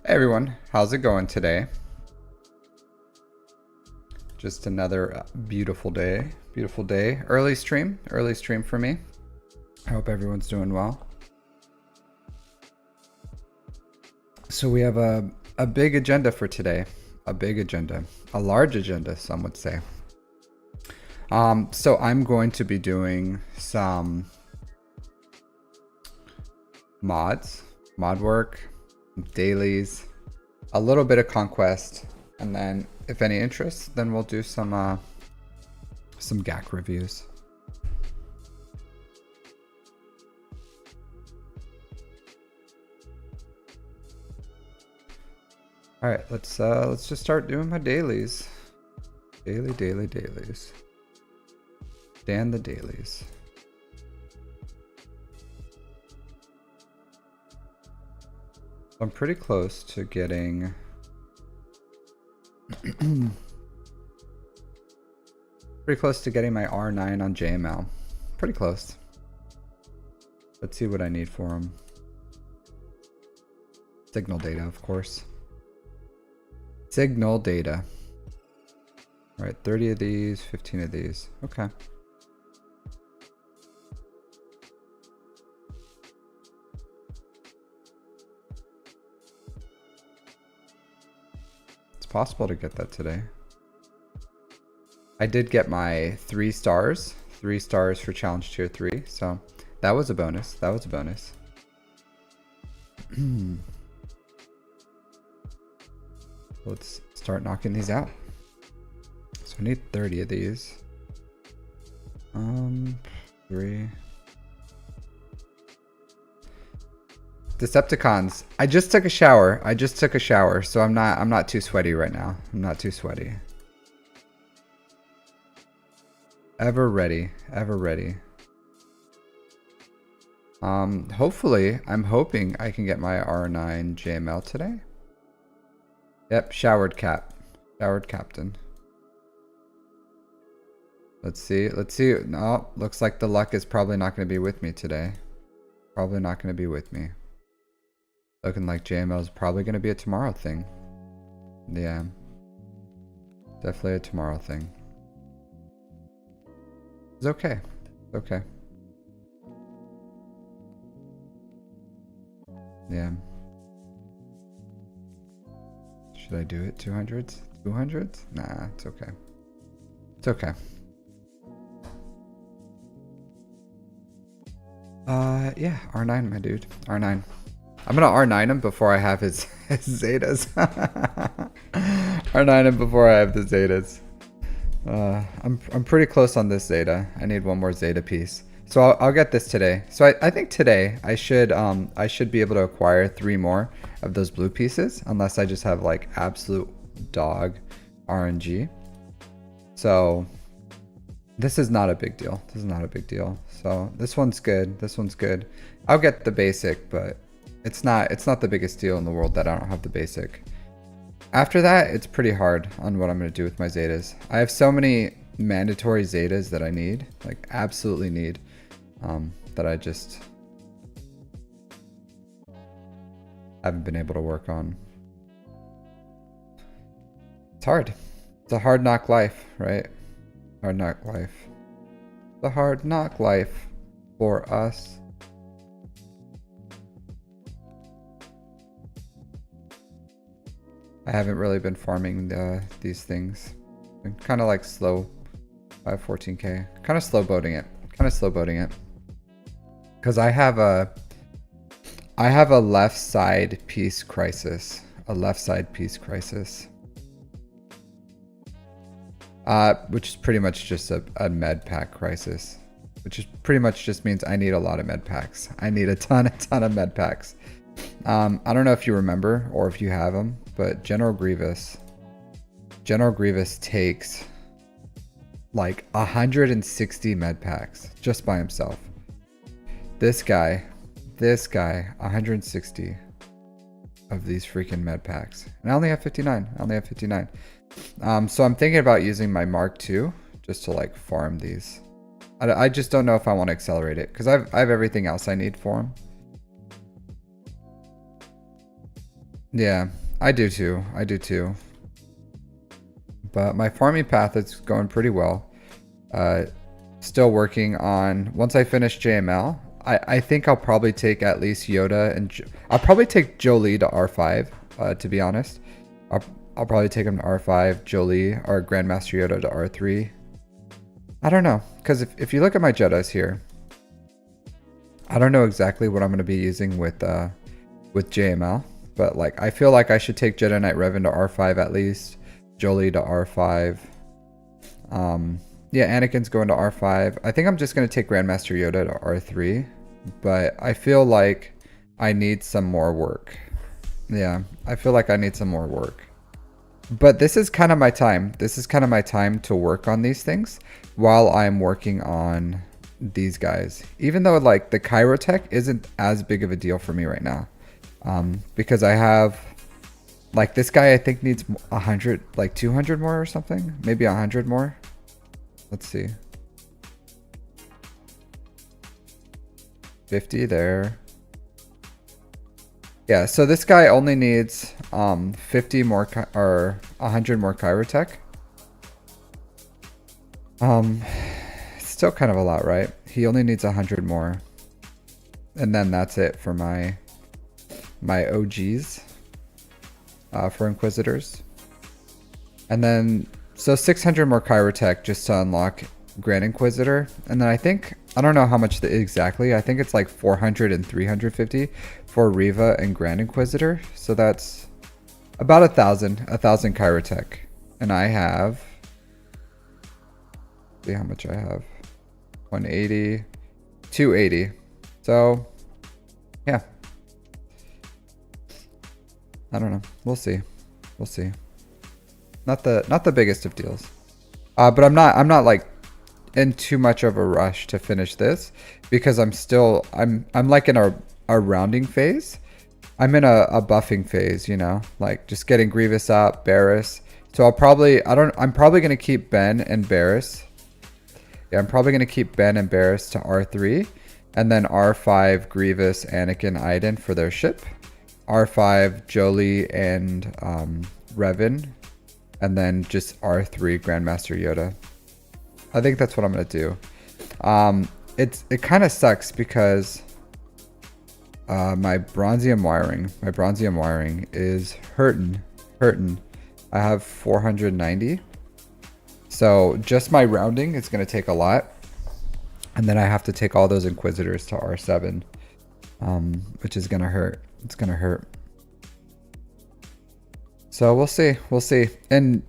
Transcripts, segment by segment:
Hey everyone, how's it going today? Just another beautiful day. Beautiful day. Early stream for me. I hope everyone's doing well. So we have a big agenda for today. A big agenda. A large agenda, some would say. So I'm going to be doing some mod work, dailies, a little bit of conquest, and then if any interest, then we'll do some GAC reviews. All right, let's just start doing my dailies. Dailies. Dan the dailies. I'm pretty close to getting pretty close to getting my R9 on JML. Pretty close. Let's see what I need for them. Signal data, of course. Signal data. All right, 30 of these, 15 of these. Okay. It's possible to get that today. I did get my 3 stars. 3 stars for challenge tier 3. So that was a bonus. That was a bonus. Let's start knocking these out. So I need 30 of these. 3. Decepticons. I just took a shower. So I'm not too sweaty right now. I'm not too sweaty. Ever ready. Hopefully, I'm hoping I can get my R9 JML today. Yep, showered captain. Let's see. No, looks like the luck is probably not going to be with me today. Probably not going to be with me. Looking like JML is probably going to be a tomorrow thing. Yeah. Definitely a tomorrow thing. It's okay. It's okay. Yeah. Should I do it? 200s? 200s? Nah, it's okay. It's okay. Yeah, R9, my dude. R9. I'm gonna R9 him before I have his Zetas. R9 him before I have the Zetas. I'm pretty close on this Zeta. I need one more Zeta piece. So I'll get this today. So I think today I should be able to acquire 3 more of those blue pieces, unless I just have like absolute dog RNG. So this is not a big deal. So this one's good. I'll get the basic, but it's not the biggest deal in the world that I don't have the basic. After that, it's pretty hard on what I'm going to do with my Zetas. I have so many mandatory Zetas that I need, like absolutely need, that I just haven't been able to work on. It's hard. It's a hard knock life, right? Hard knock life. The hard knock life for us. I haven't really been farming these things. I'm kind of like slow. 514k. Kind of slow boating it. Because I have a left side piece crisis. Which is pretty much just a med pack crisis. Which is pretty much just means I need a lot of med packs. I need a ton of med packs. I don't know if you remember or if you have them, but General Grievous takes like 160 med packs just by himself. This guy, 160 of these freaking med packs. And I only have 59. So I'm thinking about using my Mark II just to like farm these. I just don't know if I want to accelerate it because I have everything else I need for him. Yeah, I do too. I do too. But my farming path is going pretty well. Uh, Still working on, once I finish JML, I think I'll probably take at least Yoda and I'll probably take Jolie to R5, to be honest. I'll probably take him to R5, Jolie, or Grandmaster Yoda to R3. I don't know, because if you look at my Jedis here, I don't know exactly what I'm going to be using with JML, but like I feel like I should take Jedi Knight Revan to R5 at least, Jolie to R5. Yeah, Anakin's going to R5. I think I'm just going to take Grandmaster Yoda to R3, but I feel like I need some more work. Yeah, I feel like I need some more work. But this is kind of my time. This is kind of my time to work on these things while I'm working on these guys. Even though like the Chirotech isn't as big of a deal for me right now. Because I have like this guy I think needs 100, like 200 more or something. Maybe 100 more. Let's see. 50 there. Yeah, so this guy only needs 50 more or 100 more Chirotech. It's still kind of a lot, right? He only needs 100 more. And then that's it for my OGs for Inquisitors. And then so 600 more Chirotech just to unlock Grand Inquisitor. And then I don't know how much exactly. I think it's like 400 and 350 for Riva and Grand Inquisitor. So that's about 1,000 Chirotech. And I have, see how much I have. 180, 280. So yeah. I don't know. We'll see. We'll see. Not the biggest of deals. But I'm not like in too much of a rush to finish this because I'm like in a rounding phase. I'm in a buffing phase, you know, like just getting Grievous up, Barriss. So I'm probably gonna keep Ben and Barriss. Yeah, I'm probably gonna keep Ben and Barriss to R3, and then R5 Grievous, Anakin, Iden for their ship. R5 Jolie and Revan, and then just R3 Grandmaster Yoda. I think that's what I'm gonna do. It kind of sucks because my bronzium wiring is hurting. I have 490, so just my rounding is gonna take a lot, and then I have to take all those Inquisitors to R7, which is gonna hurt. It's gonna hurt. So we'll see. And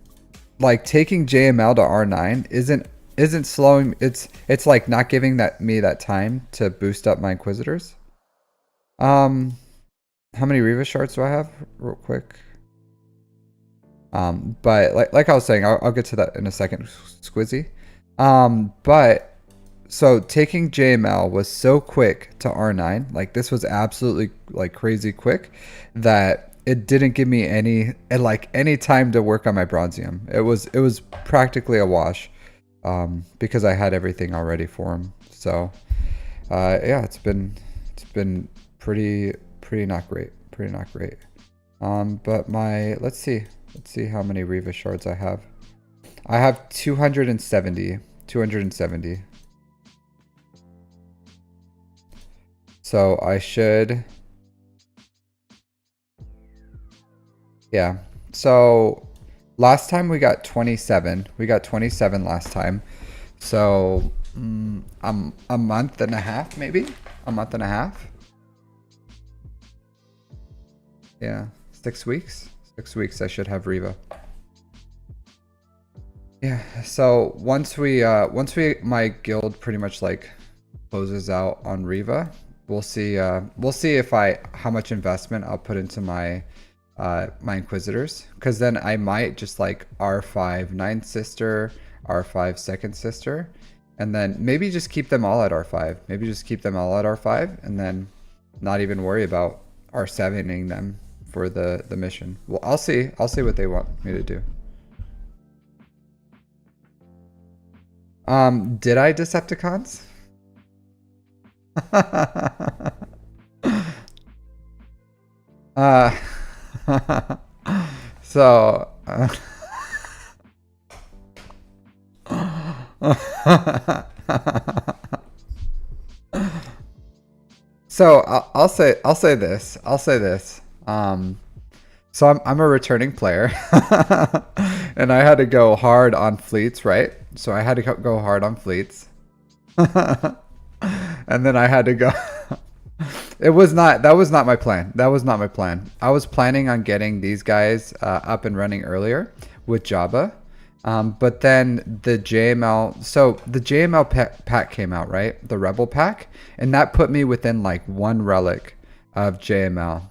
like taking JML to R9 isn't slowing. It's like not giving me that time to boost up my Inquisitors. How many Riva shards do I have? Real quick. But like I was saying, I'll get to that in a second, Squizzy. But so taking JML was so quick to R9, like this was absolutely like crazy quick that it didn't give me any time to work on my bronzium. It was practically a wash, because I had everything already for him. So yeah, it's been pretty not great, but let's see how many Riva shards I have. I have 270. So I should, yeah. So last time we got 27. We got 27 last time. So a month and a half, maybe a month and a half. Yeah, 6 weeks. 6 weeks I should have Riva. Yeah. So once my guild pretty much like closes out on Riva, we'll see if how much investment I'll put into my my Inquisitors, because then I might just like R5 ninth sister, R5 second sister, and then maybe just keep them all at R5. Maybe just keep them all at R5 and then not even worry about R7ing them for the mission. Well, I'll see what they want me to do. Did I Decepticons? So, so I'll say this. I'll say this. So I'm a returning player, and I had to go hard on fleets, right? So I had to go hard on fleets, and then I had to go. That was not my plan. That was not my plan. I was planning on getting these guys up and running earlier with Java. But then the JML, so the JML pack came out, right? The Rebel pack. And that put me within like one relic of JML.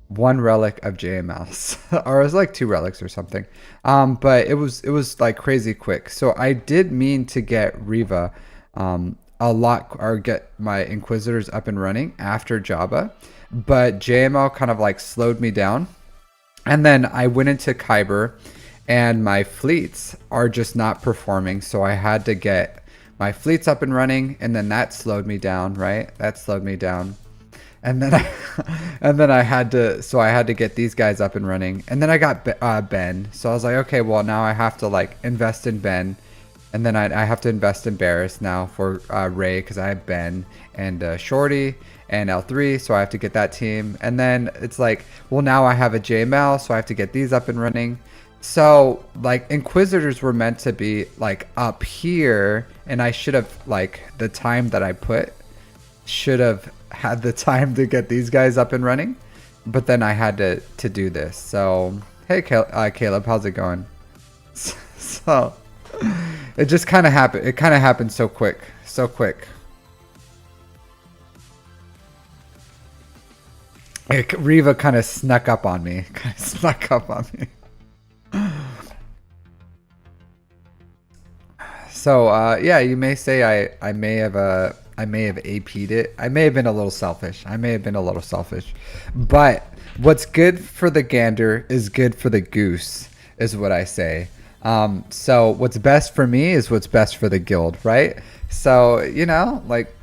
One relic of JML. Or it was like 2 relics or something. But it was like crazy quick. So I did mean to get Riva a lot, or get my Inquisitors up and running after Java. But JML kind of like slowed me down. And then I went into Kyber, and my fleets are just not performing. So I had to get my fleets up and running, and then that slowed me down, right? That slowed me down. And then I had to get these guys up and running. And then I got Ben. So I was like, okay, well now I have to like invest in Ben. And then I have to invest in Barris now for Ray, because I have Ben and Shorty and L3, so I have to get that team. And then it's like, well now I have a JML, so I have to get these up and running. So like Inquisitors were meant to be like up here, and I should have, like, the time that I put should have had the time to get these guys up and running, but then I had to do this. So hey Caleb, how's it going? So it just kind of happened. It kind of happened so quick. Riva kind of snuck up on me. So yeah, you may say I may have AP'd it. I may have been a little selfish. But what's good for the gander is good for the goose, is what I say. So what's best for me is what's best for the guild, right? So, you know, like,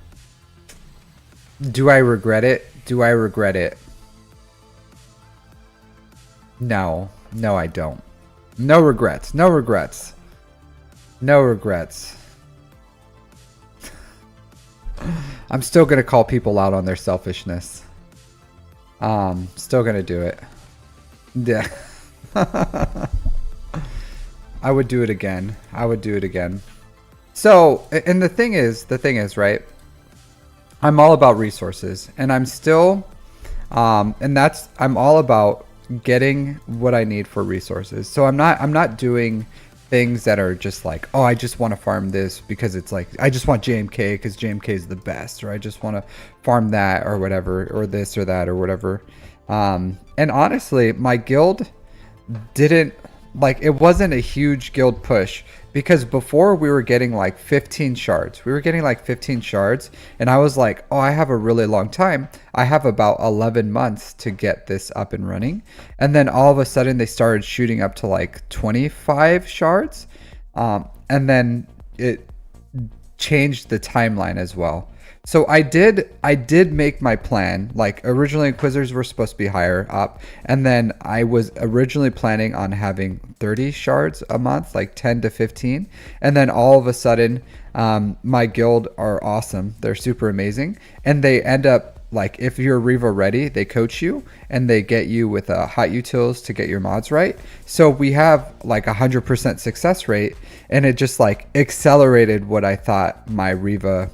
do I regret it? No, I don't. No regrets. I'm still going to call people out on their selfishness. Still going to do it. Yeah. I would do it again. So, and the thing is, right? I'm all about resources, and I'm still, I'm all about getting what I need for resources. So I'm not doing things that are just like, oh, I just want to farm this because it's like, I just want JMK because JMK is the best, or I just want to farm that or whatever, or this or that or whatever. And honestly, my guild didn't, like, it wasn't a huge guild push, because before we were getting like 15 shards. And I was like, oh, I have a really long time. I have about 11 months to get this up and running. And then all of a sudden they started shooting up to like 25 shards. And then it changed the timeline as well. So I did make my plan. Like, originally Inquisitors were supposed to be higher up, and then I was originally planning on having 30 shards a month, like 10 to 15. And then all of a sudden, my guild are awesome. They're super amazing, and they end up, like, if you're Riva ready, they coach you and they get you with hot utils to get your mods right. So we have like 100% success rate, and it just like accelerated what I thought my Riva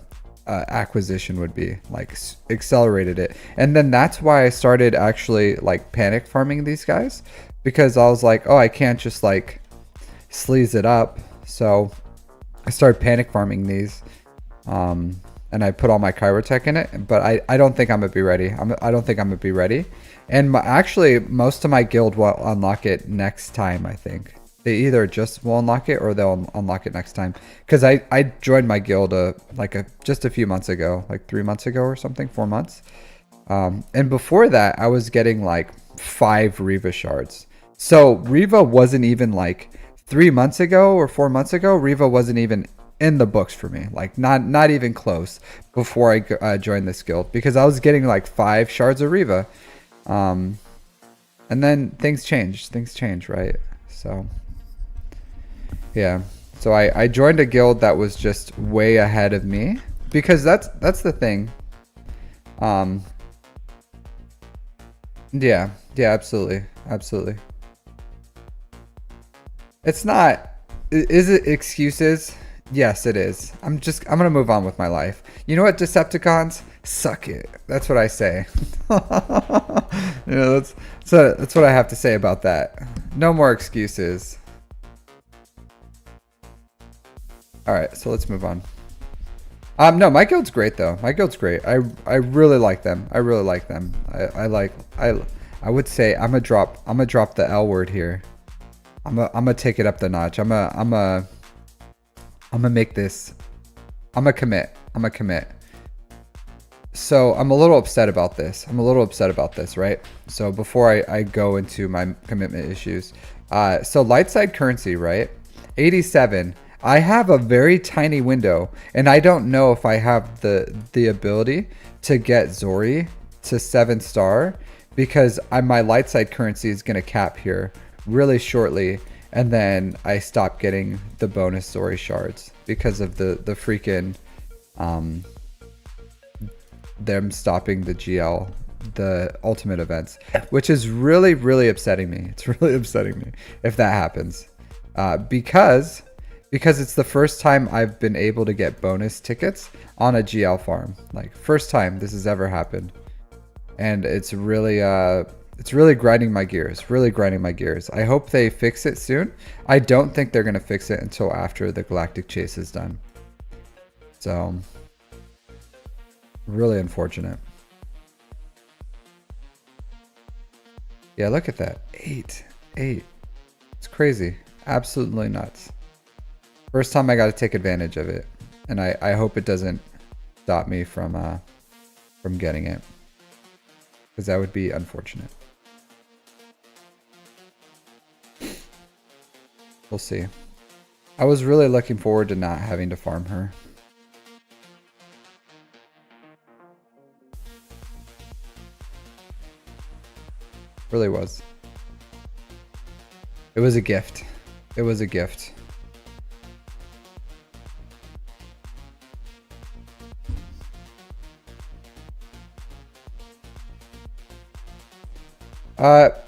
acquisition would be, like, accelerated it. And then that's why I started actually like panic farming these guys, because I was like, oh, I can't just like sleaze it up. So I started panic farming these, and I put all my chirotech in it, but I don't think I'm gonna be ready. I don't think I'm gonna be ready. And actually most of my guild will unlock it next time. I think they either just will unlock it or they'll unlock it next time. Because I joined my guild just a few months ago, like 3 months ago or something, 4 months. And before that, I was getting like 5 Riva shards. So Riva wasn't even, like, 3 months ago or 4 months ago, Riva wasn't even in the books for me. Like, not even close before I joined this guild, because I was getting like 5 shards of Riva. And And then things change, right? So yeah. So I joined a guild that was just way ahead of me, because that's the thing. Yeah, absolutely. Absolutely. It's not, is it excuses? Yes, it is. I'm gonna move on with my life. You know what, Decepticons? Suck it. That's what I say. That's what I have to say about that. No more excuses. Alright, so let's move on. No, my guild's great though. My guild's great. I really like them. I really like them. I would say I'm gonna drop the L word here. I'm gonna take it up the notch. I'm gonna make this. I'm gonna commit. So I'm a little upset about this. Right? So before I go into my commitment issues, so light side currency, right? 87. I have a very tiny window, and I don't know if I have the ability to get Zori to 7-star, because my light side currency is gonna cap here really shortly, and then I stop getting the bonus Zori shards because of the freaking them stopping the GL, the ultimate events, which is really upsetting me. It's really upsetting me if that happens, because it's the first time I've been able to get bonus tickets on a GL farm. Like, first time this has ever happened, and it's really grinding my gears. I hope they fix it soon. I don't think they're gonna fix it until after the Galactic Chase is done. So, really unfortunate. Yeah, look at that. 8. It's crazy. Absolutely nuts. First time I got to take advantage of it, and I hope it doesn't stop me from getting it, because that would be unfortunate. We'll see. I was really looking forward to not having to farm her. Really was. It was a gift. It was a gift.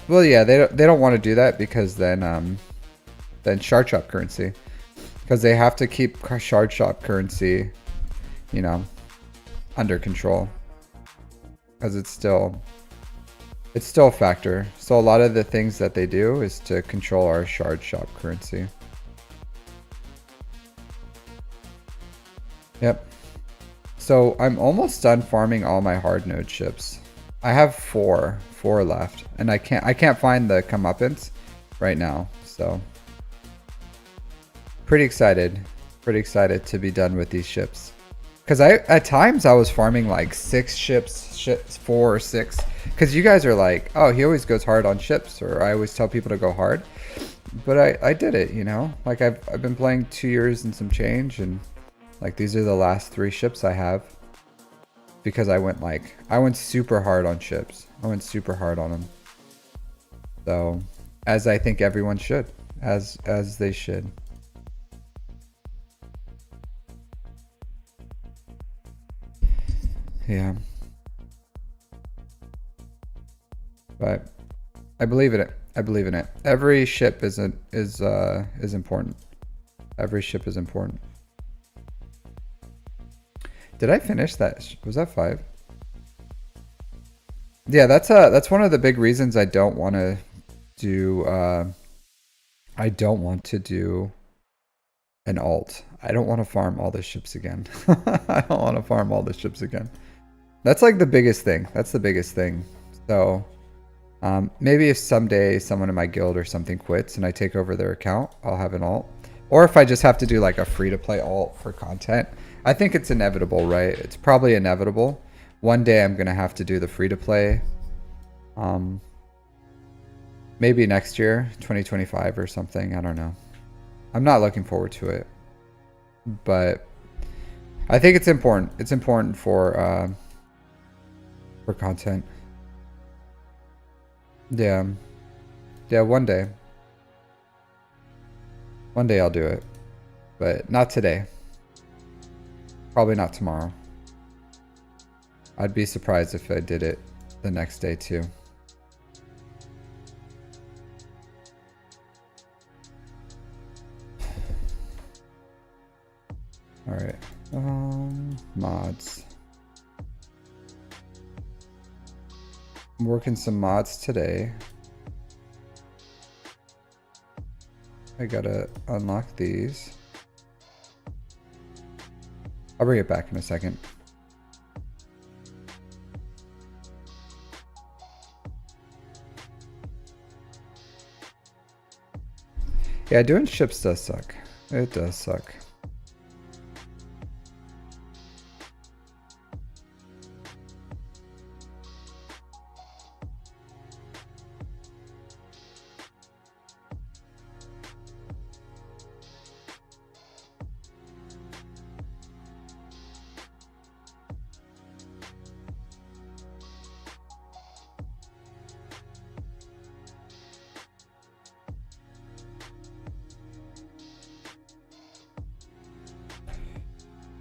Well, yeah, they don't want to do that, because then shard shop currency, because they have to keep shard shop currency, you know, under control, because it's still a factor. So a lot of the things that they do is to control our shard shop currency. Yep. So I'm almost done farming all my hard node ships. I have four left, and I can't find the comeuppance right now. So pretty excited to be done with these ships, because at times I was farming like 6 ships, 4 or 6, because you guys are like, oh, he always goes hard on ships, or I always tell people to go hard, but I did it, you know, like I've been playing 2 years and some change, and like these are the last 3 ships I have, because I went super hard on ships. I went super hard on them. So, as I think everyone should, as they should. Yeah. But I believe in it. Every ship is important. Every ship is important. Did I finish that? Was that 5? Yeah, that's one of the big reasons I don't want to do an alt. I don't want to farm all the ships again. I don't want to farm all the ships again. That's like the biggest thing. That's the biggest thing. So maybe if someday someone in my guild or something quits and I take over their account, I'll have an alt. Or if I just have to do like a free-to-play alt for content. I think it's inevitable, right? It's probably inevitable. One day I'm going to have to do the free-to-play. Maybe next year, 2025 or something. I don't know. I'm not looking forward to it. But I think it's important. It's important for content. Yeah. Yeah, one day. One day I'll do it. But not today. Probably not tomorrow. I'd be surprised if I did it the next day too. Alright. Mods. I'm working some mods today. I gotta unlock these. I'll bring it back in a second. Yeah, doing ships does suck. It does suck.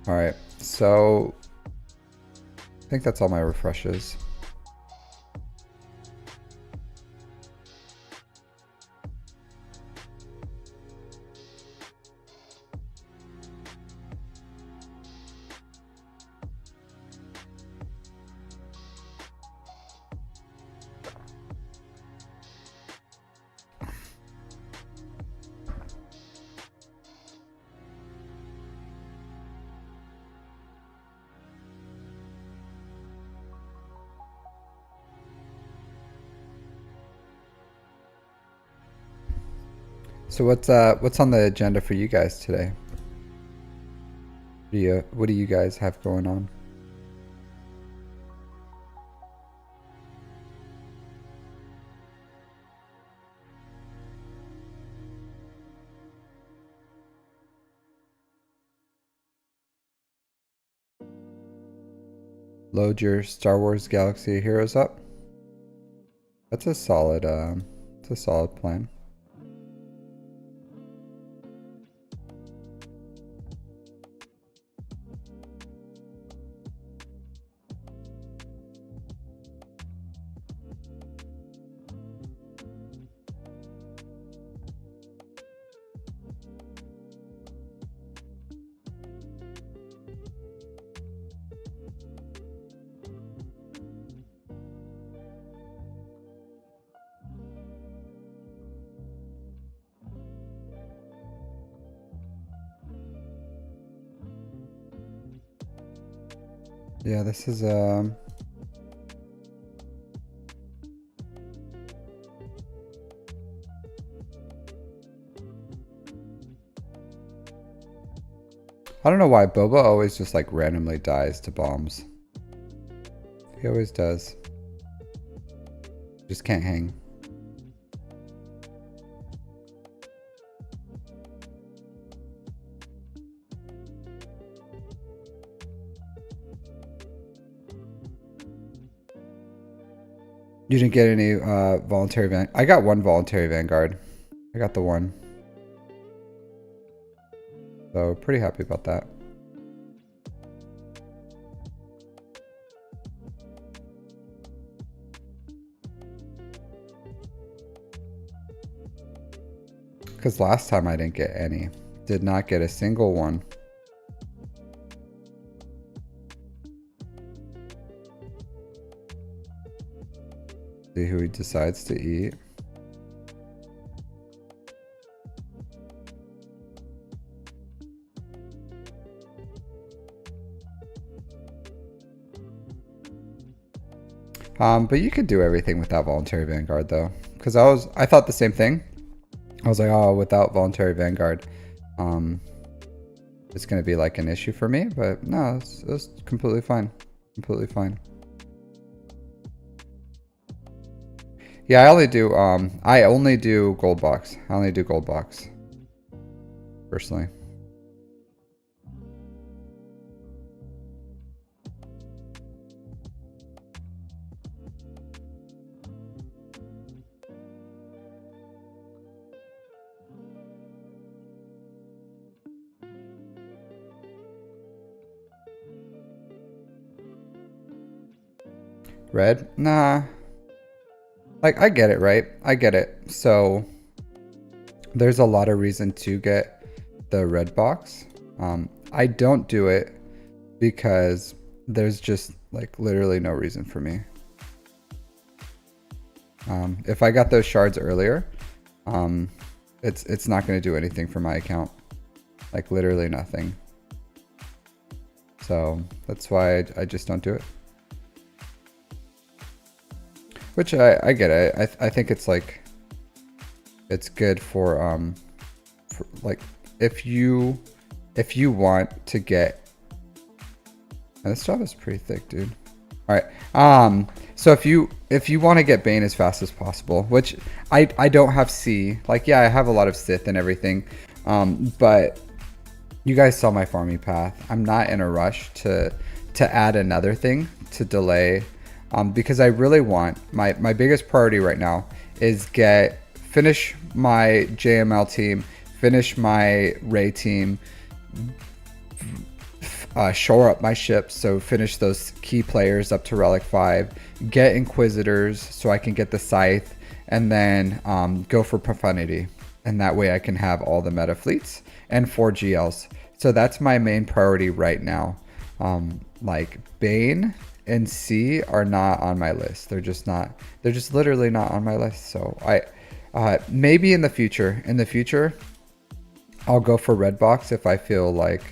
All right, so I think that's all my refreshes. So what's on the agenda for you guys today? What do you guys have going on? Load your Star Wars Galaxy of Heroes up. That's a solid plan. Yeah, this is I don't know why Boba always just like randomly dies to bombs. He always does. Just can't hang. You didn't get any voluntary van. I got one voluntary vanguard. I got the one. So pretty happy about that. Because last time I didn't get any. Did not get a single one. See who he decides to eat. But you could do everything without voluntary vanguard though, because I thought the same thing. I was like, oh, without voluntary vanguard, it's gonna be like an issue for me. But no, it was completely fine, completely fine. Yeah, I only do gold box. I only do gold box, personally. Red? Nah. Like, I get it, right? I get it. So there's a lot of reason to get the red box. I don't do it because there's just like literally no reason for me. If I got those shards earlier, it's not going to do anything for my account. Like literally nothing. So that's why I just don't do it. Which I get it. I think it's like, it's good for like if you want to get, this job is pretty thick, dude. All right. So if you want to get Bane as fast as possible, which I don't have C, like, yeah, I have a lot of Sith and everything. But you guys saw my farming path. I'm not in a rush to add another thing to delay, because I really want, my biggest priority right now is finish my JML team, finish my Ray team, shore up my ships, so finish those key players up to Relic 5, get Inquisitors so I can get the Scythe, and then go for Profundity. And that way I can have all the meta fleets and 4 GLs. So that's my main priority right now. Like Bane and C are not on my list. They're just literally not on my list. So maybe in the future, I'll go for red box if I feel like,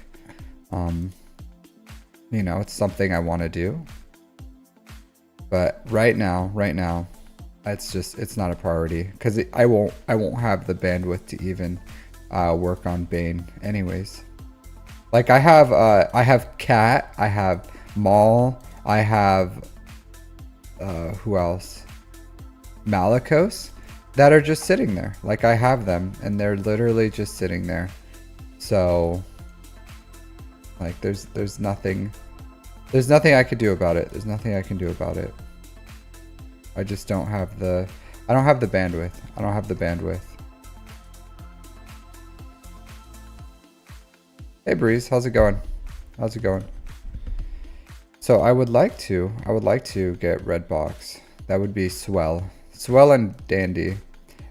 you know, it's something I want to do. But right now, it's not a priority because I won't have the bandwidth to even work on Bane anyways. Like I have Cat, I have Maul, I have who else? Malicos that are just sitting there. Like I have them and they're literally just sitting there. So like there's nothing I could do about it. There's nothing I can do about it. I just don't have the bandwidth. I don't have the bandwidth. Hey Breeze, how's it going? How's it going? So I would like to get red box. That would be swell and dandy.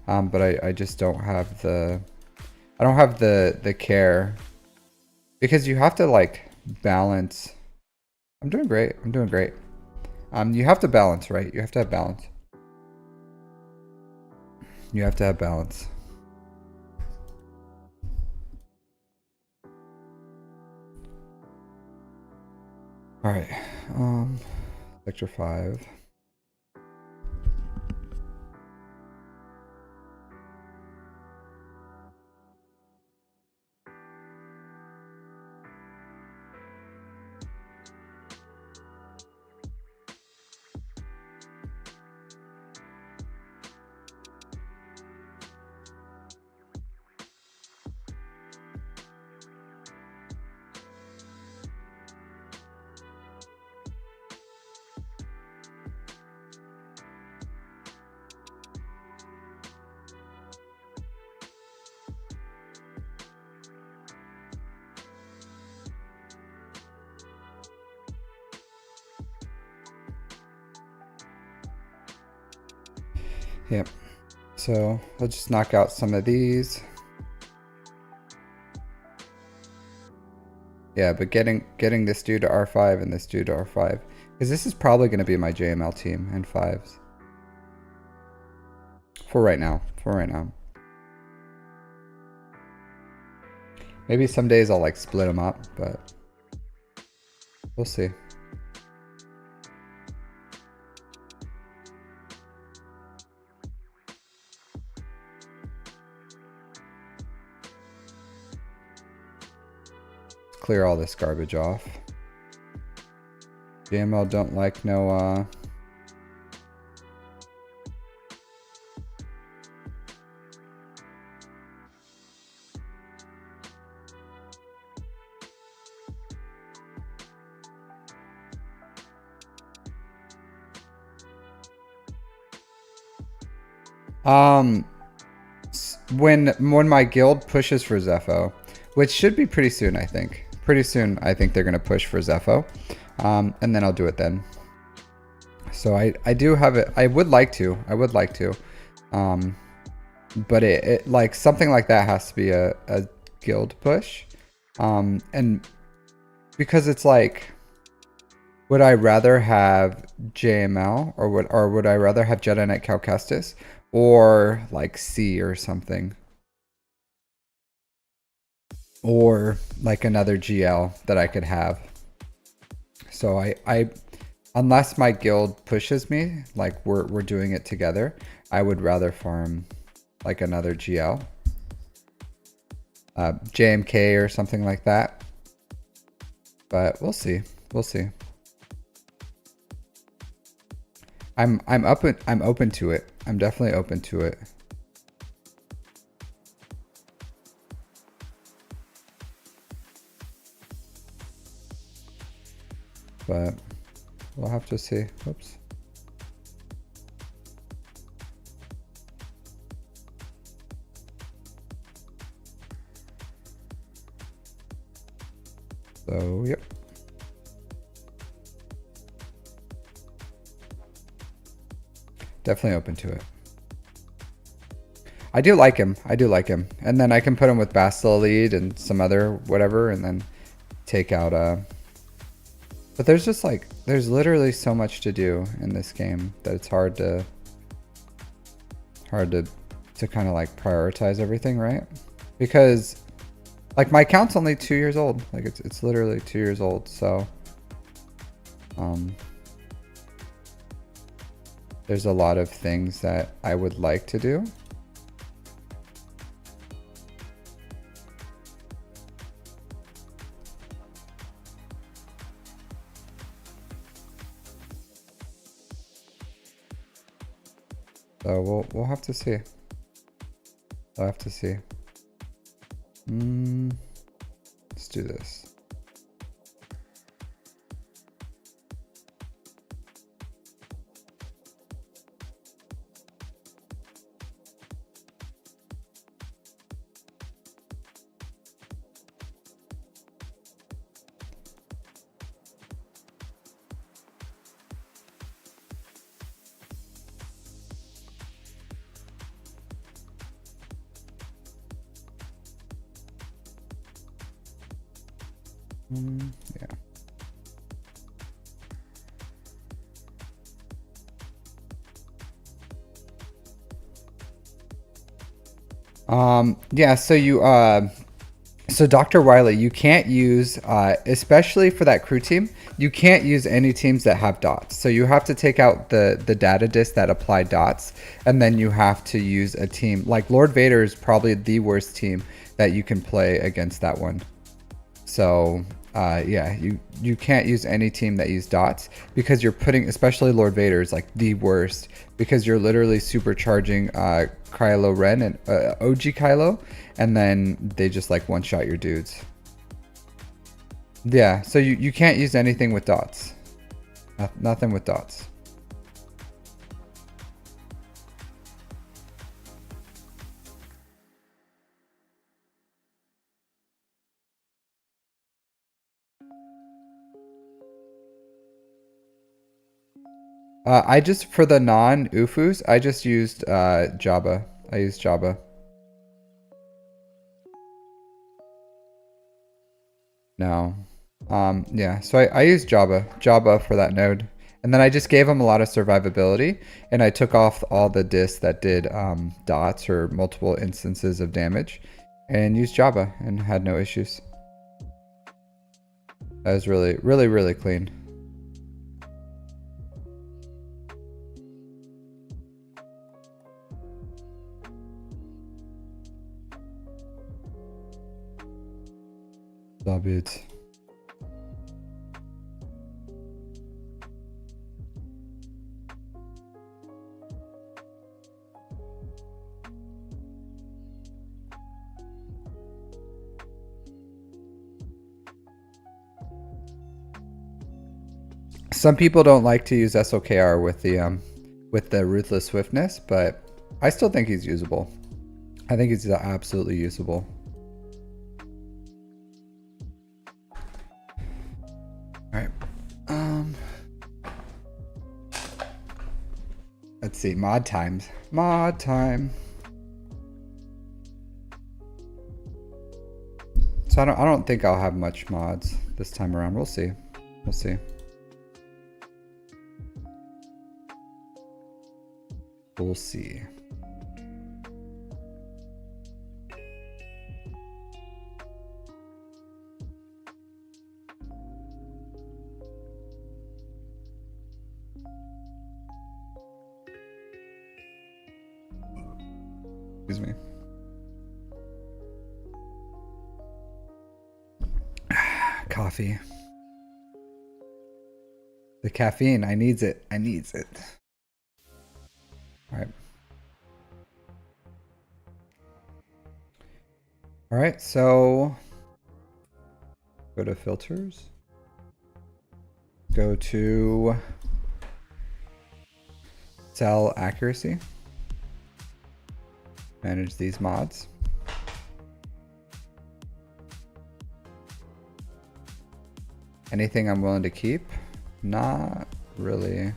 But I just don't have the care, because you have to like balance. I'm doing great. You have to balance, right? You have to have balance. You have to have balance. All right. Sector 5. Yep. So let's just knock out some of these. Yeah, but getting this dude to R5 and this dude to R5, because this is probably going to be my JML team in 5s. For right now. Maybe some days I'll like split them up, but we'll see. Clear all this garbage off. JML don't like no when my guild pushes for Zepho, which should be pretty soon, I think. Pretty soon, I think they're going to push for Zepho. And then I'll do it then. So I do have it. I would like to. But it like something like that has to be a guild push. And because it's like, would I rather have JML or would I rather have Jedi Knight Cal Kestis or like C or something? Or like another GL that I could have. So I unless my guild pushes me, like we're doing it together, I would rather farm like another GL. JMK or something like that. But we'll see. We'll see. I'm open to it. I'm definitely open to it. But we'll have to see. Whoops. So, yep. Definitely open to it. I do like him. I do like him. And then I can put him with Bastille Lead and some other whatever and then take out but there's just like there's literally so much to do in this game that it's hard to kind of like prioritize everything, right? Because like my account's only 2 years old. Like it's literally 2 years old, so there's a lot of things that I would like to do. So we'll have to see. We'll have to see. Let's do this. Yeah. Yeah, so so Dr. Wiley, you can't use, especially for that crew team, you can't use any teams that have dots. So you have to take out the data disk that apply dots, and then you have to use a team like Lord Vader is probably the worst team that you can play against that one. So yeah, you can't use any team that use dots because you're putting, especially Lord Vader is like the worst because you're literally supercharging Kylo Ren and OG Kylo, and then they just like one shot your dudes. Yeah, so you can't use anything with dots. Nothing with dots. I just, for the non-UFUs, I just used Jabba. I used Jabba. No. Yeah, so I used Jabba for that node. And then I just gave him a lot of survivability, and I took off all the discs that did dots or multiple instances of damage, and used Jabba, and had no issues. That was really, really, really clean. Love it. Some people don't like to use SOKR with the Ruthless Swiftness, but I still think he's usable. I think he's absolutely usable. All right. Let's see, mod times. Mod time. So I don't think I'll have much mods this time around. We'll see. We'll see. We'll see. Excuse me. Coffee. The caffeine, I needs it. I needs it. All right. All right, so go to filters. Go to cell accuracy. Manage these mods. Anything I'm willing to keep? Not really.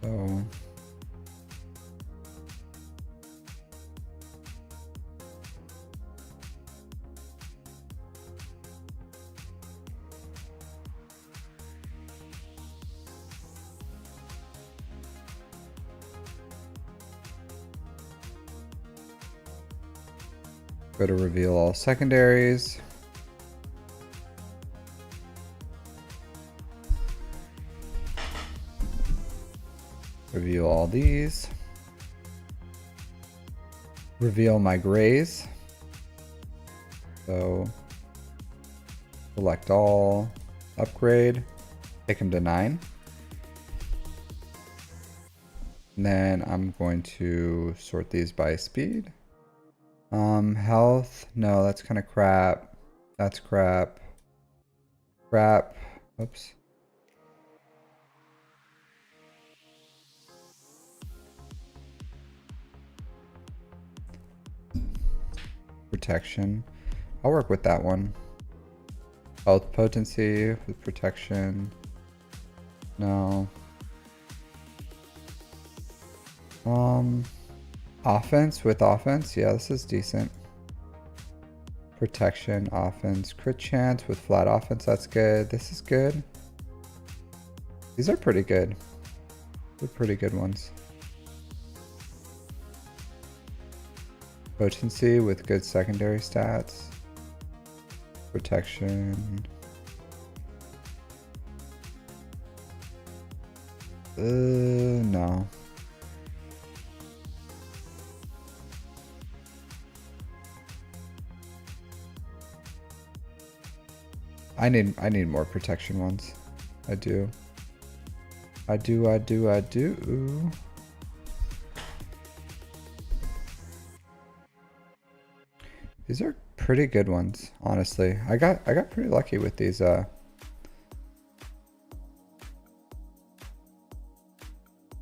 So go to reveal all secondaries. Reveal all these. Reveal my grays. So select all, upgrade, take them to 9. And then I'm going to sort these by speed. Health, no, that's kind of crap. That's crap. Crap. Oops. Protection. I'll work with that one. Health potency with protection. No. Offense with offense. Yeah, this is decent. Protection, offense, crit chance with flat offense. That's good. This is good. These are pretty good. They're pretty good ones. Potency with good secondary stats. Protection. No. I need more protection ones. I do. I do. These are pretty good ones, honestly. I got pretty lucky with these well,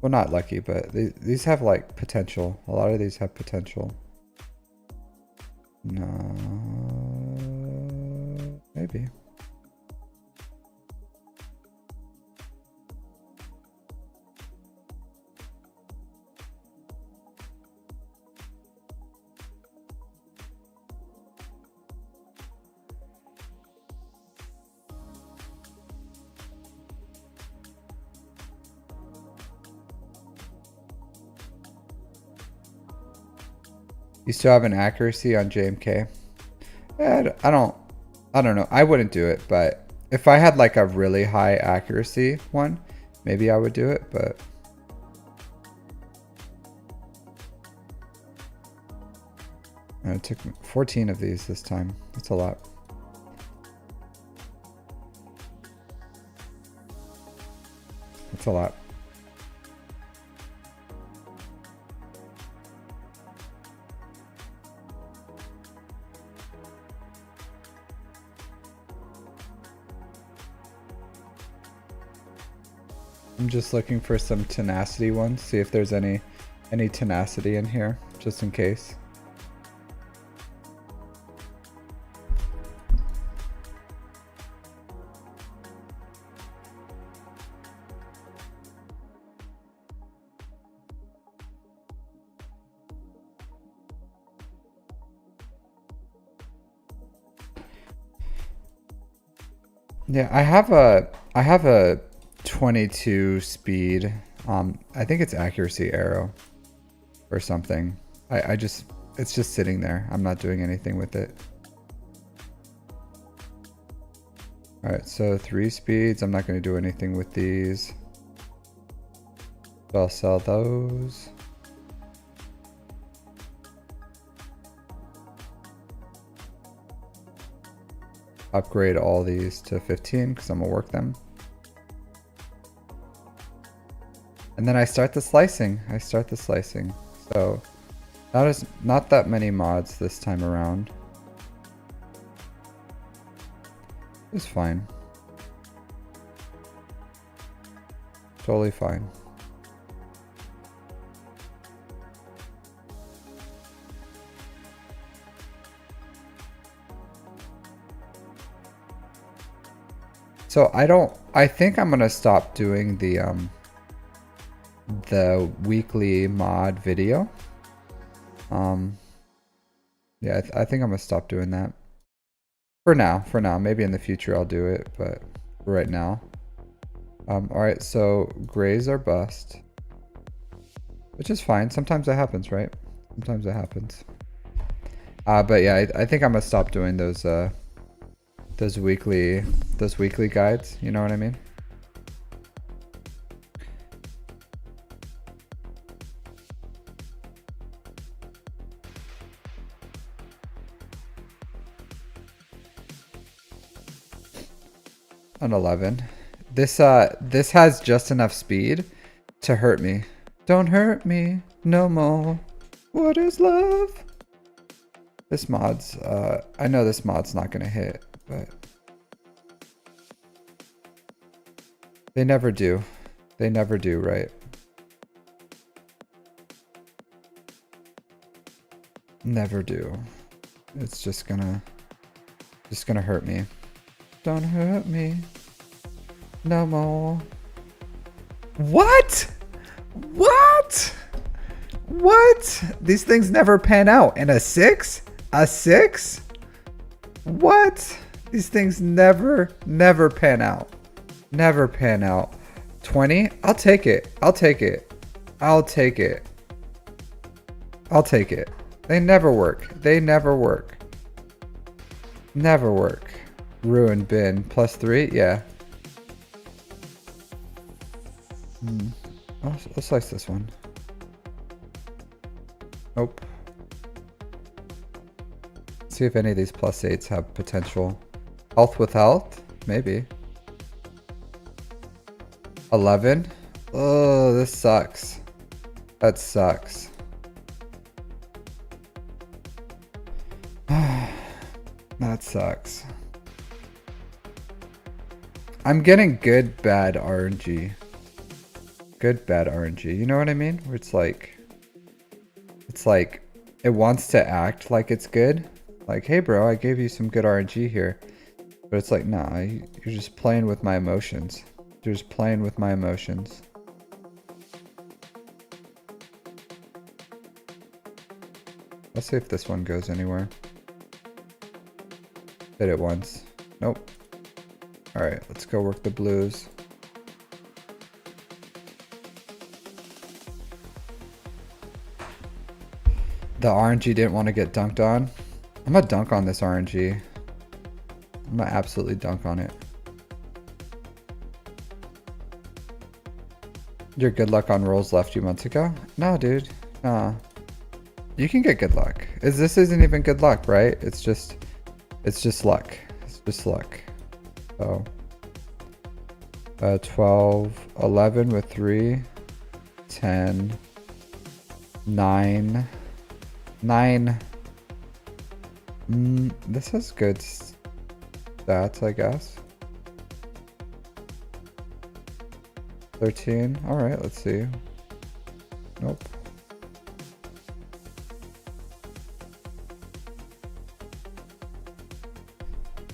not lucky, but these have like potential. A lot of these have potential. No, maybe. You still have an accuracy on JMK? I don't know. I wouldn't do it, but if I had like a really high accuracy one, maybe I would do it, but it took 14 of these this time. That's a lot. That's a lot. I'm just looking for some tenacity ones, see if there's any tenacity in here, just in case. Yeah, I have a 22 speed. I think it's accuracy arrow or something. I just it's just sitting there. I'm not doing anything with it. All right, so 3 speeds. I'm not going to do anything with these. So I'll sell those. Upgrade all these to 15 because I'm gonna work them. And then I start the slicing. So not that many mods this time around. It's fine. Totally fine. So I think I'm gonna stop doing the weekly mod video. Yeah, I think I'm gonna stop doing that. For now. Maybe in the future I'll do it, but right now. Alright, so grays are bust. Which is fine. Sometimes it happens, right? Sometimes it happens. But yeah, I think I'm gonna stop doing those weekly guides, you know what I mean? An 11. This has just enough speed to hurt me. Don't hurt me no more. What is love? This mod's I know this mod's not gonna hit, but they never do. They never do, right? Never do. It's just gonna hurt me. Don't hurt me no more. What? What? What? These things never pan out. And a 6? A 6? What? These things never pan out. Never pan out. 20? I'll take it. I'll take it. I'll take it. I'll take it. They never work. They never work. Never work. Ruin bin. +3? Yeah. I'll slice this one. Nope. See if any of these +8s have potential. Health with health? Maybe. 11? Oh, this sucks. That sucks. That sucks. I'm getting good, bad RNG. Good, bad RNG. You know what I mean? Where it's like, it wants to act like it's good. Like, hey bro, I gave you some good RNG here. But it's like, nah, you're just playing with my emotions. You're just playing with my emotions. Let's see if this one goes anywhere. Hit it once. Nope. Alright, let's go work the blues. The RNG didn't want to get dunked on. I'm gonna dunk on this RNG. I'm gonna absolutely dunk on it. Your good luck on rolls left you months ago? No, dude. Nah. You can get good luck. This isn't even good luck, right? It's just luck. It's just luck. So 12, 11 with 3, 10, 9, 9. This has good stats, I guess. 13. All right, let's see. Nope.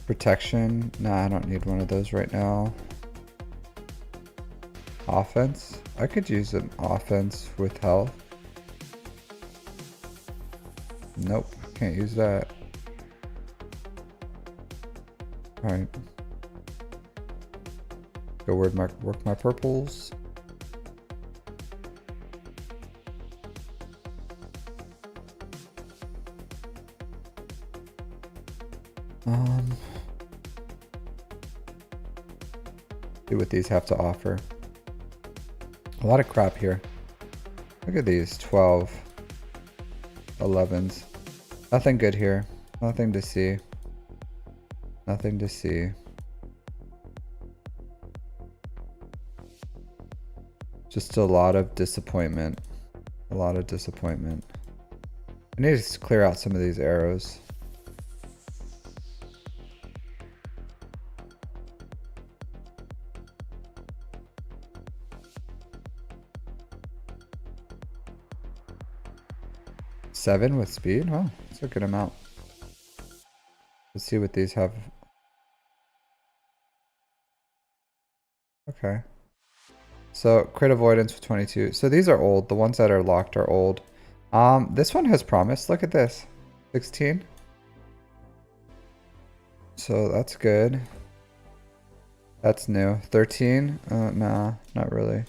Protection. Nah, I don't need one of those right now. Offense. I could use an offense with health. Nope, can't use that. Alright. Go work my purples. See what these have to offer. A lot of crap here. Look at these 12, 11s. Nothing good here. Nothing to see. Nothing to see. Just a lot of disappointment. A lot of disappointment. I need to clear out some of these arrows. Seven with speed? Oh, that's a good amount. Let's see what these have. Okay. So crit avoidance with 22. So these are old. The ones that are locked are old. This one has promise. Look at this. 16. So that's good. That's new. 13? Nah, not really.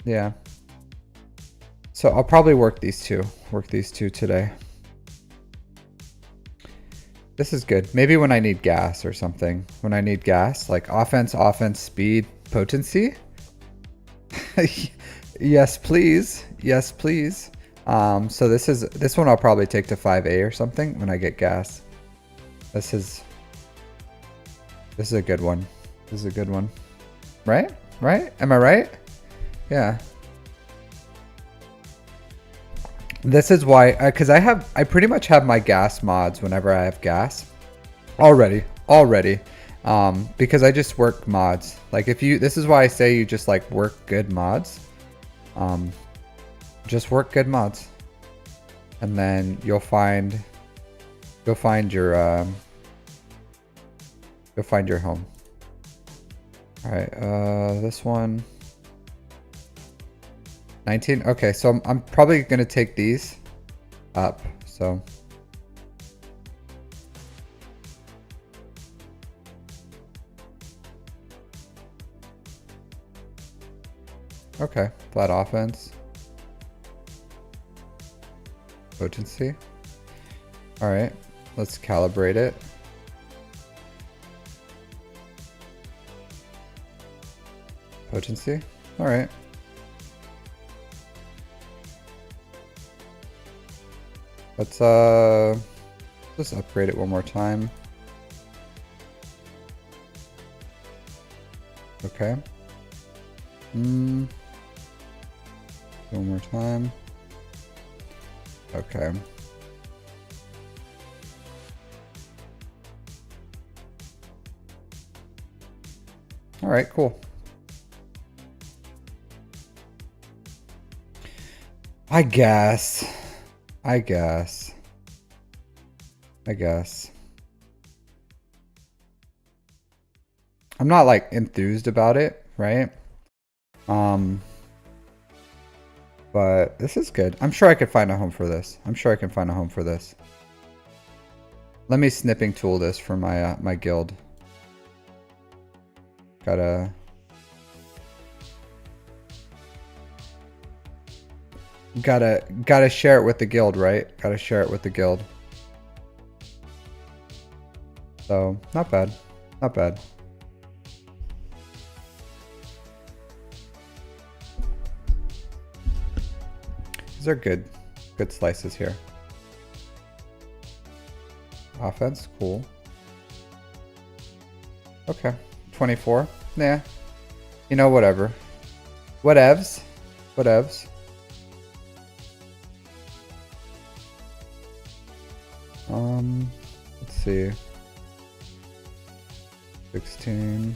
Yeah. So I'll probably work these two. Work these two today. This is good. Maybe when I need gas or something. When I need gas, like offense, speed, potency. Yes, please. Yes, please. So this one I'll probably take to 5A or something when I get gas. This is a good one. This is a good one. Right? Right? Am I right? Yeah. This is why, because I pretty much have my gas mods whenever I have gas already, because I just work mods. Like this is why I say you just like work good mods. Just work good mods, and then you'll find your home. All right, this one. 19. Okay, so I'm probably gonna take these up. So okay, flat offense, potency. All right, let's calibrate it. Potency. All right. Let's just upgrade it one more time. Okay. One more time. Okay. All right, cool. I guess. I'm not like enthused about it, right? But this is good. I'm sure I could find a home for this. Let me snipping tool this for my my guild. Gotta share it with the guild, right? Gotta share it with the guild. So not bad. These are good slices here. Offense, cool. Okay, 24. Nah, you know, whatever. Whatevs. Let's see. 16.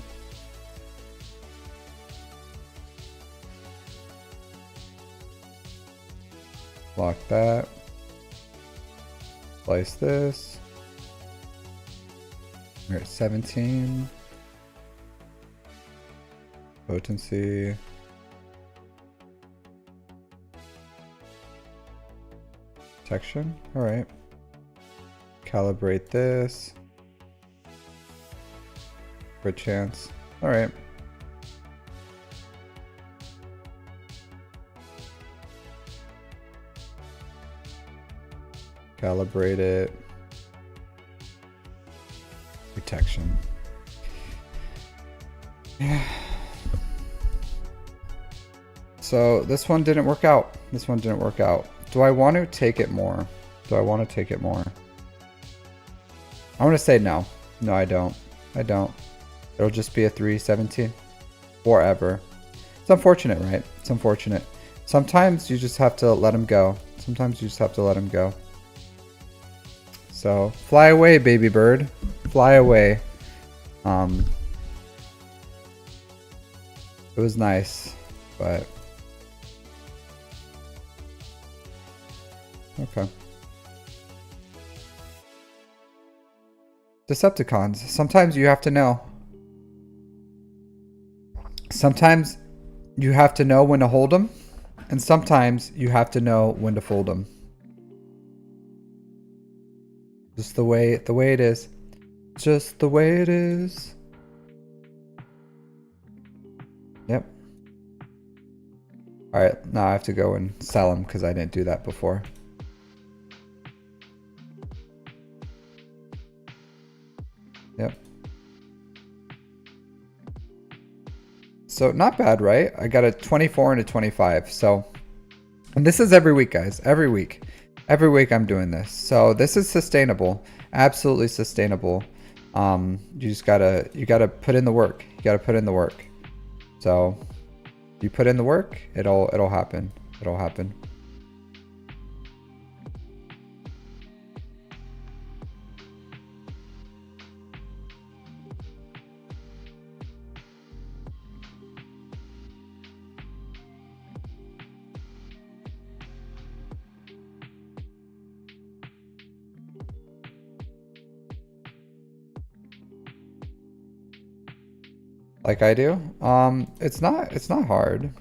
Lock that. Slice this. We're at 17. Potency. Protection. All right. Calibrate this. Good chance. All right. Calibrate it. Protection. Yeah. So this one didn't work out. This one didn't work out. Do I want to take it more? Do I want to take it more? I want to say no. No, I don't. I don't. It'll just be a 317 forever. It's unfortunate, right? It's unfortunate. Sometimes you just have to let him go. Sometimes you just have to let him go. So fly away, baby bird. Fly away. It was nice, but okay. Decepticons. Sometimes you have to know. Sometimes you have to know when to hold them, and sometimes you have to know when to fold them. Just the way it is. Just the way it is. Yep. All right, now I have to go and sell them because I didn't do that before. Yep. So not bad, right? I got a 24 and a 25. So, and this is every week, guys. Every week. Every week I'm doing this. So this is sustainable. Absolutely sustainable. You just gotta put in the work. You gotta put in the work. So you put in the work, it'll happen. It'll happen. Like I do. It's not hard.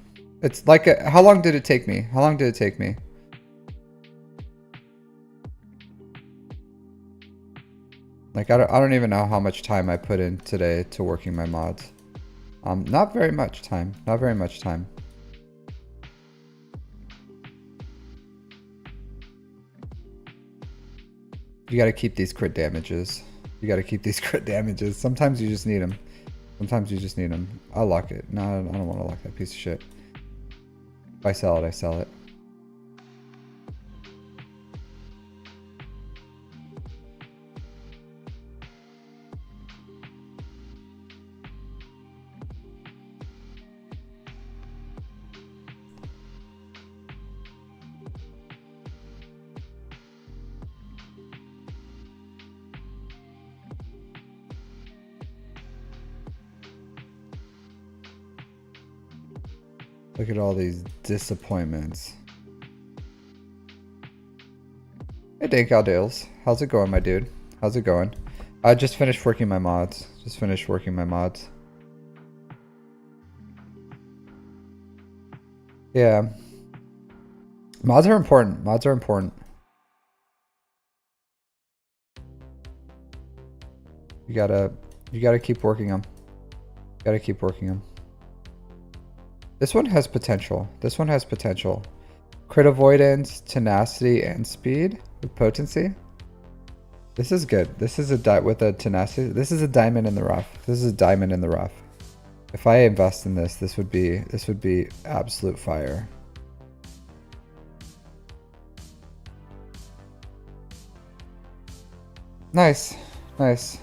It's like how long did it take me? How long did it take me? Like I don't even know how much time I put in today to working my mods. Not very much time. Not very much time. You got to keep these crit damages. You got to keep these crit damages. Sometimes you just need them. Sometimes you just need them. I'll lock it. No, I don't want to lock that piece of shit. If I sell it, I sell it. Look at all these disappointments. Hey Dankaldales, how's it going, my dude? How's it going? I just finished working my mods. Just finished working my mods. Yeah. Mods are important. Mods are important. You gotta keep working them. Gotta keep working them. This one has potential. This one has potential. Crit avoidance, tenacity, and speed with potency. This is good. This is with a tenacity. This is a diamond in the rough. This is a diamond in the rough. If I invest in this, this would be absolute fire. Nice, nice.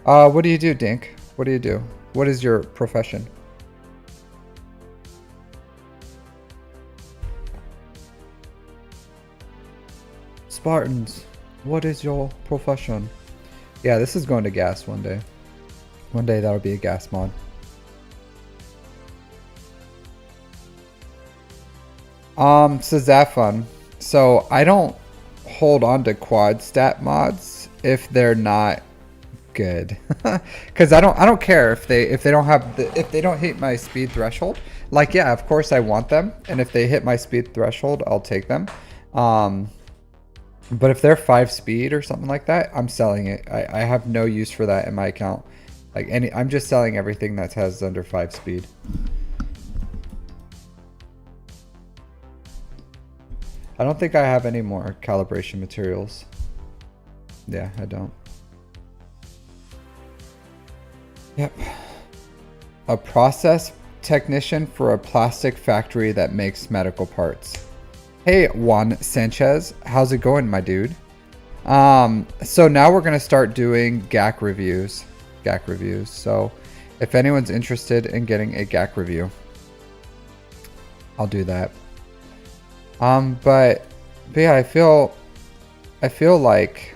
What do you do, Dink? What do you do? What is your profession? Spartans, what is your profession? Yeah, this is going to gas one day. One day that'll be a gas mod. So Zafun. So I don't hold on to quad stat mods if they're not good. Cause I don't care if they don't hit my speed threshold. Like, yeah, of course I want them. And if they hit my speed threshold, I'll take them. But if they're 5 speed or something like that, I'm selling it. I have no use for that in my account. Like I'm just selling everything that has under 5 speed. I don't think I have any more calibration materials. Yeah, I don't. Yep. A process technician for a plastic factory that makes medical parts. Hey, Juan Sanchez. How's it going, my dude? So now we're going to start doing GAC reviews. GAC reviews. So if anyone's interested in getting a GAC review, I'll do that. But yeah, I feel like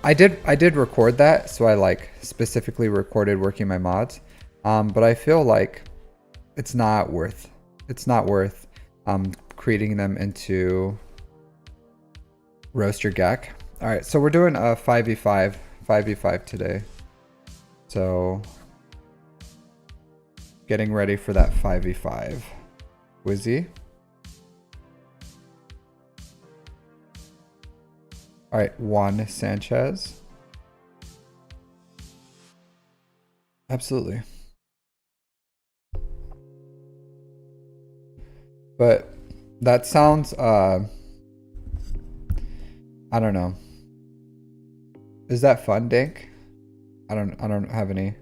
I did record that, so I like specifically recorded working my mods. But I feel like it's not worth creating them into roaster GAC. All right, so we're doing a 5v5 today. So getting ready for that 5v5. Wizzy. All right, Juan Sanchez. Absolutely. But that sounds, I don't know. Is that fun, Dink? I don't have any.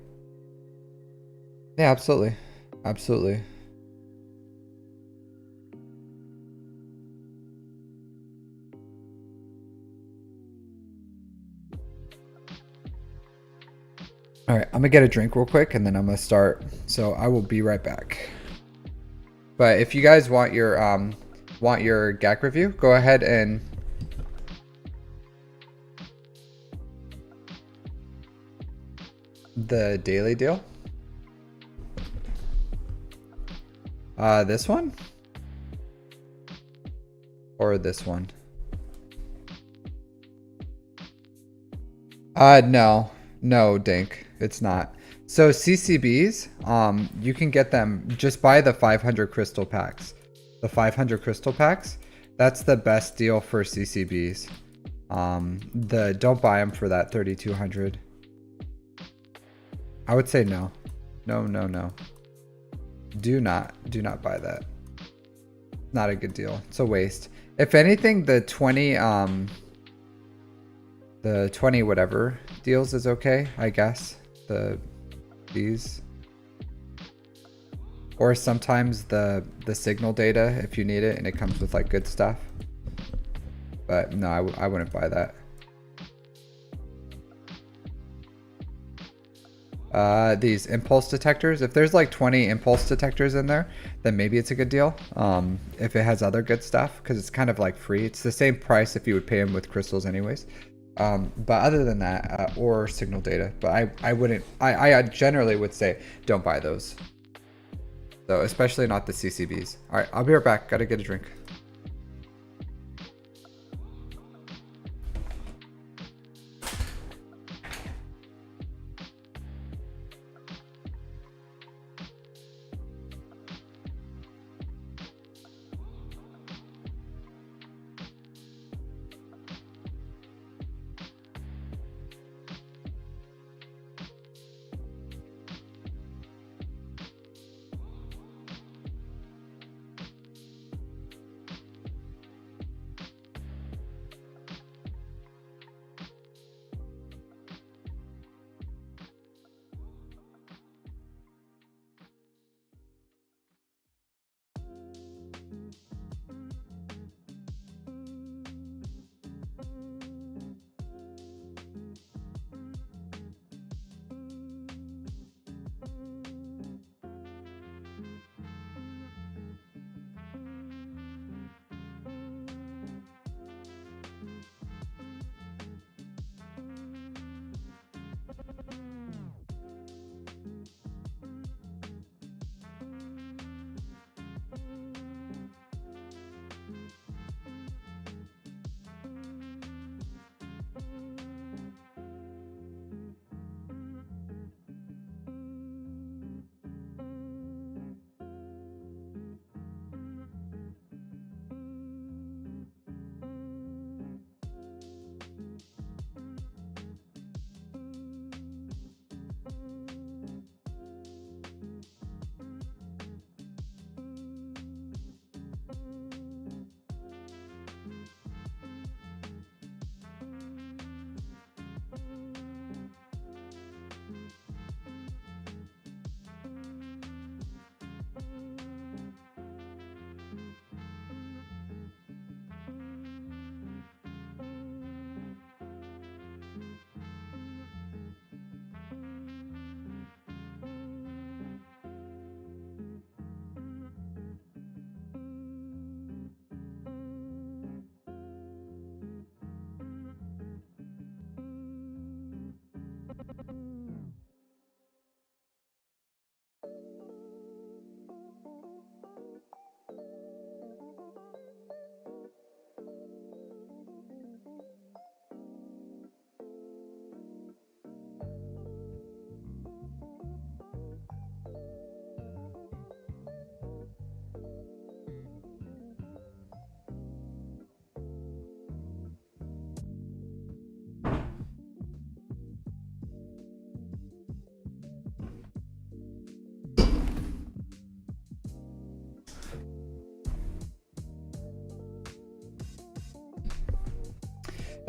Yeah, absolutely. Absolutely. All right, I'm gonna get a drink real quick and then I'm gonna start. So I will be right back. But if you guys want your GAC review, go ahead and the daily deal. This one? Or this one? No, Dink, it's not. So CCBs, you can get them, just buy the 500 crystal packs. The 500 crystal packs, that's the best deal for CCBs. Don't buy them for that 3200. I would say no. No. Do not buy that. Not a good deal. It's a waste. If anything, the 20 whatever deals is okay, I guess. These. Or sometimes the signal data if you need it and it comes with like good stuff. But no, I wouldn't buy that. These impulse detectors, if there's like 20 impulse detectors in there, then maybe it's a good deal. If it has other good stuff, because it's kind of like free. It's the same price if you would pay them with crystals anyways. But other than that, or signal data, but I generally would say don't buy those. So especially not the CCBs. All right, I'll be right back. Gotta get a drink.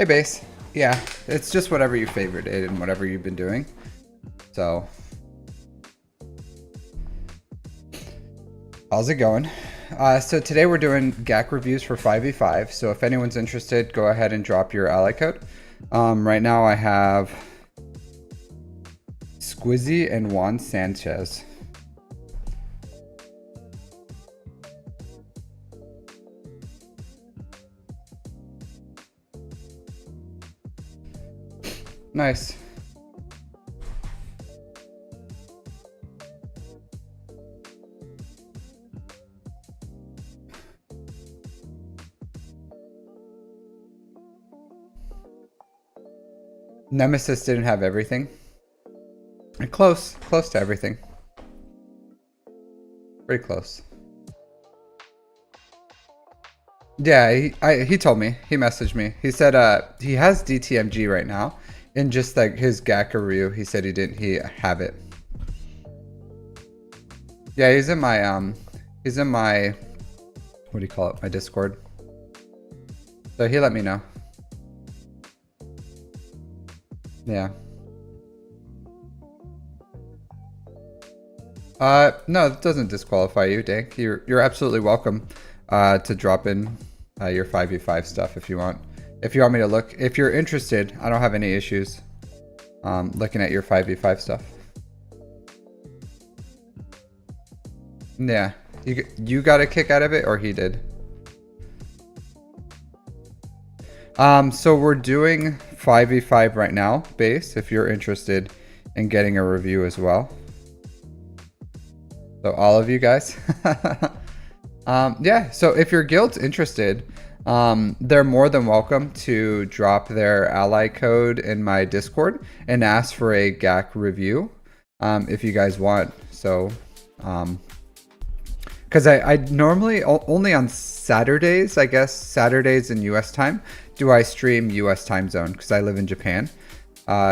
Hey, Base. Yeah, it's just whatever you favorited and whatever you've been doing. So, how's it going? So today we're doing GAC reviews for 5v5. So if anyone's interested, go ahead and drop your ally code. Right now I have Squizzy and Juan Sanchez. Nice. Nemesis didn't have everything. Close to everything. Pretty close. Yeah, he told me. He messaged me. He said he has DTMG right now. In just like his GAC review, he said he have it. Yeah, he's in my what do you call it? My Discord. So he let me know. Yeah. No, it doesn't disqualify you, Dank. You're absolutely welcome to drop in your 5v5 stuff if you want. If you want me to look, if you're interested, I don't have any issues looking at your 5v5 stuff. Yeah, you got a kick out of it, or he did? So we're doing 5v5 right now, Base, if you're interested in getting a review as well. So all of you guys. Yeah, so if your guild's interested, they're more than welcome to drop their ally code in my Discord and ask for a GAC review if you guys want. So, because I normally only on Saturdays, I guess Saturdays in US time, do I stream US time zone because I live in Japan.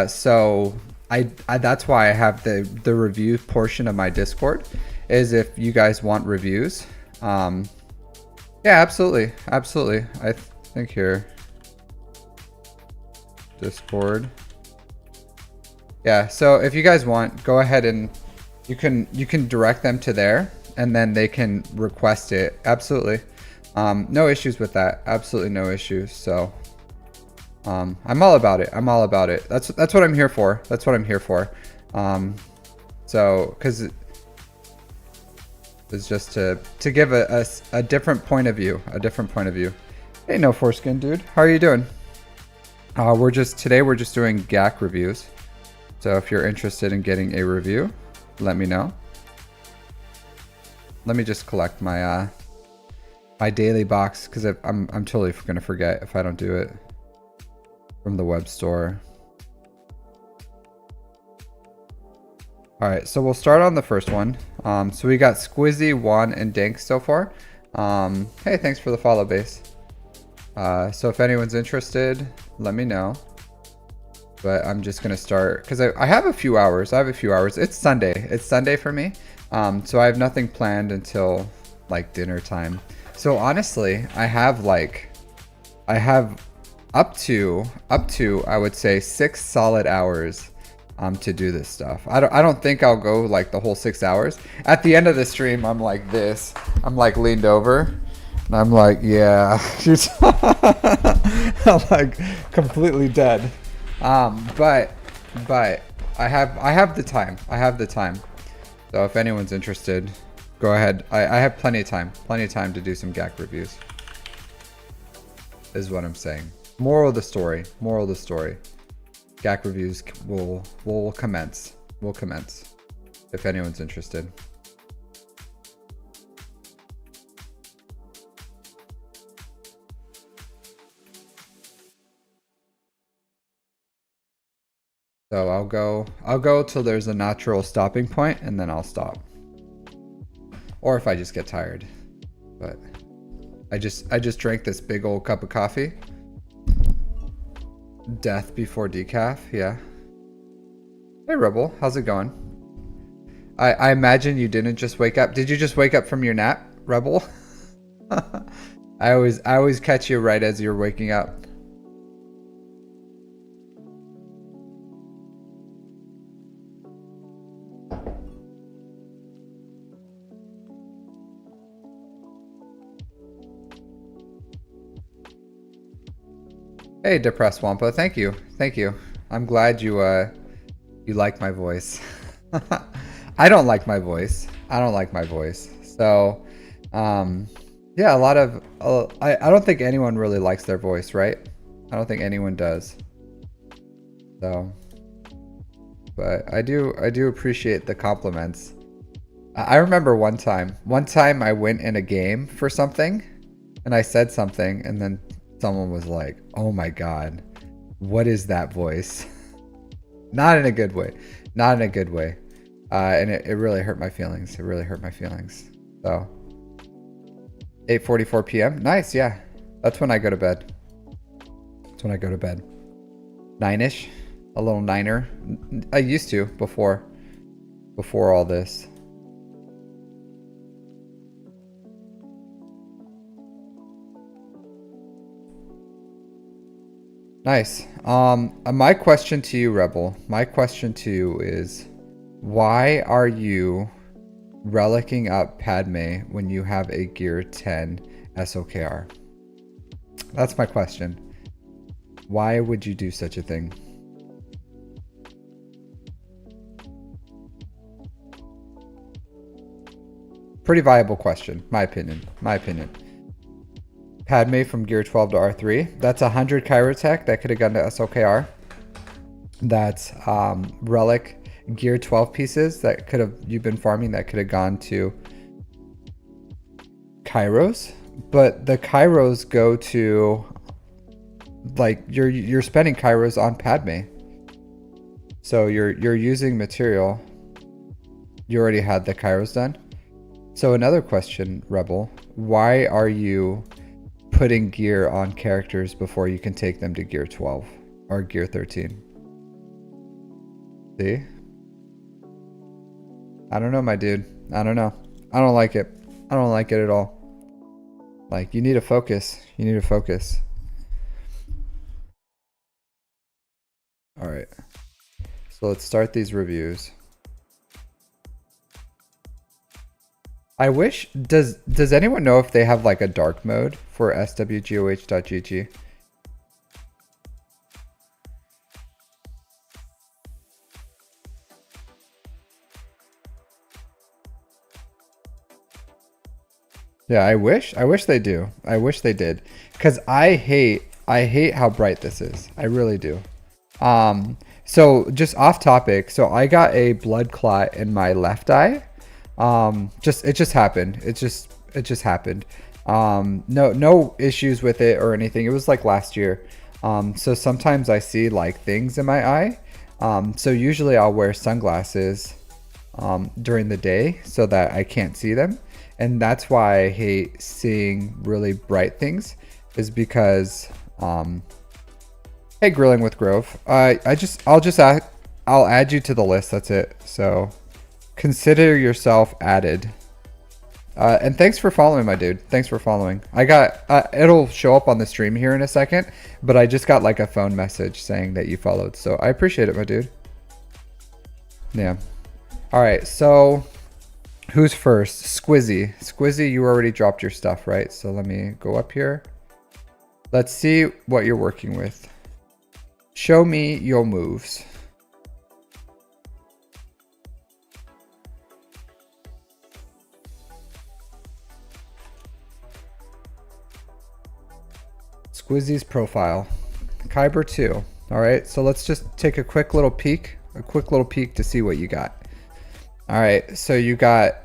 So I that's why I have the review portion of my Discord, is if you guys want reviews. Yeah, absolutely. I think here, Discord. Yeah, so if you guys want, go ahead and you can direct them to there, and then they can request it. Absolutely. No issues with that. Absolutely no issues. So I'm all about it. That's what I'm here for. So because is just to give a different point of view. Hey, no foreskin, dude. How are you doing? We're just doing GAC reviews. So if you're interested in getting a review, let me know. Let me just collect my my daily box, because I'm totally gonna forget if I don't do it from the web store. All right, so we'll start on the first one. So we got Squizzy, Juan, and Dank so far. Hey, thanks for the follow, Base. So if anyone's interested, let me know. But I'm just gonna start because I have a few hours. It's Sunday for me. So I have nothing planned until like dinner time. So honestly, I have up to I would say 6 solid hours to do this stuff. I don't think I'll go like the whole 6 hours. At the end of the stream, I'm like this. I'm like leaned over, and I'm like, yeah. I'm like completely dead. But I have the time. So if anyone's interested, go ahead. I have plenty of time to do some GAC reviews. Is what I'm saying. Moral of the story. GAC reviews will commence. If anyone's interested. So I'll go till there's a natural stopping point, and then I'll stop. Or if I just get tired. But I just drank this big old cup of coffee. Death before decaf, yeah. Hey Rebel, how's it going? I imagine you didn't just wake up. Did you just wake up from your nap, Rebel? I always catch you right as you're waking up. Hey, depressed Wampa. Thank you. Thank you. I'm glad you like my voice. I don't like my voice. I don't like my voice. So, yeah, a lot of I don't think anyone really likes their voice, right? I don't think anyone does. So, but I do appreciate the compliments. I remember one time I went in a game for something and I said something and then someone was like, "Oh my God, what is that voice?" Not in a good way. Not in a good way. And it really hurt my feelings. It really hurt my feelings. So 8:44 p.m. Nice, yeah. That's when I go to bed. That's when I go to bed. 9ish. A little niner. I used to before all this. Nice. My question to you, Rebel, my question to you is, why are you relicking up Padme when you have a Gear 10 SOKR? That's my question. Why would you do such a thing? Pretty viable question, my opinion. My opinion. Padme from Gear 12 to R3. That's 100 Kyrotech that could have gone to SOKR. That's Relic Gear 12 pieces that could have you've been farming that could have gone to Kairos. But the Kairos go to, like, you're spending Kairos on Padme. So you're using material. You already had the Kairos done. So another question, Rebel, why are you putting gear on characters before you can take them to Gear 12 or Gear 13? See? I don't know, my dude. I don't know. I don't like it. I don't like it at all. Like, you need to focus. You need to focus. All right. So let's start these reviews. I wish, does anyone know if they have like a dark mode for swgoh.gg? Yeah, I wish they do. I wish they did. Cause I hate how bright this is. I really do. So just off topic. So I got a blood clot in my left eye. It just happened. It just happened. No issues with it or anything. It was like last year. So sometimes I see like things in my eye. So usually I'll wear sunglasses, during the day so that I can't see them. And that's why I hate seeing really bright things, is because, hey, Grilling with Grove. I'll add you to the list. That's it. So consider yourself added. And thanks for following, my dude. Thanks for following. I got, it'll show up on the stream here in a second, but I just got like a phone message saying that you followed. So I appreciate it, my dude. Yeah. All right. So who's first? Squizzy. Squizzy, you already dropped your stuff, right? So let me go up here. Let's see what you're working with. Show me your moves. Squizzy's profile. Kyber 2. All right, so let's just take a quick little peek to see what you got. All right, so you got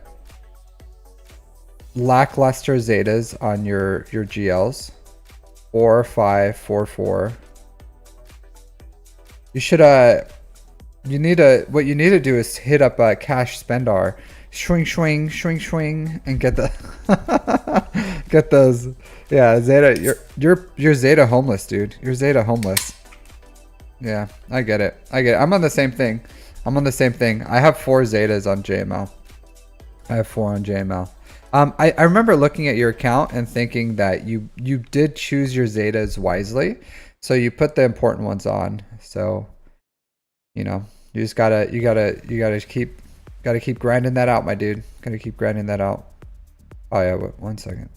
lackluster Zetas on your GLs. 4, 5, 4, 4. You should what you need to do is hit up Cash Spendar, swing, and get the get those. Yeah, Zeta, you're Zeta homeless, dude. You're Zeta homeless. Yeah, I get it. I'm on the same thing. I have 4 Zetas on JML. I have 4 on JML. I remember looking at your account and thinking that you did choose your Zetas wisely. So you put the important ones on. So, you know, you just gotta keep grinding that out, my dude. Gotta keep grinding that out. Oh yeah, wait, 1 second.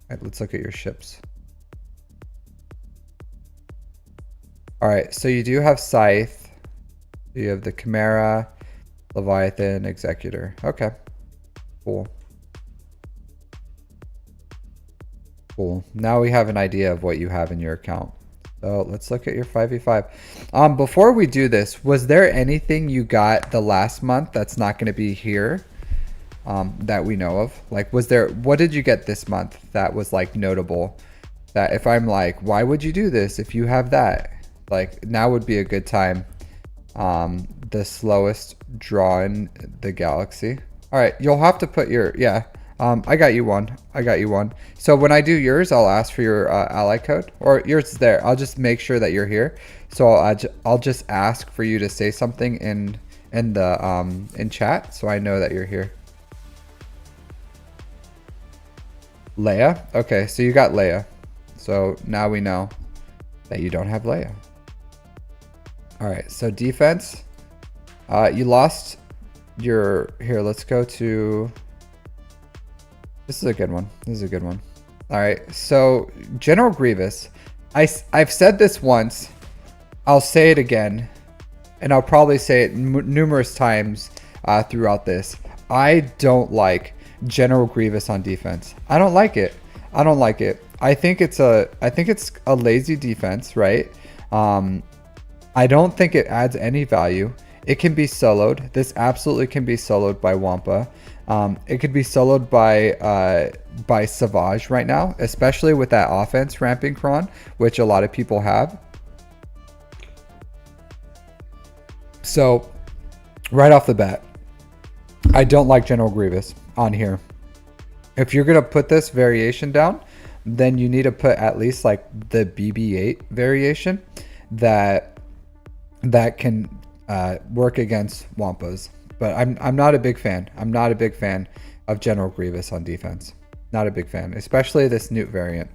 All right, let's look at your ships. All right, so you do have Scythe. You have the Chimera, Leviathan, Executor. Okay, cool. Cool. Now we have an idea of what you have in your account. So let's look at your 5v5. Before we do this, was there anything you got the last month that's not going to be here that we know of? Like, what did you get this month that was like notable? That if I'm like, why would you do this if you have that? Like, now would be a good time. The slowest draw in the galaxy. All right, you'll have to put your, yeah. I got you one. I got you one. So when I do yours, I'll ask for your ally code, or yours is there. I'll just make sure that you're here. So I'll just ask for you to say something in the in chat, so I know that you're here. Leia. Okay, so you got Leia. So now we know that you don't have Leia. All right. So defense. You lost your here. Let's go to. This is a good one. This is a good one. All right. So General Grievous, I've said this once. I'll say it again, and I'll probably say it numerous times throughout this. I don't like General Grievous on defense. I don't like it. I don't like it. I think it's a lazy defense, right? I don't think it adds any value. It can be soloed. This absolutely can be soloed by Wampa. It could be soloed by Savage right now, especially with that offense ramping cron, which a lot of people have. So right off the bat, I don't like General Grievous on here. If you're gonna put this variation down, then you need to put at least like the BB-8 variation that can work against Wampas. But I'm not a big fan. I'm not a big fan of General Grievous on defense. Not a big fan, especially this Newt variant.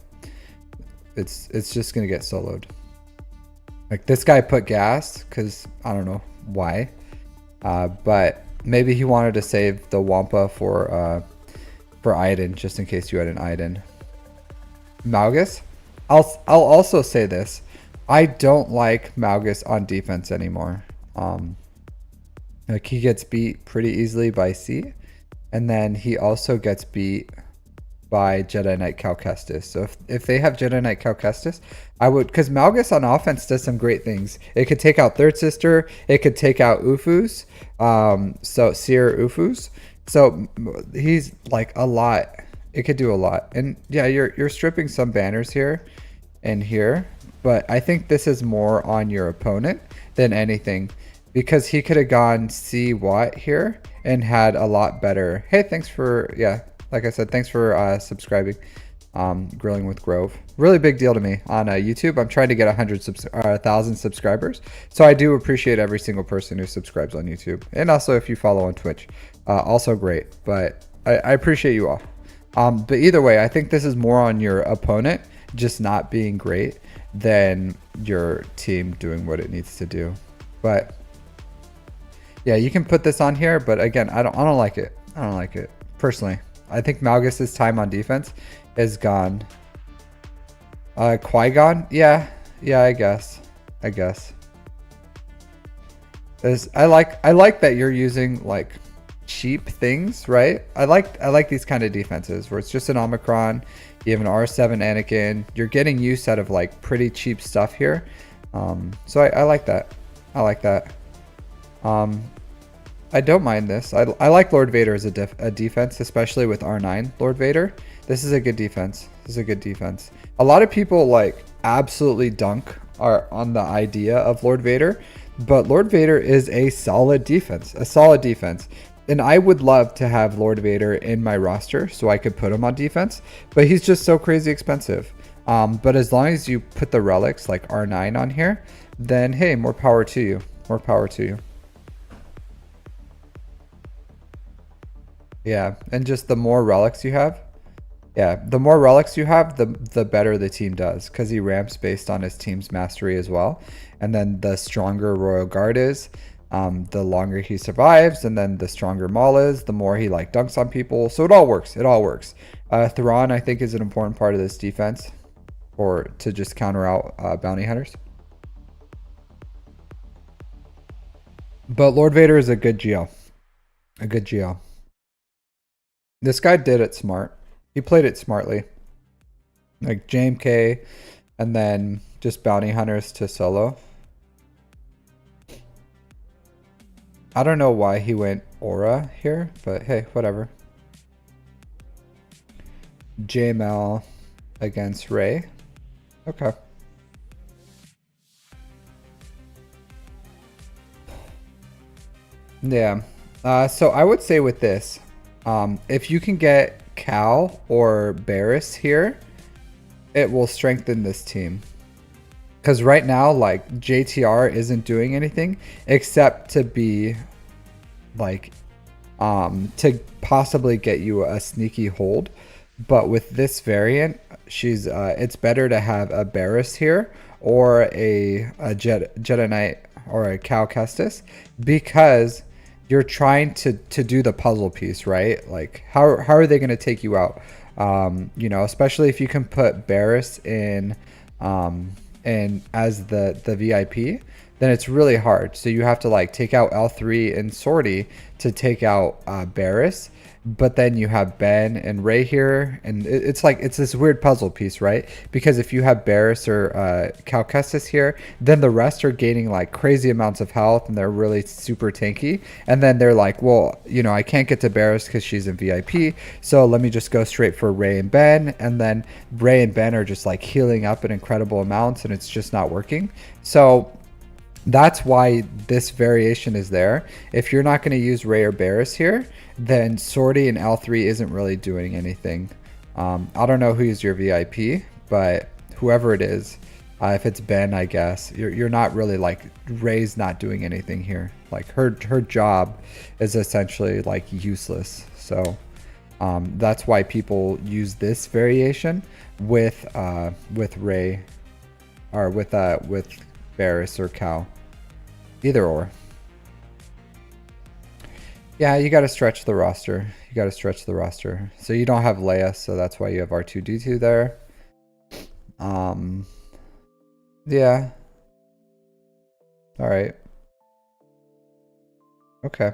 It's just gonna get soloed. Like this guy put gas because I don't know why, but maybe he wanted to save the Wampa for Iden, just in case you had an Iden. Malgus, I'll also say this. I don't like Malgus on defense anymore. Like he gets beat pretty easily by C, and then he also gets beat by Jedi Knight Cal Kestis. So if they have Jedi Knight Cal Kestis, I would, because Malgus on offense does some great things. It could take out Third Sister. It could take out Ufus. So Seer Ufus. So he's like a lot. It could do a lot. And yeah, you're stripping some banners here and here, but I think this is more on your opponent than anything, because he could have gone C Watt here and had a lot better. Hey, thanks for, yeah, like I said, thanks for subscribing. Grilling with Grove, really big deal to me on YouTube. I'm trying to get 1,000 subscribers, so I do appreciate every single person who subscribes on YouTube, and also if you follow on Twitch, also great. But I appreciate you all. But either way, I think this is more on your opponent just not being great than your team doing what it needs to do. But yeah, you can put this on here, but again, I don't like it. I don't like it personally. I think Malgus's time on defense is gone. Qui-Gon? Yeah, I guess. I like that you're using like cheap things, right? I like these kind of defenses where it's just an Omicron, you have an R7 Anakin, you're getting use out of like pretty cheap stuff here. So I like that. I like that. I don't mind this. I like Lord Vader as a defense, especially with R9 Lord Vader. This is a good defense. This is a good defense. A lot of people like absolutely dunk on the idea of Lord Vader, but Lord Vader is a solid defense. And I would love to have Lord Vader in my roster so I could put him on defense, but he's just so crazy expensive. But as long as you put the relics like R9 on here, then hey, more power to you. More power to you. Yeah, and just the more relics you have, the better the team does, because he ramps based on his team's mastery as well. And then the stronger Royal Guard is, the longer he survives, and then the stronger Maul is, the more he like dunks on people. So it all works. It all works. Thrawn, I think, is an important part of this defense, or to just counter out bounty hunters. But Lord Vader is a good GL. A good GL. This guy did it smart. He played it smartly. Like JMK and then just bounty hunters to solo. I don't know why he went aura here, but hey, whatever. JML against Ray. Okay. Yeah. So I would say with this, if you can get Cal or Barris here, it will strengthen this team. Because right now, like, JTR isn't doing anything except to be, like, to possibly get you a sneaky hold. But with this variant, she's it's better to have a Barris here or a Jedi Knight or a Cal Kestis, because you're trying to do the puzzle piece, right? Like, how are they going to take you out? You know, especially if you can put Barris in as the VIP, then it's really hard. So you have to like take out L3 and Sortie to take out Barris. But then you have Ben and Ray here, and it's like it's this weird puzzle piece, right? Because if you have Barris or Cal Kestis here, then the rest are gaining like crazy amounts of health, and they're really super tanky. And then they're like, well, you know, I can't get to Barris because she's in VIP, so let me just go straight for Ray and Ben. And then Ray and Ben are just like healing up in incredible amounts, and it's just not working. So that's why this variation is there. If you're not going to use Ray or Barris here, then Sortie and L3 isn't really doing anything. I don't know who's your VIP, but whoever it is, if it's Ben, I guess, you're not really like, Ray's not doing anything here. Like her job is essentially like useless. So that's why people use this variation with Ray or with Barris or Cal. Either or. Yeah, you got to stretch the roster. You got to stretch the roster. So you don't have Leia, so that's why you have R2-D2 there. Yeah. All right. Okay.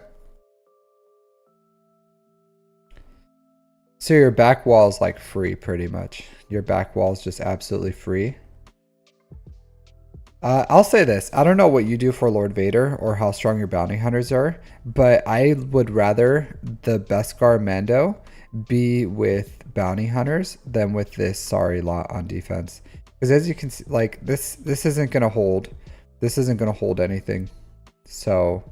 So your back wall is like free pretty much. Your back wall is just absolutely free. I'll say this. I don't know what you do for Lord Vader or how strong your bounty hunters are, but I would rather the Beskar Mando be with bounty hunters than with this sorry lot on defense. Because as you can see, like this isn't gonna hold. This isn't gonna hold anything. So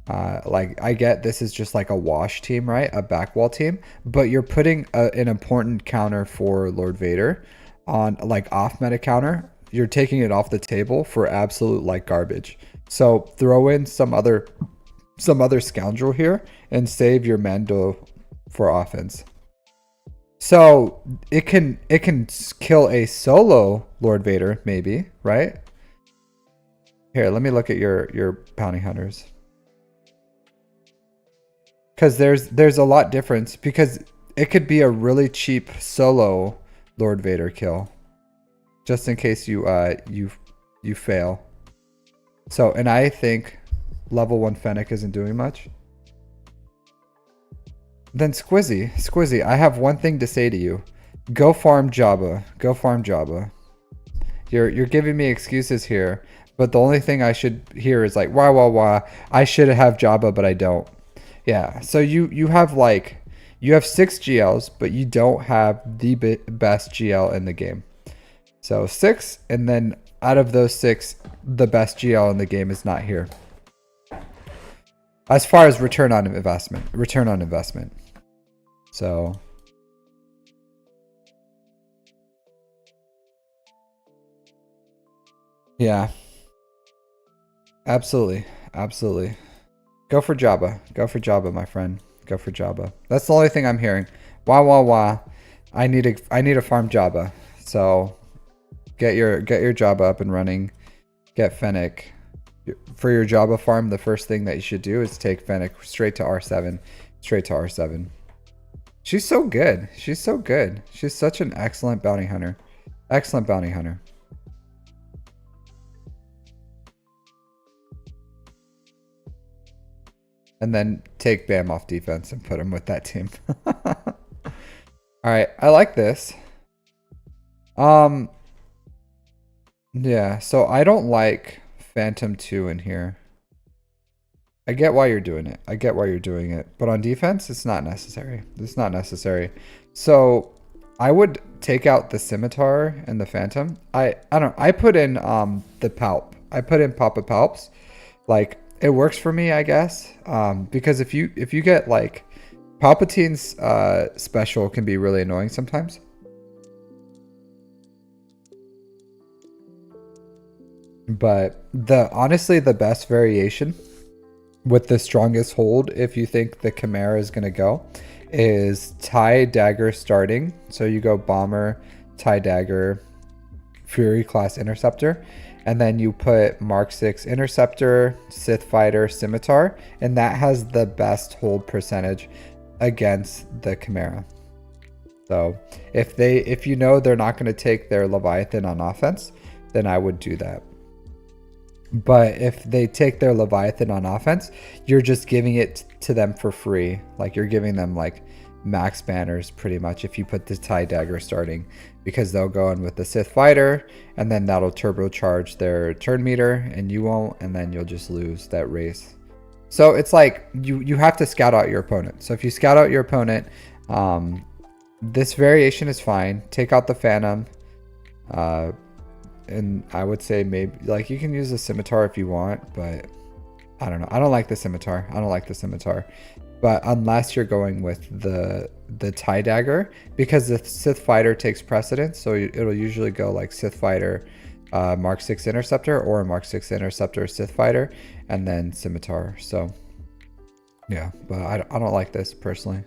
like I get this is just like a wash team, right? A backwall team, but you're putting an important counter for Lord Vader on like off meta counter. You're taking it off the table for absolute like garbage. So throw in some other scoundrel here and save your Mando for offense. So it can kill a solo Lord Vader maybe, right? Here, let me look at your bounty hunters. Because there's a lot difference, because it could be a really cheap solo Lord Vader kill. Just in case you fail. So, and I think level 1 Fennec isn't doing much. Then Squizzy, I have one thing to say to you. Go farm Jabba. Go farm Jabba. You're giving me excuses here, but the only thing I should hear is like, wah. I should have Jabba, but I don't. Yeah, so you have like, you have 6 GLs, but you don't have the best GL in the game. So 6, and then out of those 6, the best GL in the game is not here. As far as return on investment. So yeah, absolutely. Go for Jabba, my friend. Go for Jabba. That's the only thing I'm hearing. Wah. I need a farm Jabba. So get your Jabba up and running. Get Fennec. For your Jabba farm, the first thing that you should do is take Fennec straight to R7. She's so good. She's such an excellent bounty hunter. and then take Bam off defense and put him with that team. All right, I like this. Yeah, so I don't like Phantom 2 in here. I get why you're doing it. I get why you're doing it. But on defense, it's not necessary. It's not necessary. So I would take out the Scimitar and the Phantom. I don't I put in the Palp. I put in Papa Palps. Like it works for me, I guess. Because if you get like Palpatine's special can be really annoying sometimes. But honestly the best variation with the strongest hold, if you think the Chimera is going to go, is TIE Dagger starting. So you go Bomber, TIE Dagger, Fury class Interceptor, and then you put Mark 6 Interceptor, Sith Fighter, Scimitar, and that has the best hold percentage against the Chimera. So if you know they're not going to take their Leviathan on offense, then I would do that. But if they take their Leviathan on offense, you're just giving it to them for free. Like you're giving them like max banners pretty much if you put the TIE Dagger starting, because they'll go in with the Sith Fighter and then that'll turbocharge their turn meter and you won't, and then you'll just lose that race. So it's like you have to scout out your opponent. So if you scout out your opponent, this variation is fine. Take out the Phantom. And I would say maybe like you can use the Scimitar if you want, but I don't know. I don't like the Scimitar. I don't like the Scimitar. But unless you're going with the TIE Dagger, because the Sith Fighter takes precedence, so it'll usually go like Sith Fighter, Mark 6 Interceptor, or Mark 6 Interceptor, Sith Fighter, and then Scimitar. So yeah, but I don't like this personally.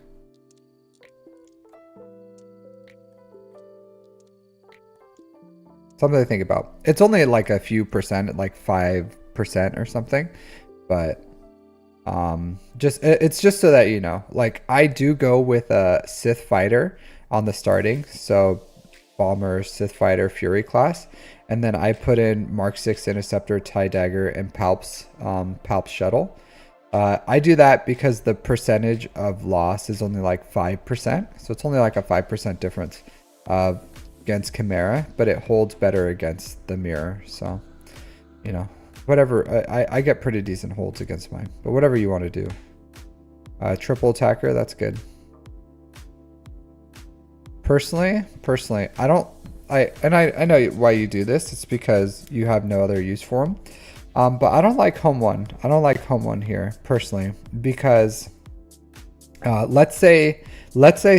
Something to think about. It's only like a few percent, like 5% or something, but it's just so that you know. Like I do go with a Sith Fighter on the starting, so Bomber, Sith Fighter, Fury class, and then I put in Mark 6 Interceptor, TIE Dagger, and Palps Shuttle. I do that because the percentage of loss is only like 5%, so it's only like a 5% difference against Chimera, but it holds better against the mirror. So, you know, whatever. I get pretty decent holds against mine, but whatever you want to do. Triple attacker, that's good. Personally, I don't. I know why you do this. It's because you have no other use for them. But I don't like home one. I don't like home one here personally because let's say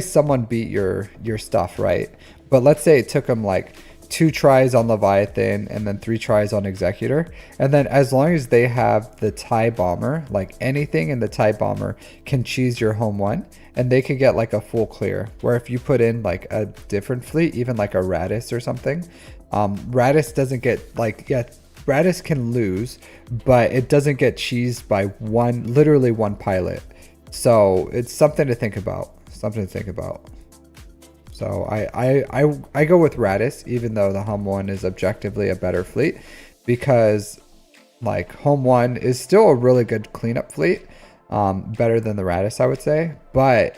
someone beat your stuff, right? But let's say it took them like 2 tries on Leviathan and then 3 tries on Executor. And then as long as they have the TIE Bomber, like anything in the TIE Bomber can cheese your home one, and they could get like a full clear. Where if you put in like a different fleet, even like a Radis or something, Radis doesn't get like, yeah, Radis can lose, but it doesn't get cheesed by literally one pilot. So it's something to think about. Something to think about. So I go with Radis, even though the Hum 1 is objectively a better fleet, because like Home 1 is still a really good cleanup fleet, better than the Radis, I would say. But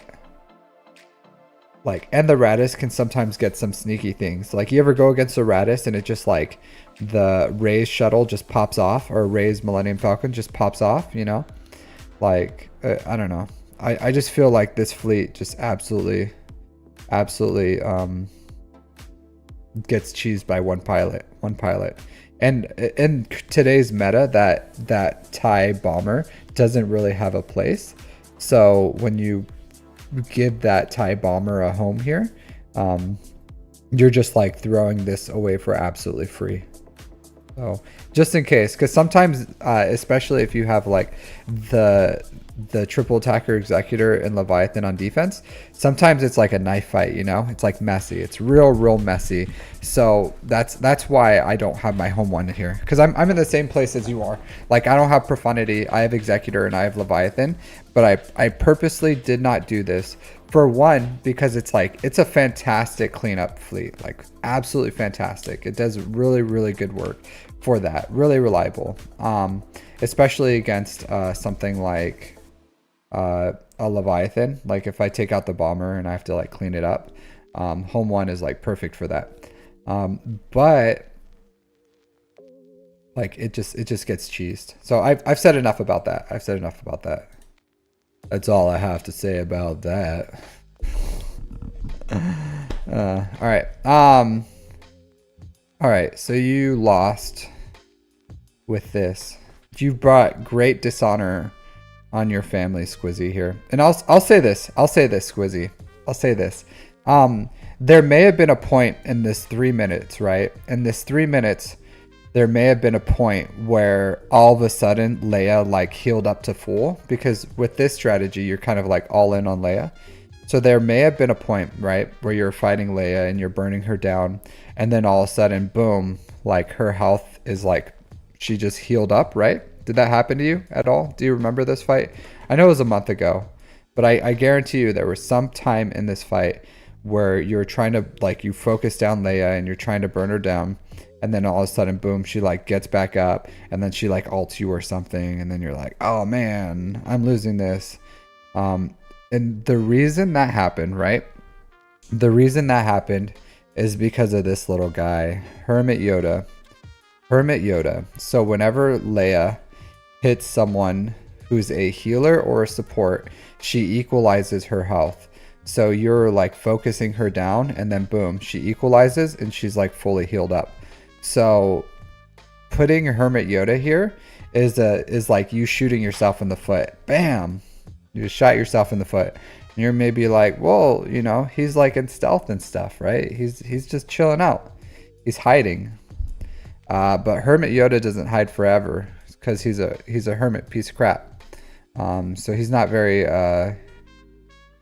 like, and the Radis can sometimes get some sneaky things. Like you ever go against a Radis and it just like the Ray's shuttle just pops off, or Ray's Millennium Falcon just pops off, you know? Like I don't know. I just feel like this fleet just absolutely gets cheesed by one pilot. And in today's meta, that TIE Bomber doesn't really have a place. So when you give that TIE Bomber a home here, you're just like throwing this away for absolutely free. So just in case, because sometimes especially if you have like the triple attacker Executor and Leviathan on defense, sometimes it's like a knife fight, you know? It's like messy. It's real messy. So that's why I don't have my home one here, because I'm in the same place as you are. Like I don't have Profundity, I have Executor, and I have Leviathan, but I purposely did not do this. For one, because it's a fantastic cleanup fleet, like absolutely fantastic. It does really good work for that. Really reliable, especially against something like a Leviathan. Like if I take out the bomber and I have to like clean it up, home one is like perfect for that. But like it just gets cheesed. So I've said enough about that. I've said enough about that. That's all I have to say about that. All right. All right. So you lost with this. You brought great dishonor on your family, Squizzy here. And I'll say this. I'll say this, Squizzy. I'll say this. There may have been a point in this 3 minutes, right? In this 3 minutes, there may have been a point where all of a sudden Leia like healed up to full, because with this strategy, you're kind of like all in on Leia. So there may have been a point, right, where you're fighting Leia and you're burning her down, and then all of a sudden, boom, like her health is like, she just healed up, right? Did that happen to you at all? Do you remember this fight? I know it was a month ago, but I guarantee you there was some time in this fight where you're trying to, like, you focus down Leia and you're trying to burn her down, and then all of a sudden, boom, she like gets back up, and then she like ults you or something, and then you're like, oh man, I'm losing this. And the reason that happened, right? The reason that happened is because of this little guy, Hermit Yoda. Hermit Yoda. So whenever Leia hits someone who's a healer or a support, she equalizes her health. So you're like focusing her down, and then boom, she equalizes and she's like fully healed up. So putting Hermit Yoda here is like you shooting yourself in the foot. Bam! You just shot yourself in the foot. And you're maybe like, well, you know, he's like in stealth and stuff, right? He's just chilling out. He's hiding. But Hermit Yoda doesn't hide forever because he's a hermit piece of crap. So he's not very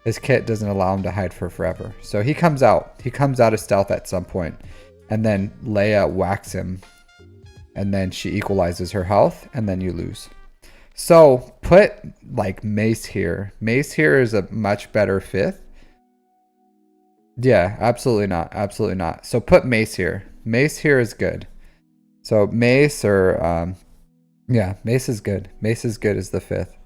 his kit doesn't allow him to hide for forever. So he comes out. He comes out of stealth at some point, and then Leia whacks him, and then she equalizes her health, and then you lose. So put like Mace here. Mace here is a much better fifth. Yeah, absolutely not. Absolutely not. So put Mace here. Mace here is good. So Mace or yeah, Mace is good. Mace is good as the fifth.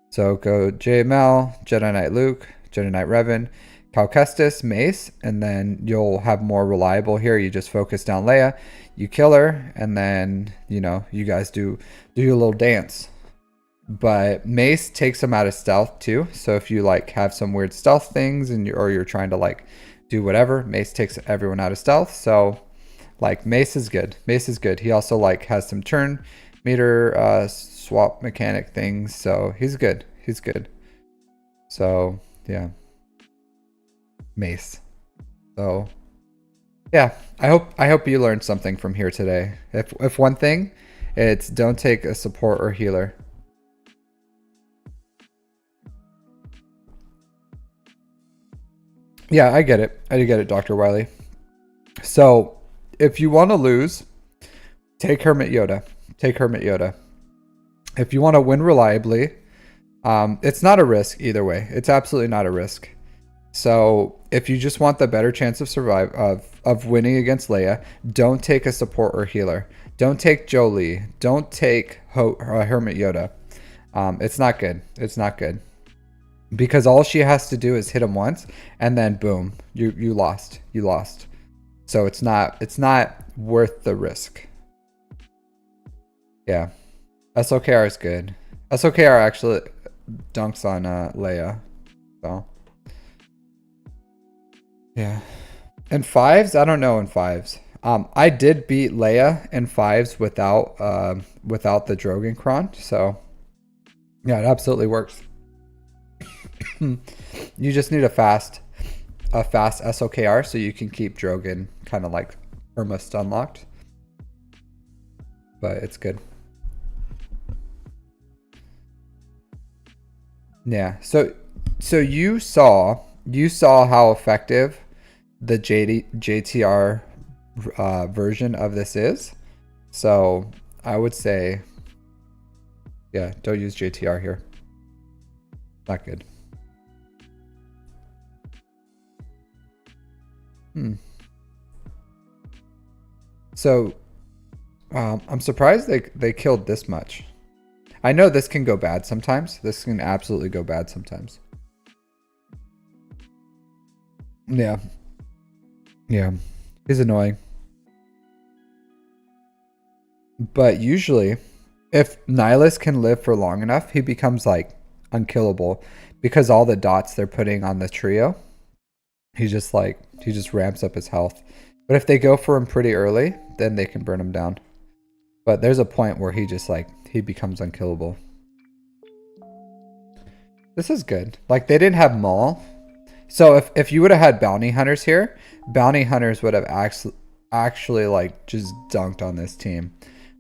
So go JML, Jedi Knight Luke, Jedi Knight Revan, Cal Kestis, Mace, and then you'll have more reliable here. You just focus down Leia, you kill her, and then, you know, you guys do your little dance. But Mace takes him out of stealth too. So if you like have some weird stealth things and you're trying to like do whatever, Mace takes everyone out of stealth. So like Mace is good. Mace is good. He also like has some turn meter swap mechanic things. So he's good. He's good. So yeah, Mace. So yeah, I hope you learned something from here today. If one thing, it's don't take a support or healer. Yeah, I get it. I do get it, Dr. Wiley. So if you want to lose, take Hermit Yoda. Take Hermit Yoda. If you want to win reliably, it's not a risk either way. It's absolutely not a risk. So if you just want the better chance of winning against Leia, don't take a support or healer. Don't take Jolie. Don't take Hermit Yoda. It's not good. It's not good. Because all she has to do is hit him once, and then boom, you lost. You lost. So it's not worth the risk. Yeah. SOKR is good. SOKR actually dunks on Leia. So yeah. In fives, I don't know in fives. I did beat Leia in fives without the Drogenkron. So yeah, it absolutely works. You just need a fast SOKR so you can keep Drogon kind of like almost unlocked. But it's good. Yeah. So you saw how effective the JTR version of this is. So I would say, yeah, don't use JTR here. Not good. So I'm surprised they killed this much. I know this can go bad sometimes. This can absolutely go bad sometimes. Yeah. Yeah. He's annoying. But usually, if Nihilus can live for long enough, he becomes like unkillable because all the dots they're putting on the trio, he just ramps up his health. But if they go for him pretty early, then they can burn him down. But there's a point where he just he becomes unkillable. This is good. Like they didn't have Maul. So if you would have had bounty hunters here, bounty hunters would have actually like just dunked on this team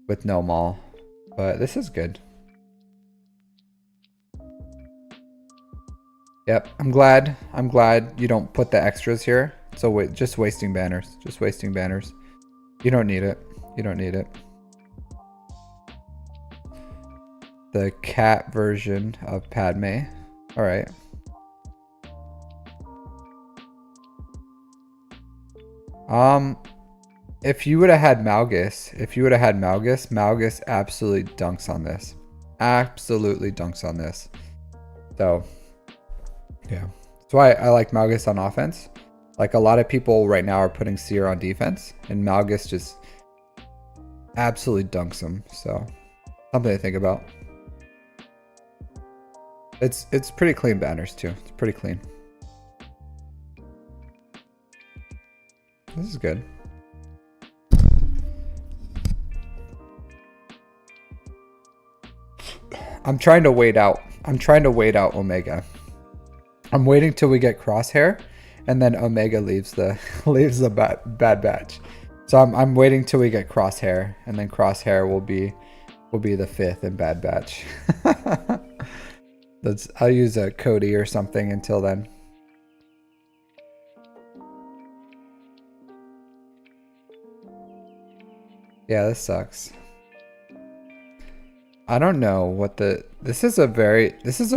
with no Maul. But this is good. Yep, I'm glad you don't put the extras here. So just wasting banners. Just wasting banners. You don't need it. You don't need it. The cat version of Padme. Alright. If you would have had Malgus, Malgus absolutely dunks on this. Absolutely dunks on this. So, yeah. That's why I like Malgus on offense. Like a lot of people right now are putting Seer on defense, and Malgus just absolutely dunks him. So, something to think about. It's pretty clean banners too. It's pretty clean. This is good. I'm trying to wait out. Omega. I'm waiting till we get Crosshair, and then Omega leaves the bad batch. So I'm waiting till we get Crosshair, and then Crosshair will be the 5th in bad batch. I'll use a Cody or something until then. Yeah, this sucks. I don't know what this is a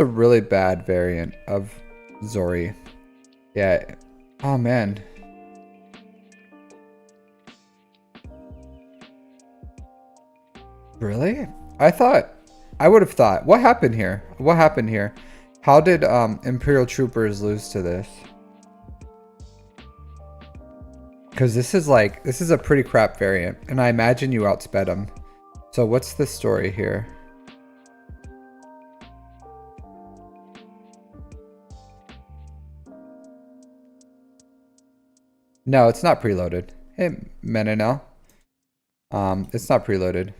really bad variant of Zori. Yeah. Oh man. Really? I would have thought. What happened here? What happened here? How did Imperial Troopers lose to this? Because this is a pretty crap variant, and I imagine you outsped them. So what's the story here? No, it's not preloaded. Hey, Menanel. It's not preloaded.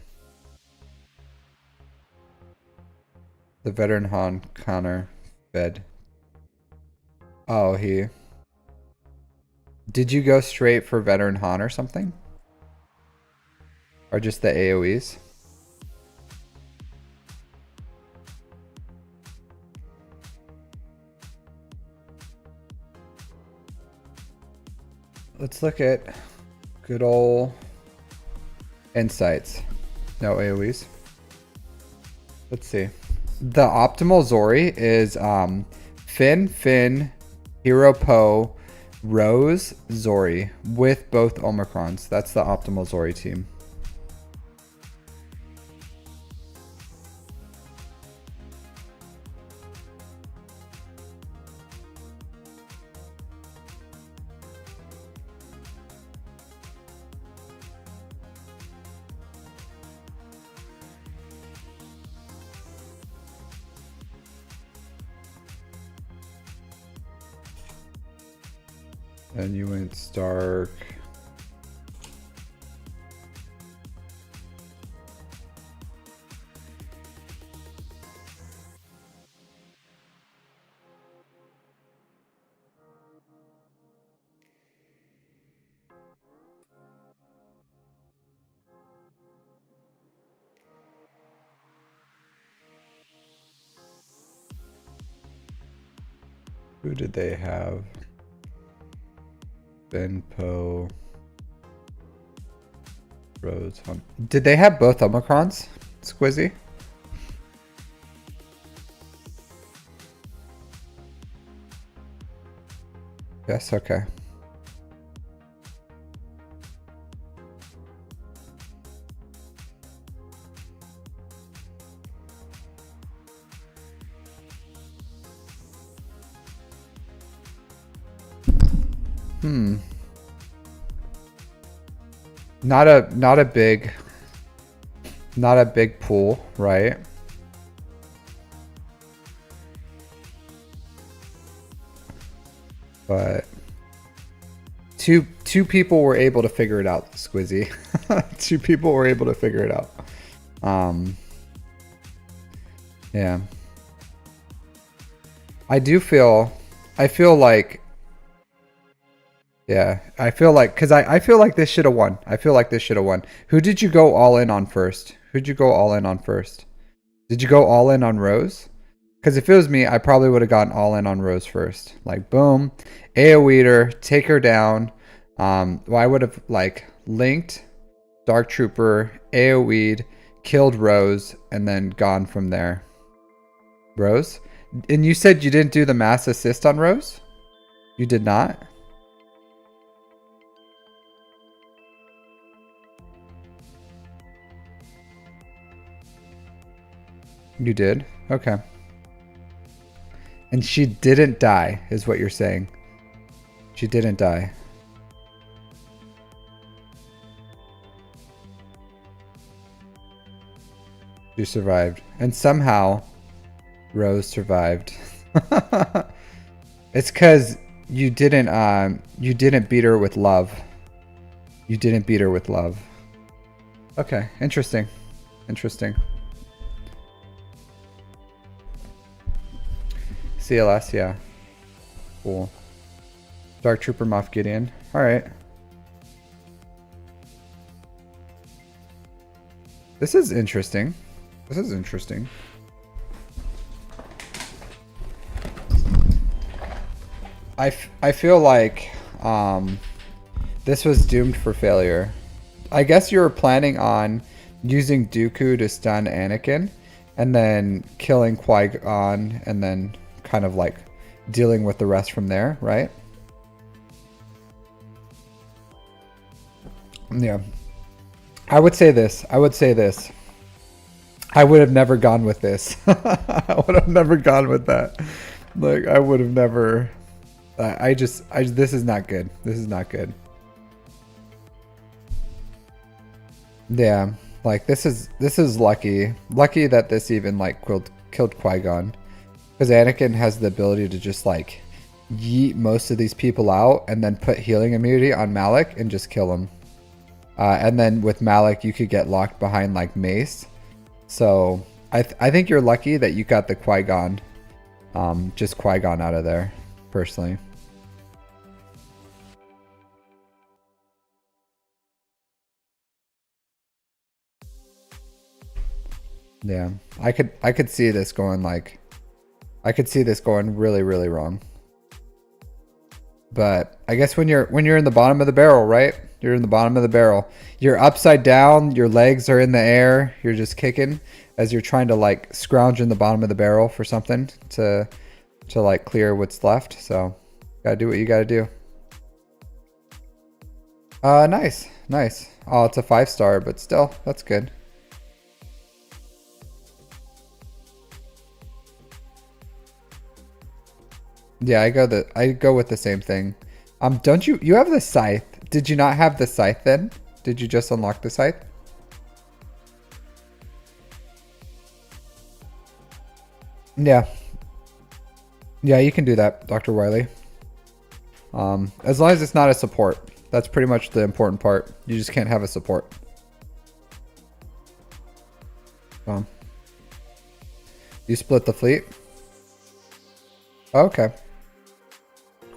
The veteran Han Connor fed. Oh, he. Did you go straight for veteran Han or something? Or just the AoEs? Let's look at good old insights. No AoEs. Let's see. The optimal Zori is Finn, Hero Poe, Rose, Zori with both Omicrons. That's the optimal Zori team. And you went Stark. Who did they have? Ben Poe, Rose. Did they have both Omicrons? Squizzy? Yes, okay. Not a big pool, right? But two people were able to figure it out, Squizzy. 2 people were able to figure it out. Yeah. I feel like, yeah, I feel like, because I feel like this should have won. I feel like this should have won. Who did you go all in on first? Who'd you go all in on first? Did you go all in on Rose? Because if it was me, I probably would have gone all in on Rose first. Like, boom, AoE her, take her down. Well, I would have, like, linked Dark Trooper, AoE'd, killed Rose, and then gone from there. Rose? And you said you didn't do the mass assist on Rose? You did not? You did? Okay. And she didn't die, is what you're saying. She didn't die. She survived. And somehow, Rose survived. It's because you didn't beat her with love. You didn't beat her with love. Okay, interesting. Interesting. CLS, yeah. Cool. Dark Trooper Moff Gideon. Alright. This is interesting. This is interesting. I feel like this was doomed for failure. I guess you were planning on using Dooku to stun Anakin and then killing Qui-Gon and then kind of like dealing with the rest from there, right? Yeah. I would say this. I would have never gone with this. I would have never gone with that. Like, I would have never... this is not good. This is not good. Yeah. Like, this is lucky. Lucky that this even, like, killed Qui-Gon. Because Anakin has the ability to just, like, yeet most of these people out and then put healing immunity on Malak and just kill him. And then with Malak, you could get locked behind, like, Mace. So, I think you're lucky that you got the Qui-Gon. Just Qui-Gon out of there, personally. Yeah. I could see this going, like... I could see this going really, really wrong. But I guess when you're in the bottom of the barrel, right? You're in the bottom of the barrel. You're upside down, your legs are in the air, you're just kicking as you're trying to like scrounge in the bottom of the barrel for something to like clear what's left. So gotta do what you gotta do. Nice. Nice. Oh, it's a 5-star, but still, that's good. Yeah, I go with the same thing. Don't you have the scythe? Did you not have the scythe then? Did you just unlock the scythe? Yeah. Yeah, you can do that, Dr. Wiley. As long as it's not a support. That's pretty much the important part. You just can't have a support. You split the fleet? Okay.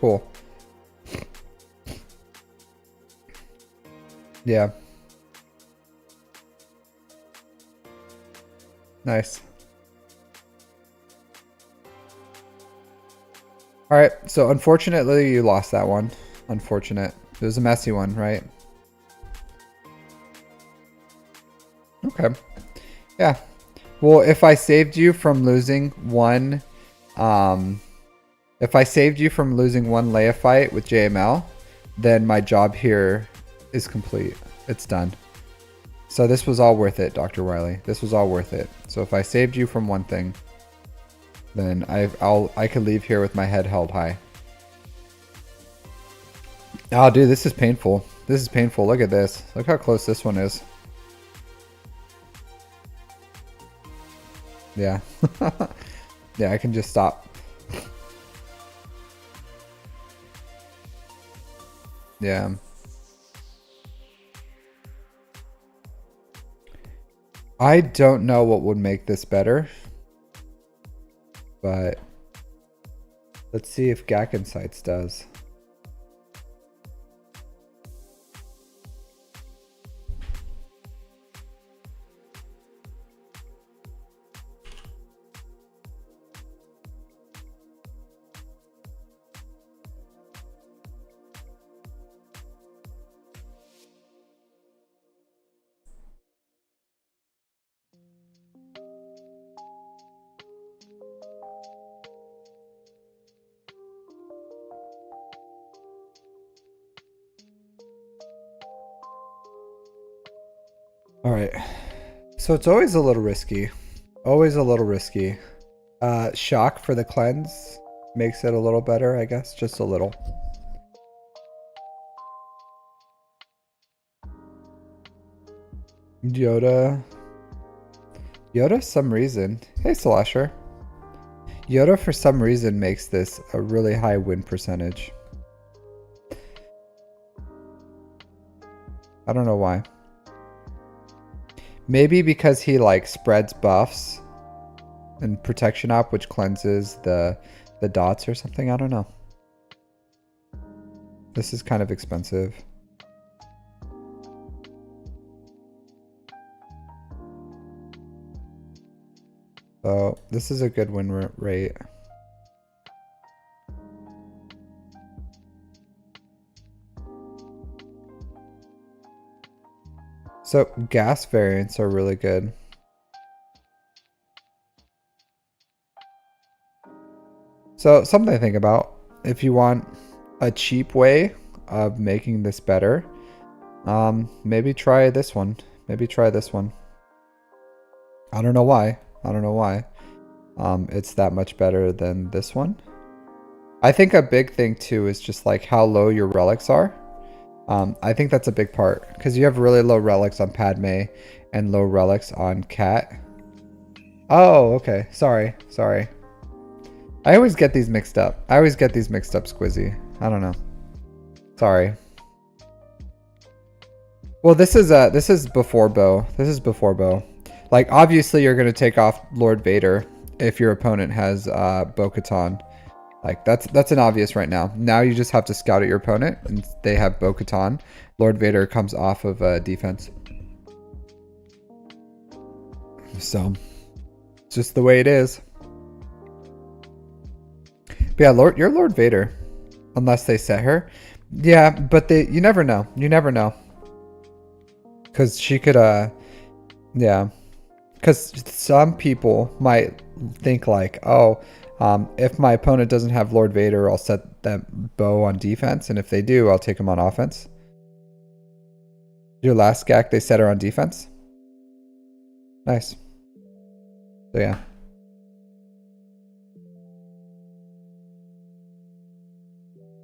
Cool. Yeah. Nice. Alright, so unfortunately you lost that one. Unfortunate. It was a messy one, right? Okay. Yeah. Well, if I saved you from losing one... if I saved you from losing one Leia fight with JML, then my job here is complete. It's done. So this was all worth it, Dr. Wiley. This was all worth it. So if I saved you from one thing, then I could leave here with my head held high. Oh, dude, this is painful. This is painful. Look at this. Look how close this one is. Yeah. Yeah, I can just stop. Yeah. I don't know what would make this better, but let's see if GAC Insights does. All right. So it's always a little risky. Always a little risky. Shock for the cleanse makes it a little better, I guess. Just a little. Yoda. Yoda, some reason. Hey, Slasher. Yoda, for some reason, makes this a really high win percentage. I don't know why. Maybe because he like spreads buffs and protection up, which cleanses the dots or something. I don't know. This is kind of expensive. So this is a good win rate. So gas variants are really good. So something to think about. If you want a cheap way of making this better, maybe try this one. Maybe try this one. I don't know why. I don't know why. It's that much better than this one. I think a big thing too is just like how low your relics are. I think that's a big part because you have really low relics on Padme and low relics on Cat. Oh, okay. Sorry. Sorry. I always get these mixed up. Squizzy. I don't know. Sorry. Well, this is before Bo. This is before Bo. Like, obviously, you're gonna take off Lord Vader if your opponent has Bo-Katan. Like, that's an obvious right now. Now you just have to scout at your opponent, and they have Bo-Katan. Lord Vader comes off of defense. So, it's just the way it is. But yeah, you're Lord Vader. Unless they set her. Yeah, but you never know. You never know. Because she could, yeah. Because some people might think like, oh, if my opponent doesn't have Lord Vader, I'll set that Bo on defense. And if they do, I'll take him on offense. Your last GAC, they set her on defense. Nice. So yeah.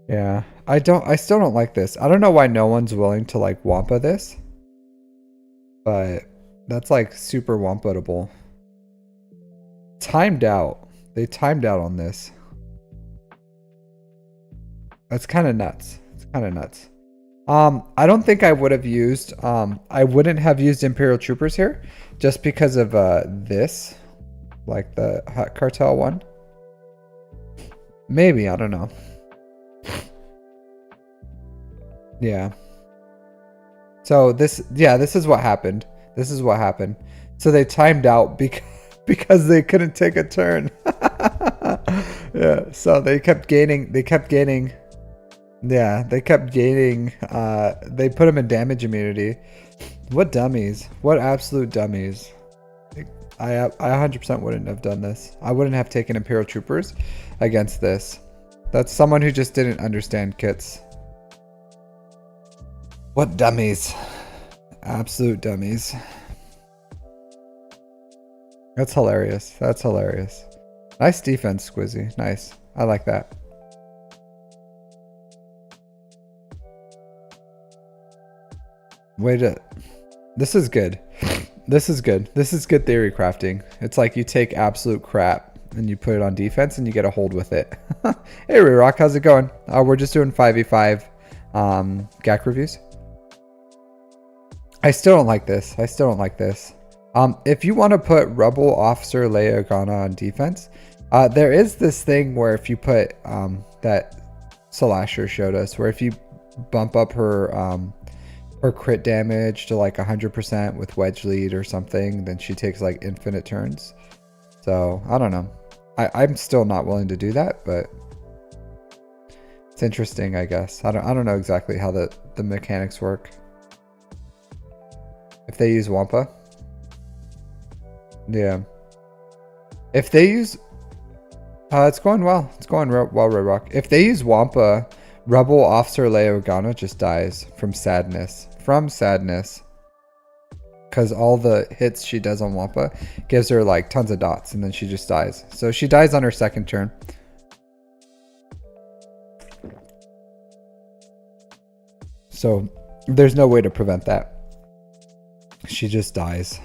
Yeah. I still don't like this. I don't know why no one's willing to like Wampa this. But that's like super Wampa-able. Timed out. They timed out on this. That's kind of nuts. It's kind of nuts. I don't think I would have used, I wouldn't have used Imperial Troopers here just because of this, like the Hut Cartel one. Maybe, I don't know. Yeah. So this is what happened. This is what happened. So they timed out because they couldn't take a turn. Yeah. So they kept gaining. Yeah, they kept gaining. They put them in damage immunity. What dummies? What absolute dummies? I 100% wouldn't have done this. I wouldn't have taken Imperial Troopers against this. That's someone who just didn't understand kits. What dummies? Absolute dummies. That's hilarious. That's hilarious. Nice defense, Squizzy. Nice. I like that. Way to... This is good. This is good. This is good theory crafting. It's like you take absolute crap and you put it on defense and you get a hold with it. Hey, Rock, how's it going? We're just doing 5v5 GAC reviews. I still don't like this. I still don't like this. If you want to put Rebel Officer Leia Organa on defense, there is this thing where if you put that Slasher showed us, where if you bump up her crit damage to like 100% with wedge lead or something, then she takes like infinite turns. So I don't know. I'm still not willing to do that, but it's interesting, I guess. I don't know exactly how the mechanics work. If they use Wampa, yeah. If they use, it's going well. It's going well, Red Rock. If they use Wampa, Rebel Officer Leia Organa just dies from sadness. From sadness. Because all the hits she does on Wampa gives her like tons of dots and then she just dies. So she dies on her second turn. So there's no way to prevent that. She just dies.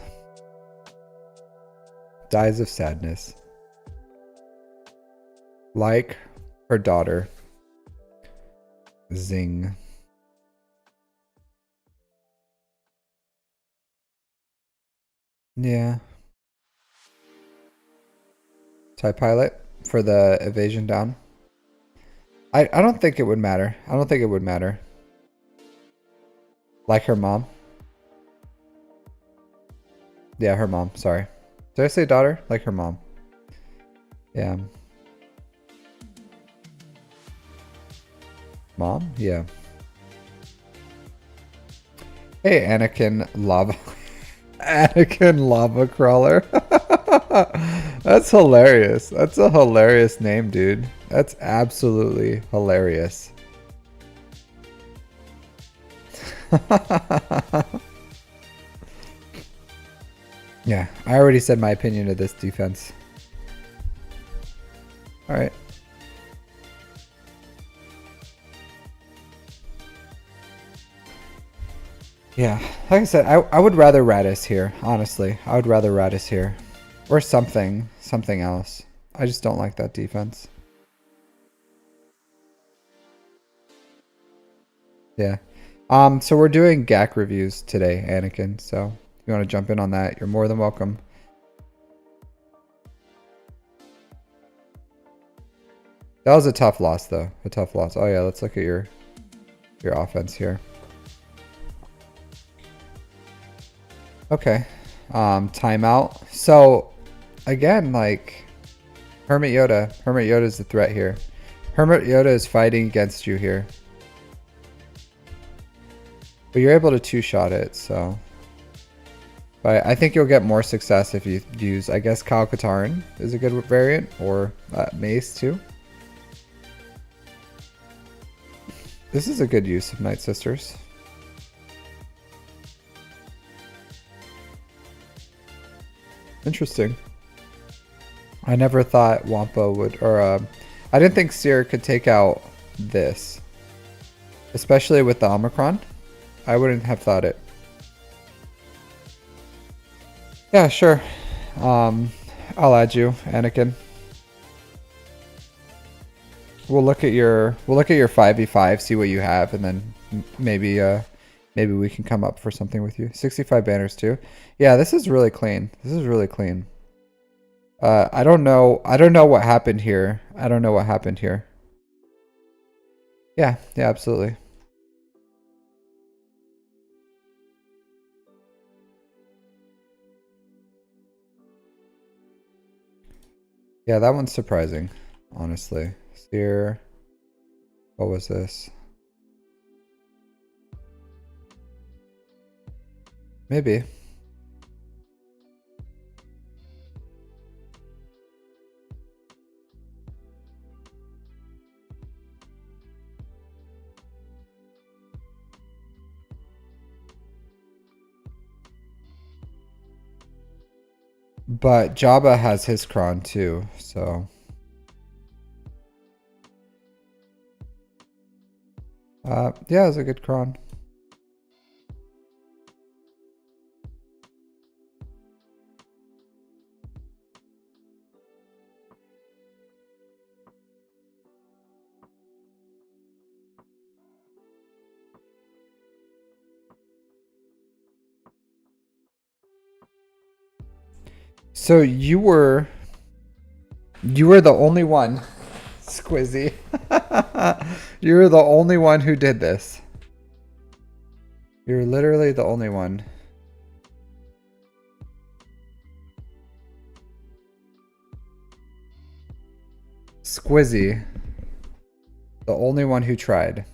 Dies of sadness. Like her daughter. Zing. Yeah. TIE pilot for the evasion down. I don't think it would matter. I don't think it would matter. Like her mom. Yeah, her mom. Sorry. Did I say daughter? Like her mom. Yeah. Mom? Yeah. Hey, Anakin Lava. Anakin Lava Crawler. That's hilarious. That's a hilarious name, dude. That's absolutely hilarious. Yeah, I already said my opinion of this defense. All right. Yeah, like I said, I would rather Radis here, honestly. I would rather Radis here. Or something else. I just don't like that defense. Yeah. So we're doing GAC reviews today, Anakin. So if you want to jump in on that, you're more than welcome. That was a tough loss, though. A tough loss. Oh yeah, let's look at your offense here. Okay. Timeout. So again, like Hermit Yoda. Hermit Yoda is the threat here. Hermit Yoda is fighting against you here. But you're able to two-shot it, so. But I think you'll get more success if you use, I guess, Kyle Katarn is a good variant, or Mace too. This is a good use of Night Sisters. Interesting. I never thought Wampa would, or I didn't think Seer could take out this. Especially with the Omicron. I wouldn't have thought it. Yeah, sure. I'll add you, Anakin. We'll look at your 5v5, see what you have, and then maybe we can come up for something with you. 65 banners too. Yeah, this is really clean. This is really clean. I don't know what happened here. I don't know what happened here. Yeah, absolutely. Yeah, that one's surprising, honestly. Seer. What was this? Maybe. But Jabba has his cron too, so. Yeah, it's a good cron. So you were the only one, Squizzy. You were the only one who did this. You're literally the only one. Squizzy. The only one who tried.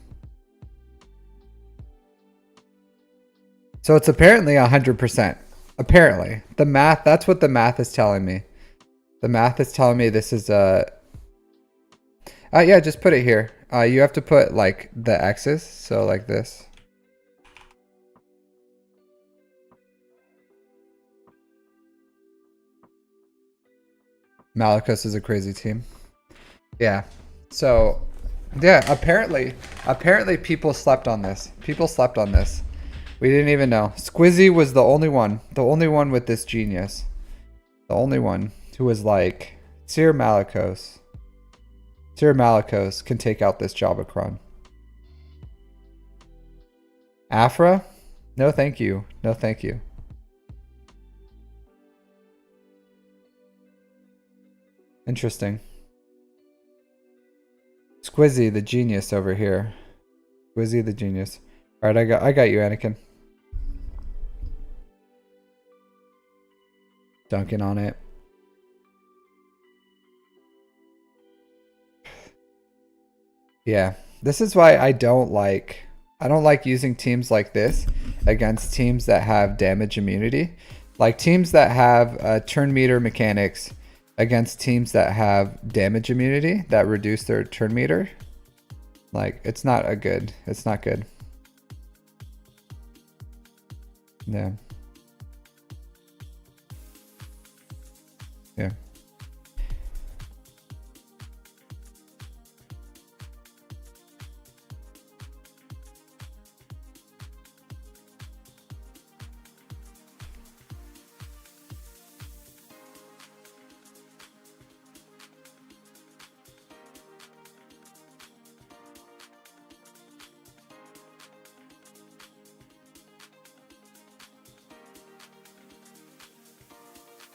So it's apparently 100%. Apparently. The math, that's what the math is telling me. The math is telling me this is yeah, just put it here. You have to put like the X's, so like this. Malicos is a crazy team. Yeah. So, yeah, apparently people slept on this. People slept on this. We didn't even know. Squizzy was the only one with this genius. The only one who was like, Sir Malicos. Sir Malicos can take out this Jabacron. Afra? No, thank you. No, thank you. Interesting. Squizzy, the genius over here. Squizzy, the genius. All right, I got you, Anakin. Dunking on it. Yeah, this is why I don't like using teams like this against teams that have damage immunity. Like teams that have turn meter mechanics against teams that have damage immunity that reduce their turn meter. Like it's not good. It's not good. Yeah. Yeah.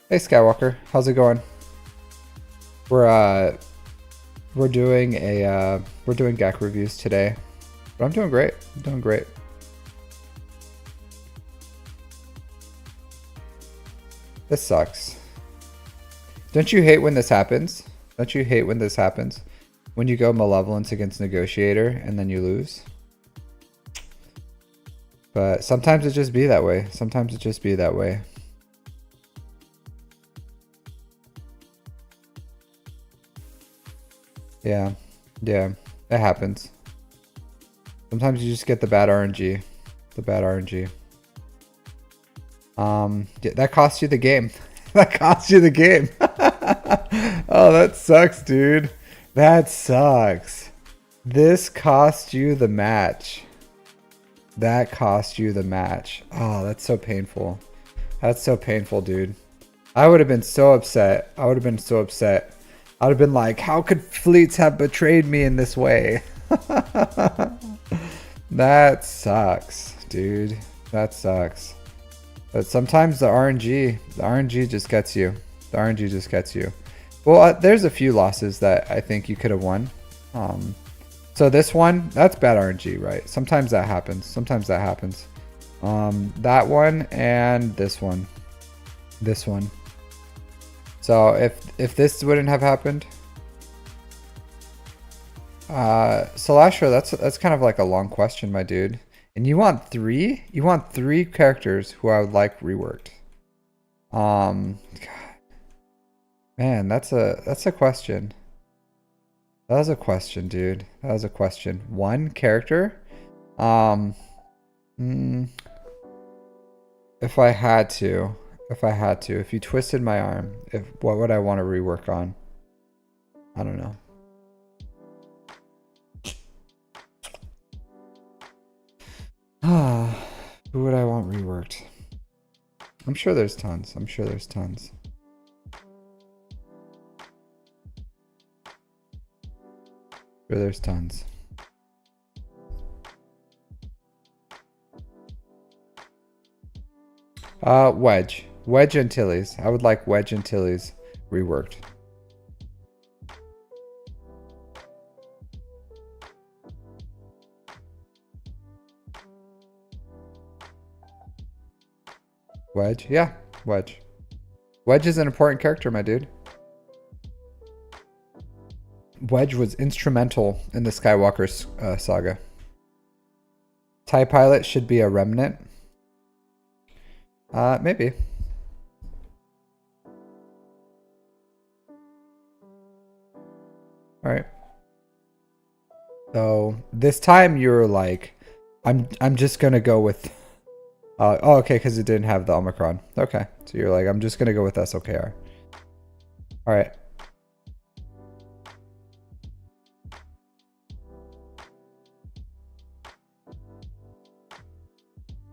Hey Skywalker, how's it going? We're doing GAC reviews today, but I'm doing great. I'm doing great. This sucks. Don't you hate when this happens? Don't you hate when this happens? When you go Malevolence against Negotiator and then you lose? But sometimes it just be that way. Sometimes it just be that way. Yeah, yeah, it happens. Sometimes you just get the bad RNG. The bad RNG. Yeah, that cost you the game. That cost you the game. Oh, that sucks, dude. That sucks. This cost you the match. That cost you the match. Oh, that's so painful. That's so painful, dude. I would have been so upset. I would have been so upset. I would have been like, how could Fleets have betrayed me in this way? That sucks, dude. That sucks. But sometimes the RNG just gets you. The RNG just gets you. Well, there's a few losses that I think you could have won. So this one, that's bad RNG, right? Sometimes that happens. Sometimes that happens. That one and this one. This one. So if this wouldn't have happened, Solashra, that's kind of like a long question, my dude. And you want three? You want three characters who I would like reworked. God. Man, that's a question. That was a question, dude. That was a question. One character? If I had to, if you twisted my arm, what would I want to rework on? I don't know. Who would I want reworked? I'm sure there's tons. I'm sure there's tons. Sure there's tons. Wedge. Wedge Antilles. I would like Wedge Antilles reworked. Wedge? Yeah, Wedge. Wedge is an important character, my dude. Wedge was instrumental in the Skywalker saga. TIE Pilot should be a remnant. Maybe. All right. So this time you're like, I'm just gonna go with. Oh, okay, because it didn't have the Omicron. Okay, so you're like, I'm just gonna go with SOKR. All right.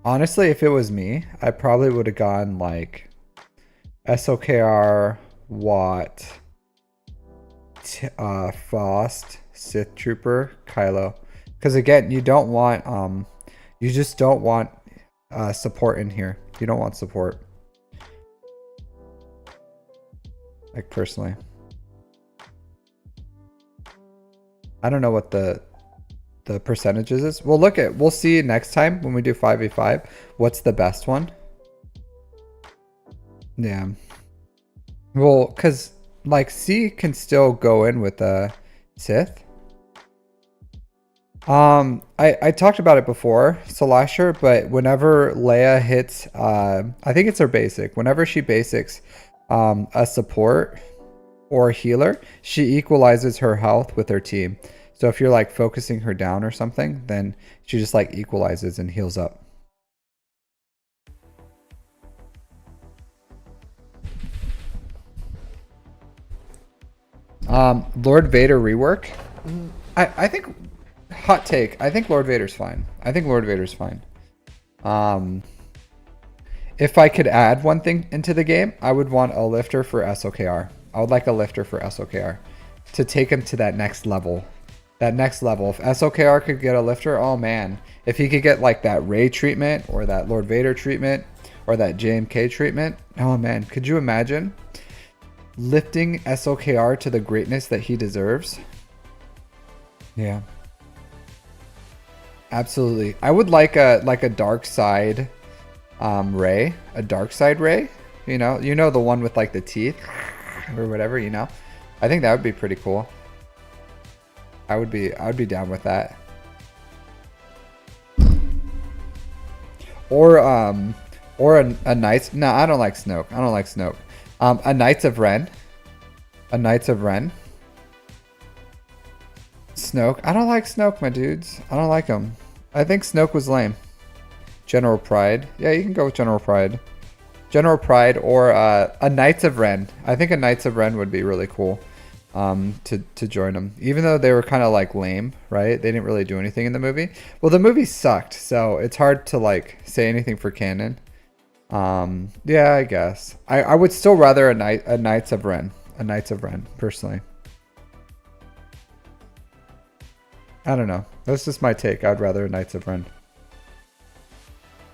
Honestly, if it was me, I probably would have gone like SOKR, Watt, Faust, Sith Trooper, Kylo. Because again, you don't want you just don't want support in here. You don't want support. Like personally. I don't know what the percentages is. We'll see next time when we do 5v5 what's the best one. Yeah. Well, because like C can still go in with a Sith. I talked about it before, Slasher, but whenever Leia hits I think it's her basic, whenever she basics a support or a healer, she equalizes her health with her team. So if you're like focusing her down or something, then she just like equalizes and heals up. Lord Vader rework. I think, hot take, I think Lord Vader's fine. I think Lord Vader's fine. If I could add one thing into the game, I would want a lifter for SOKR. I would like a lifter for SOKR to take him to that next level. That next level. If SOKR could get a lifter, oh man. If he could get like that Rey treatment or that Lord Vader treatment or that JMK treatment, oh man, could you imagine lifting SOKR to the greatness that he deserves? Yeah. Absolutely. I would like a dark side Rey, a dark side Rey, you know the one with like the teeth or whatever, you know. I think that would be pretty cool. I would be down with that. Or a Knights. No, I don't like Snoke. I don't like Snoke. A Knights of Ren. A Knights of Ren. Snoke. I don't like Snoke, my dudes. I don't like him. I think Snoke was lame. General Pride. Yeah, you can go with General Pride. General Pride or a Knights of Ren. I think a Knights of Ren would be really cool. To join them, even though they were kind of like lame, right? They didn't really do anything in the movie. Well, the movie sucked, so it's hard to like say anything for canon. Yeah, I guess I would still rather a Knights of Ren, personally. I don't know. That's just my take. I'd rather a Knights of Ren.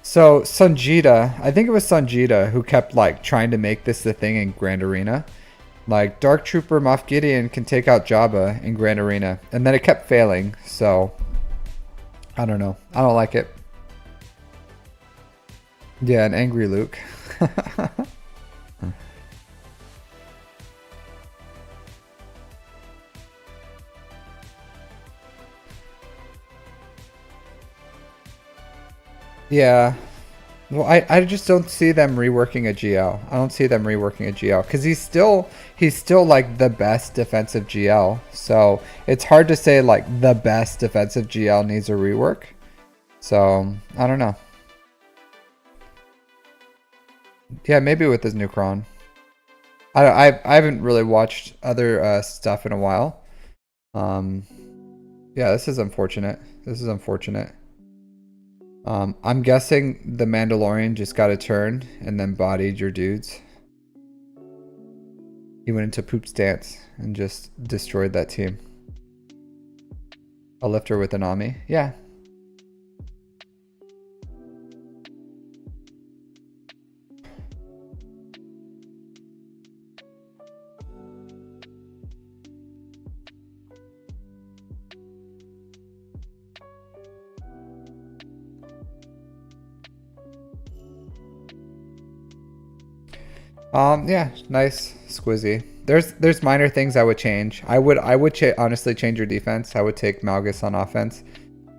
So Sanjita, I think it was Sanjita who kept like trying to make this the thing in Grand Arena. Like, Dark Trooper Moff Gideon can take out Jabba in Grand Arena. And then it kept failing, so... I don't know. I don't like it. Yeah, an angry Luke. Yeah. Well, I just don't see them reworking a GL. I don't see them reworking a GL because he's still like the best defensive GL. So it's hard to say like the best defensive GL needs a rework. So I don't know. Yeah, maybe with his new Kron. I haven't really watched other stuff in a while. Yeah, this is unfortunate. This is unfortunate. I'm guessing the Mandalorian just got a turn and then bodied your dudes. He went into poop stance and just destroyed that team. A lifter with an Ami. Yeah. Yeah, nice Squizzy. There's minor things I would change. I would honestly change your defense. I would take Malgus on offense.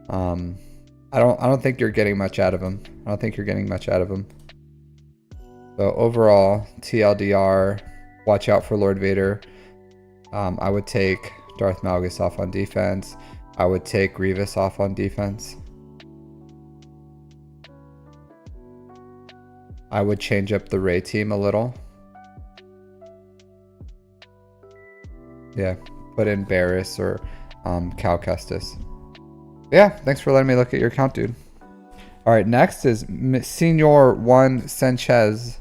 I don't think you're getting much out of him. I don't think you're getting much out of him. So overall, TLDR, watch out for Lord Vader. I would take Darth Malgus off on defense. I would take Grievous off on defense. I would change up the Rey team a little. Yeah, put in Barris or Cal Kestis. Yeah, thanks for letting me look at your account, dude. All right, next is Senor Juan Sanchez.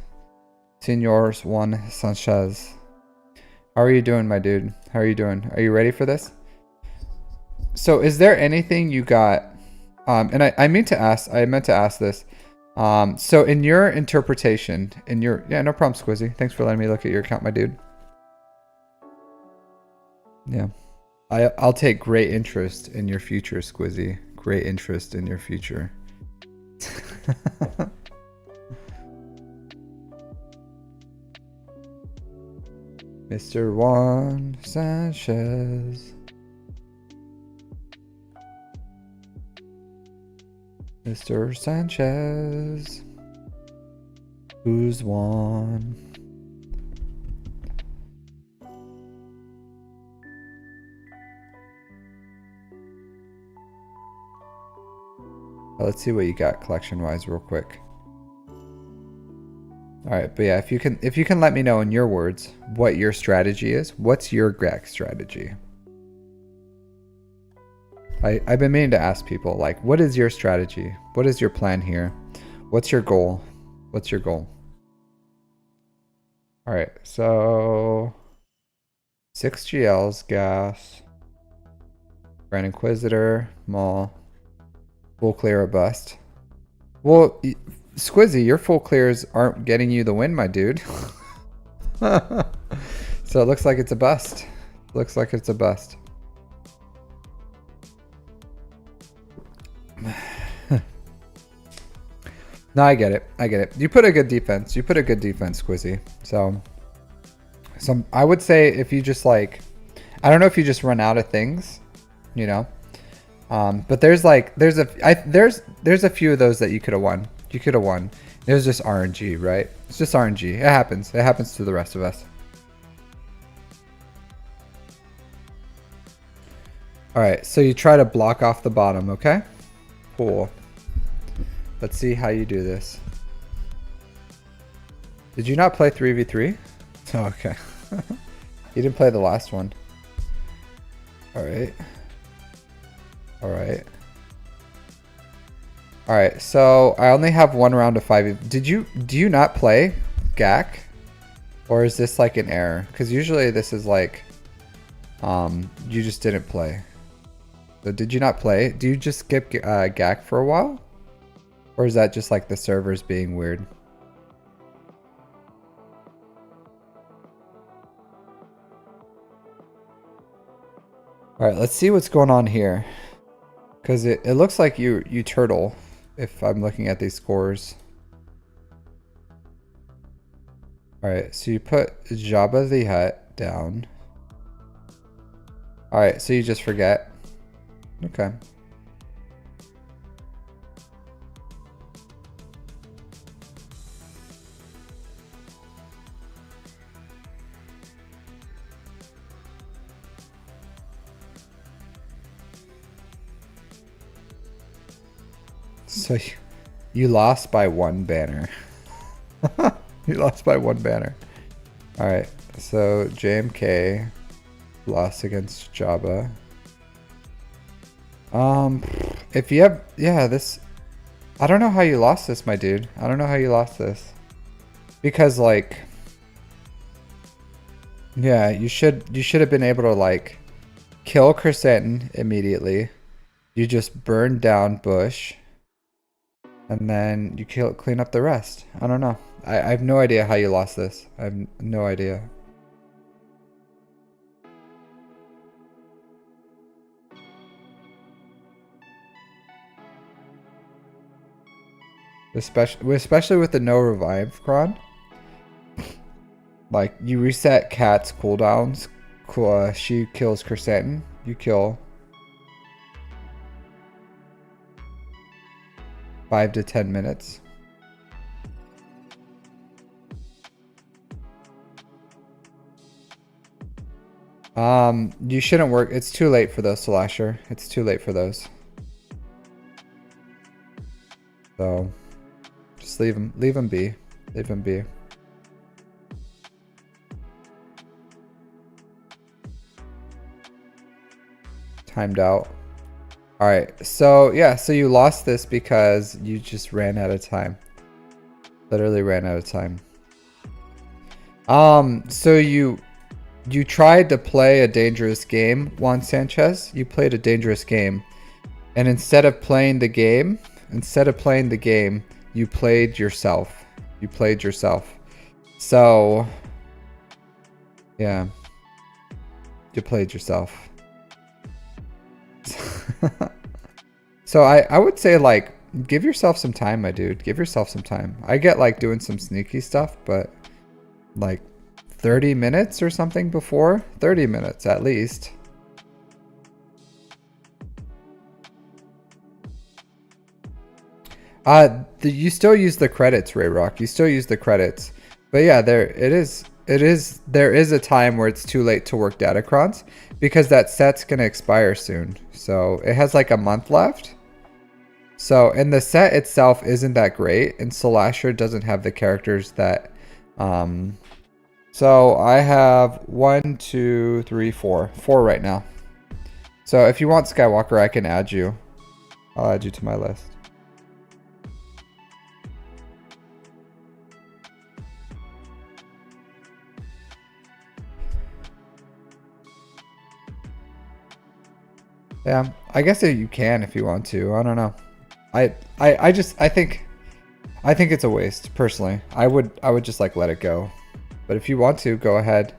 Senors Juan Sanchez. How are you doing, my dude? How are you doing? Are you ready for this? So is there anything you got, and I meant to ask this. So in your interpretation, yeah, no problem, Squizzy. Thanks for letting me look at your account, my dude. Yeah. I'll take great interest in your future, Squizzy. Great interest in your future. Mr. Juan Sanchez. Mr. Sanchez. Who's Juan? Let's see what you got collection-wise real quick. All right, but yeah, if you can let me know in your words what your strategy is. What's your GAC strategy? I've been meaning to ask people, like, what is your strategy? What is your plan here? What's your goal? What's your goal? All right, so 6 GLs, gas, Grand Inquisitor, Maul, full clear or bust. Well, Squizzy, your full clears aren't getting you the win, my dude. So it looks like it's a bust. Looks like it's a bust. No, I get it. I get it. You put a good defense. You put a good defense, Squizzy. So I would say if you just like, I don't know if you just run out of things, you know. But there's a few of those that you could have won. You could have won. It was just RNG, right? It's just RNG. It happens. It happens to the rest of us. All right, so you try to block off the bottom, okay? Cool. Let's see how you do this. Did you not play 3v3? Oh, okay. You didn't play the last one. All right. All right. All right, so I only have one round of 5. Do you not play GAC? Or is this like an error? Because usually this is like, you just didn't play. So did you not play? Do you just skip GAC for a while? Or is that just like the servers being weird? All right, let's see what's going on here. Because it looks like you turtle, if I'm looking at these scores. Alright, so you put Jabba the Hutt down. Alright, so you just forget. Okay. So you lost by 1 banner. You lost by 1 banner. Alright, so JMK lost against Jabba. If you have, yeah, this, I don't know how you lost this, my dude. I don't know how you lost this. Because like, yeah, you should have been able to like kill Chrysanthemum immediately. You just burned down Bush. And then you clean up the rest. I don't know. I have no idea how you lost this. I have no idea. Especially with the no revive cron. Like, you reset Cat's cooldowns. She kills Chrysanthemum. You kill 5 to 10 minutes. You shouldn't work. It's too late for those, Slasher. It's too late for those. So, just leave them be. Leave them be. Timed out. All right. So, yeah. So you lost this because you just ran out of time. Literally ran out of time. So you tried to play a dangerous game, Juan Sanchez. You played a dangerous game. And instead of playing the game, you played yourself. You played yourself. So, yeah. You played yourself. So I would say, like, give yourself some time, my dude. Give yourself some time. I get, like, doing some sneaky stuff, but, like, 30 minutes or something before? 30 minutes at least. You still use the credits, Rayrock. You still use the credits. But yeah, there is a time where it's too late to work Datacrons because that set's gonna expire soon. So it has like a month left. So, and the set itself isn't that great, and Slasher doesn't have the characters that so I have 1, 2, 3, 4 right now. So if you want Skywalker, I can add you. I'll add you to my list. Yeah, I guess you can if you want to. I don't know. I think it's a waste personally. I would just like let it go. But if you want to, go ahead.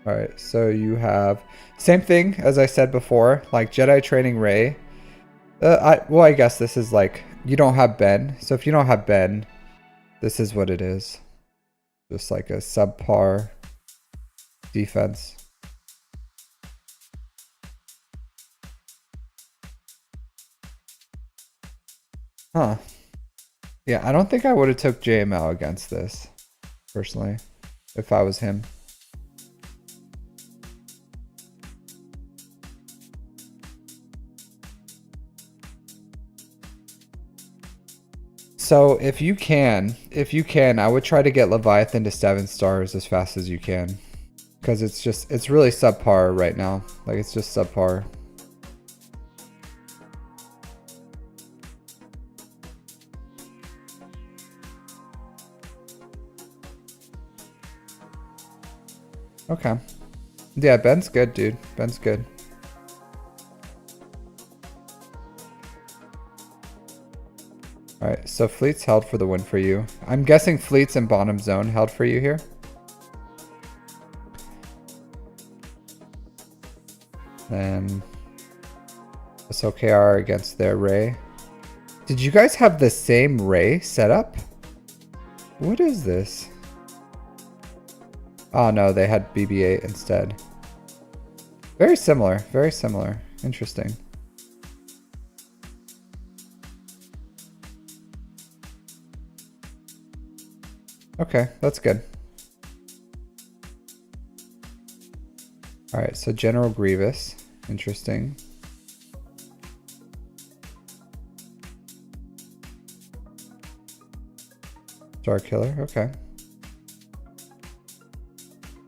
All right, so you have same thing as I said before, like Jedi training Rey. I guess this is like you don't have Ben. So if you don't have Ben, this is what it is. Just like a subpar defense. Huh. Yeah, I don't think I would have took JML against this, personally, if I was him. So if you can, I would try to get Leviathan to 7 stars as fast as you can. Because it's really subpar right now. Like, it's just subpar. Okay. Yeah, Ben's good, dude. Ben's good. Alright, so Fleet's held for the win for you. I'm guessing Fleet's in bottom zone held for you here. Then this OKR against their Rey. Did you guys have the same Rey setup? What is this? Oh no, they had BB-8 instead. Very similar, very similar. Interesting. Okay, that's good. Alright, so General Grievous. Interesting. Star Killer, okay.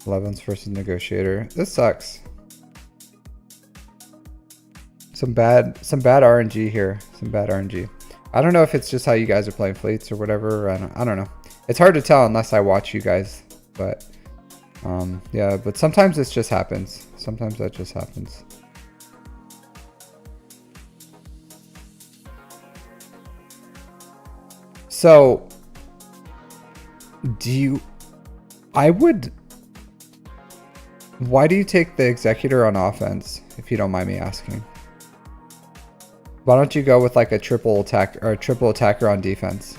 11s versus Negotiator. This sucks. Some bad RNG here. Some bad RNG. I don't know if it's just how you guys are playing fleets or whatever. I don't know. It's hard to tell unless I watch you guys. But yeah, but sometimes this just happens. Sometimes that just happens. So why do you take the Executor on offense, if you don't mind me asking? Why don't you go with like a triple attack or a triple attacker on defense?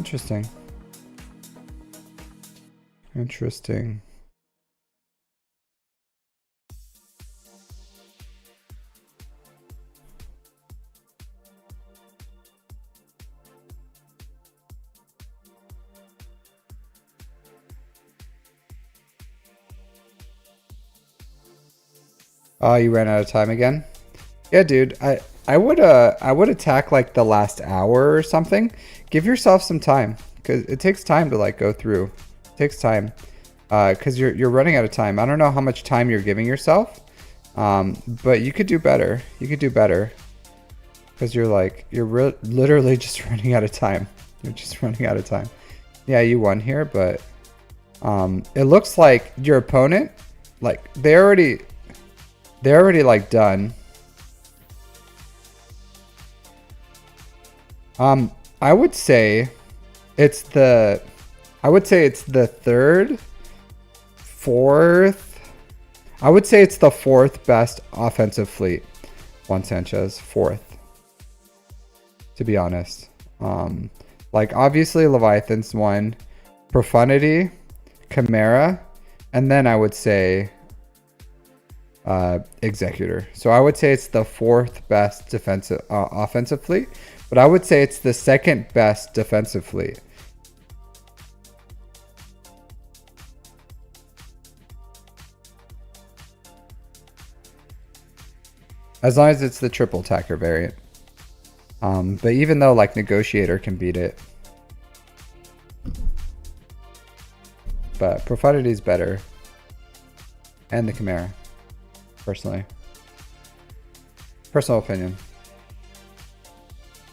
Interesting. Interesting. Oh, you ran out of time again? Yeah, dude. I would attack like the last hour or something. Give yourself some time, because it takes time to like go through. It takes time. Because you're running out of time. I don't know how much time you're giving yourself. But you could do better. You could do better. Because you're literally just running out of time. You're just running out of time. Yeah, you won here, but it looks like your opponent, like they're already like done. I would say it's the third, fourth. I would say it's the fourth best offensive fleet. Juan Sanchez, fourth. To be honest, like obviously Leviathan's one, Profundity, Chimera, and then I would say Executor. So I would say it's the fourth best defensive offensive fleet, but I would say it's the second best defensive fleet. As long as it's the triple attacker variant. But even though like Negotiator can beat it, but Profundity is better, and the Chimera, personally. Personal opinion.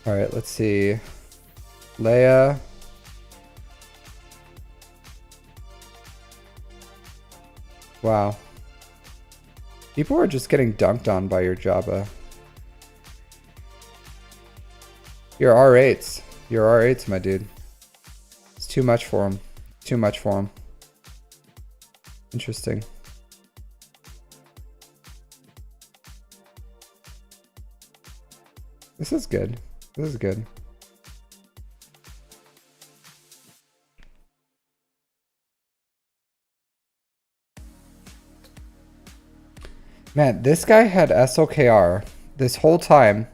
All right, let's see. Leia. Wow. People are just getting dunked on by your Jabba. Your R8s. Your R8s, my dude. It's too much for him. Too much for him. Interesting. This is good. This is good. Man, this guy had SLKR this whole time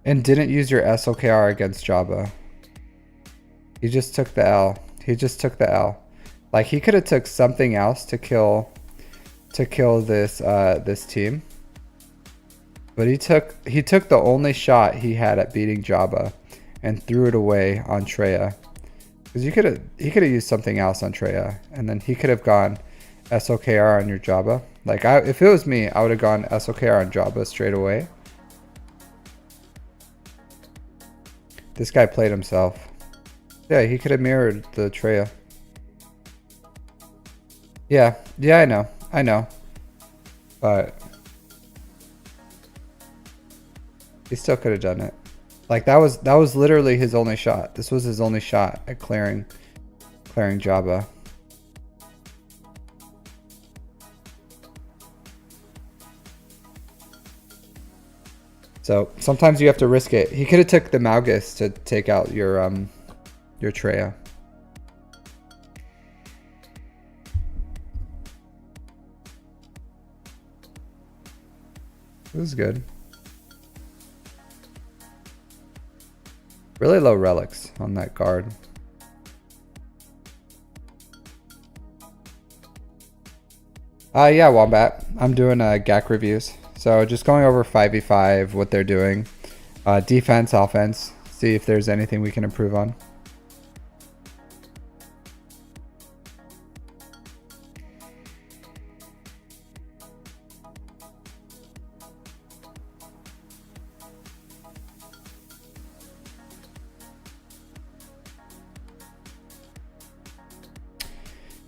and didn't use your SLKR against Jabba. He just took the L. He just took the L. Like he could have took something else to kill this this team. But he took the only shot he had at beating Jabba and threw it away on Traya. Because he could have used something else on Traya, and then he could have gone SLKR on your Jabba. Like if it was me, I would have gone SLKR on Jabba straight away. This guy played himself. Yeah, he could have mirrored the Traya. Yeah, I know. But he still could have done it. Like that was literally his only shot. This was his only shot at clearing Jabba. So sometimes you have to risk it. He could have took the Malgus to take out your Traya. It was good. Really low relics on that guard. Yeah, Wombat. I'm doing GAC reviews. So just going over 5v5, what they're doing. Defense, offense. See if there's anything we can improve on.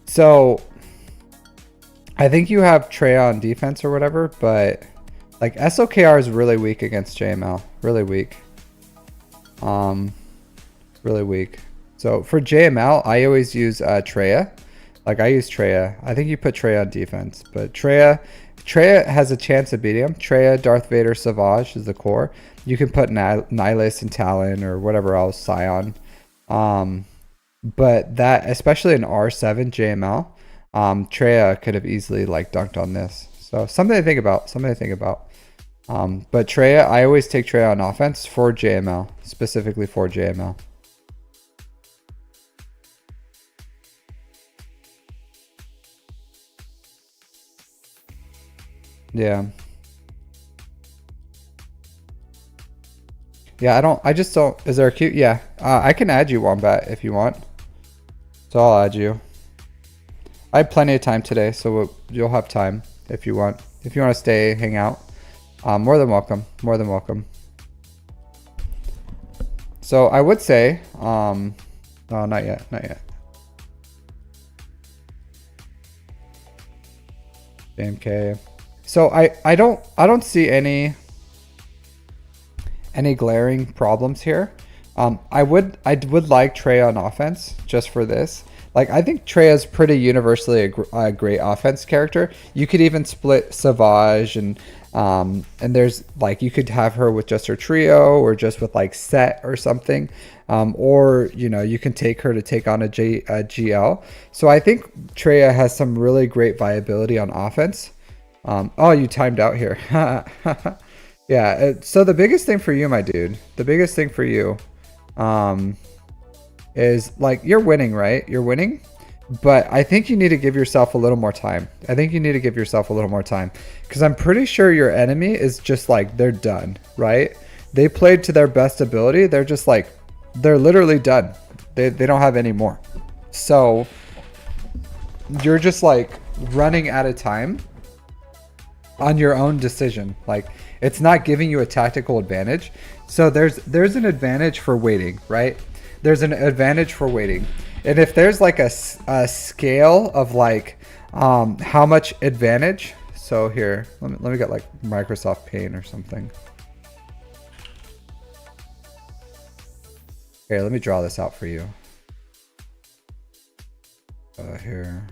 So I think you have Traya on defense or whatever, but like SOKR is really weak against JML. Really weak. Really weak. So for JML, I always use Traya. Like I use Traya. I think you put Traya on defense, but Traya has a chance of beating him. Traya, Darth Vader, Savage is the core. You can put Nihilus and Talon or whatever else, Scion. But that, especially in R7 JML, Treya could have easily like dunked on this. So something to think about. Something to think about. But Treya, I always take Treya on offense for JML, specifically for JML. Yeah. Yeah, I just don't, is there a queue? Yeah. I can add you, Wombat, if you want. So I'll add you. I have plenty of time today, so you'll have time if you want. If you want to stay, hang out. More than welcome. More than welcome. So I would say, oh, not yet, not yet. JMK. So I don't see any glaring problems here. I would like Treya on offense just for this. Like, I think Treya is pretty universally a great offense character. You could even split Savage and there's like, you could have her with just her trio or just with like Set or something. Or, you know, you can take her to take on a GL. So I think Treya has some really great viability on offense. Oh, you timed out here. Yeah, so the biggest thing for you, my dude, the biggest thing for you is like, you're winning, right? You're winning, but I think you need to give yourself a little more time. I think you need to give yourself a little more time because I'm pretty sure your enemy is just like, they're done, right? They played to their best ability. They're just like, they're literally done. They don't have any more. So you're just like running out of time on your own decision. Like, it's not giving you a tactical advantage. So there's an advantage for waiting, right? There's an advantage for waiting. And if there's like a scale of like how much advantage. So here, let me get like Microsoft Paint or something. Here, let me draw this out for you. Here.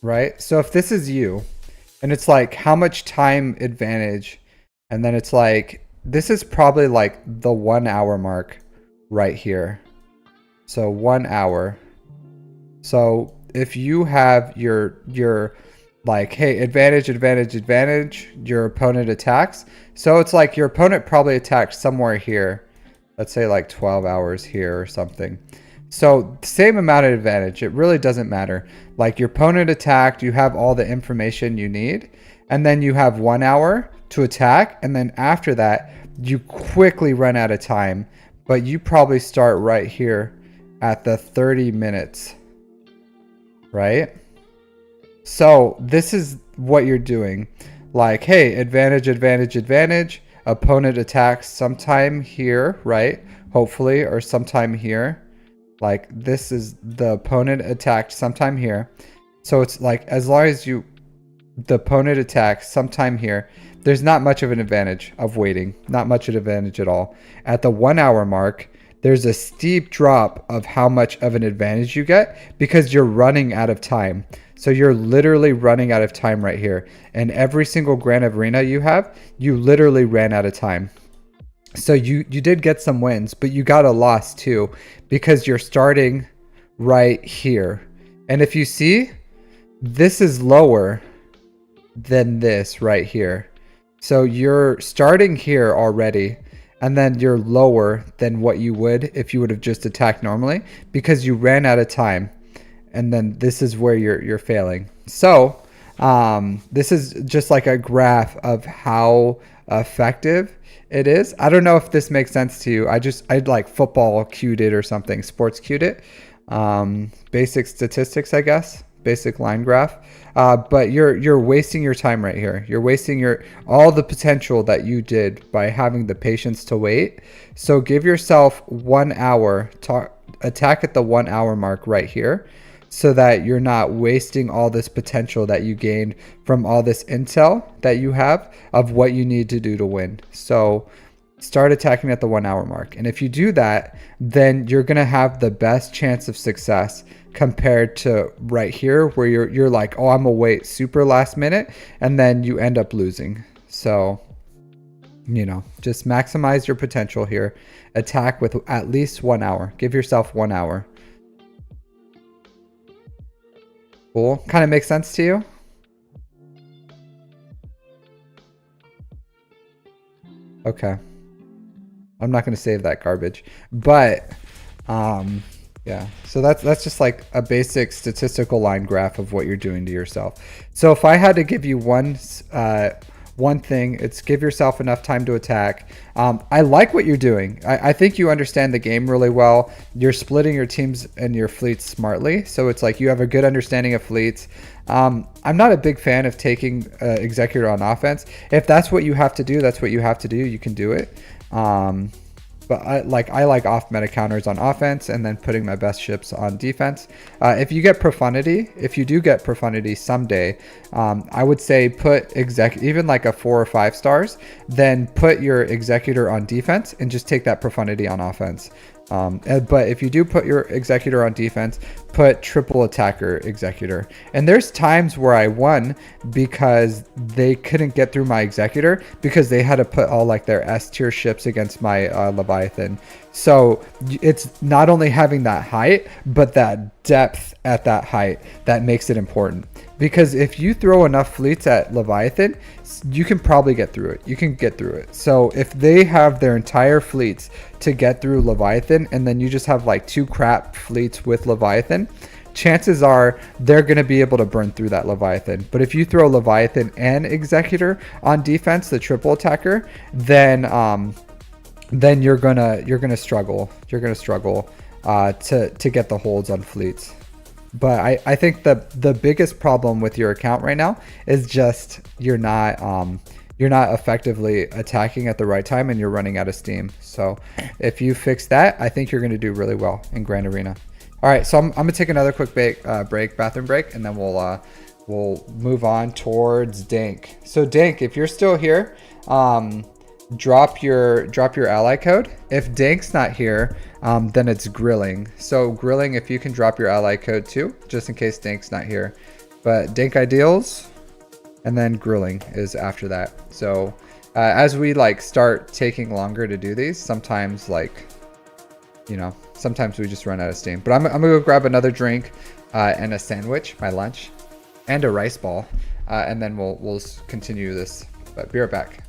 Right? So if this is you, and it's like how much time advantage, and then it's like, this is probably like the 1 hour mark right here. So 1 hour. So if you have your like, hey, advantage, your opponent attacks. So it's like your opponent probably attacked somewhere here. Let's say like 12 hours here or something. So same amount of advantage. It really doesn't matter. Like, your opponent attacked, you have all the information you need, and then you have 1 hour to attack, and then after that you quickly run out of time, but you probably start right here at the 30 minutes, right? So this is what you're doing. Like, hey, advantage, opponent attacks sometime here, right? Hopefully, or sometime here. Like, this is the opponent attacked sometime here. So it's like, as long as the opponent attacks sometime here, there's not much of an advantage of waiting. Not much of an advantage at all. At the 1 hour mark, there's a steep drop of how much of an advantage you get because you're running out of time. So you're literally running out of time right here. And every single Grand Arena you have, you literally ran out of time. So you did get some wins, but you got a loss too because you're starting right here. And if you see, this is lower than this right here. So you're starting here already, and then you're lower than what you would if you would have just attacked normally because you ran out of time. And then this is where you're failing. So this is just like a graph of how effective it is. I don't know if this makes sense to you. I'd like football queued it or something, sports queued it. Basic statistics, I guess, basic line graph. But you're wasting your time right here. You're wasting all the potential that you did by having the patience to wait. So give yourself 1 hour to attack at the 1 hour mark right here, so that you're not wasting all this potential that you gained from all this intel that you have of what you need to do to win. So start attacking at the 1 hour mark. And if you do that, then you're going to have the best chance of success compared to right here where you're like, oh, I'm gonna wait super last minute, and then you end up losing. So, you know, just maximize your potential here. Attack with at least 1 hour. Give yourself 1 hour. Cool. Kind of makes sense to you? Okay. I'm not going to save that garbage. But, yeah. So that's just like a basic statistical line graph of what you're doing to yourself. So if I had to give you one thing, it's give yourself enough time to attack. I like what you're doing. I think you understand the game really well. You're splitting your teams and your fleets smartly. So it's like you have a good understanding of fleets. I'm not a big fan of taking Executor on offense. If that's what you have to do, that's what you have to do. You can do it. But I like off meta counters on offense and then putting my best ships on defense. If you do get profundity someday, I would say put even like a 4 or 5 stars, then put your executor on defense and just take that profundity on offense. But if you do put your executor on defense, put triple attacker executor. And there's times where I won because they couldn't get through my executor because they had to put all like their S tier ships against my Leviathan. So it's not only having that height, but that depth at that height that makes it important. Because if you throw enough fleets at Leviathan, you can probably get through it. You can get through it. So if they have their entire fleets to get through Leviathan, and then you just have like 2 crap fleets with Leviathan, chances are they're going to be able to burn through that Leviathan. But if you throw Leviathan and Executor on defense, the triple attacker, then you're gonna struggle. You're gonna struggle to get the holds on fleets. But I think the biggest problem with your account right now is just you're not effectively attacking at the right time and you're running out of steam. So if you fix that, I think you're going to do really well in Grand Arena. All right, so I'm gonna take another quick bathroom break, and then we'll move on towards Dank. So Dank, if you're still here, drop your ally code. If Dank's not here, then it's Grilling. So Grilling, if you can drop your ally code too, just in case Dank's not here. But Dank Ideals, and then Grilling is after that. So as we like start taking longer to do these, sometimes like, you know, sometimes we just run out of steam. But I'm gonna go grab another drink and a sandwich, my lunch, and a rice ball, and then we'll continue this. But be right back.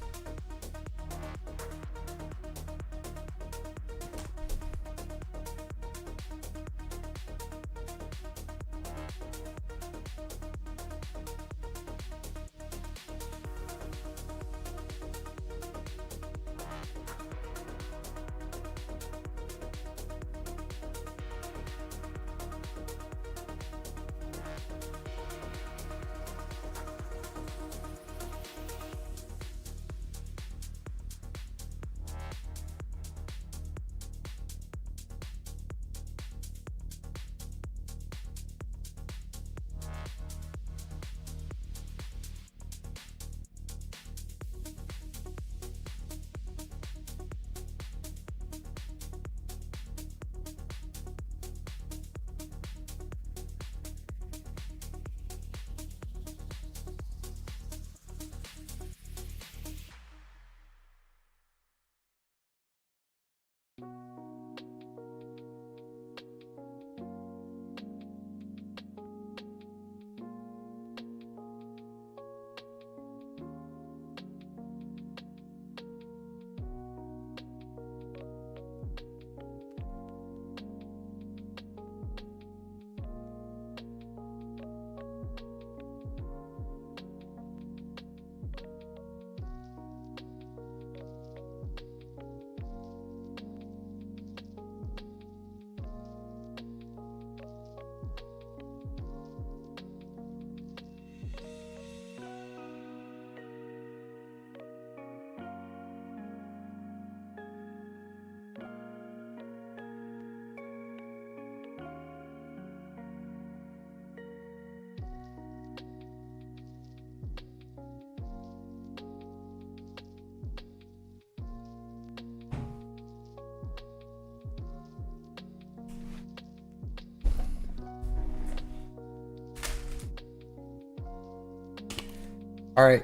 All right.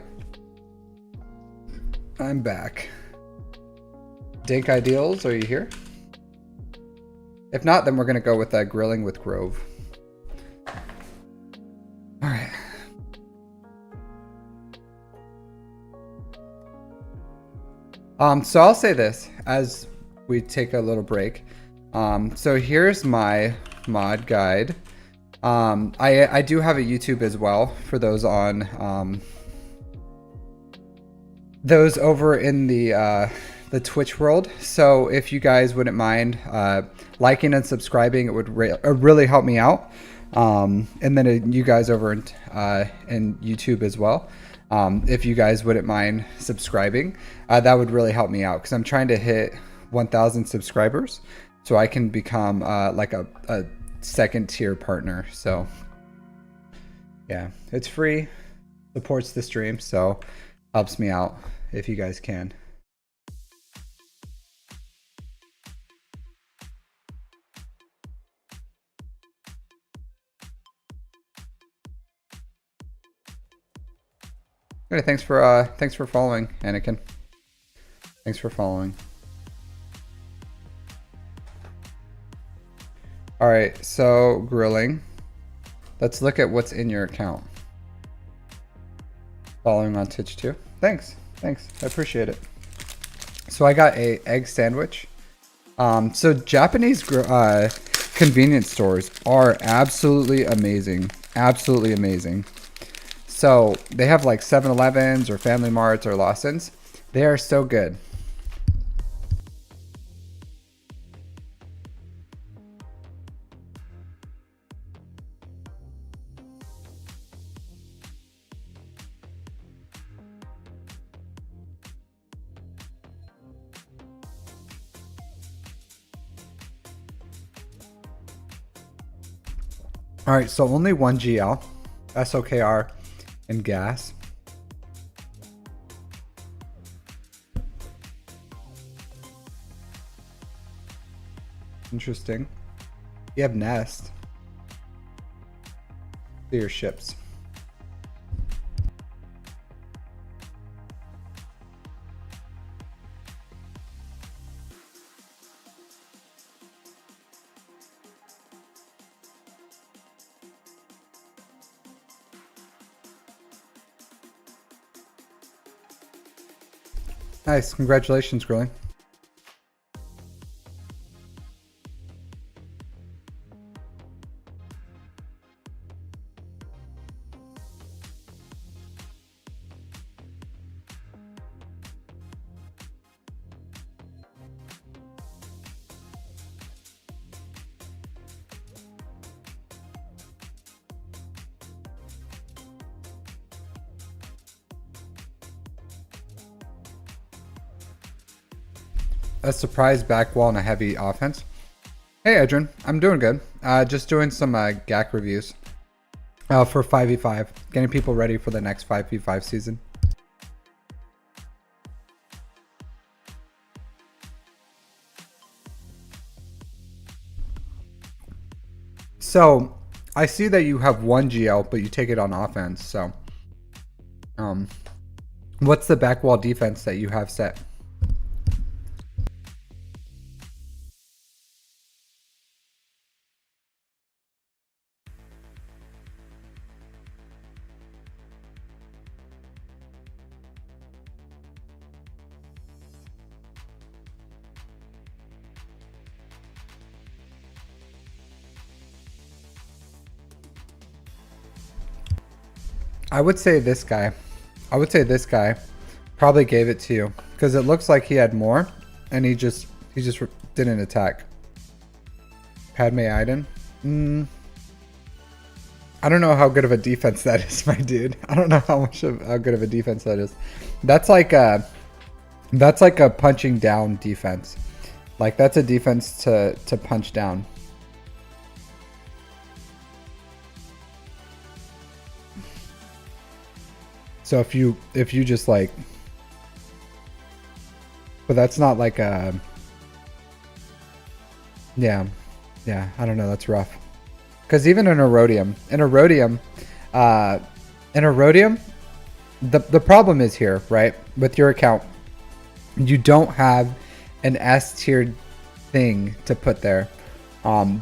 I'm back. Dink Ideals, are you here? If not, then we're gonna go with Grilling with Grove. All right. So I'll say this as we take a little break. So here's my mod guide. I do have a YouTube as well for those on those over in the Twitch world. So if you guys wouldn't mind liking and subscribing, it would really help me out. And then you guys over in YouTube as well. If you guys wouldn't mind subscribing, that would really help me out because I'm trying to hit 1,000 subscribers so I can become like a second tier partner. So yeah, it's free, supports the stream, so helps me out if you guys can. Okay, thanks for following, Anakin. Thanks for following. All right, so grilling. Let's look at what's in your account. Following on Twitch too. Thanks, I appreciate it. So I got a egg sandwich. So Japanese convenience stores are absolutely amazing, absolutely amazing. So they have like 7-Elevens or Family Marts or Lawson's. They are so good. All right, so only 1 GL, SOKR, and gas. Interesting. You have Nest. See your ships. Nice, congratulations, Grilling. A surprise back wall and a heavy offense. Hey, Adrian, I'm doing good. Just doing some GAC reviews for 5v5, getting people ready for the next 5v5 season. So I see that you have 1 GL, but you take it on offense. So what's the back wall defense that you have set? I would say this guy probably gave it to you because it looks like he had more and he just didn't attack. Padme Iden. I don't know how good of a defense that is, my dude. I don't know how good of a defense that is. That's like a punching down defense. Like that's a defense to punch down. So if you just like, but that's not like a, yeah, I don't know, that's rough. Because even in Erodium, the problem is here, right? With your account, you don't have an S tier thing to put there.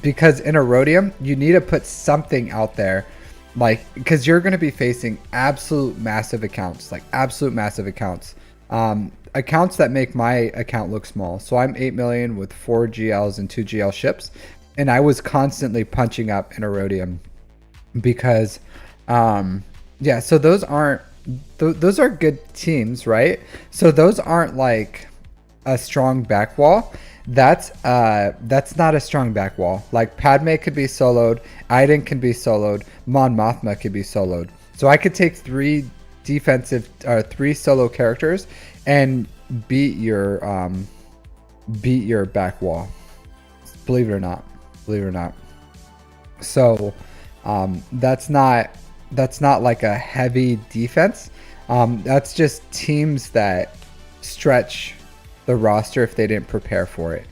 Because in Erodium, you need to put something out there, like, because you're going to be facing absolute massive accounts, like absolute massive accounts. Accounts that make my account look small. So I'm 8 million with 4 GLs and 2 GL ships. And I was constantly punching up in Erodium because, yeah, so those aren't, those are good teams, right? So those aren't like a strong back wall. That's not a strong back wall. Like Padme could be soloed, Aiden can be soloed, Mon Mothma could be soloed. So I could take 3 solo characters and beat your back wall. Believe it or not. So that's not like a heavy defense. That's just teams that stretch the roster if they didn't prepare for it,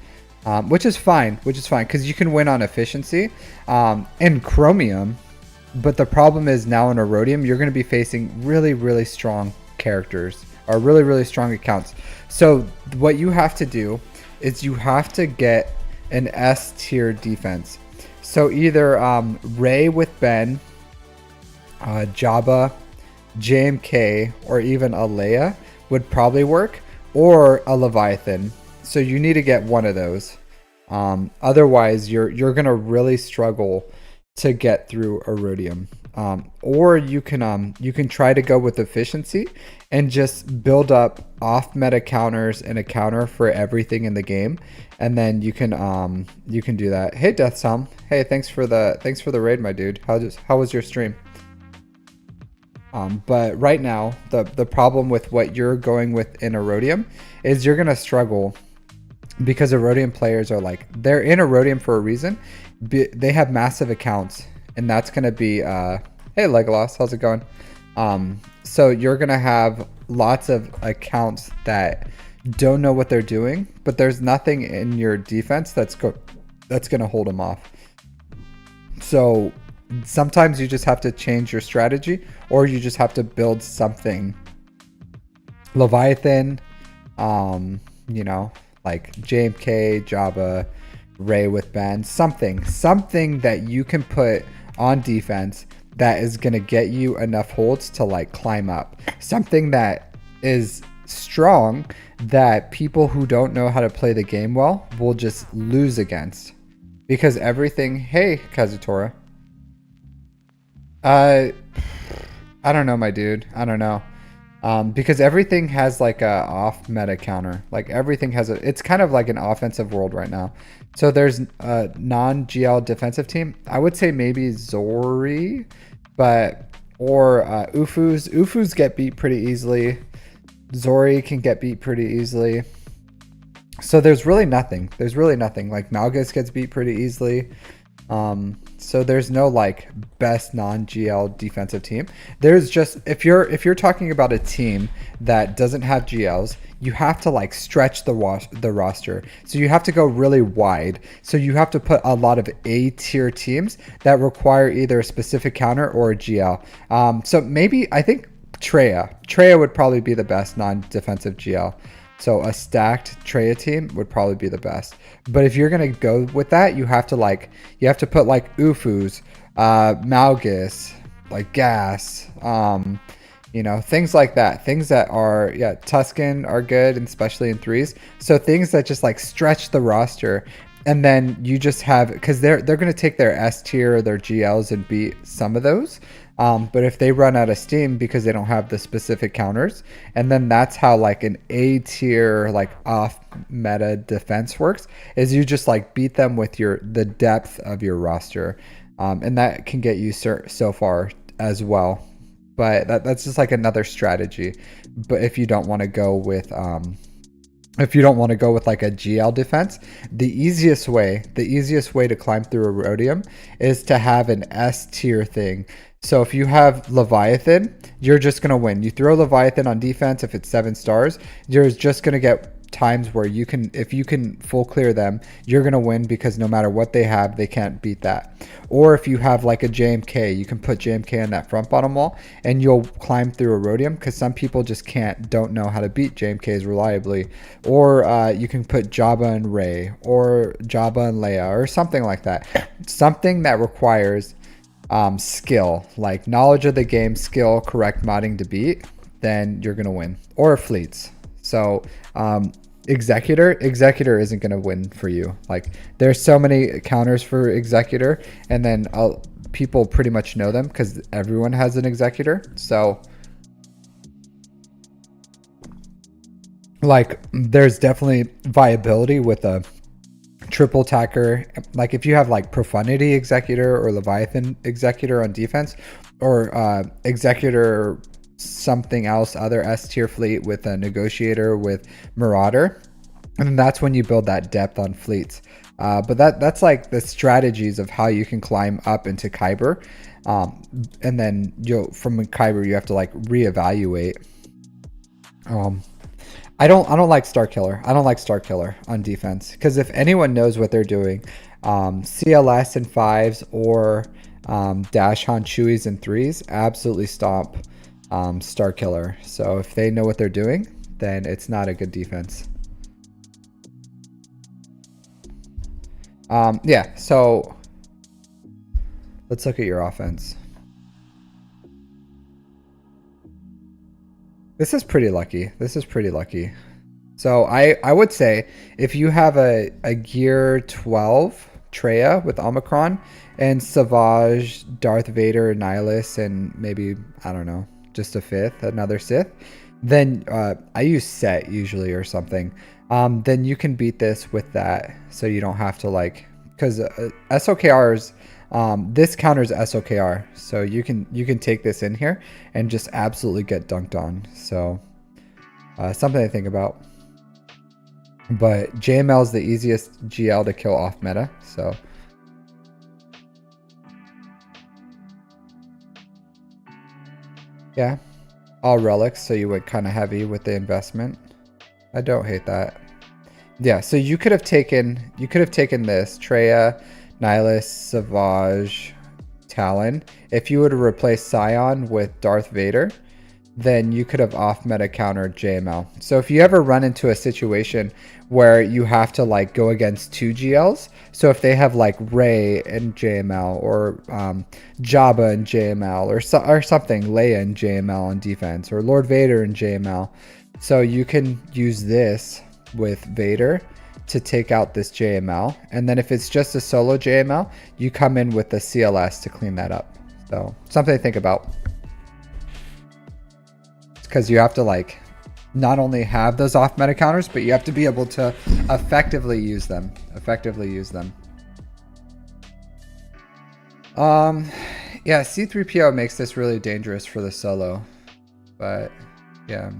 which is fine because you can win on efficiency and Chromium. But the problem is now in Erodium, you're going to be facing really strong characters or really strong accounts. So what you have to do is you have to get an S tier defense. So either Rey with Ben, Jabba, JMK, or even a Leia would probably work, or a Leviathan. So you need to get one of those. Otherwise, you're gonna really struggle to get through Erodium. Or you can try to go with efficiency and just build up off meta counters and a counter for everything in the game, and then you can do that. Hey Death Salm, hey, thanks for the raid, my dude. How was your stream? But right now, the problem with what you're going with in Erodium is you're gonna struggle because Erodium players are like, they're in Erodium for a reason. They have massive accounts, and that's gonna be hey Legolas, how's it going? So you're gonna have lots of accounts that don't know what they're doing, but there's nothing in your defense that's gonna hold them off. So sometimes you just have to change your strategy, or you just have to build something. Leviathan, you know, like JMK, Jabba, Rey with Ben, something that you can put on defense that is going to get you enough holds to like climb up. Something that is strong that people who don't know how to play the game well will just lose against. Because everything, hey Kazutora. I don't know, my dude. I don't know. Because everything has like a off meta counter. Like everything has it's kind of like an offensive world right now. So there's a non-GL defensive team. I would say maybe Zori, or Ufus. Ufus get beat pretty easily. Zori can get beat pretty easily. So there's really nothing. Like Malgus gets beat pretty easily. So there's no like best non-GL defensive team. There's just, if you're talking about a team that doesn't have GLs, you have to like stretch the roster. So you have to go really wide. So you have to put a lot of A tier teams that require either a specific counter or a GL. So maybe I think Treya would probably be the best non-defensive GL. So a stacked Treya team would probably be the best. But if you're gonna go with that, you have to put like Ufus, Malgus, like Gas, you know, things like that. Things that are, yeah, Tusken are good, and especially in 3s. So things that just like stretch the roster, and then you just have, because they're gonna take their S tier or their GLs and beat some of those. But if they run out of steam because they don't have the specific counters, and then that's how like an A tier like off meta defense works, is you just like beat them with the depth of your roster, and that can get you so far as well. But that's just like another strategy. But if you don't want to go with like a GL defense, the easiest way to climb through Erodium is to have an S tier thing. So if you have Leviathan, you're just going to win. You throw Leviathan on defense, if it's 7 stars, you're just going to get times where you can, if you can full clear them, you're gonna win, because no matter what they have, they can't beat that. Or if you have like a JMK, you can put JMK on that front bottom wall and you'll climb through a Rhodium, because some people just don't know how to beat JMKs reliably. Or you can put Jabba and Rey, or Jabba and Leia, or something like that. Something that requires skill, like knowledge of the game, skill, correct modding to beat, then you're gonna win. Or fleets. So Executor isn't going to win for you. Like, there's so many counters for Executor, and then people pretty much know them because everyone has an Executor. So like, there's definitely viability with a triple attacker. Like, if you have like Profundity Executor or Leviathan Executor on defense, or Executor something else, other S tier fleet with a Negotiator with Marauder, and that's when you build that depth on fleets. But that's like the strategies of how you can climb up into Kyber, and then from Kyber you have to like reevaluate. I don't like Star Killer. I don't like Star Killer on defense, because if anyone knows what they're doing, CLS in 5s or Dash Han Chewies in 3s absolutely stomp Star Killer. So if they know what they're doing, then it's not a good defense. Yeah, so let's look at your offense. This is pretty lucky. This is pretty lucky. So I would say if you have a gear 12 Traya with Omicron and Savage, Darth Vader, Nihilus, and maybe, I don't know, just a 5th, another Sith, then I use Set usually or something. Then you can beat this with that, so you don't have to like, because SOKRs, this counters SOKR, so you can take this in here and just absolutely get dunked on. So something to think about. But JML is the easiest GL to kill off meta, so yeah, all relics, so you went kind of heavy with the investment. I don't hate that. Yeah, so you could have taken this Traya, Nihilus, Savage, Talon. If you would have replaced Scion with Darth Vader, then you could have off meta countered JML. So if you ever run into a situation where you have to like go against 2 GLs, so if they have like Rey and JML, or Jabba and JML, or something, Leia and JML on defense, or Lord Vader and JML, so you can use this with Vader to take out this JML, and then if it's just a solo JML, you come in with the CLS to clean that up. So something to think about, because you have to like not only have those off meta counters, but you have to be able to effectively use them. Yeah, C3PO makes this really dangerous for the solo, but yeah,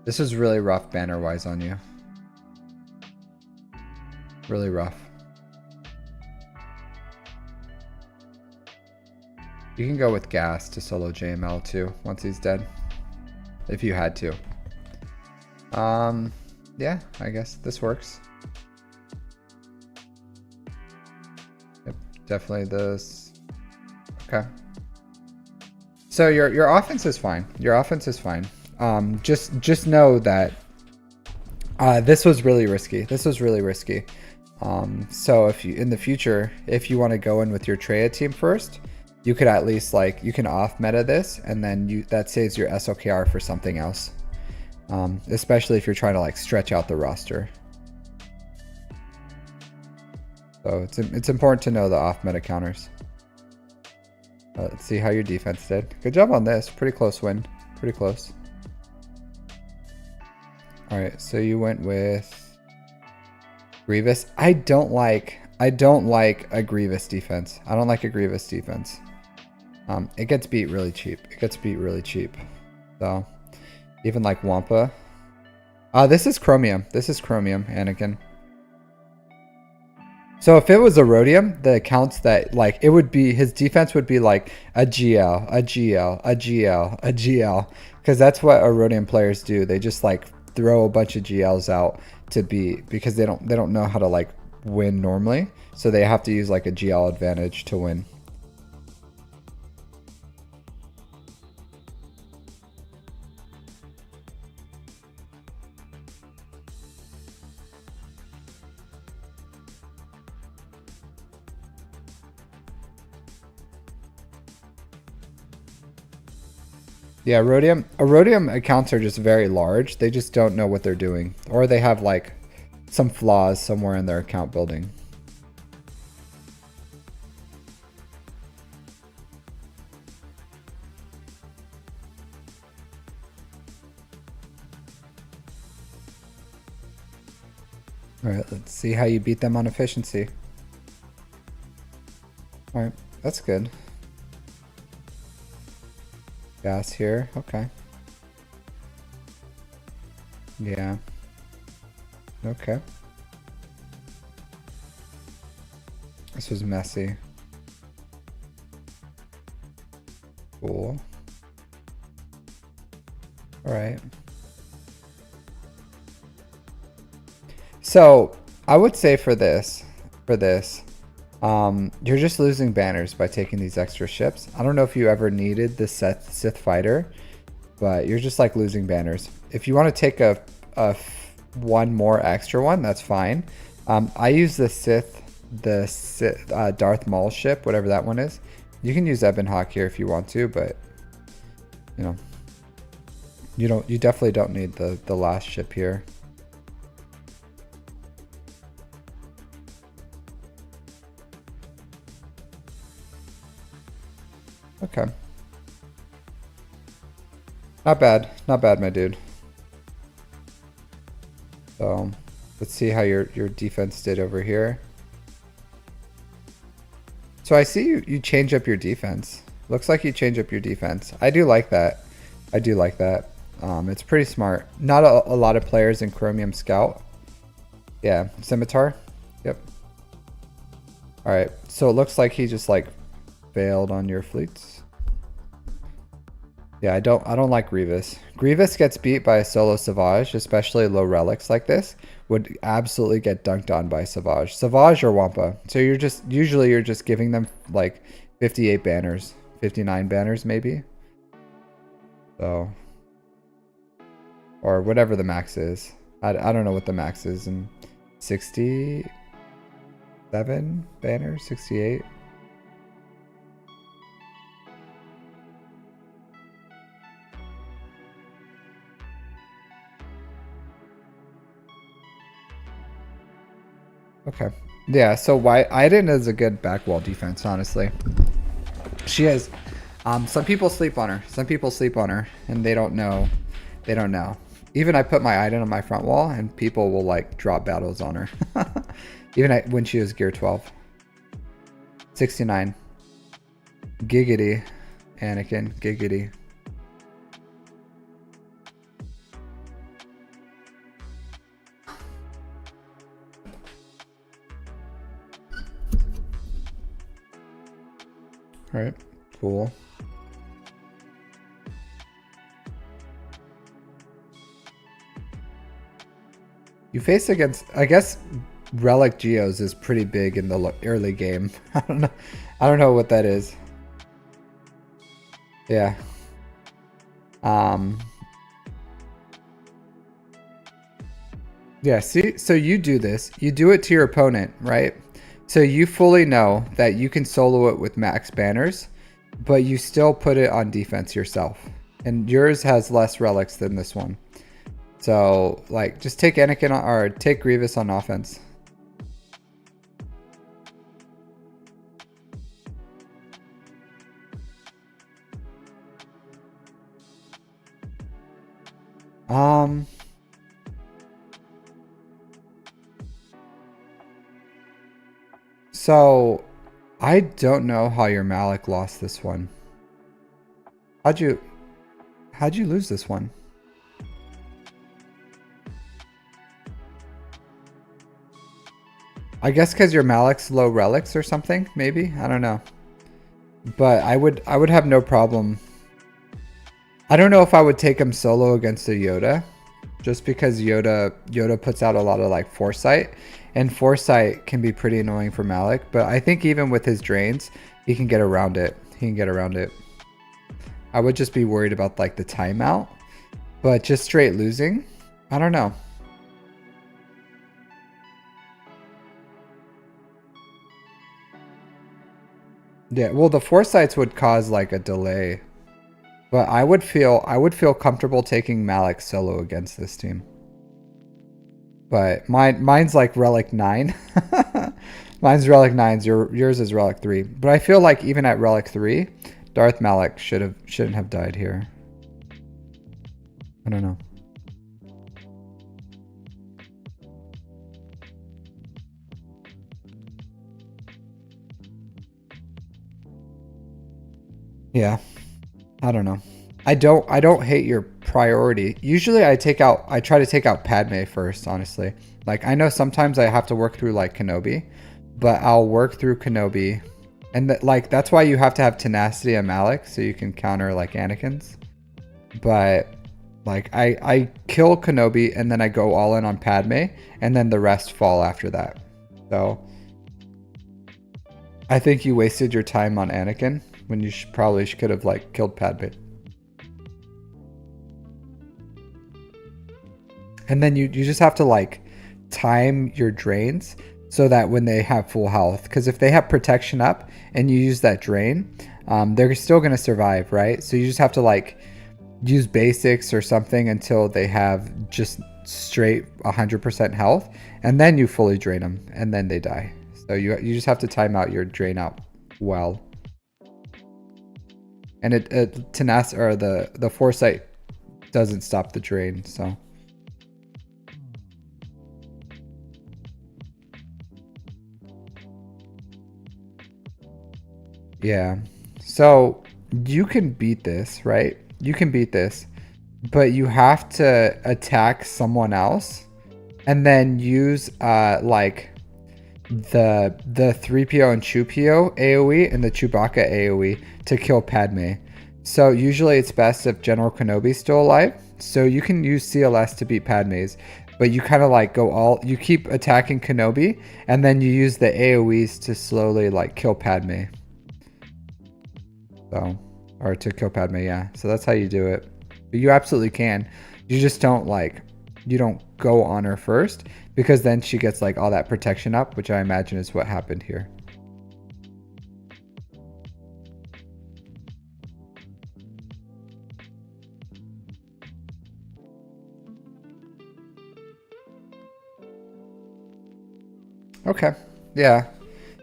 this is really rough banner wise on you. Really rough. You can go with gas to solo JML too once he's dead, if you had to. Yeah, I guess this works. Yep, definitely this. Okay. So your offense is fine. Your offense is fine. Just know that this was really risky. This was really risky. So if you in the future, if you want to go in with your Traya team first, you could at least like, you can off meta this, and then that saves your SOKR for something else. Especially if you're trying to like stretch out the roster. So it's important to know the off meta counters. Let's see how your defense did. Good job on this. Pretty close win. Pretty close. All right, so you went with Grievous. I don't like a Grievous defense. I don't like a Grievous defense. It gets beat really cheap. So even like Wampa. This is Chromium. Anakin. So if it was a Rhodium, the accounts that like, it would be, his defense would be like a GL, a GL, a GL, a GL. Because that's what Rhodium players do. They just like throw a bunch of GLs out to beat, because they don't know how to like win normally, so they have to use like a GL advantage to win. Yeah, Rhodium accounts are just very large. They just don't know what they're doing, or they have like some flaws somewhere in their account building. All right, let's see how you beat them on efficiency. All right, that's good. Gas here, okay. Yeah. Okay. This was messy. Cool. All right. So I would say for this, you're just losing banners by taking these extra ships. I don't know if you ever needed the Sith fighter, but you're just like losing banners. If you want to take a one more extra one, that's fine. I use the Sith Darth Maul ship, whatever that one is. You can use Ebon Hawk here if you want to, but you know, you definitely don't need the last ship here. Okay. Not bad, my dude. So let's see how your defense did over here. So I see you change up your defense. Looks like you change up your defense. I do like that. I do like that. It's pretty smart. Not a lot of players in Chromium Scout. Yeah, Scimitar. Yep. All right. So it looks like he just like failed on your fleets. Yeah, I don't like Grievous. Grievous gets beat by a solo Savage, especially low relics like this. Would absolutely get dunked on by Savage. Savage or Wampa. So usually you're just giving them like 58 banners, 59 banners maybe. So, or whatever the max is. I don't know what the max is. And 67 banners, 68. Okay. Yeah, so Iden is a good backwall defense, honestly. She has some people sleep on her. Some people sleep on her and they don't know. They don't know. Even I put my Iden on my front wall and people will like drop battles on her. Even when she was gear 12. 69. Giggity. Anakin. Giggity. All right, cool. You face against, I guess, Relic Geos is pretty big in the early game. I don't know what that is. Yeah. Yeah, see, so you do this. You do it to your opponent, right? So you fully know that you can solo it with max banners, but you still put it on defense yourself. And yours has less relics than this one. So, like, just take Anakin or take Grievous on offense. So, I don't know how your Malik lost this one. How'd you lose this one? I guess because your Malik's low relics or something, maybe? I don't know. But I would have no problem. I don't know if I would take him solo against a Yoda. just because Yoda puts out a lot of like foresight, and foresight can be pretty annoying for Malik. But I think even with his drains, he can get around it. He can get around it. I would just be worried about like the timeout, but just straight losing, I don't know. Yeah, well, the foresights would cause like a delay, but I would feel comfortable taking Malik solo against this team. But mine's like relic 9. Mine's relic 9. Yours is relic 3. But I feel like even at relic 3, Darth Malik shouldn't have died here. I don't know. Yeah, I don't know. I don't hate your priority. Usually I try to take out Padme first, honestly. Like I know sometimes I have to work through like Kenobi, but I'll work through Kenobi. And like that's why you have to have tenacity on Malik so you can counter like Anakin's. But like I kill Kenobi and then I go all in on Padme and then the rest fall after that. So I think you wasted your time on Anakin when you probably could have like killed Padme. And then you just have to like time your drains so that when they have full health, because if they have protection up and you use that drain, they're still going to survive, right? So you just have to like use basics or something until they have just straight 100% health, and then you fully drain them and then they die. So you just have to time out your drain out well. And the foresight doesn't stop the drain, so. Yeah. So you can beat this, right? You can beat this, but you have to attack someone else and then use like the 3PO and Chewpio AoE and the Chewbacca AoE to kill Padme. So usually it's best if General Kenobi's still alive. So you can use CLS to beat Padme's, but you kind of like you keep attacking Kenobi and then you use the AoEs to slowly like kill Padme. So, or to kill Padme, yeah. So that's how you do it. But you absolutely can. You just don't you don't go on her first because then she gets like all that protection up, which I imagine is what happened here. Okay. Yeah.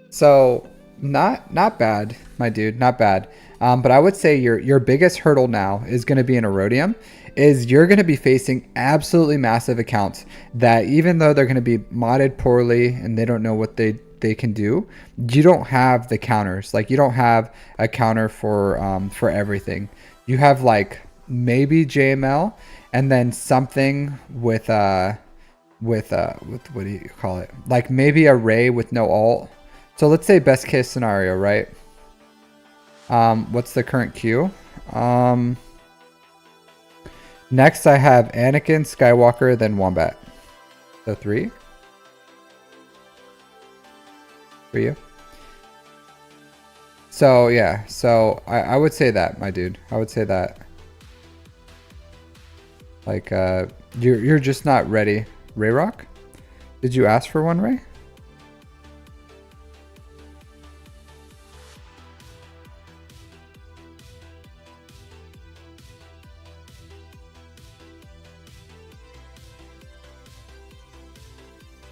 So not bad, my dude, not bad. But I would say your biggest hurdle now is going to be in Erodium, is you're going to be facing absolutely massive accounts that even though they're going to be modded poorly and they don't know what they can do, you don't have the counters. Like you don't have a counter for everything. You have like maybe JML and then something with what do you call it? Like maybe a Ray with no ult. So let's say best case scenario, right? What's the current queue? Next I have Anakin, Skywalker, then Wombat. So 3 for you. So yeah, so I would say that, my dude. I would say that. Like you're just not ready. Rayrock? Did you ask for one, Ray?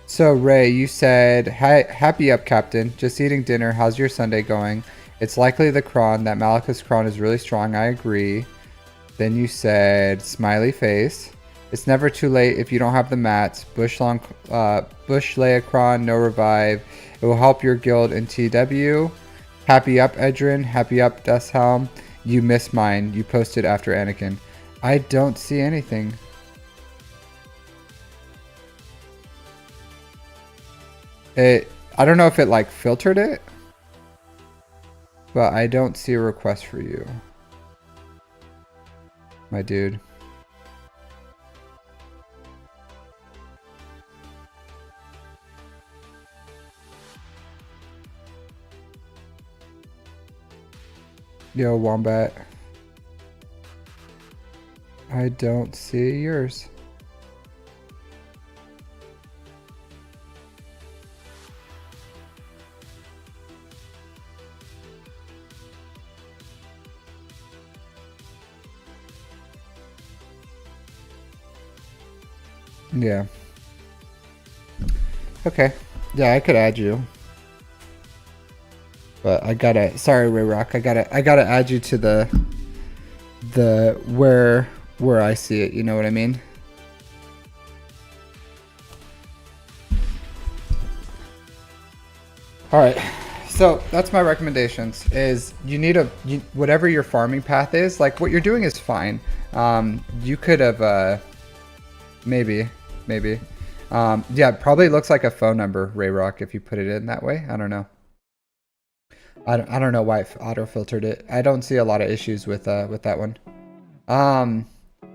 So Ray, you said, happy up, Captain. Just eating dinner. How's your Sunday going? It's likely the Kron. That Malachus Kron is really strong. I agree. Then you said, smiley face. It's never too late if you don't have the mats. Bush Leia Kron, no revive. It will help your guild in TW. Happy up, Edrin. Happy up, Dusthelm. You missed mine. You posted after Anakin. I don't see anything. I don't know if it like filtered it, but I don't see a request for you, my dude. Yo, Wombat. I don't see yours. Yeah. Okay. Yeah, I could add you. But I gotta, sorry, Ray Rock, I gotta add you to the where I see it, you know what I mean? All right, so that's my recommendations. Is you need whatever your farming path is. Like what you're doing is fine. You could have maybe. Yeah, probably looks like a phone number, Ray Rock, if you put it in that way. I don't know. I don't know why it auto filtered it. I don't see a lot of issues with that one.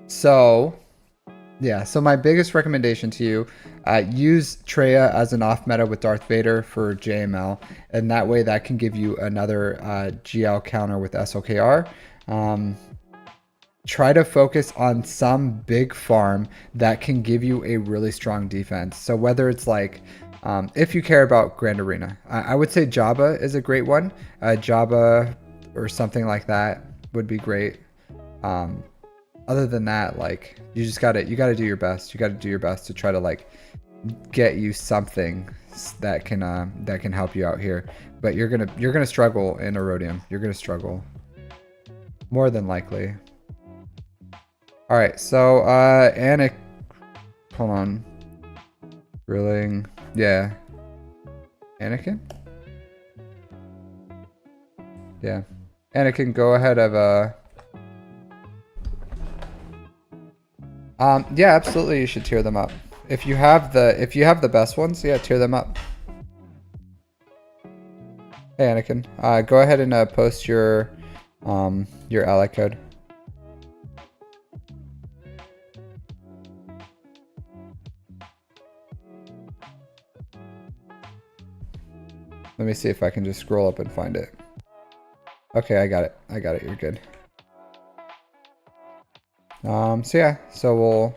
So yeah, so my biggest recommendation to you, use Treya as an off meta with Darth Vader for JML, and that way that can give you another GL counter with SOKR. Try to focus on some big farm that can give you a really strong defense. So whether it's like, if you care about Grand Arena, I would say Jabba is a great one. Jabba or something like that would be great. Other than that, like you gotta do your best. You gotta do your best to try to like get you something that can help you out here. But you're gonna struggle in Erodium. You're gonna struggle more than likely. All right, so Anik, hold on, grilling, yeah, Anakin, yeah, Anakin, go ahead of yeah, absolutely, you should tier them up. If you have the best ones, yeah, tier them up. Hey Anakin, go ahead and post your ally code. Let me see if I can just scroll up and find it. Okay, I got it, you're good. So yeah, so we'll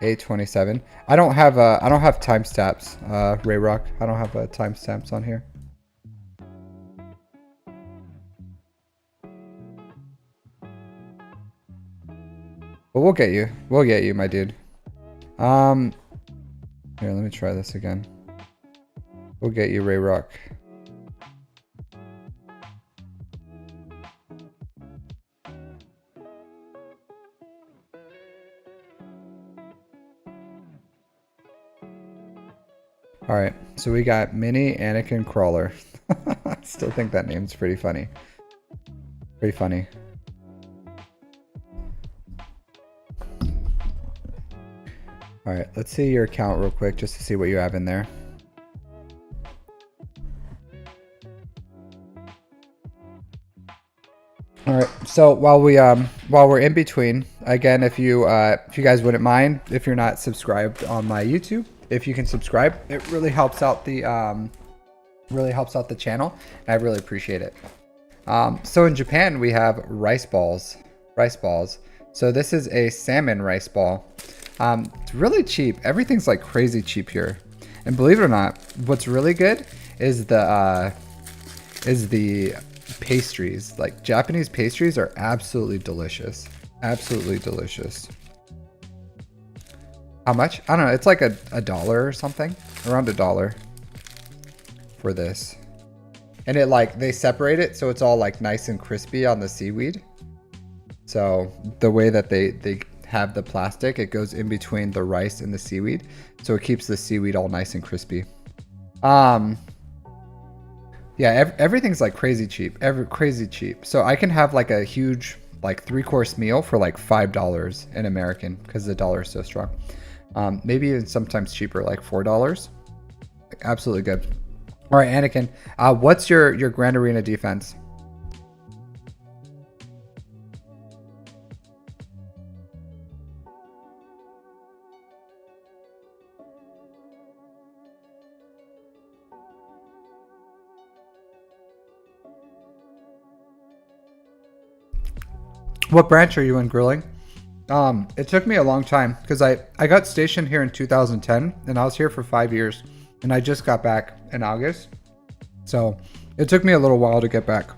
827. I don't have timestamps, Ray Rock. I don't have timestamps on here. But we'll get you. We'll get you, my dude. Here, let me try this again. We'll get you, Ray Rock. All right, so we got Mini Anakin Crawler. I still think that name's pretty funny. Pretty funny. All right, let's see your account real quick just to see what you have in there. All right, so while we're in between, again, if you guys wouldn't mind, if you're not subscribed on my YouTube, if you can subscribe, it really helps out the channel. I really appreciate it. So in Japan we have rice balls. So this is a salmon rice ball. It's really cheap. Everything's like crazy cheap here. And believe it or not, what's really good is the pastries. Like Japanese pastries are absolutely delicious. Absolutely delicious. How much? I don't know. It's like a dollar or something. Around $1 for this. And it like, they separate it so it's all like nice and crispy on the seaweed. So the way that they have the plastic, it goes in between the rice and the seaweed. So it keeps the seaweed all nice and crispy. Yeah, everything's like crazy cheap. Crazy cheap. So I can have like a huge like 3-course meal for like $5 in American because the dollar is so strong. Maybe even sometimes cheaper, like $4. Absolutely good. All right, Anakin, what's your Grand Arena defense? What branch are you in, grilling? It took me a long time because I got stationed here in 2010 and I was here for 5 years and I just got back in August. So it took me a little while to get back.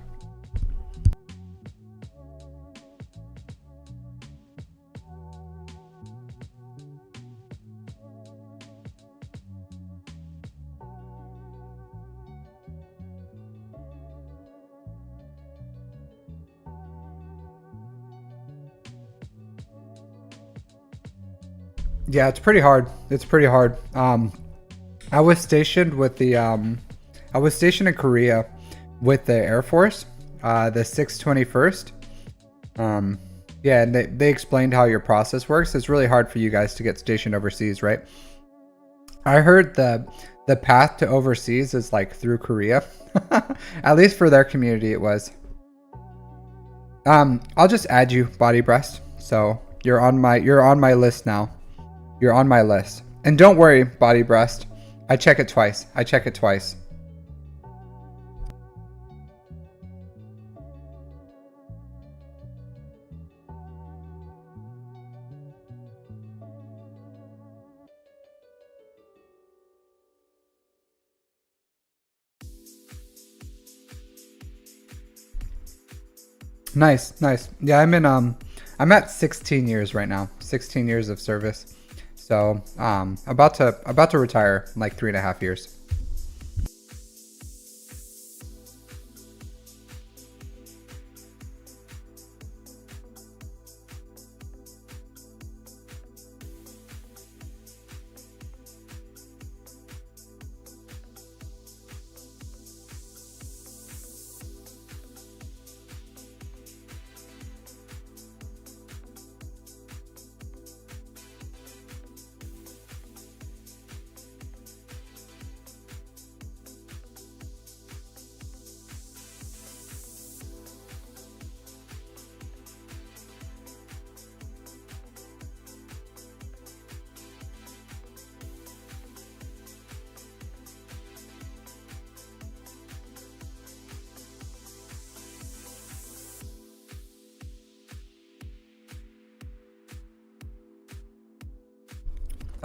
Yeah, it's pretty hard. It's pretty hard. I was stationed with the I was stationed in Korea with the Air Force, the 621st. Yeah, and they explained how your process works. It's really hard for you guys to get stationed overseas, right? I heard the path to overseas is like through Korea. At least for their community it was. I'll just add you, Body Breast. So you're on my list now. You're on my list. And don't worry, Body Breast. I check it twice. I check it twice. Nice, nice. Yeah, I'm at 16 years right now. 16 years of service. So about to retire in like 3.5 years.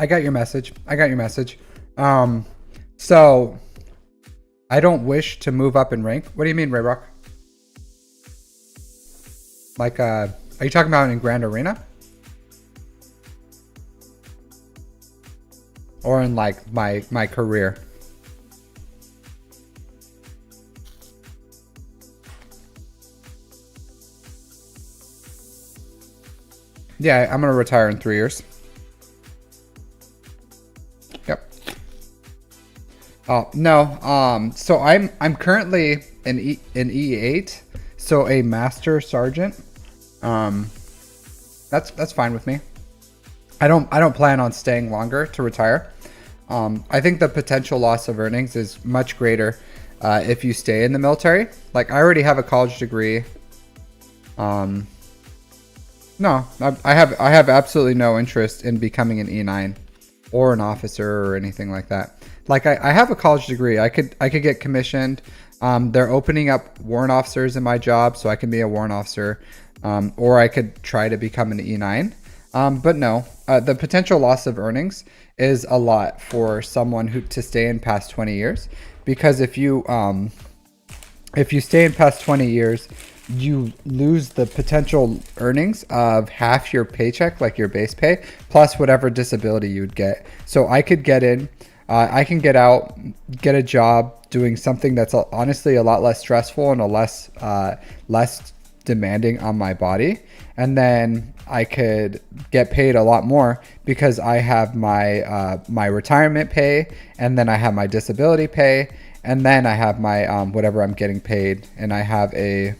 I got your message. I got your message. So I don't wish to move up in rank. What do you mean, Rayrock? Like, are you talking about in Grand Arena? Or in like my career? Yeah, I'm gonna retire in 3 years. Yep. Oh no. So I'm currently in E8, so a master sergeant. That's fine with me. I don't plan on staying longer to retire. I think the potential loss of earnings is much greater if you stay in the military. Like I already have a college degree. No, I have absolutely no interest in becoming an E9 or an officer or anything like that. Like I have a college degree. I could get commissioned. They're opening up warrant officers in my job, so I can be a warrant officer, or I could try to become an E9. But no, the potential loss of earnings is a lot for someone who to stay in past 20 years, because if you stay in past 20 years, you lose the potential earnings of half your paycheck, like your base pay, plus whatever disability you'd get. So I could get in, I can get out, get a job doing something that's honestly a lot less stressful and a less demanding on my body. And then I could get paid a lot more because I have my my retirement pay, and then I have my disability pay, and then I have my whatever I'm getting paid, and I have a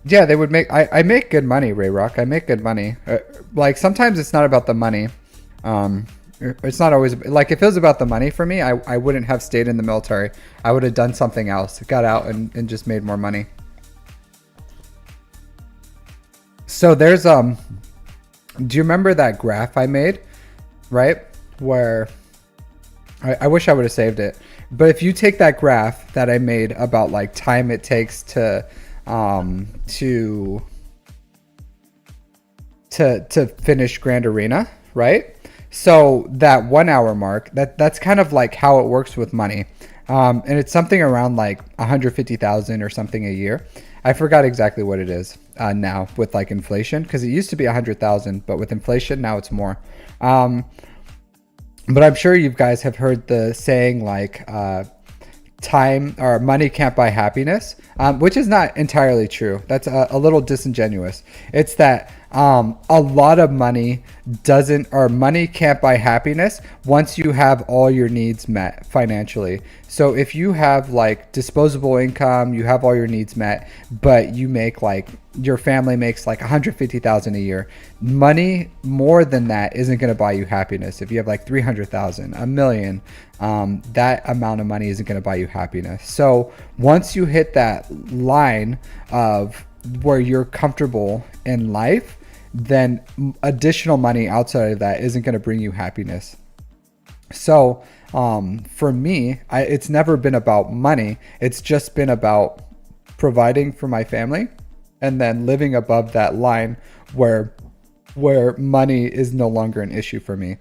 yeah, they would make I make good money, Rayrock. I make good money. Like sometimes it's not about the money. It's not always like if it was about the money for me, I wouldn't have stayed in the military. I would have done something else, got out and just made more money. So there's do you remember that graph I made, right? Where I wish I would have saved it. But if you take that graph that I made about like time it takes to to finish Grand Arena, right? So that 1 hour mark, that's kind of like how it works with money. And it's something around like 150,000 or something a year. I forgot exactly what it is now with like inflation, because it used to be 100,000, but with inflation now it's more. But I'm sure you guys have heard the saying like time or money can't buy happiness, which is not entirely true. That's a little disingenuous. It's that a lot of money money can't buy happiness once you have all your needs met financially. So if you have like disposable income, you have all your needs met, but you make like your family makes like 150,000 a year, money more than that isn't going to buy you happiness. If you have like 300,000, a million, that amount of money isn't going to buy you happiness. So once you hit that line of where you're comfortable in life, then additional money outside of that isn't going to bring you happiness. So for me, it's never been about money. It's just been about providing for my family and then living above that line where money is no longer an issue for me.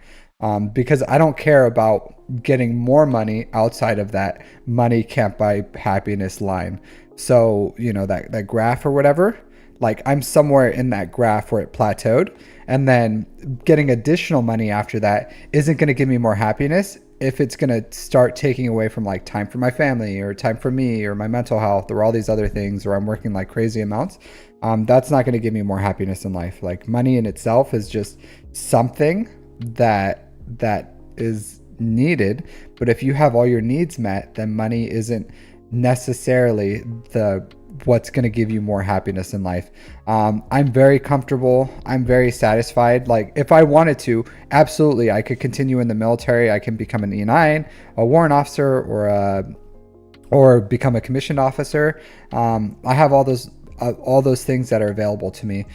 Because I don't care about getting more money outside of that money can't buy happiness line. So, you know, that graph or whatever, like I'm somewhere in that graph where it plateaued, and then getting additional money after that isn't going to give me more happiness if it's going to start taking away from like time for my family or time for me or my mental health or all these other things, or I'm working like crazy amounts. That's not going to give me more happiness in life. Like money in itself is just something that is needed, but if you have all your needs met, then money isn't necessarily what's going to give you more happiness in life. I'm very comfortable. I'm very satisfied. Like if I wanted to, absolutely, I could continue in the military. I can become an E9, a warrant officer, or become a commissioned officer. I have all those things that are available to me.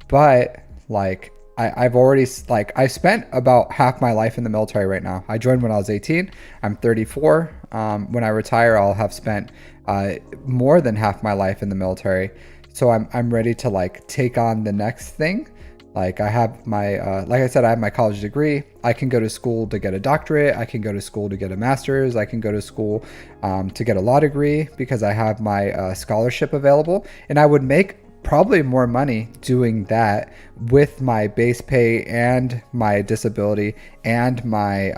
But like I've already I spent about half my life in the military right now. I joined when I was 18. I'm 34. When I retire, I'll have spent more than half my life in the military. So I'm ready to like take on the next thing. Like I have my like I said, I have my college degree. I can go to school to get a doctorate. I can go to school to get a master's. I can go to school to get a law degree because I have my scholarship available, and I would make probably more money doing that with my base pay and my disability and my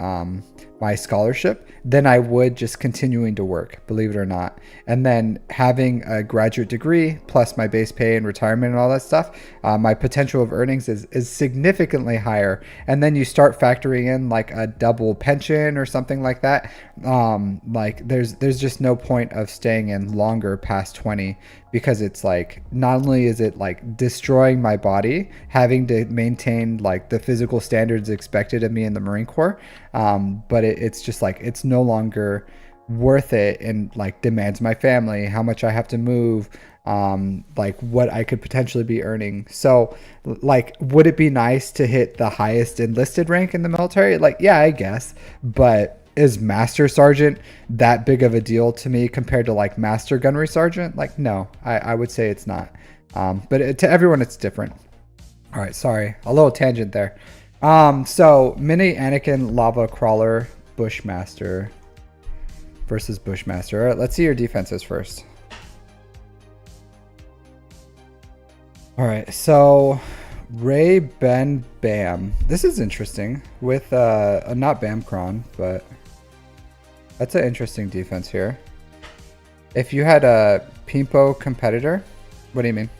scholarship than I would just continuing to work, believe it or not. And then having a graduate degree plus my base pay and retirement and all that stuff, my potential of earnings is significantly higher. And then you start factoring in like a double pension or something like that. Like there's just no point of staying in longer past 20, because it's like not only is it like destroying my body, having to maintain like the physical standards expected of me in the Marine Corps, but it's just like it's no longer worth it, and like demands my family, how much I have to move, like what I could potentially be earning. So like, would it be nice to hit the highest enlisted rank in the military? Like, yeah, I guess, but is master sergeant that big of a deal to me compared to like master gunnery sergeant? Like, no, I would say it's not. But to everyone, it's different. All right, sorry, a little tangent there. So mini Anakin lava crawler Bushmaster versus Bushmaster. All right, let's see your defenses first. All right, so Ray Ben Bam. This is interesting with not Bamcron, but that's an interesting defense here. If you had a Pimpo competitor, what do you mean?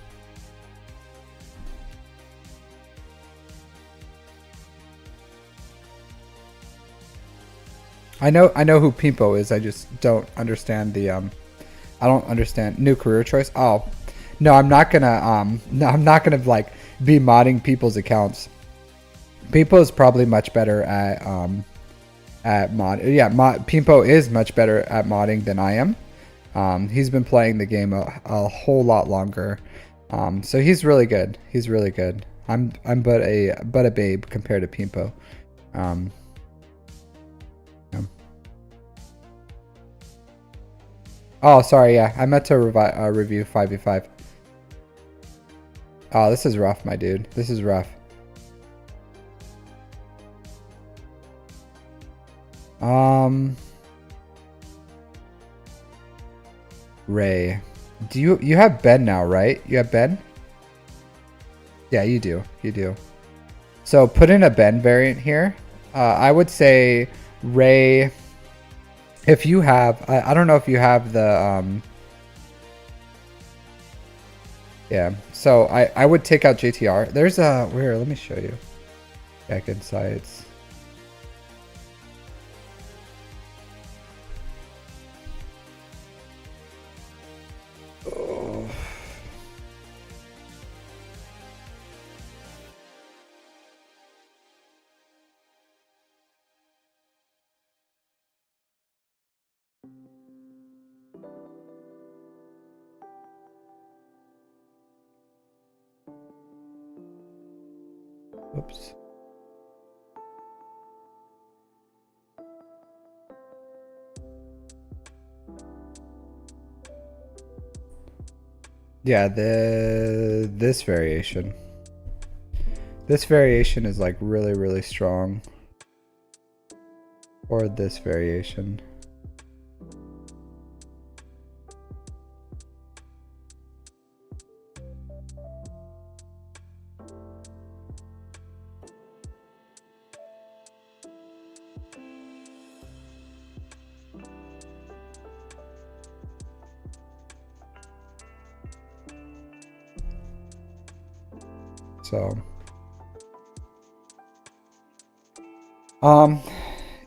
I know who Pimpo is. I just don't understand the I don't understand new career choice. Oh, no, I'm not gonna like be modding people's accounts. Pimpo is probably much better at mod. Yeah, Pimpo is much better at modding than I am. He's been playing the game a whole lot longer. So he's really good. He's really good. I'm but a babe compared to Pimpo. Oh, sorry, yeah. I meant to review 5v5. Oh, this is rough, my dude. This is rough. Ray. Do you have Ben now, right? You have Ben? Yeah, you do. You do. So put in a Ben variant here. I would say Ray. If you have, I don't know if you have the, yeah. So I would take out JTR. There's a, where, let me show you. GAC Insights. Oh. Oops. Yeah, this variation. This variation is like really, really strong. Or this variation. So,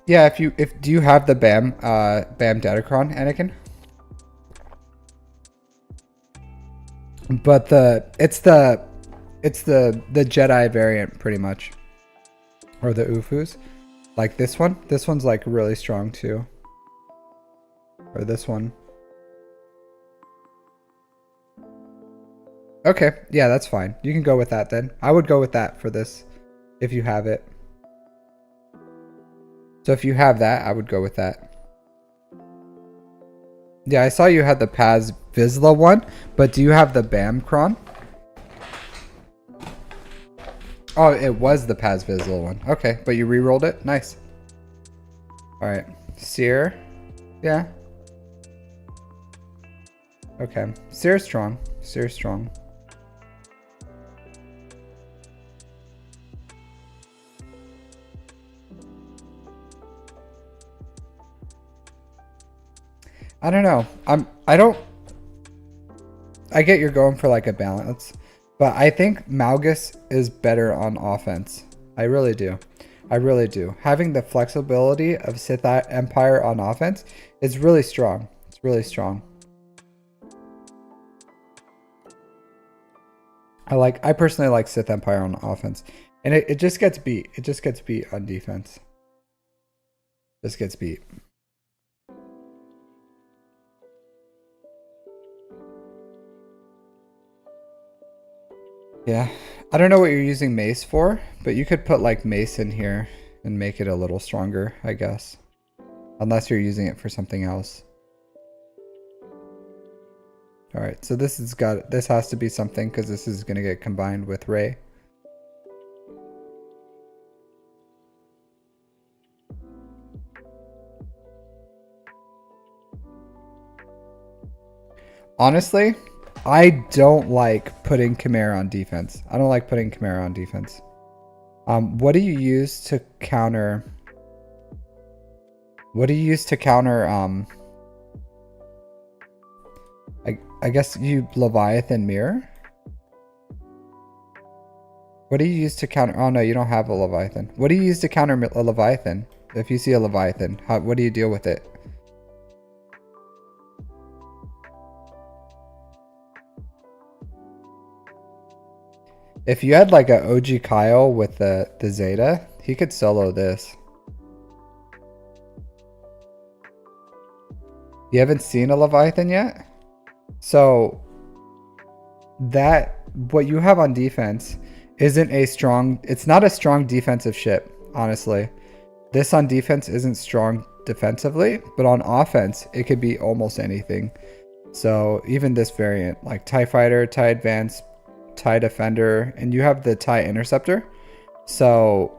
yeah, do you have the BAM Datacron, Anakin? But it's the Jedi variant pretty much, or the UFUs, like this one. This one's like really strong too, or this one. Okay, yeah, that's fine. You can go with that then. I would go with that for this, if you have it. So if you have that, I would go with that. Yeah, I saw you had the Paz Vizsla one, but do you have the BAM Cron? Oh, it was the Paz Vizsla one. Okay, but you re-rolled it? Nice. Alright. Seer. Yeah. Okay. Seer's strong. Seer's strong. I don't know. I get you're going for like a balance, but I think Malgus is better on offense. I really do. I really do. Having the flexibility of Sith Empire on offense is really strong. It's really strong. I personally like Sith Empire on offense. And it just gets beat. It just gets beat on defense. Just gets beat. Yeah, I don't know what you're using mace for, but you could put like mace in here and make it a little stronger, I guess. Unless you're using it for something else. Alright, so this has to be something because this is gonna get combined with Ray. Honestly, I don't like putting Chimera on defense. I don't like putting Chimera on defense. What do you use to counter? What do you use to counter? I guess you Leviathan Mirror. What do you use to counter? Oh no, you don't have a Leviathan. What do you use to counter a Leviathan? If you see a Leviathan, what do you deal with it? If you had like a OG Kyle with the Zeta, he could solo this. You haven't seen a Leviathan yet? So what you have on defense isn't it's not a strong defensive ship, honestly. This on defense isn't strong defensively, but on offense, it could be almost anything. So even this variant, like TIE Fighter, TIE Advance, TIE Defender, and you have the TIE Interceptor. So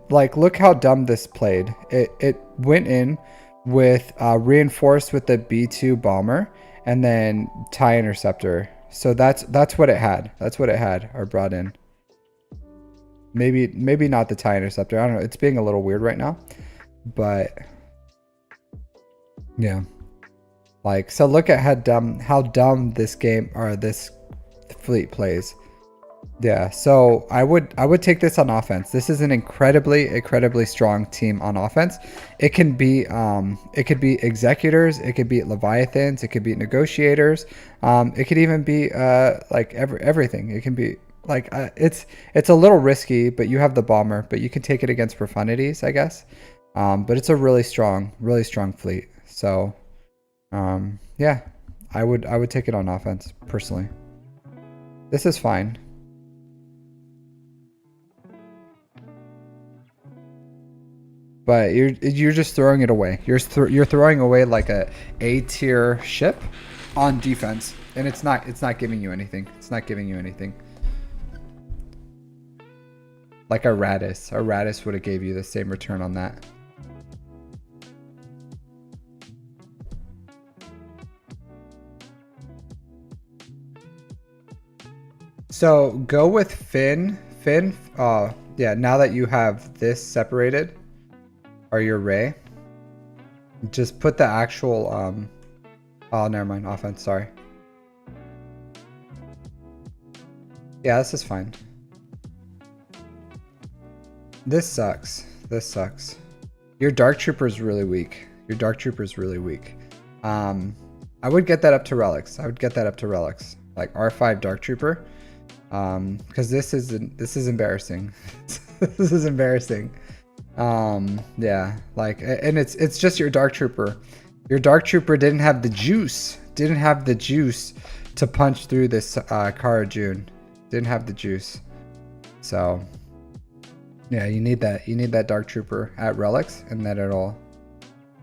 like, look how dumb this played. It went in with reinforced with the B2 bomber and then TIE Interceptor. So that's what it had. That's what it had or brought in. Maybe not the TIE Interceptor. I don't know. It's being a little weird right now. But yeah. Like, so look at how dumb this game or this fleet plays. Yeah, so I would take this on offense. This is an incredibly strong team on offense. It can be executors, it could be leviathans, it could be negotiators, it could even be like everything. It can be like it's a little risky, but you have the bomber, but you can take it against profundities, I guess. But it's a really strong fleet. So yeah, I would take it on offense personally. This is fine. But you're just throwing it away. You're throwing away like a A-tier ship on defense, and it's not giving you anything. It's not giving you anything. Like a Radis would have gave you the same return on that. So go with Finn. Yeah. Now that you have this separated. Or your Ray, just put the actual oh, never mind, offense, sorry. Yeah, this is fine. This sucks. Your Dark Trooper is really weak. I would get that up to relics. Like R5 Dark Trooper, because this is embarrassing. This is embarrassing. Yeah, like, and it's just your Dark Trooper. Your Dark Trooper didn't have the juice to punch through this Cara Dune. Didn't have the juice. So yeah, you need that Dark Trooper at relics, and then it'll,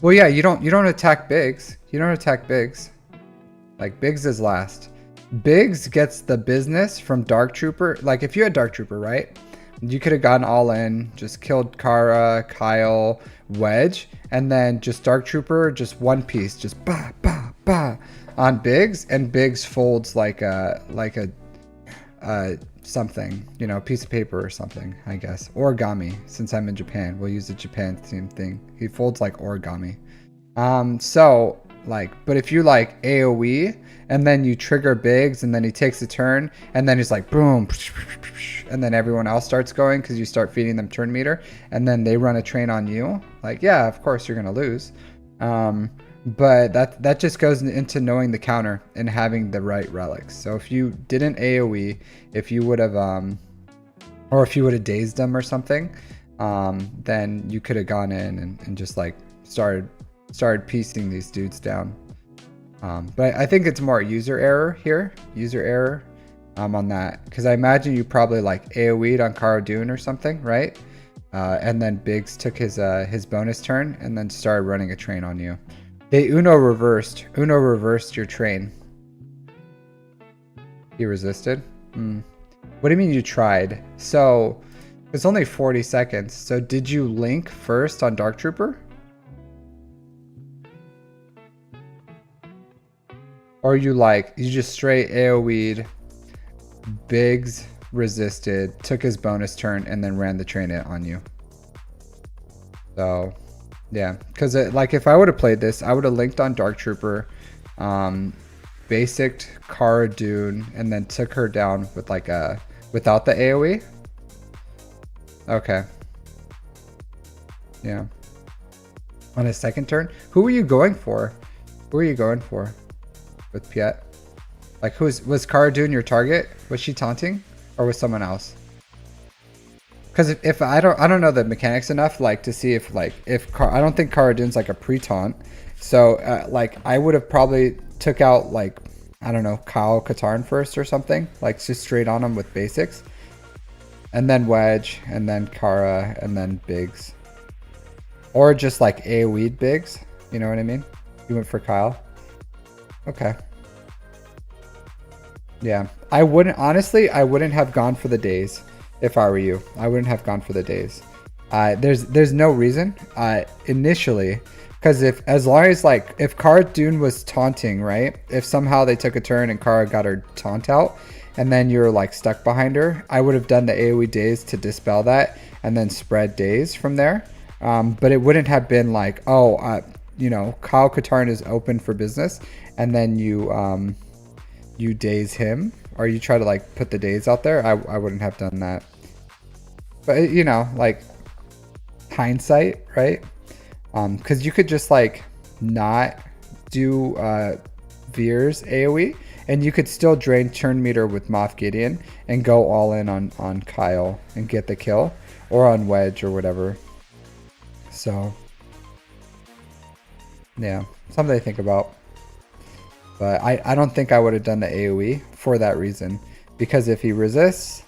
well, yeah, you don't attack Biggs. Like, Biggs is last. Biggs gets the business from Dark Trooper. Like, if you had Dark Trooper, right, you could have gone all in, just killed Cara, Kyle, Wedge, and then just Dark Trooper, just one piece, just bah on Biggs, and Biggs folds like a something, you know, piece of paper or something, I guess. Origami, since I'm in Japan, we'll use the Japan theme thing. He folds like origami. So like, but if you like AoE and then you trigger Biggs and then he takes a turn and then he's like boom, and then everyone else starts going because you start feeding them turn meter, and then they run a train on you, like, yeah, of course you're gonna lose. But that just goes into knowing the counter and having the right relics. So if you didn't AoE, if you would have or if you would have dazed them or something, then you could have gone in and just like started piecing these dudes down. But I think it's more user error here, on that, because I imagine you probably like AoE'd on Cara Dune or something, right? And then Biggs took his bonus turn and then started running a train on you. They Uno reversed your train. He resisted? What do you mean you tried? So it's only 40 seconds. So did you link first on Dark Trooper? Or you just straight AoE'd, Biggs resisted, took his bonus turn, and then ran the train on you. So yeah, because like if I would have played this, I would have linked on Dark Trooper, basic Cara Dune, and then took her down with like without the AoE. Okay. Yeah. On his second turn, who were you going for? With Piet? Like, was Cara Dune your target? Was she taunting, or was someone else? Because if I don't know the mechanics enough, like, to see if I don't think Cara Dune's like a pre-taunt. So like I would have probably took out, like, I don't know, Kyle Katarn first or something, like just straight on him with basics, and then Wedge, and then Cara, and then Biggs. Or just like AoE'd bigs. You know what I mean? You went for Kyle. Okay. Yeah. I wouldn't, honestly, I wouldn't have gone for the days if I were you. I wouldn't have gone for the days. There's no reason initially, because as long as like if Cara Dune was taunting, right? If somehow they took a turn and Cara got her taunt out, and then you're like stuck behind her, I would have done the AoE days to dispel that and then spread days from there. But it wouldn't have been like, oh, you know, Kyle Katarn is open for business, and then you daze him, or you try to like put the days out there. I wouldn't have done that. But you know, like hindsight, right? Because you could just like not do Veer's AoE, and you could still drain turn meter with Moff Gideon and go all in on Kyle and get the kill, or on Wedge or whatever. So yeah, something to think about. But I don't think I would have done the AoE for that reason, because if he resists,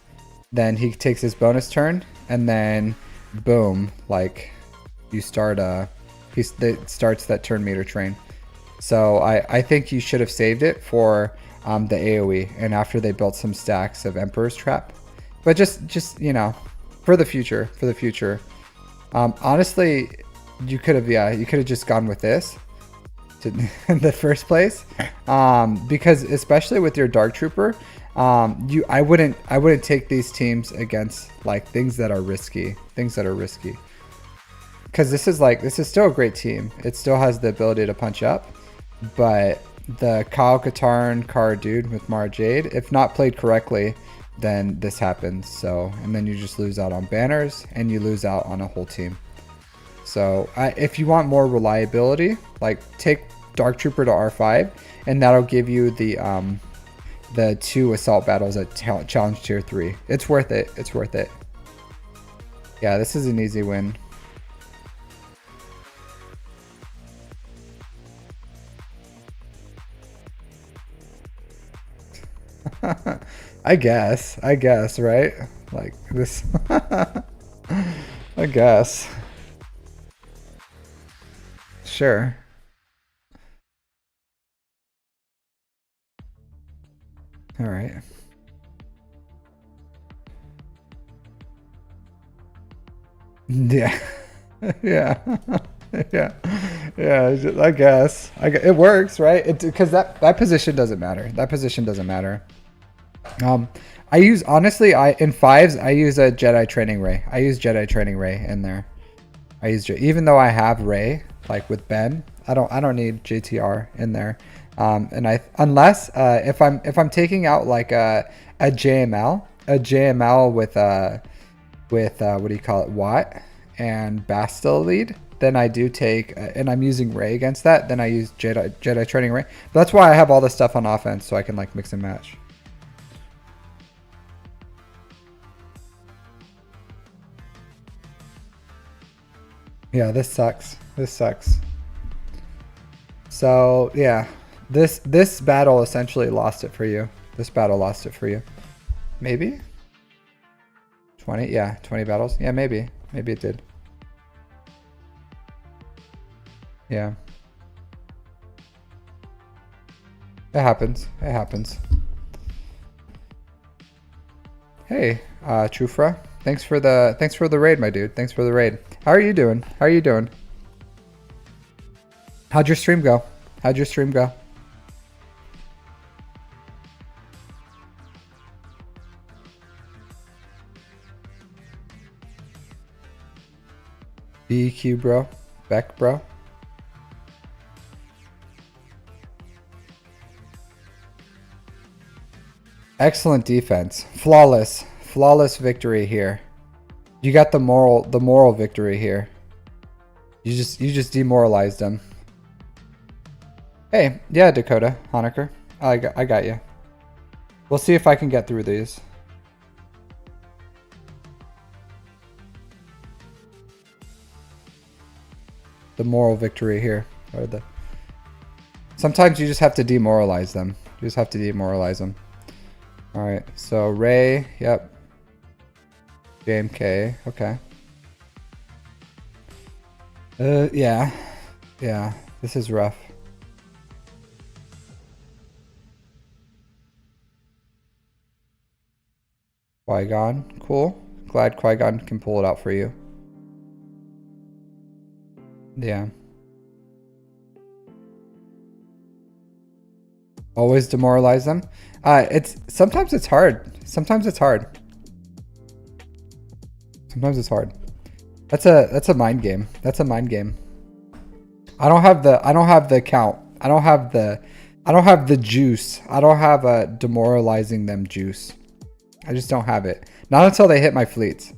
then he takes his bonus turn, and then boom, like you start it starts that turn meter train. So I think you should have saved it for the AoE, and after they built some stacks of Emperor's Trap. But just you know, for the future, honestly, you could have just gone with this in the first place, because especially with your Dark Trooper, I wouldn't take these teams against like things that are risky, because this is still a great team. It still has the ability to punch up, but the Kyle Katarn Cara Dune with Mara Jade, if not played correctly, then this happens. So, and then you just lose out on banners, and you lose out on a whole team. So if you want more reliability, like take Dark Trooper to R5, and that'll give you the 2 assault battles at challenge tier 3. It's worth it. It's worth it. Yeah, this is an easy win. I guess, right? Like this. I guess. Sure. All right. Yeah. Yeah. Yeah. Yeah. I guess. It works, right? Because that position doesn't matter. That position doesn't matter. I use, honestly, in 5s I use a Jedi Training Ray. I use Jedi Training Ray in there. Even though I have Ray, like with Ben, I don't need JTR in there. And unless if I'm taking out like a JML with what do you call it, Watt and Bastille lead, then I do take and I'm using Ray against that, then I use Jedi Training Ray. But that's why I have all this stuff on offense, so I can like mix and match. Yeah, this sucks. So yeah, this battle essentially lost it for you. Maybe 20. Yeah, 20 battles. Yeah, maybe it did. Yeah, it happens. Hey, Chufra, thanks for the raid, my dude. Thanks for the raid. How are you doing? How'd your stream go? BEQ, bro. Beck, bro. Excellent defense. Flawless victory here. You got the moral victory here. You just demoralized them. Hey, yeah, Dakota Honecker. I got you. We'll see if I can get through these. The moral victory here. Sometimes you just have to demoralize them. Alright, so Ray, yep. JMK, okay. Yeah. Yeah. This is rough. Qui-Gon. Cool. Glad Qui-Gon can pull it out for you. Yeah. Always demoralize them. Sometimes it's hard. Sometimes it's hard. Sometimes it's hard. That's a mind game. That's a mind game. I don't have the count. I don't have the juice. I don't have a demoralizing them juice. I just don't have it. Not until they hit my fleets.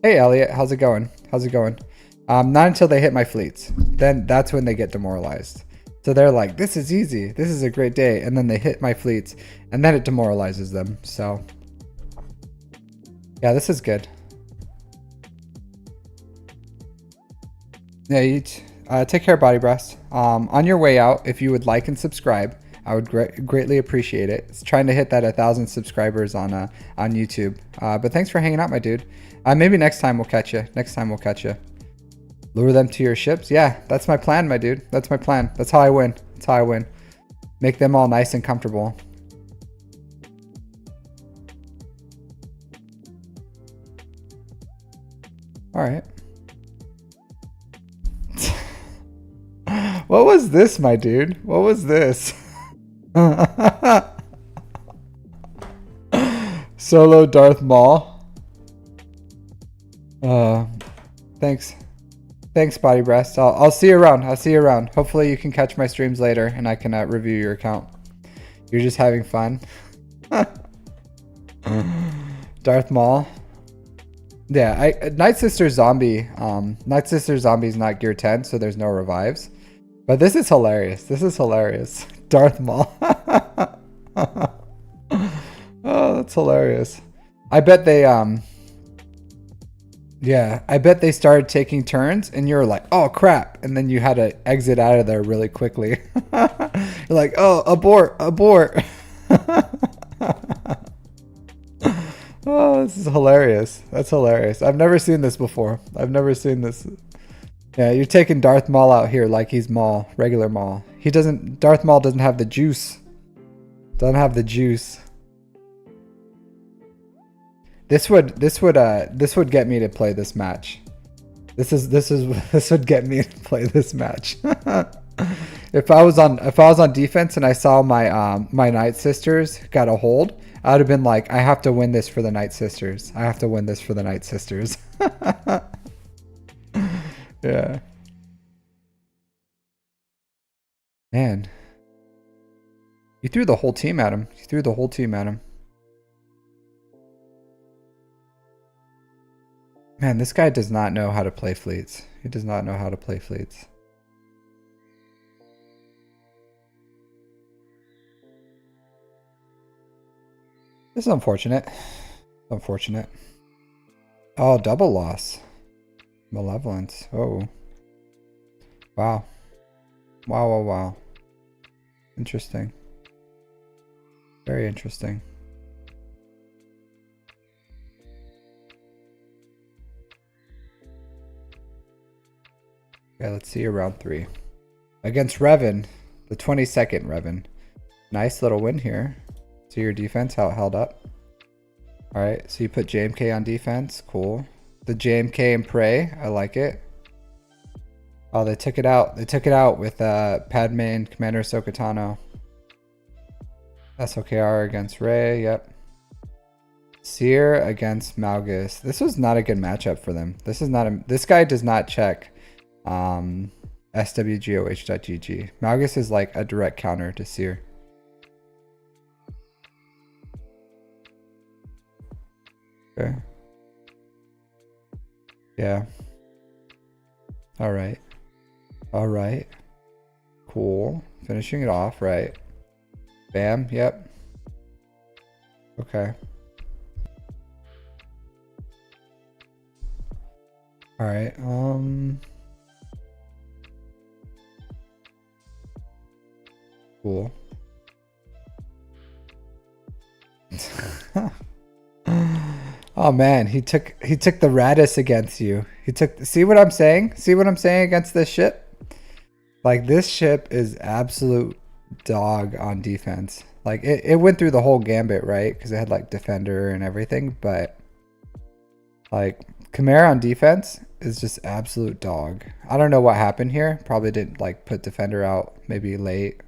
Hey Elliot, how's it going? How's it going? Not until they hit my fleets. Then that's when they get demoralized. So they're like, this is easy. This is a great day. And then they hit my fleets and then it demoralizes them. So yeah, this is good. Yeah, you take care, Body Breast. On your way out, if you would like and subscribe, I would greatly appreciate it. It's trying to hit that 1,000 subscribers on YouTube. But thanks for hanging out, my dude. Maybe next time we'll catch you. Next time we'll catch you. Lure them to your ships. Yeah, that's my plan, my dude. That's my plan. That's how I win. That's how I win. Make them all nice and comfortable. All right. What was this, my dude? What was this? Solo Darth Maul. Thanks. Thanks, Body Breast. I'll see you around. I'll see you around. Hopefully you can catch my streams later and I can review your account. You're just having fun. Darth Maul. Yeah, Night Sister Zombie. Night Sister Zombie is not gear 10, so there's no revives. But this is hilarious. This is hilarious. Darth Maul. Oh, that's hilarious. I bet they yeah, I bet they started taking turns and you're like, oh crap, and then you had to exit out of there really quickly. You're like, oh, abort, abort. Oh, this is hilarious. That's hilarious. I've never seen this before. I've never seen this. Yeah, you're taking Darth Maul out here like he's Maul, regular Maul. Darth Maul doesn't have the juice. Doesn't have the juice. This would get me to play this match. This would get me to play this match. If I was on defense and I saw my my Night Sisters got a hold, I would have been like, I have to win this for the Night Sisters. I have to win this for the Night Sisters. Yeah. Man. You threw the whole team at him. You threw the whole team at him. Man, this guy does not know how to play fleets. He does not know how to play fleets. This is unfortunate. Unfortunate. Oh, double loss. Malevolence. Oh. Wow. Wow, wow, wow. Interesting. Very interesting. Okay, let's see you round 3. Against Revan, the 22nd Revan. Nice little win here. See your defense, how it held up. Alright, so you put JMK on defense. Cool. The JMK and Prey, I like it. Oh, they took it out. They took it out with Padme and Commander Ahsoka Tano. SOKR against Rey, yep. Seer against Malgus. This was not a good matchup for them. This guy does not check swgoh.gg. Malgus is like a direct counter to Seer. Okay. Yeah. All right. All right. Cool. Finishing it off, right? Bam. Yep. Okay. All right. Cool. Oh, Oh man, he took the Radis against you. He took, see what I'm saying? See what I'm saying against this ship? Like, this ship is absolute dog on defense. Like, it went through the whole gambit, right? Because it had like defender and everything, but like Chimera on defense is just absolute dog. I don't know what happened here. Probably didn't like put defender out maybe late,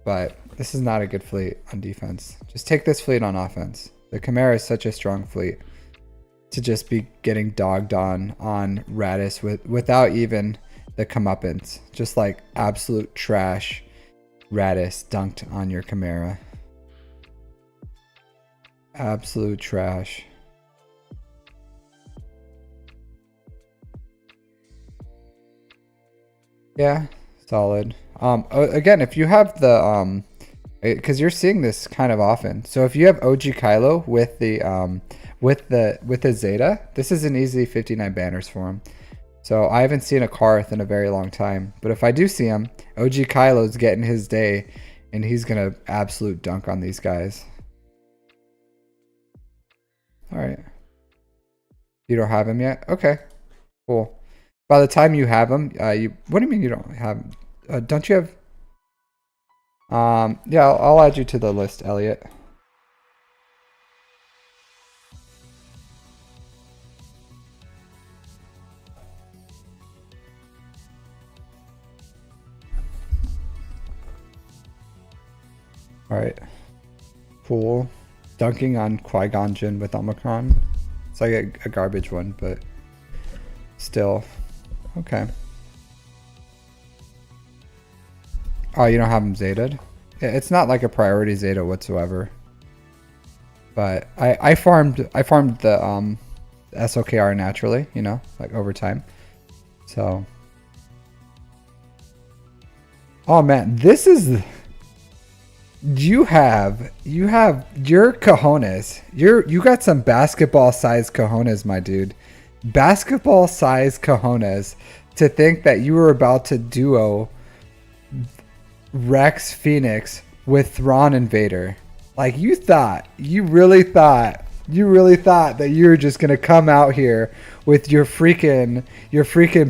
but this is not a good fleet on defense. Just take this fleet on offense. The Chimera is such a strong fleet to just be getting dogged on Radis without even the comeuppance. Just like absolute trash Radis dunked on your Chimera. Absolute trash. Yeah, solid. Again, if you have the because you're seeing this kind of often. So if you have OG Kylo with the Zeta, this is an easy 59 banners for him. So I haven't seen a Karth in a very long time, but if I do see him, OG Kylo's getting his day, and he's gonna absolute dunk on these guys. All right, you don't have him yet? Okay, cool. By the time you have him, what do you mean you don't have him? Don't you have? Yeah, I'll add you to the list, Elliot. All right, cool. Dunking on Qui-Gon Jinn with Omicron. It's like a garbage one, but still, okay. Oh, you don't have him Zeta'd? Yeah, it's not like a priority Zeta whatsoever. But I farmed the SOKR naturally, you know, like over time. So, oh man, this is. You have your cojones. You got some basketball sized cojones, my dude. Basketball sized cojones to think that you were about to duo Rex Phoenix with Thrawn and Vader. Like, you really thought that you were just gonna come out here with your freaking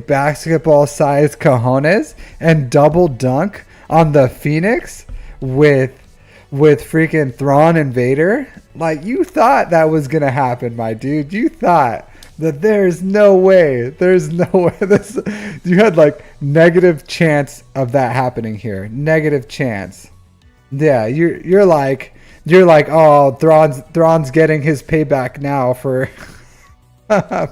basketball sized cojones and double dunk on the Phoenix with freaking Thrawn and Vader. Like, you thought that was gonna happen, my dude. You thought that there's no way this, you had like negative chance of that happening here. Negative chance. Yeah, you're like, oh, Thrawn's getting his payback now for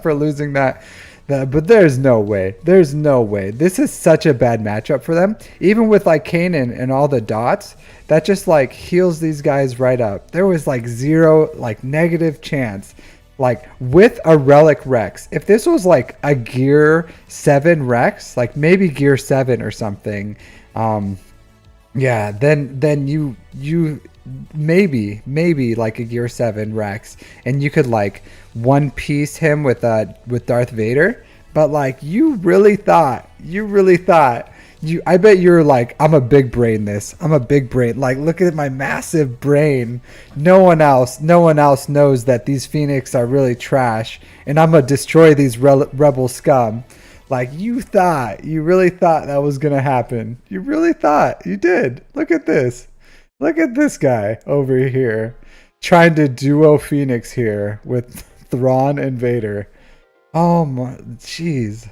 for losing that. But there's no way. There's no way. This is such a bad matchup for them. Even with like Kanan and all the dots, that just like heals these guys right up. There was like zero, like negative chance. Like with a Relic Rex, if this was like a Gear 7 Rex, like maybe Gear 7 or something, yeah, then you maybe like a Gear 7 Rex, and you could like one piece him with Darth Vader. But like, you really thought I bet you're like, I'm a big brain this. I'm a big brain. Like, look at my massive brain. No one else knows that these Phoenix are really trash, and I'm gonna destroy these rebel scum. Like, you really thought that was gonna happen. You really thought. You did. Look at this. Look at this guy over here trying to duo Phoenix here with Thrawn and Vader. Oh my, jeez.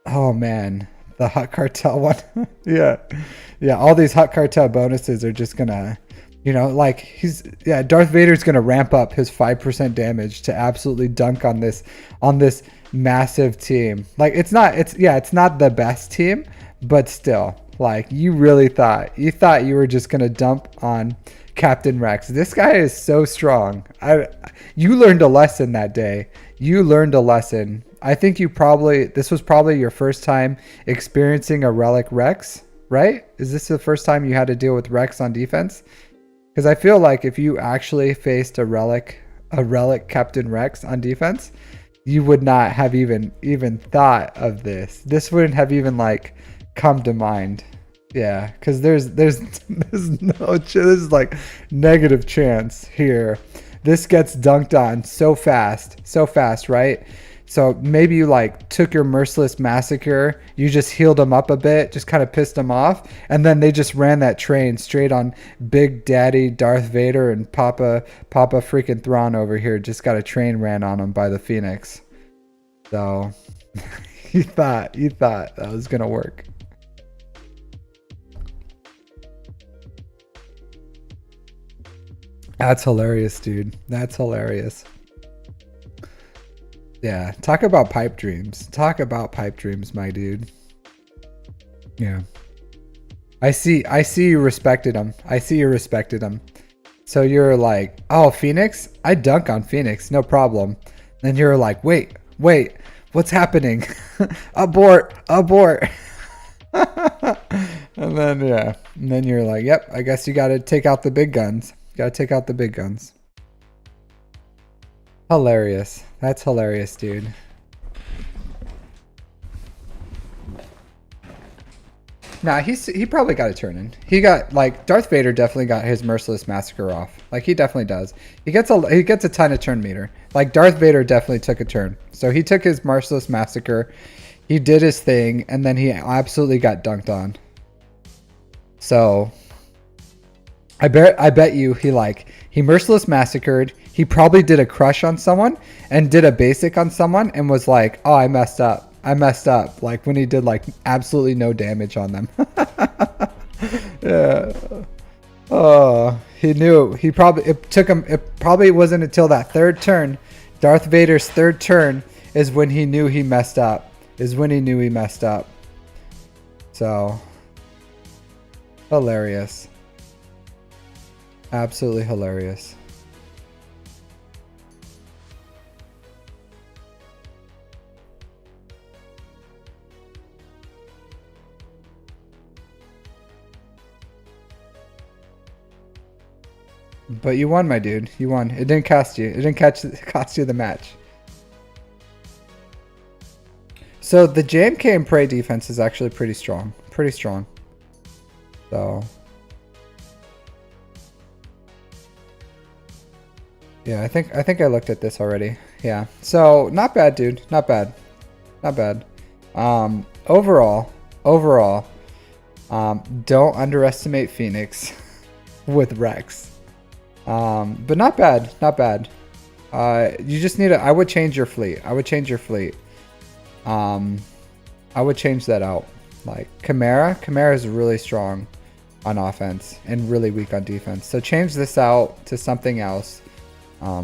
Oh man, the Hut Cartel one. Yeah, all these Hut Cartel bonuses are just gonna, you know, like Darth Vader's gonna ramp up his 5% damage to absolutely dunk on this massive team. Like, it's not the best team, but still, like, you thought you were just gonna dump on Captain Rex. This guy is so strong. You learned a lesson that day. You learned a lesson. I think this was probably your first time experiencing a Relic Rex, right? Is this the first time you had to deal with Rex on defense? Because I feel like if you actually faced a Relic Captain Rex on defense, you would not have even thought of this. This wouldn't have even like come to mind. Yeah, because there's no, this is like negative chance here this gets dunked on so fast, right? So maybe you like took your merciless massacre, you just healed them up a bit, just kind of pissed them off, and then they just ran that train straight on Big Daddy Darth Vader and Papa freaking Thrawn over here. Just got a train ran on them by the Phoenix. So you thought that was gonna work. That's hilarious, dude. That's hilarious. Yeah, talk about pipe dreams. Talk about pipe dreams, my dude. Yeah. I see you respected him. I see you respected him. So you're like, oh, Phoenix? I dunk on Phoenix, no problem. Then you're like, wait, what's happening? Abort. And then you're like, yep, I guess you gotta take out the big guns. Hilarious. That's hilarious, dude. Nah, he probably got a turn in. He got, like, Darth Vader definitely got his merciless massacre off. Like, he definitely does. He gets a ton of turn meter. Like, Darth Vader definitely took a turn. So he took his merciless massacre, he did his thing, and then he absolutely got dunked on. So I bet you he merciless massacred. He probably did a crush on someone and did a basic on someone and was like, oh, I messed up. Like when he did like absolutely no damage on them. Yeah. Oh, he knew. It probably wasn't until that third turn, Darth Vader's third turn, is when he knew he messed up. So hilarious. Absolutely hilarious. But you won, my dude. You won. It didn't cost you. It didn't cost you the match. So the JMK and Prey defense is actually pretty strong. So yeah, I think I looked at this already. Yeah. So not bad, dude. Not bad. Overall, don't underestimate Phoenix with Rex. But not bad. You just need I would change your fleet. I would change that out. Like Chimera is really strong on offense and really weak on defense. So change this out to something else. I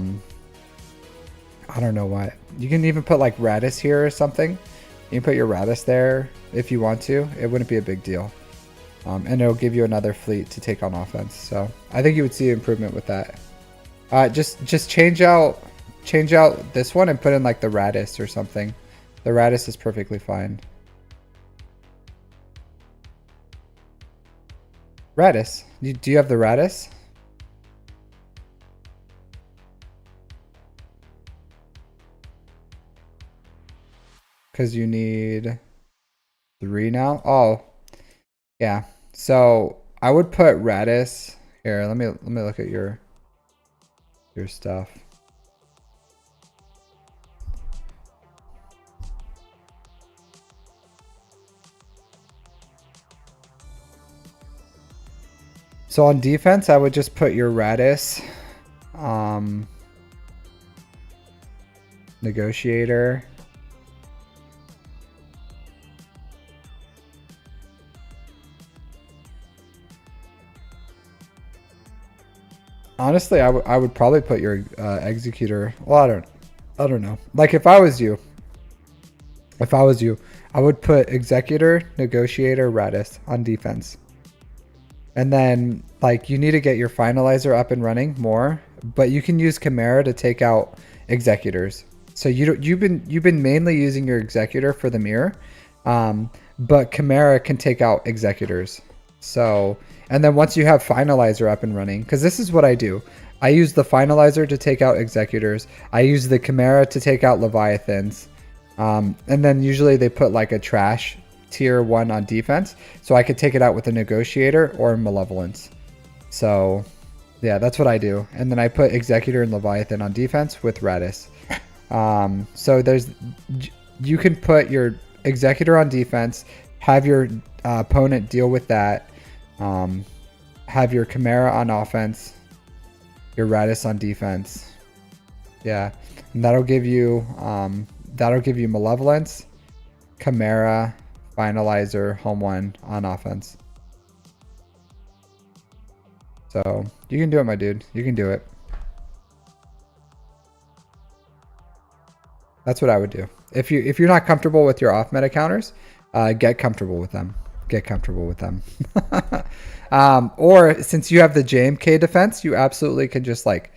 don't know what. You can even put like Radis here or something. You can put your Radis there if you want to. It wouldn't be a big deal. And it'll give you another fleet to take on offense. So I think you would see improvement with that. Just change out this one and put in like the Radis or something. The Radis is perfectly fine. Radis. Do you have the Radis? Because you need 3 now. Oh. Yeah, so I would put Radis here. Let me look at your stuff. So on defense, I would just put your Radis, Negotiator. Honestly, I would probably put your Executor. Well, I don't know. Like if I was you, I would put Executor, Negotiator, Radis on defense. And then like you need to get your Finalizer up and running more, but you can use Chimera to take out Executors. So you've been mainly using your Executor for the mirror, but Chimera can take out Executors. So, and then once you have Finalizer up and running, because this is what I do. I use the Finalizer to take out Executors. I use the Chimera to take out Leviathans. And then usually they put like a trash tier 1 on defense. So I could take it out with a Negotiator or Malevolence. So Yeah, that's what I do. And then I put Executor and Leviathan on defense with Radis. So you can put your Executor on defense, have your opponent deal with that, have your Chimera on offense, your Radis on defense. Yeah, and that'll give you Malevolence, Chimera, Finalizer, Home 1 on offense. So you can do it, my dude. You can do it. That's what I would do. If you're not comfortable with your off meta counters, get comfortable with them. Get comfortable with them. Or since you have the JMK defense, you absolutely can just like,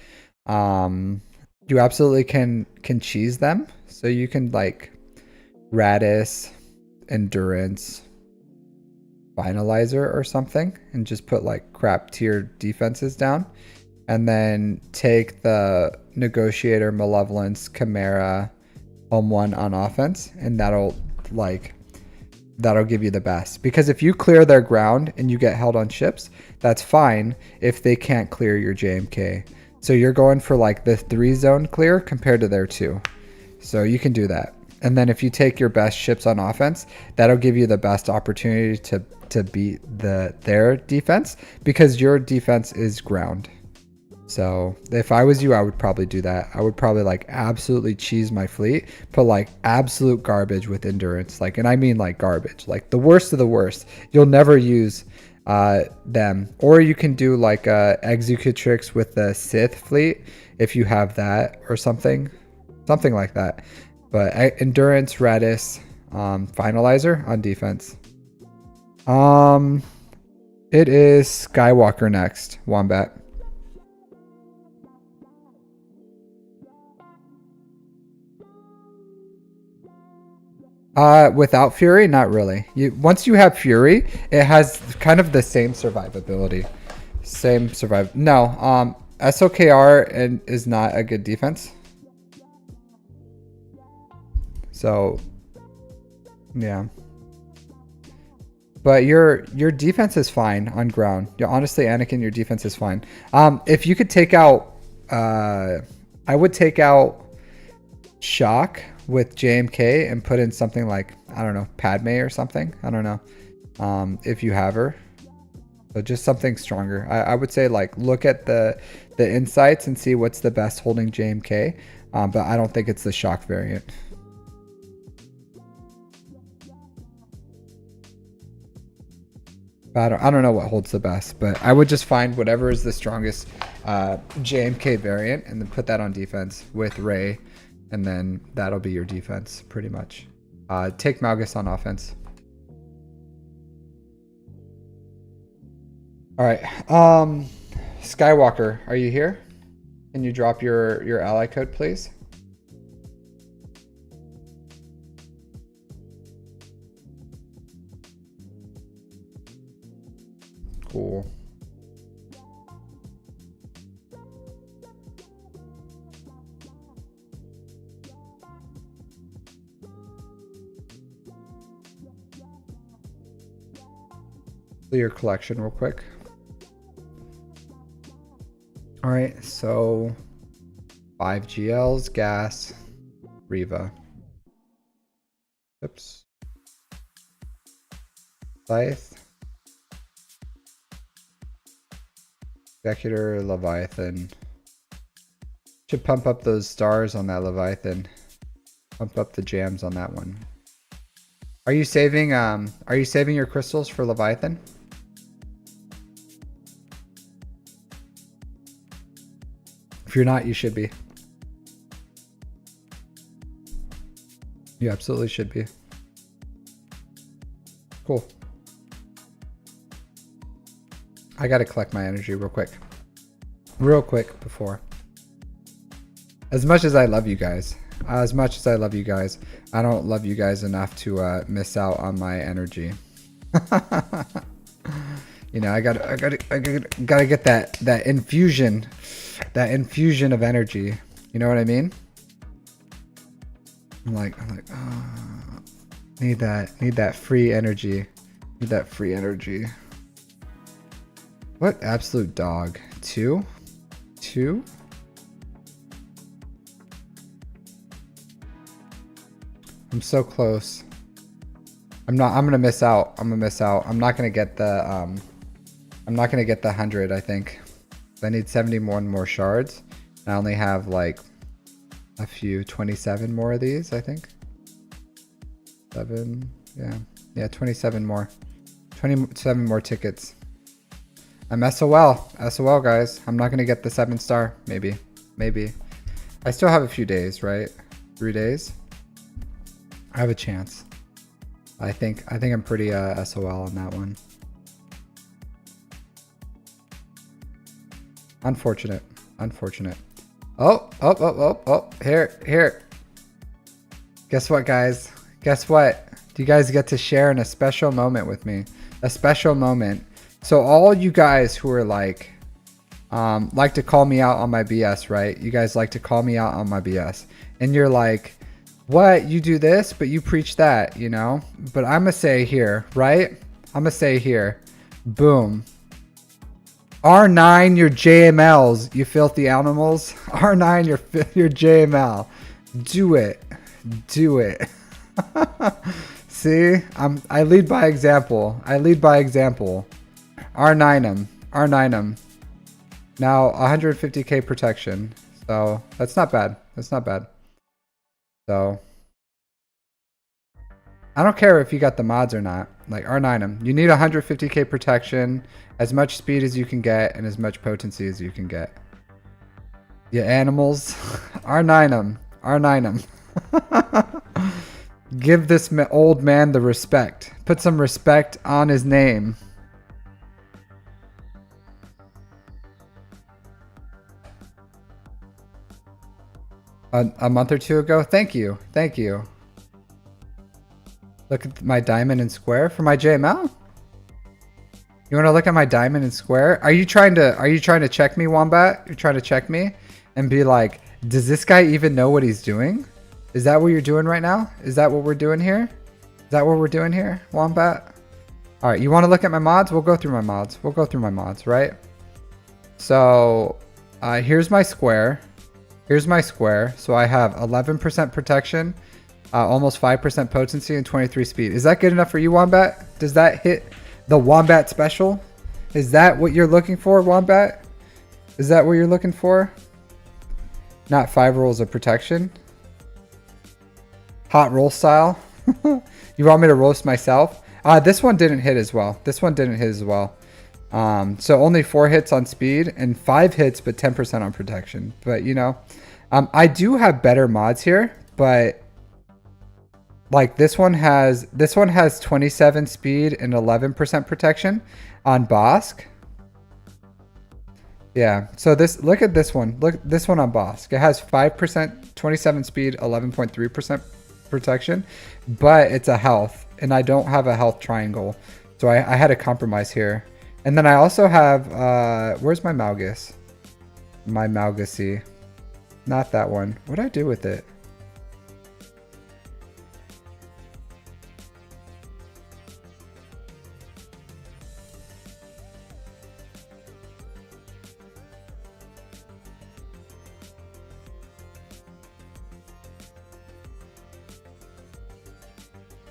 you absolutely can cheese them. So you can like Radis, Endurance, Finalizer or something, and just put like crap tier defenses down, and then take the Negotiator, Malevolence, Chimera, Home 1 on offense, and that'll give you the best. Because if you clear their ground and you get held on ships, that's fine if they can't clear your JMK. So you're going for like the 3 zone clear compared to their 2. So you can do that. And then if you take your best ships on offense, that'll give you the best opportunity to beat their defense, because your defense is ground. So if I was you, I would probably do that. I would probably like absolutely cheese my fleet, put like absolute garbage with Endurance, like, and I mean like garbage, like the worst of the worst. You'll never use them. Or you can do like Executrix with the Sith fleet if you have that, or something like that. But Endurance, Radis, Finalizer on defense. It is Skywalker next, Wombat. Without Fury, not really. Once you have Fury, it has kind of the same survivability. No, SOKR is not a good defense. So, yeah. But your defense is fine on ground. Honestly, Anakin, your defense is fine. If you could take out, I would take out Shock with JMK and put in something like, I don't know, Padme or something. I don't know. If you have her. So just something stronger. I would say like look at the insights and see what's the best holding JMK. But I don't think it's the Shock variant. I don't know what holds the best, but I would just find whatever is the strongest JMK variant and then put that on defense with Rey, and then that'll be your defense pretty much. Take Malgus on offense. All right, Skywalker, are you here? Can you drop your ally code, please? Cool. Your collection real quick. All right, so 5 GLs, gas, Riva. Oops. Scythe. Executor, Leviathan. Should pump up those stars on that Leviathan. Pump up the jams on that one. Are you saving your crystals for Leviathan? If you're not, you should be. You absolutely should be. Cool. I gotta collect my energy real quick. Before. As much as I love you guys, I don't love you guys enough to miss out on my energy. You know, I gotta get that infusion of energy. You know what I mean? I'm like, oh, need that free energy. What absolute dog? 2? 2. I'm so close. I'm gonna miss out. I'm not gonna get the I'm not gonna get the 100, I think. I need 71 more shards. I only have like a few, 27 more of these, I think. 7, yeah, 27 more. 27 more tickets. I'm SOL, guys. I'm not gonna get the 7-star, maybe. I still have a few days, right? 3 days. I have a chance. I think I'm pretty SOL on that one. Unfortunate. Oh, here. Guess what, guys? Guess what? You guys get to share in a special moment with me. A special moment. So all you guys who are like to call me out on my BS, right? You guys like to call me out on my BS. And you're like, what? You do this, but you preach that, you know? But I'm gonna say here, right? I'm gonna say here, boom. R9, your JMLs, you filthy animals. R9, your JML. Do it. See, I lead by example. R9 'em. Now 150k protection. So that's not bad. So I don't care if you got the mods or not. Like R9 'em. You need 150k protection, as much speed as you can get, and as much potency as you can get. Yeah, animals. R9 'em. Give this old man the respect. Put some respect on his name. A month or two ago? Thank you. Look at my diamond and square for my JML? You want to look at my diamond and square? Are you trying to check me, Wombat? You're trying to check me and be like, does this guy even know what he's doing? Is that what you're doing right now? Is that what we're doing here? Wombat? All right, you want to look at my mods? We'll go through my mods, right? So here's my square. So I have 11% protection, almost 5% potency, and 23 speed. Is that good enough for you, Wombat? Does that hit the Wombat special? Is that what you're looking for, Wombat? Is that what you're looking for? Not 5 rolls of protection. Hot roll style. You want me to roast myself? This one didn't hit as well. So only 4 hits on speed and 5 hits, but 10% on protection. But you know, I do have better mods here, but like this one has 27 speed and 11% protection on Bosk. Yeah. So look at this one. Look this one on Bosk. It has 5%, 27 speed, 11.3% protection, but it's a health, and I don't have a health triangle, so I had to compromise here. And then I also have where's my Malgus? My Malgusy. Not that one. What did I do with it?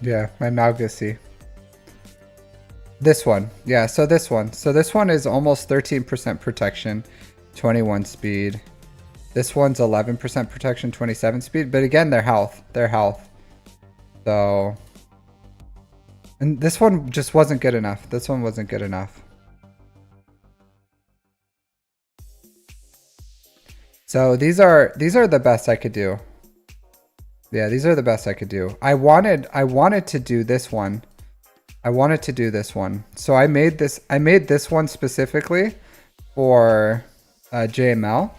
Yeah, my Malgusy. This one. Yeah, so this one. Is almost 13% protection, 21 speed. This one's 11% protection, 27 speed. But again, their health. So, and this one just wasn't good enough. So these are the best I could do. Yeah, these are the best I could do. I wanted to do this one. So I made this one specifically for JML.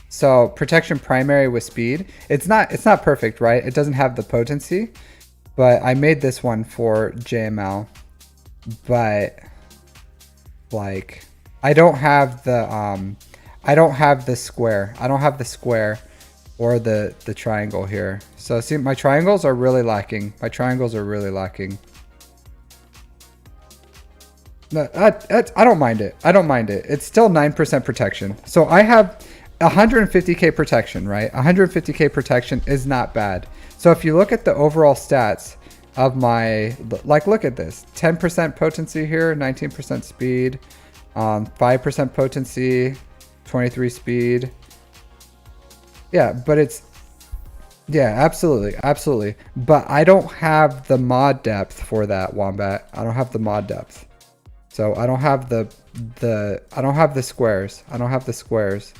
So protection primary with speed. It's not perfect, right? It doesn't have the potency, but I made this one for JML. But like I don't have the square. Or the triangle here. So see, my triangles are really lacking. No, I don't mind it. It's still 9% protection. So I have 150k protection, right? 150k protection is not bad. So if you look at the overall stats of my, like, look at this, 10% potency here, 19% speed, 5% potency, 23 speed. Yeah, but it's, yeah, absolutely. But I don't have the mod depth for that, Wombat. I don't have the mod depth. So I don't have the I don't have the squares. I don't have the squares.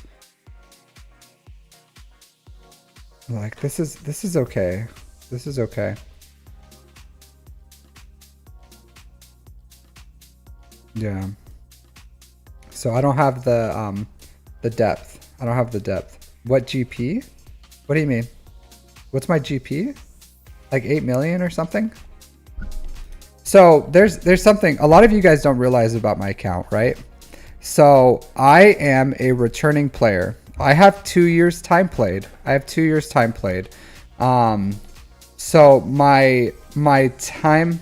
Like, this is okay. This is okay. Yeah. So I don't have the depth. I don't have the depth. What GP? What do you mean? What's my GP? Like 8 million or something? So there's something a lot of you guys don't realize about my account, right? So I am a returning player. I have 2 years time played. So my time,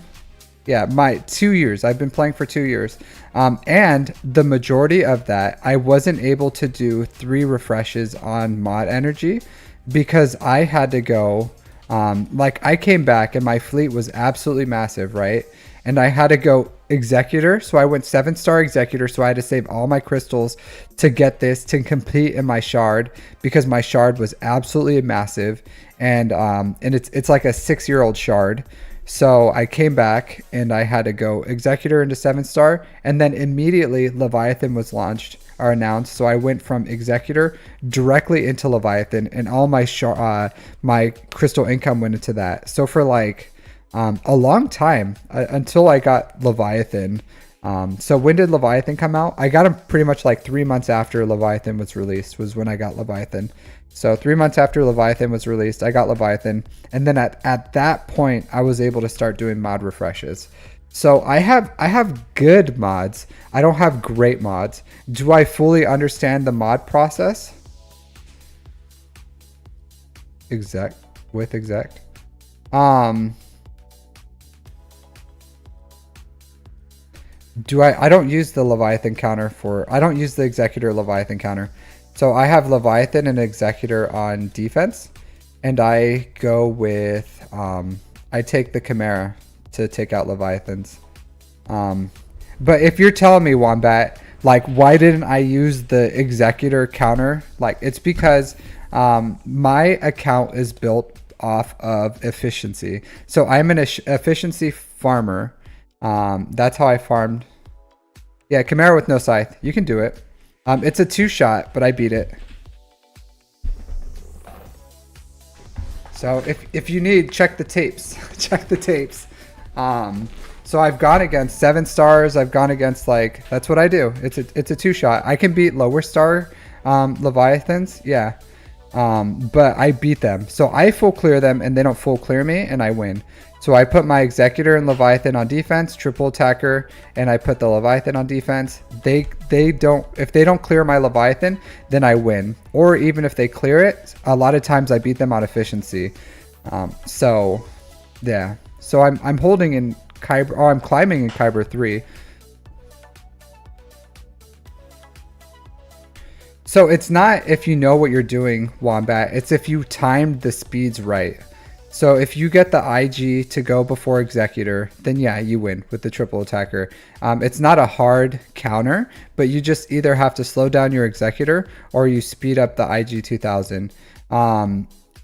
yeah, my 2 years. I've been playing for 2 years. And the majority of that, I wasn't able to do 3 refreshes on mod energy because I had to go, like, I came back and my fleet was absolutely massive, right? And I had to go executor, so I went 7-star executor, so I had to save all my crystals to get this to compete in my shard because my shard was absolutely massive, and it's like a 6-year-old shard. So I came back and I had to go executor into 7-star, and then immediately Leviathan was launched or announced. So I went from executor directly into Leviathan, and all my my crystal income went into that. So for like a long time until I got Leviathan. So when did Leviathan come out? I got him pretty much like 3 months after Leviathan was released was when I got Leviathan. So 3 months after Leviathan was released, I got Leviathan. And then at that point, I was able to start doing mod refreshes. So I have good mods. I don't have great mods. Do I fully understand the mod process? Exec. I don't use the Leviathan counter I don't use the executor Leviathan counter. So I have Leviathan and executor on defense, and I go with I take the Chimera to take out Leviathans. But if you're telling me, Wombat, like, why didn't I use the executor counter? Like, it's because my account is built off of efficiency. So I'm an efficiency farmer. That's how I farmed. Yeah, Chimera with no scythe. You can do it. It's a 2-shot, but I beat it. So if you need, check the tapes. Check the tapes. So I've gone against 7 stars. I've gone against, like, that's what I do. It's a 2-shot. I can beat lower star Leviathans. Yeah. But I beat them. So I full clear them and they don't full clear me, and I win. So I put my executor and Leviathan on defense, triple attacker, and I put the Leviathan on defense. If they don't clear my Leviathan, then I win. Or even if they clear it, a lot of times I beat them on efficiency. So yeah. So I'm holding in Kyber, or I'm climbing in Kyber 3. So it's not if you know what you're doing, Wombat. It's if you timed the speeds right. So if you get the IG to go before executor, then yeah, you win with the triple attacker. It's not a hard counter, but you just either have to slow down your executor or you speed up the IG 2000.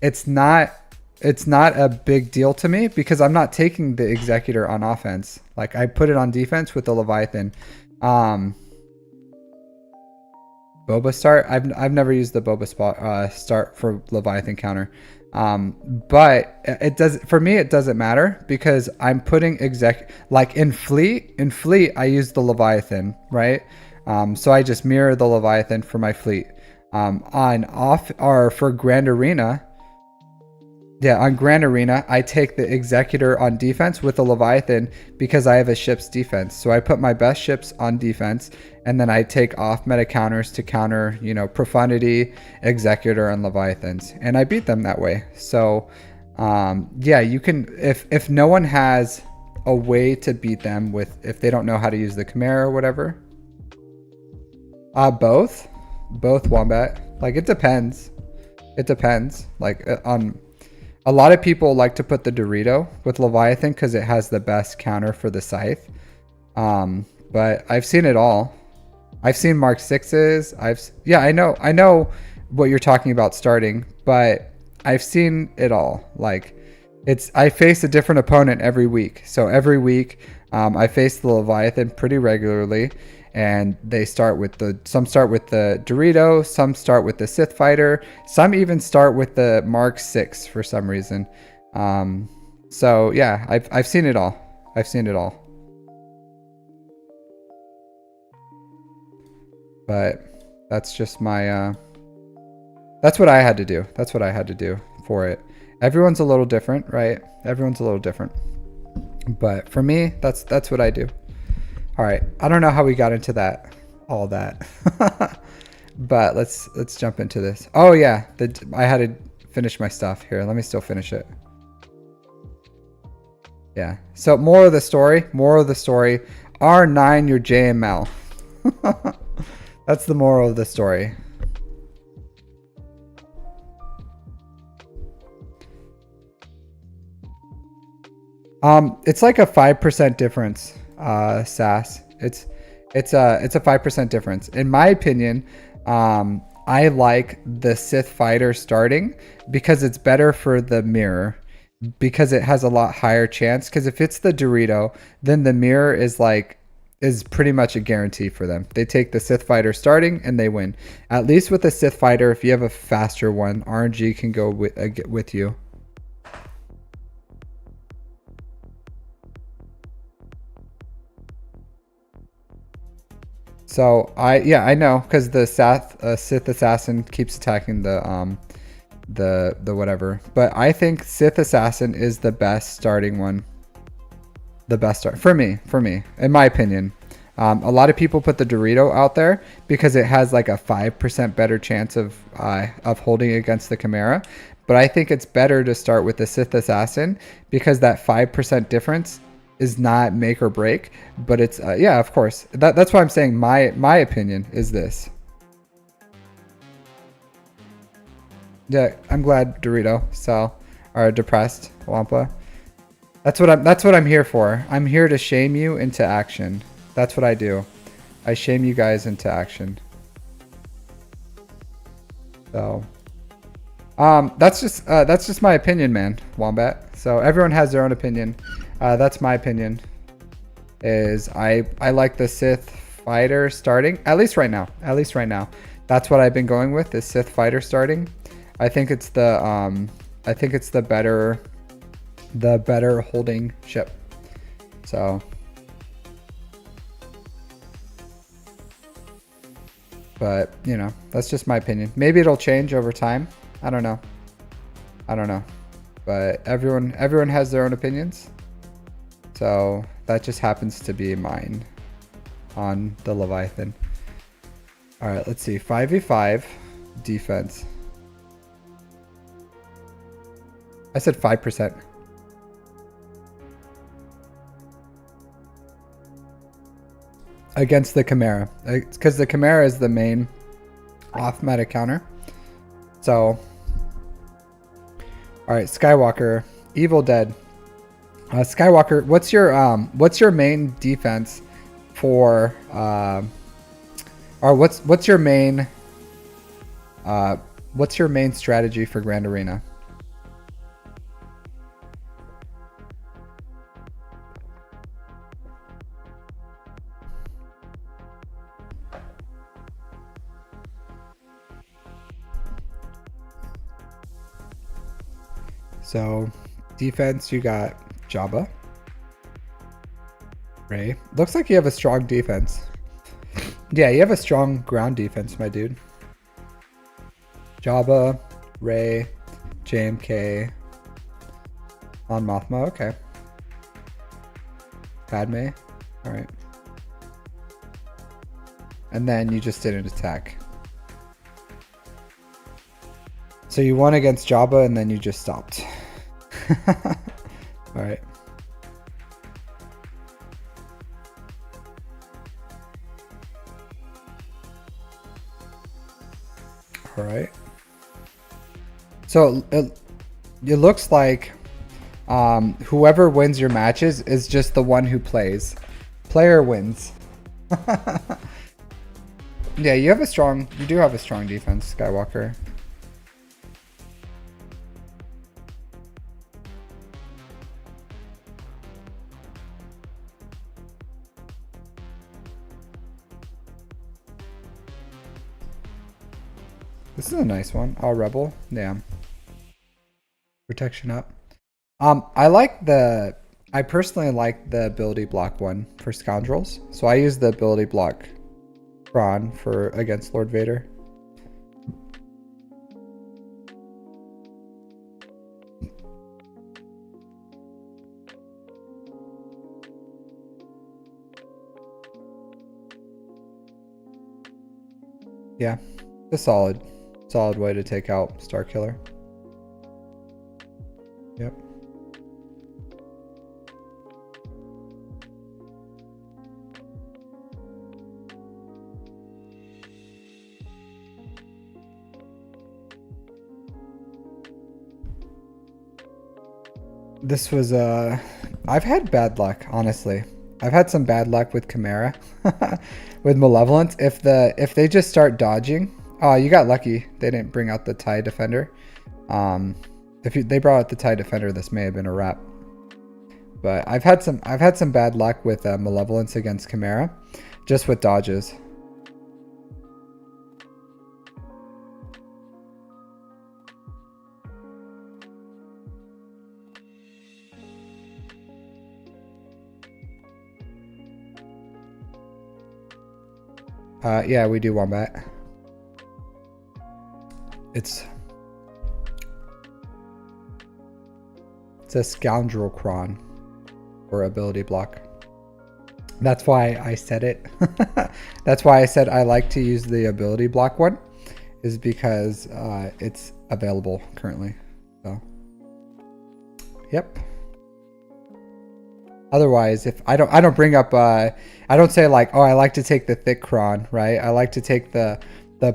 It's not a big deal to me because I'm not taking the executor on offense. Like, I put it on defense with the Leviathan. Boba start. I've never used the Boba start for Leviathan counter. But it does, for me, it doesn't matter because I'm putting like in fleet I use the Leviathan, right? So I just mirror the Leviathan for my fleet. For Grand Arena, yeah, on Grand Arena, I take the executor on defense with the Leviathan because I have a ship's defense. So I put my best ships on defense, and then I take off meta counters to counter, Profundity, executor, and Leviathans, and I beat them that way. So yeah, you can, if no one has a way to beat them if they don't know how to use the Chimera or whatever. Both. Both Wombat. Like, it depends. It depends. Like, on... A lot of people like to put the Dorito with Leviathan because it has the best counter for the Scythe. But I've seen it all. I've seen Mark 6s. Yeah, I know what you're talking about starting, but I've seen it all. Like, I face a different opponent every week. So every week, I face the Leviathan pretty regularly, and some start with the Dorito, some start with the Sith Fighter, some even start with the Mark 6 for some reason. So yeah, I've seen it all. I've seen it all. But that's just my that's what I had to do. That's what I had to do for it. Everyone's a little different, right? Everyone's a little different. But for me, that's what I do. All right. I don't know how we got into all that. But let's jump into this. Oh yeah, I had to finish my stuff here. Let me still finish it. Yeah. So moral of the story, R9 your JML. That's the moral of the story. It's like a 5% difference, SAS. It's a 5% difference. In my opinion, I like the Sith Fighter starting because it's better for the mirror, because it has a lot higher chance. Because if it's the Dorito, then the mirror is pretty much a guarantee for them. They take the Sith Fighter starting and they win. At least with the Sith Fighter, if you have a faster one, RNG can go with you. So I know, because the Sith Assassin keeps attacking the whatever. But I think Sith Assassin is the best starting one. The best start for me, in my opinion. A lot of people put the Dorito out there because it has like a 5% better chance of holding against the Chimera. But I think it's better to start with the Sith Assassin because that 5% difference is not make or break, but it's yeah, of course. That's why I'm saying my opinion is this. Yeah, I'm glad Dorito are depressed, Wampa. That's what I'm here for. I'm here to shame you into action. That's what I do. I shame you guys into action. So that's just my opinion, man, Wombat. So everyone has their own opinion. That's my opinion. Is I like the Sith Fighter starting, at least right now. That's what I've been going with, is Sith Fighter starting. I think it's the better holding ship. So, but you know, that's just my opinion. Maybe it'll change over time. I don't know. But everyone has their own opinions. So that just happens to be mine on the Leviathan. All right, let's see. 5v5 defense. I said 5%. Against the Chimera. It's because the Chimera is the main off-meta counter. So, all right, Skywalker, Evil Dead. Skywalker, what's your main defense for or what's your main strategy for Grand Arena? So, defense, you got Jabba, Rey. Looks like you have a strong defense. Yeah, you have a strong ground defense, my dude. Jabba, Rey, JMK, on Mothma. Okay. Padme. All right. And then you just didn't attack. So you won against Jabba and then you just stopped. All right. All right. So it looks like whoever wins your matches is just the one who plays. Player wins. Yeah, you do have a strong defense, Skywalker. This is a nice one. Oh, Rebel. Yeah. Protection up. I personally like the ability block one for Scoundrels. So I use the ability block Prawn for against Lord Vader. Yeah, a solid way to take out Starkiller. Yep. This was I've had bad luck, honestly. I've had some bad luck with Chimera, with Malevolence. If they just start dodging, oh, you got lucky. They didn't bring out the TIE Defender. If they brought out the TIE Defender, this may have been a wrap. But I've had some bad luck with Malevolence against Chimera, just with dodges. Yeah, we do Wombat. It's a Scoundrel Cron or ability block. That's why I said it. That's why I said I like to use the ability block one, is because it's available currently. So, yep. Otherwise, if I don't bring up, I don't say like, oh, I like to take the thick cron, right? I like to take the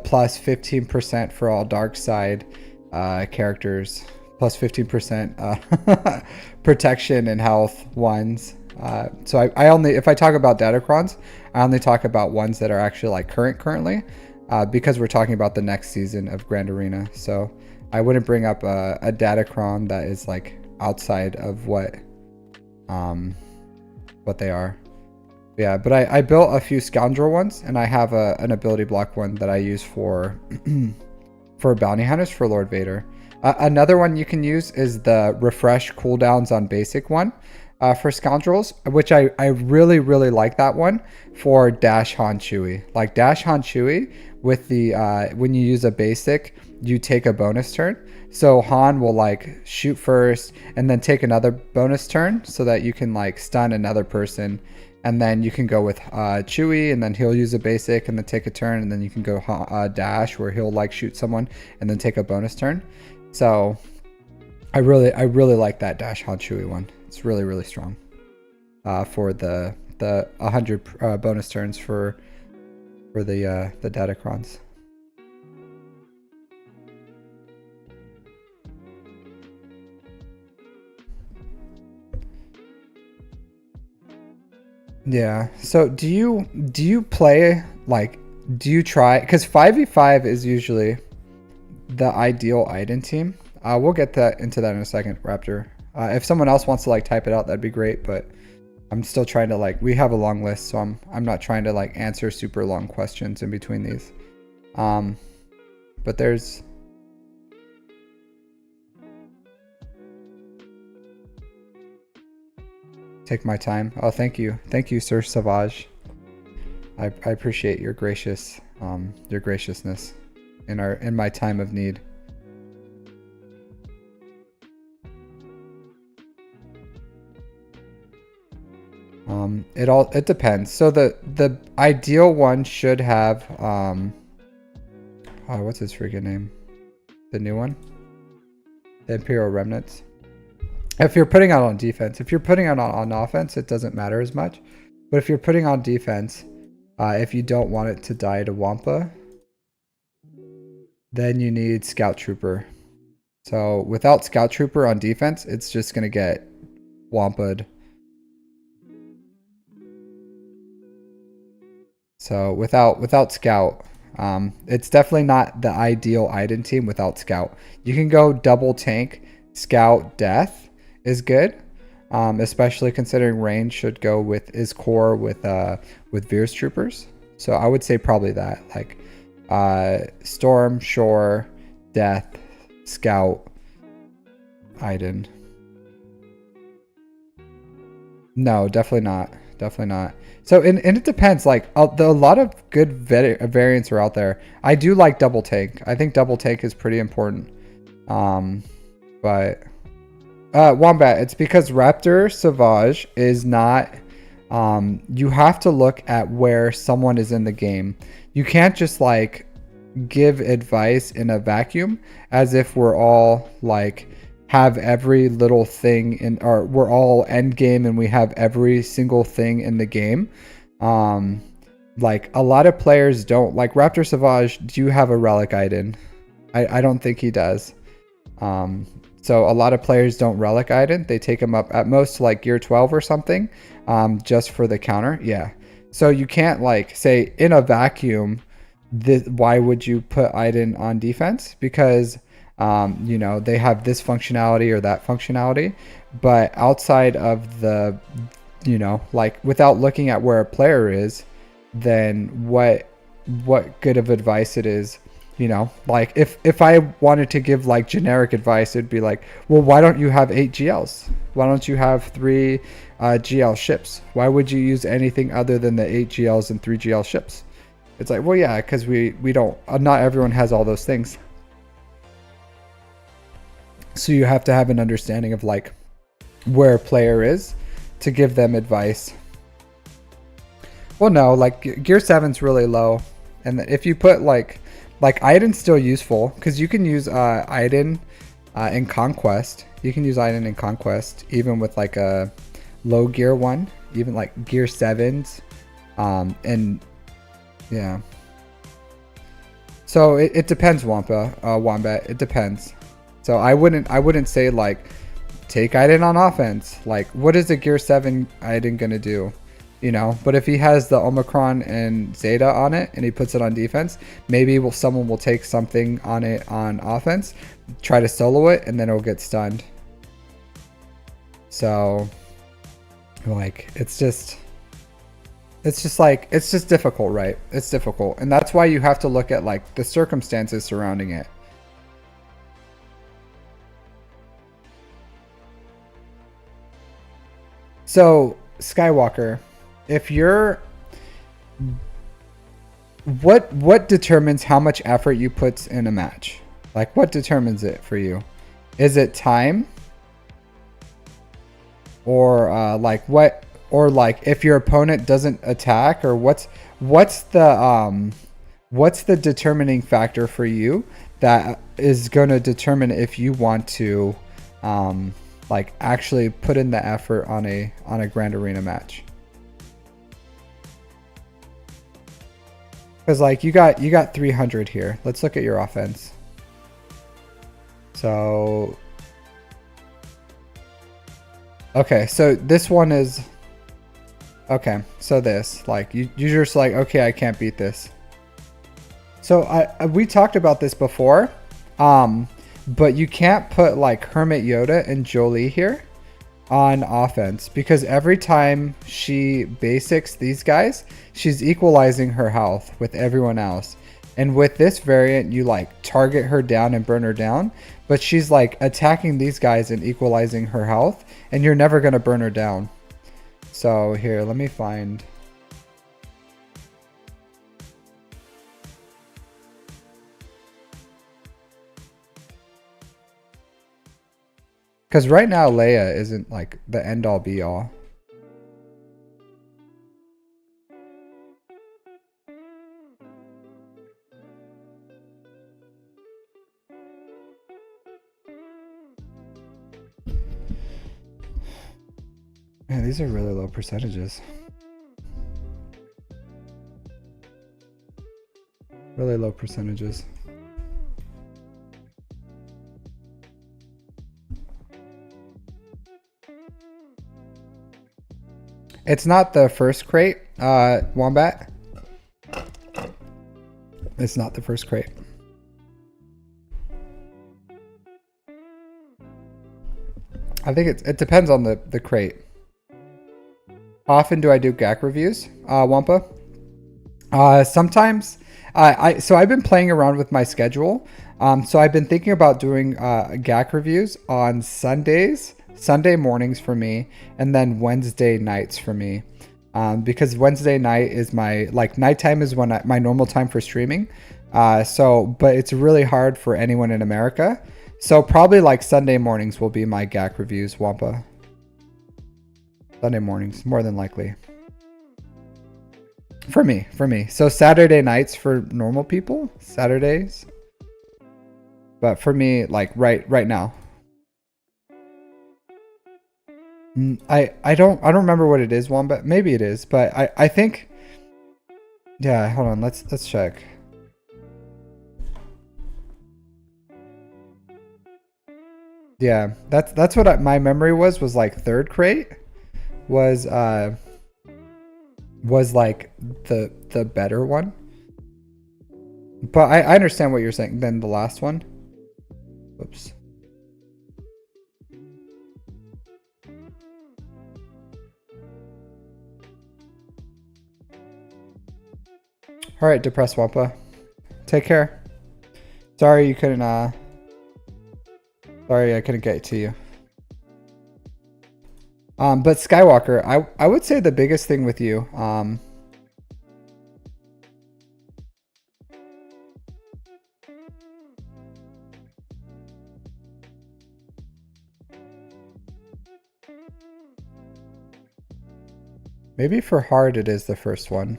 plus 15% for all dark side characters, plus 15% protection and health ones. So I only, if I talk about Datacrons, I only talk about ones that are actually like currently, because we're talking about the next season of Grand Arena. So I wouldn't bring up a Datacron that is like outside of what they are. Yeah, but I built a few Scoundrel ones, and I have an ability block one that I use for for bounty hunters for Lord Vader. Another one you can use is the refresh cooldowns on basic one for Scoundrels, which I really like that one for Dash Han Chewie. Like Dash Han Chewie with the when you use a basic, you take a bonus turn. So Han will like shoot first and then take another bonus turn so that you can like stun another person. And then you can go with Chewie, and then he'll use a basic and then take a turn, and then you can go Dash, where he'll like shoot someone and then take a bonus turn. So I really like that Dash Han Chewie one. It's really strong for the 100 bonus turns for the Datacrons. Yeah. So do you play like, do you try, because 5v5 is usually the ideal Iden team. We'll get into that in a second, Raptor. If someone else wants to like type it out, that'd be great, but I'm still trying to like, we have a long list, so I'm not trying to like answer super long questions in between these. But there's take my time. Oh, thank you, Sir Savage. I appreciate your graciousness in my time of need. It depends. So the ideal one should have what's his freaking name? The new one? The Imperial Remnants. If you're putting out on defense, if you're putting out on offense, it doesn't matter as much. But if you're putting on defense, if you don't want it to die to Wampa, Then you need Scout Trooper. So without Scout Trooper on defense, it's just going to get wampa'd. So without Scout, it's definitely not the ideal Iden team without Scout. You can go double tank, Scout, Death is good, especially considering range should go with his core with Veer's troopers. So I would say probably that, like Storm, Shore, Death, Scout, Iden. No, definitely not. Definitely not. So, and it depends. Like, a lot of good variants are out there. I do like double tank. I think double tank is pretty important. But Wombat, it's because Raptor Sauvage is not. You have to look at where someone is in the game. You can't just like give advice in a vacuum as if we're all like have every little thing in, or we're all end game and we have every single thing in the game. Like a lot of players don't. Like Raptor Sauvage, do you have a relic Iden? I don't think he does. So a lot of players don't relic Iden. They take him up at most to like gear 12 or something, just for the counter. Yeah. So you can't like say in a vacuum, why would you put Iden on defense? Because you know, they have this functionality or that functionality, but outside of the, you know, like without looking at where a player is, then what good of advice it is, you know, like if I wanted to give like generic advice, it'd be like, well, why don't you have 8 GLs? Why don't you have 3 GL ships? Why would you use anything other than the 8 GLs and 3 GL ships? It's like, well, yeah, because we don't, not everyone has all those things. So you have to have an understanding of like where a player is to give them advice. Well, no, like gear 7's really low. And if you put like Iden's still useful because you can use Iden in Conquest. You can use Iden in Conquest even with like a low gear one, even like gear 7s. And yeah. So it depends, Wombat. It depends. So I wouldn't say like take Iden on offense. Like what is a gear 7 Iden gonna do? You know, but if he has the Omicron and Zeta on it and he puts it on defense, maybe someone will take something on it on offense, try to solo it, and then it'll get stunned. So like it's just difficult, right? It's difficult. And that's why you have to look at like the circumstances surrounding it. So Skywalker, if you're, what determines how much effort you put in a match? Like what determines it for you? Is it time? Or like what, or like if your opponent doesn't attack, or what's the determining factor for you that is going to determine if you want to like actually put in the effort on a Grand Arena match? Because like you got 300 here. Let's look at your offense. So okay, so this one is okay. So this like you're just like, okay, I can't beat this. So we talked about this before. But you can't put like Hermit Yoda and Jolie here on offense because every time she basics these guys, she's equalizing her health with everyone else. And with this variant, you like target her down and burn her down, but she's like attacking these guys and equalizing her health, and you're never going to burn her down. So here, let me find. Because right now, Leia isn't like the end all be all. Man, these are really low percentages. Really low percentages. It's not the first crate, Wombat. It's not the first crate. I think it depends on the crate. How often do I do GAC reviews, Wampa? Sometimes. So I've been playing around with my schedule. So I've been thinking about doing GAC reviews on Sundays, Sunday mornings for me, and then Wednesday nights for me. Because Wednesday night is my, like, nighttime is when my normal time for streaming. But it's really hard for anyone in America. So probably like Sunday mornings will be my GAC reviews, Wampa. Sunday mornings, more than likely. For me. So Saturday nights for normal people, Saturdays. But for me, like right now. I don't remember what it is, Wombat. Maybe it is, but I think, yeah, hold on, let's check. Yeah, that's what my memory was like third crate was like the better one. But I understand what you're saying than the last one. Whoops. All right, Depressed Wampa. Take care. Sorry you couldn't sorry I couldn't get to you. But Skywalker, I would say the biggest thing with you, maybe for hard it is the first one.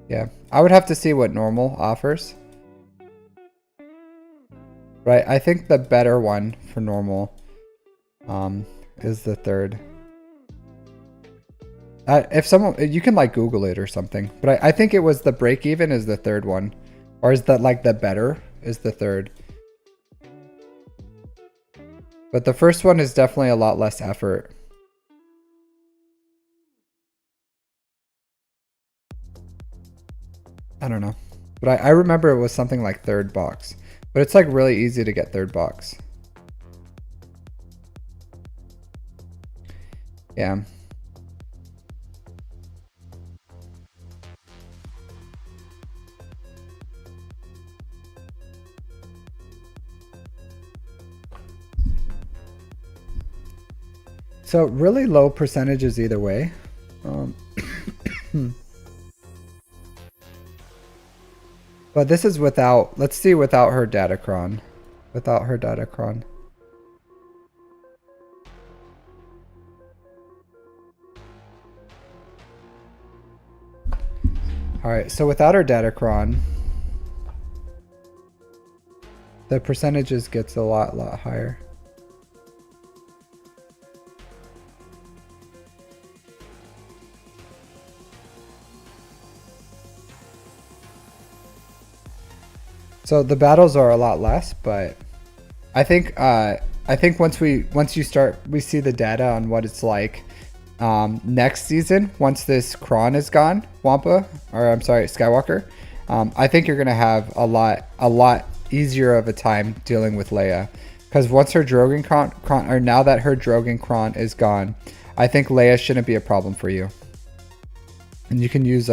Yeah, I would have to see what normal offers. Right, I think the better one for normal is the third. If someone, you can like Google it or something, but I think it was the break even is the third one, or is that like the better is the third. But the first one is definitely a lot less effort. I don't know, but I remember it was something like third box, but it's like really easy to get third box. Yeah. So really low percentages either way. But this is without, let's see without her Datacron. Without her Datacron. Alright, so without her Datacron, the percentages gets a lot higher. So the battles are a lot less, but I think once we see the data on what it's like next season, once this Kron is gone, Wampa, or I'm sorry, Skywalker, I think you're gonna have a lot easier of a time dealing with Leia, because once her Drogon Kron, or now that her Drogon Kron is gone, I think Leia shouldn't be a problem for you, and you can use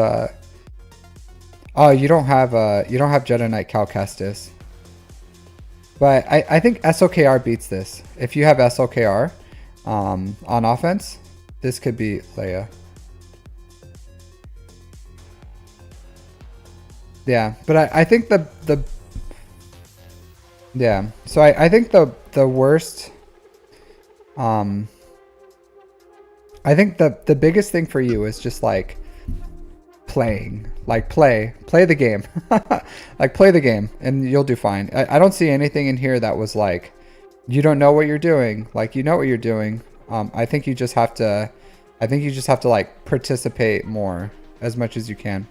oh, you don't have Jedi Knight Cal Kestis. But I think SOKR beats this. If you have SOKR on offense, this could be Leia. Yeah, but I think the yeah. So I think the worst. I think the biggest thing for you is just like playing, like play the game. Like play the game and you'll do fine. I don't see anything in here that was like you don't know what you're doing. Like, you know what you're doing. I think you just have to like participate more as much as you can,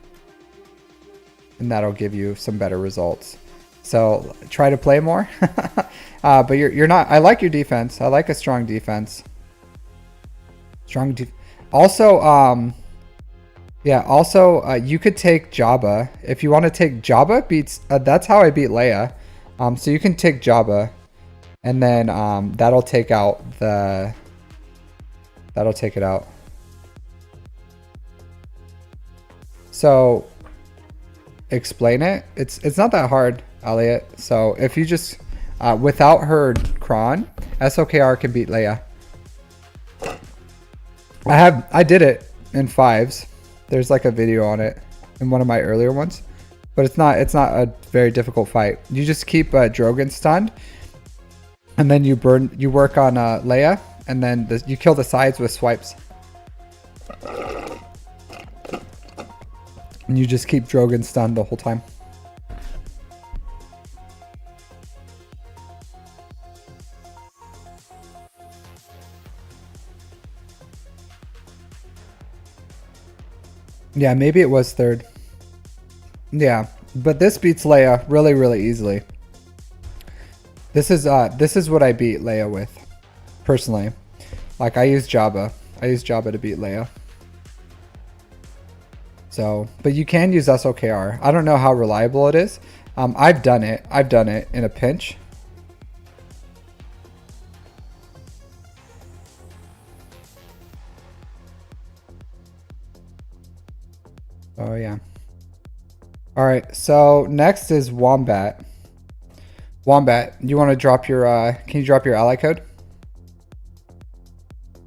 and that'll give you some better results. So try to play more. But you're not, I like your defense. I like a strong defense. Strong. Also, yeah. Also, you could take Jabba if you want to take Jabba beats. That's how I beat Leia. So you can take Jabba, and then that'll take out the. That'll take it out. So, explain it. It's not that hard, Elliot. So if you just without her Kron, SOKR can beat Leia. I did it in 5s. There's like a video on it in one of my earlier ones, but it's not a very difficult fight. You just keep Drogon stunned, and then you work on Leia, and then you kill the sides with swipes. And you just keep Drogon stunned the whole time. Yeah, maybe it was 3rd. Yeah, but this beats Leia really, really easily. This is what I beat Leia with, personally. Like I use Jabba. I use Jabba to beat Leia. So, but you can use SOKR. I don't know how reliable it is. I've done it. I've done it in a pinch. Oh yeah. All right. So next is Wombat. Wombat, you want to drop your? Can you drop your ally code?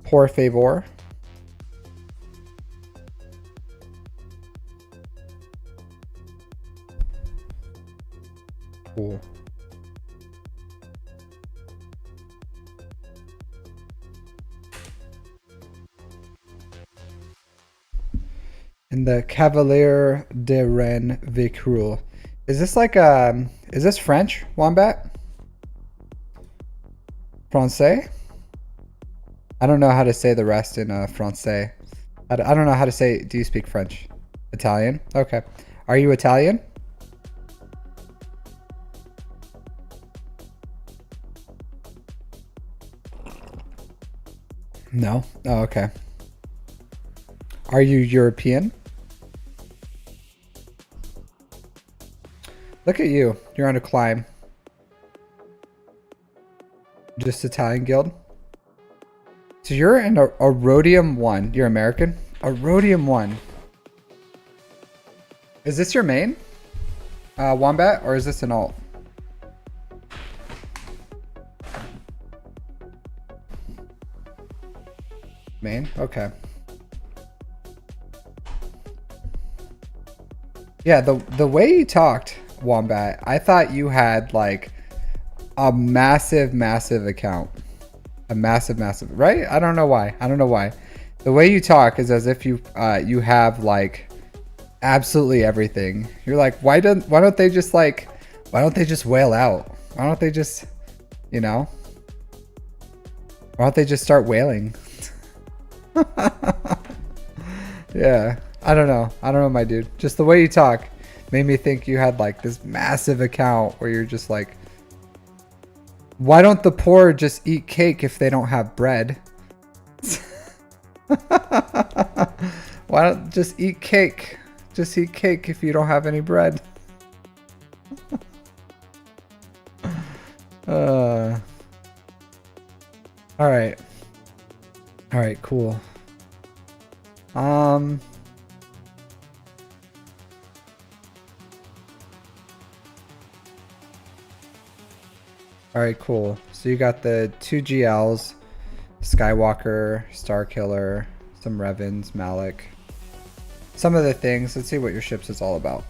Por favor. Cool. In the Cavalier de Rennes Vécrul. Is this like is this French, Wombat? Francais? I don't know how to say the rest in Francais. I don't know how to say, do you speak French? Italian? Okay. Are you Italian? No? Oh, okay. Are you European? Look at you. You're on a climb. Just Italian guild? So you're in a Rhodium 1. You're American? A Rhodium 1. Is this your main? Wombat? Or is this an alt? Main? Okay. Yeah, the way you talked, Wombat, I thought you had like a massive account. A massive, right? I don't know why. I don't know why. The way you talk is as if you you have like absolutely everything. You're like, why don't they just wail out? Why don't they just, you know? Why don't they just start wailing? Yeah. I don't know, my dude. Just the way you talk made me think you had like this massive account where you're just like, why don't the poor just eat cake if they don't have bread? Why don't just eat cake? Just eat cake if you don't have any bread. All right. All right, cool. Alright, cool. So you got the 2 GLs, Skywalker, Starkiller, some Revens, Malik. Some of the things. Let's see what your ships is all about.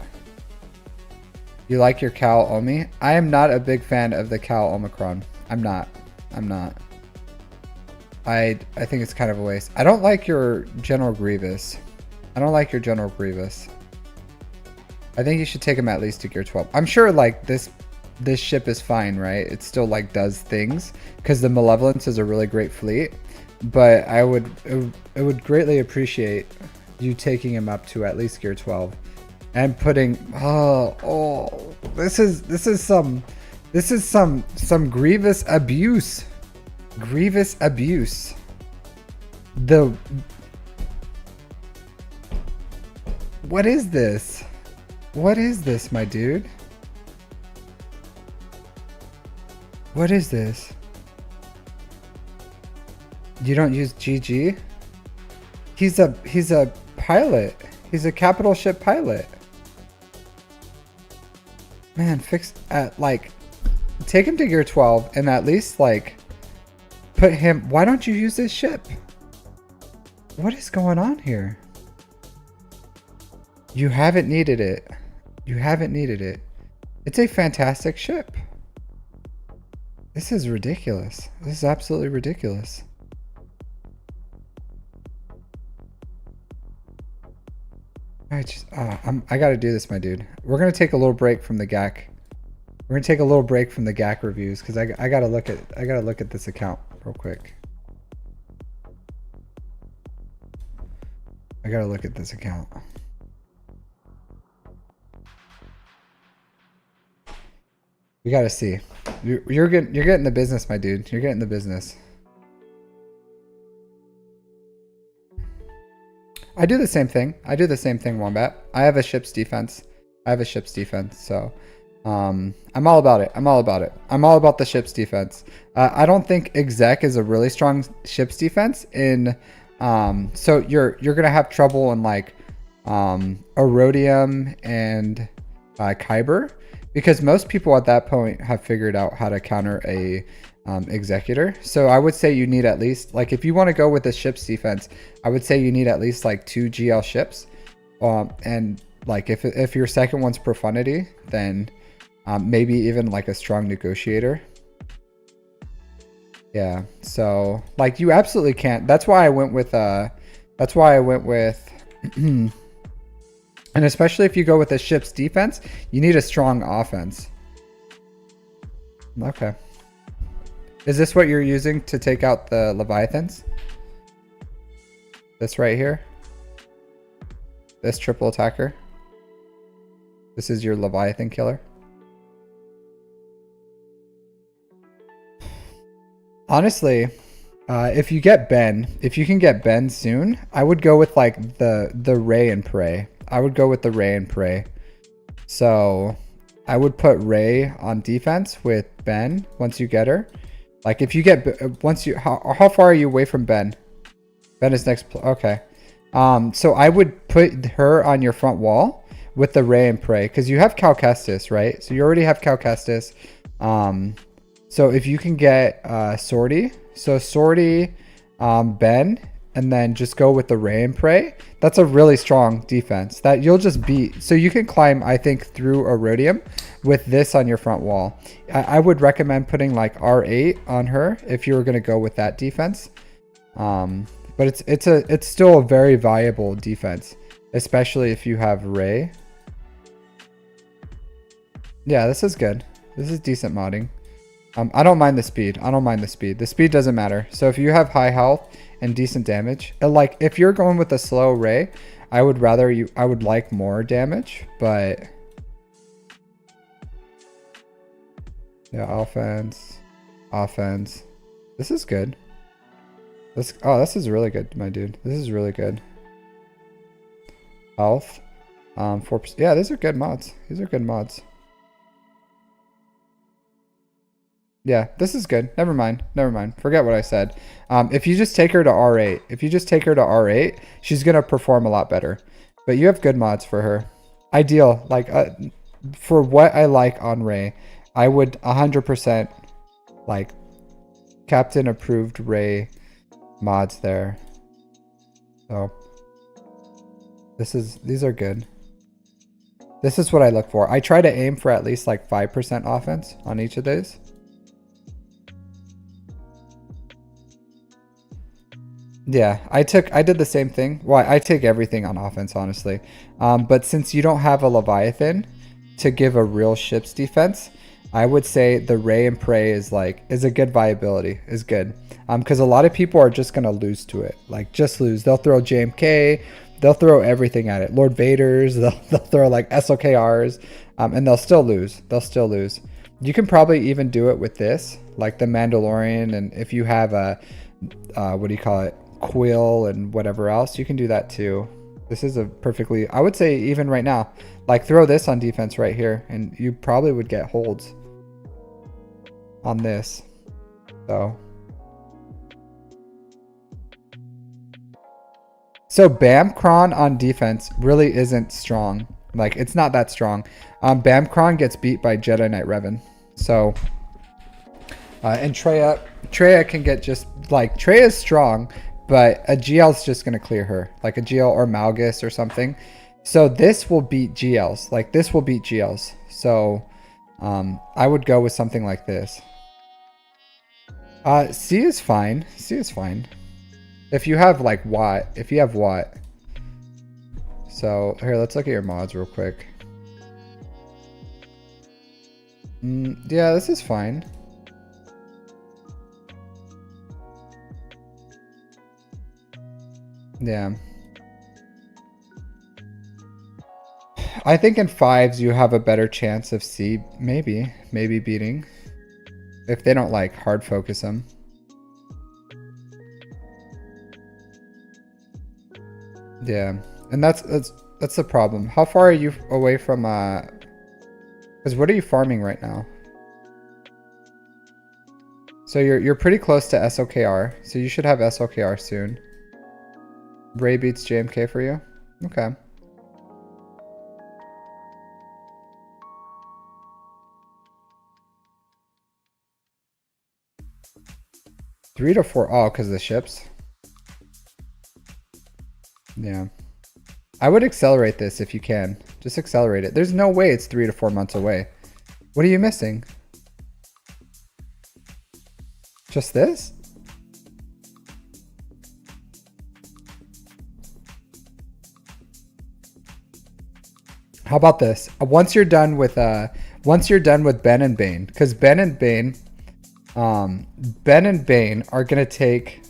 You like your Cal Omi? I am not a big fan of the Cal Omicron. I'm not. I think it's kind of a waste. I don't like your General Grievous. I think you should take him at least to gear 12. I'm sure like this ship is fine, right? It still like does things because the Malevolence is a really great fleet, but it would greatly appreciate you taking him up to at least gear 12 and putting this is some Grievous abuse. the... What is this? What is this, my dude? What is this? You don't use GG? He's a pilot. He's a capital ship pilot. Man, take him to gear 12 and at least like put him. Why don't you use this ship? What is going on here? You haven't needed it. You haven't needed it. It's a fantastic ship. This is ridiculous. This is absolutely ridiculous. I gotta do this, my dude. We're gonna take a little break from the GAC. We're gonna take a little break from the GAC reviews because I gotta look at this account real quick. I gotta look at this account. We gotta see. You're getting the business, my dude. You're getting the business. I do the same thing. I do the same thing, Wombat. I have a ship's defense. So I'm all about it. I'm all about the ship's defense. I don't think exec is a really strong ship's defense in so you're gonna have trouble in like Erodium and Kyber, because most people at that point have figured out how to counter a executor. So I would say you need at least, like, if you want to go with the ship's defense, I would say you need at least like 2 GL ships. And like if your second one's profundity, then maybe even like a strong negotiator. Yeah, so like you absolutely can't. That's why I went with and especially if you go with a ship's defense, you need a strong offense. Okay. Is this what you're using to take out the Leviathans? This right here? This triple attacker? This is your Leviathan killer? Honestly, if you can get Ben soon, I would go with like the Ray and Pray. I would go with the Ray and Pray. So I would put Ray on defense with Ben once you get her. Like if you get, how far are you away from Ben? Ben is next, okay. So I would put her on your front wall with the Ray and Pray, because you have Cal Kestis, right? So you already have Cal Kestis. So if you can get Sortie, so Sortie, Ben, and then just go with the Ray and Pray, that's a really strong defense that you'll just beat. So you can climb, I think, through Erodium with this on your front wall. I would recommend putting like R8 on her if you were going to go with that defense. But it's still a very viable defense, especially if you have Ray. Yeah, this is good. This is decent modding. I don't mind the speed. The speed doesn't matter. So if you have high health and decent damage, like if you're going with a slow Ray, I would like more damage, but yeah, offense. This is good. This is really good, my dude. This is really good. Health, 4%. Yeah, these are good mods. Yeah, this is good. Never mind. Forget what I said. If you just take her to R8, she's gonna perform a lot better. But you have good mods for her. Ideal, like for what I like on Ray, I would 100% like Captain approved Ray mods there. So these are good. This is what I look for. I try to aim for at least like 5% offense on each of these. Yeah, I did the same thing. Well, I take everything on offense, honestly. But since you don't have a Leviathan to give a real ship's defense, I would say the Ray and Pray is a good viability, is good. Because a lot of people are just gonna lose to it, like just lose. They'll throw JMK, they'll throw everything at it. Lord Vaders, they'll throw like SOKRs, and they'll still lose. You can probably even do it with this, like the Mandalorian, and if you have a what do you call it? Quill and whatever else, you can do that too. This is a perfectly, I would say even right now, like throw this on defense right here and you probably would get holds on this. So Bamcron on defense really isn't strong. Like it's not that strong. Bamcron gets beat by Jedi Knight Revan. So and Treya can get just like Treya's strong, but a GL's just gonna clear her, like a GL or Malgus or something. So this will beat GLs. Like this will beat GLs. So I would go with something like this. C is fine. C is fine. If you have like Watt, if you have Watt. So here, let's look at your mods real quick. Yeah, this is fine. Yeah. I think in 5s you have a better chance of C maybe beating. If they don't like hard focus them. Yeah. And that's the problem. How far are you away from because what are you farming right now? So you're pretty close to SOKR. So you should have SOKR soon. Ray beats JMK for you? Okay. Three to four. Oh, because of the ships. Yeah. I would accelerate this if you can. Just accelerate it. There's no way it's 3 to 4 months away. What are you missing? Just this? How about this? Once you're done with Ben and Bane, because Ben and Bane are gonna take,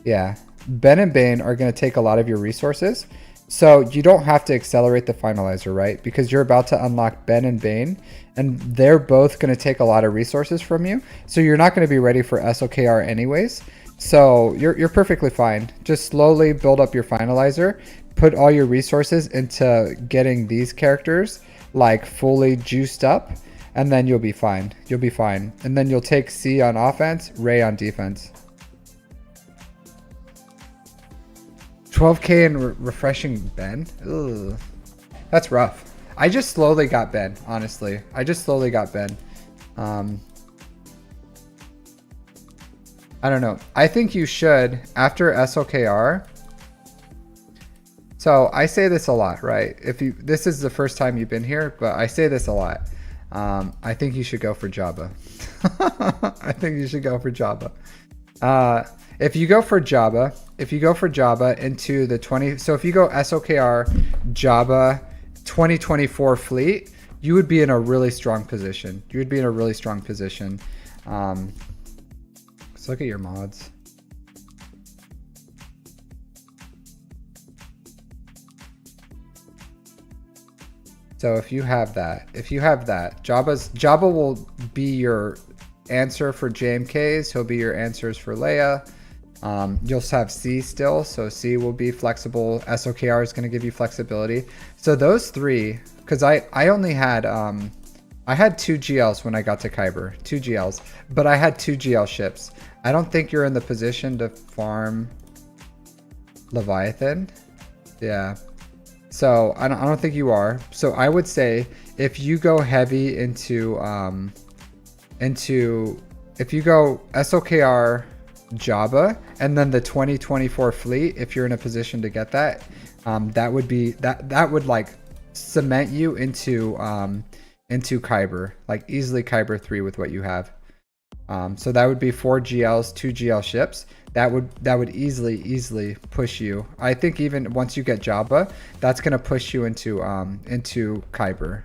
yeah, Ben and Bane are gonna take a lot of your resources. So you don't have to accelerate the finalizer, right? Because you're about to unlock Ben and Bane, and they're both gonna take a lot of resources from you. So you're not gonna be ready for SOKR anyways. So you're perfectly fine. Just slowly build up your finalizer. Put all your resources into getting these characters like fully juiced up, and then you'll be fine. You'll be fine. And then you'll take C on offense, Ray on defense. 12k and refreshing Ben? Ugh. That's rough. I just slowly got Ben, honestly. I just slowly got Ben. I don't know. I think you should, after SOKR. So I say this a lot, right? This is the first time you've been here, but I say this a lot. I think you should go for Jabba. I think you should go for Jabba. If you go for Jabba into the 20, so if you go SOKR Jabba 2024 fleet, you would be in a really strong position. You would be in a really strong position. Let's look at your mods. So if you have that, Jabba will be your answer for JMKs. He'll be your answers for Leia. You'll have C still, so C will be flexible. SOKR is going to give you flexibility. So those three, because I only had I had 2 GLs when I got to Kyber, 2 GLs, but I had 2 GL ships. I don't think you're in the position to farm Leviathan. Yeah. So I don't think you are. So I would say if you go heavy into if you go SOKR Jabba and then the 2024 fleet, if you're in a position to get that, that would like cement you into Kyber, like easily Kyber 3 with what you have. So that would be 4 GLs, 2 GL ships. That would easily push you. I think even once you get Jabba, that's gonna push you into Kyber.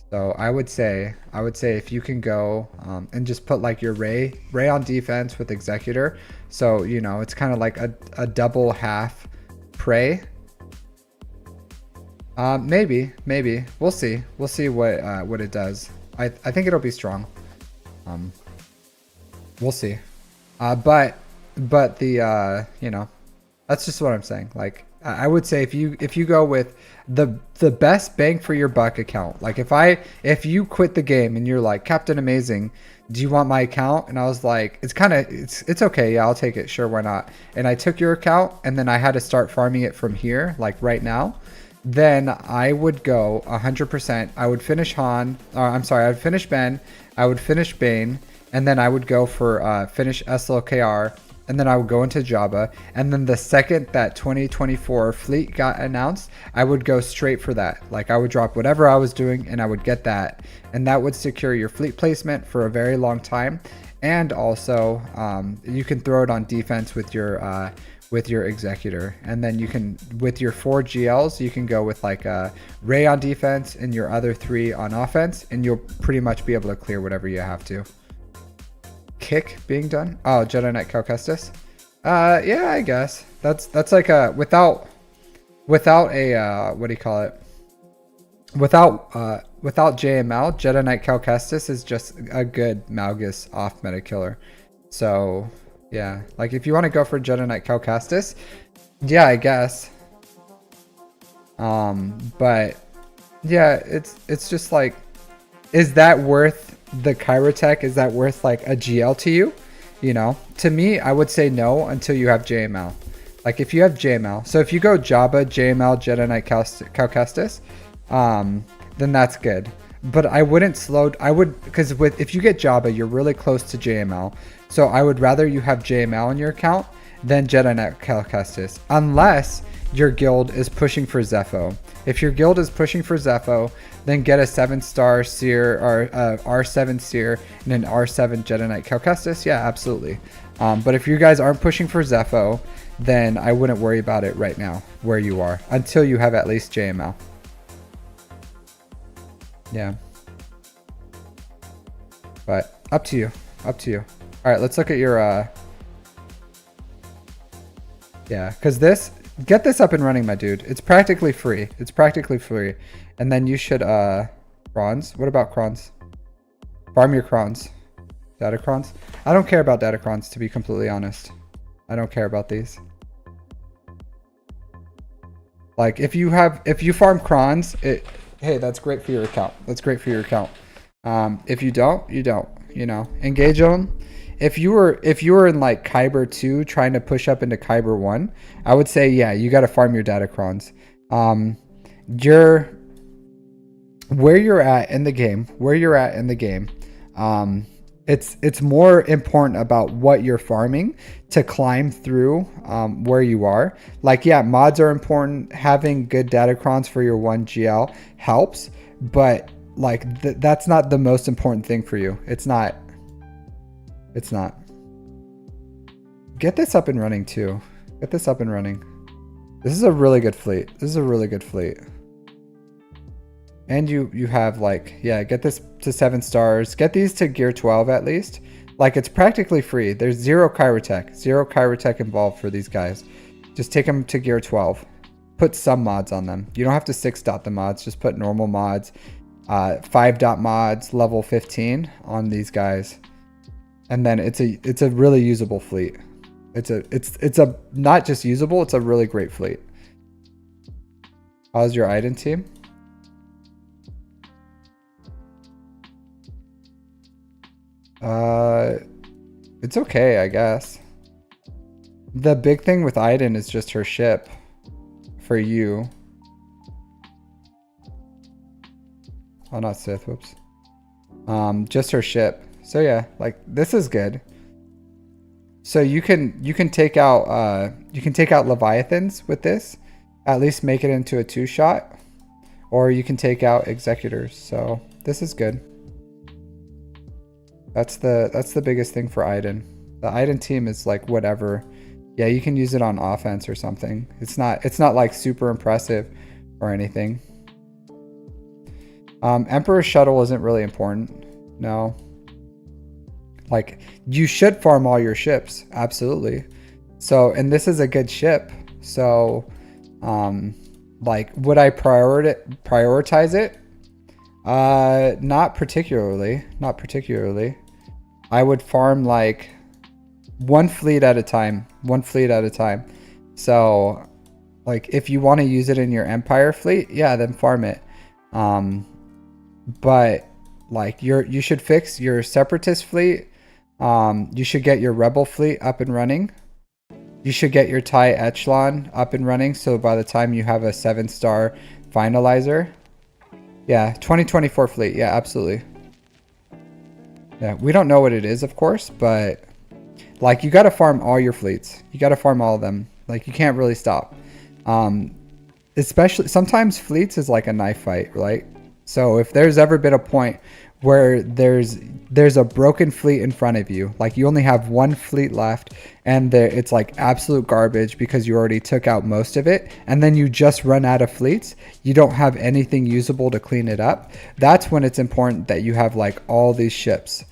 So I would say if you can go and just put like your Ray on defense with Executor. So you know it's kind of like a double half Prey. Maybe we'll see what it does. I think it'll be strong. We'll see. But but the you know, that's just what I'm saying. Like I would say if you go with the best bang for your buck account, like if you quit the game and you're like, Captain Amazing, do you want my account? And I was like, it's okay, yeah, I'll take it, sure, why not? And I took your account and then I had to start farming it from here, like right now. Then I would go 100%. I would finish Han. I'm sorry, I would finish Ben. I would finish Bane, and then I would go for finish SLKR. And then I would go into Jabba, and then the second that 2024 fleet got announced, I would go straight for that. Like I would drop whatever I was doing and I would get that, and that would secure your fleet placement for a very long time. And also you can throw it on defense with your executor, and then you can, with your 4 GLs, you can go with like Ray on defense and your other 3 on offense, and you'll pretty much be able to clear whatever you have to. Kick being done. Oh, Jedi Knight Cal Kestis. Yeah, I guess that's like a without a what do you call it? Without JML, Jedi Knight Cal Kestis is just a good Malgus off meta killer. So yeah, like if you want to go for Jedi Knight Cal Kestis, yeah, I guess. But yeah, it's just like, is that worth the Kyrotech? Is that worth like a GL to you? You know, to me, I would say no until you have JML. Like if you have JML, so if you go Jabba, JML, Jedi Knight Cal Kestis, then that's good. But I wouldn't because if you get Jabba, you're really close to JML. So I would rather you have JML in your account than Jedi Knight Cal Kestis, unless your guild is pushing for Zepho. If your guild is pushing for Zepho, then get a 7-star Seer or R7 Seer and an R7 Jedi Knight Cal Kestis. Yeah, absolutely. But if you guys aren't pushing for Zepho, then I wouldn't worry about it right now where you are until you have at least JML. Yeah. But up to you. Up to you. All right, let's look at your yeah, because get this up and running, my dude. It's practically free. It's practically free. And then you should Crons. What about Crons? Farm your Crons. Datacrons. I don't care about Datacrons, to be completely honest. I don't care about these. Like if you farm Crons, hey, that's great for your account. That's great for your account. If you don't, you don't. You know, engage them. If you were in like Kyber 2 trying to push up into Kyber 1, I would say, yeah, you got to farm your Datacrons. Where you're at in the game, it's more important about what you're farming to climb through where you are. Like, yeah, mods are important. Having good Datacrons for your 1 GL helps, but like that's not the most important thing for you. It's not. Get this up and running too. Get this up and running. This is a really good fleet. And you have like, yeah, get this to 7 stars. Get these to gear 12 at least. Like it's practically free. There's zero Kyrotech involved for these guys. Just take them to gear 12. Put some mods on them. You don't have to 6-dot the mods. Just put normal mods. 5-dot mods, level 15 on these guys. And then it's a really usable fleet. It's a not just usable, it's a really great fleet. How's your Iden team? It's okay, I guess. The big thing with Iden is just her ship for you. Oh, not Sith, whoops. Just her ship. So yeah, like this is good. So you can take out Leviathans with this, at least make it into a 2-shot, or you can take out Executors. So this is good. That's the biggest thing for Iden. The Iden team is like whatever. Yeah, you can use it on offense or something. It's not like super impressive or anything. Emperor Shuttle isn't really important. No. Like, you should farm all your ships, absolutely. So, and this is a good ship. So, like, would I prioritize it? Not particularly. I would farm like one fleet at a time, one fleet at a time. So like if you want to use it in your Empire fleet, yeah, then farm it. But like you should fix your Separatist fleet. You should get your Rebel fleet up and running. You should get your TIE Echelon up and running, so by the time you have a 7-star finalizer. Yeah, 2024 fleet. Yeah, absolutely. Yeah, we don't know what it is, of course, but like you got to farm all your fleets. You got to farm all of them. Like you can't really stop. Especially sometimes fleets is like a knife fight, right? So if there's ever been a point where there's a broken fleet in front of you, like you only have one fleet left and it's like absolute garbage because you already took out most of it, and then you just run out of fleets, you don't have anything usable to clean it up, that's when it's important that you have like all these ships.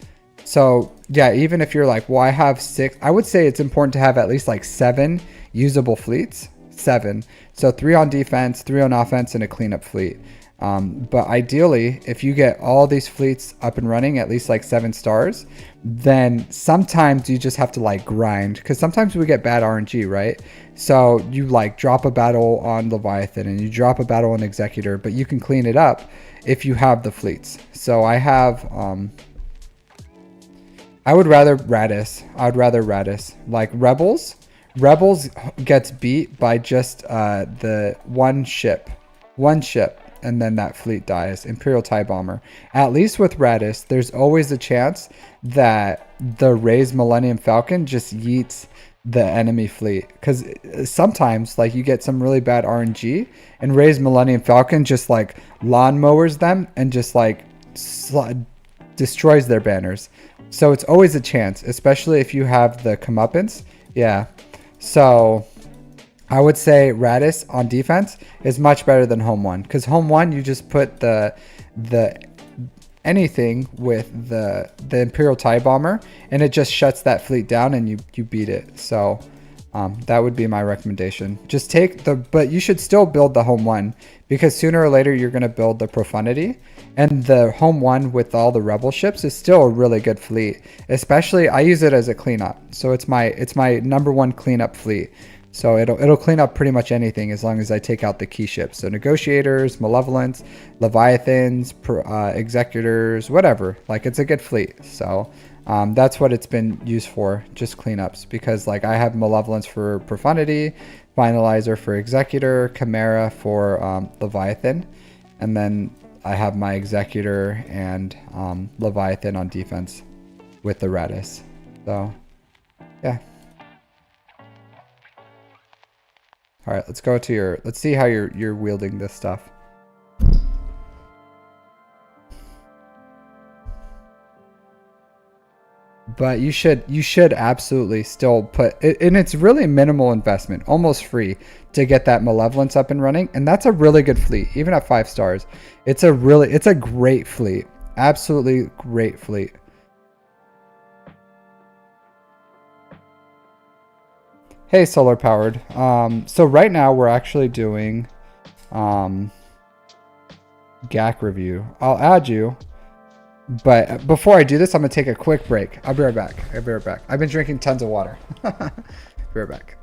So yeah, even if you're like, well, I have 6, I would say it's important to have at least like 7 usable fleets. 7. So 3 on defense, 3 on offense, and a cleanup fleet. But ideally, if you get all these fleets up and running, at least like 7 stars, then sometimes you just have to like grind, because sometimes we get bad RNG, right? So you like drop a battle on Leviathan and you drop a battle on Executor, but you can clean it up if you have the fleets. So I have, I would rather Radis. Like Rebels gets beat by just the one ship, and then that fleet dies. Imperial TIE Bomber. At least with Radis, there's always a chance that the Ray's Millennium Falcon just yeets the enemy fleet. Because sometimes, like, you get some really bad RNG, and Ray's Millennium Falcon just, like, lawnmowers them and just, like, destroys their banners. So it's always a chance, especially if you have the comeuppance. Yeah. So I would say Radis on defense is much better than Home 1, because Home 1 you just put the anything with the Imperial TIE Bomber and it just shuts that fleet down and you beat it. So that would be my recommendation. Just take but you should still build the Home 1, because sooner or later you're going to build the Profundity, and the Home 1 with all the Rebel ships is still a really good fleet. Especially I use it as a cleanup, so it's my #1 cleanup fleet. So it'll clean up pretty much anything as long as I take out the key ships. So Negotiators, Malevolence, Leviathans, Executors, whatever. Like it's a good fleet. So that's what it's been used for, just cleanups. Because like I have Malevolence for Profundity, Finalizer for Executor, Chimera for Leviathan, and then I have my Executor and Leviathan on defense with the Radis. So yeah. All right, let's go to let's see how you're wielding this stuff. But you should absolutely still put it, and it's really minimal investment, almost free, to get that Malevolence up and running, and that's a really good fleet, even at 5 stars. It's a great fleet, absolutely great fleet. Hey, solar powered. So right now we're actually doing GAC review. I'll add you, but before I do this, I'm gonna take a quick break. I'll be right back. I've been drinking tons of water. Be right back.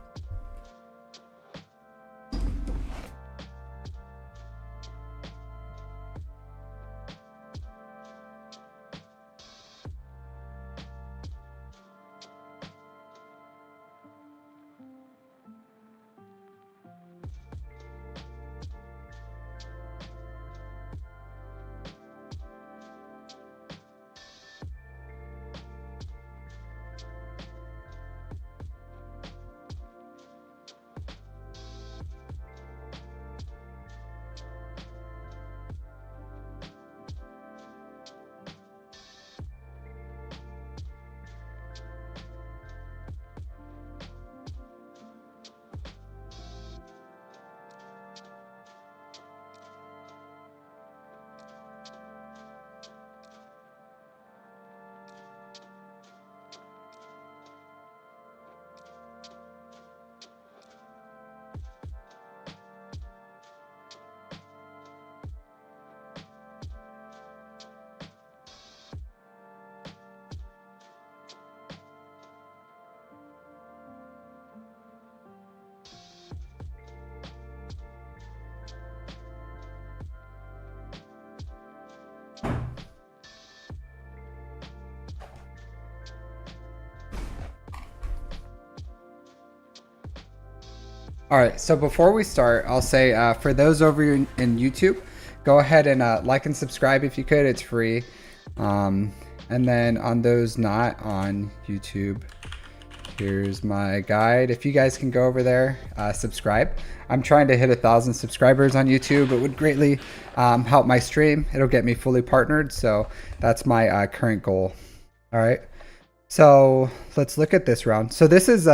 All right, so before we start, I'll say for those over in YouTube, go ahead and like and subscribe if you could. It's free. And then on those not on YouTube, here's my guide. If you guys can go over there, subscribe. I'm trying to hit 1,000 subscribers on YouTube. It would greatly help my stream. It'll get me fully partnered. So that's my current goal. All right. So let's look at this round. So this is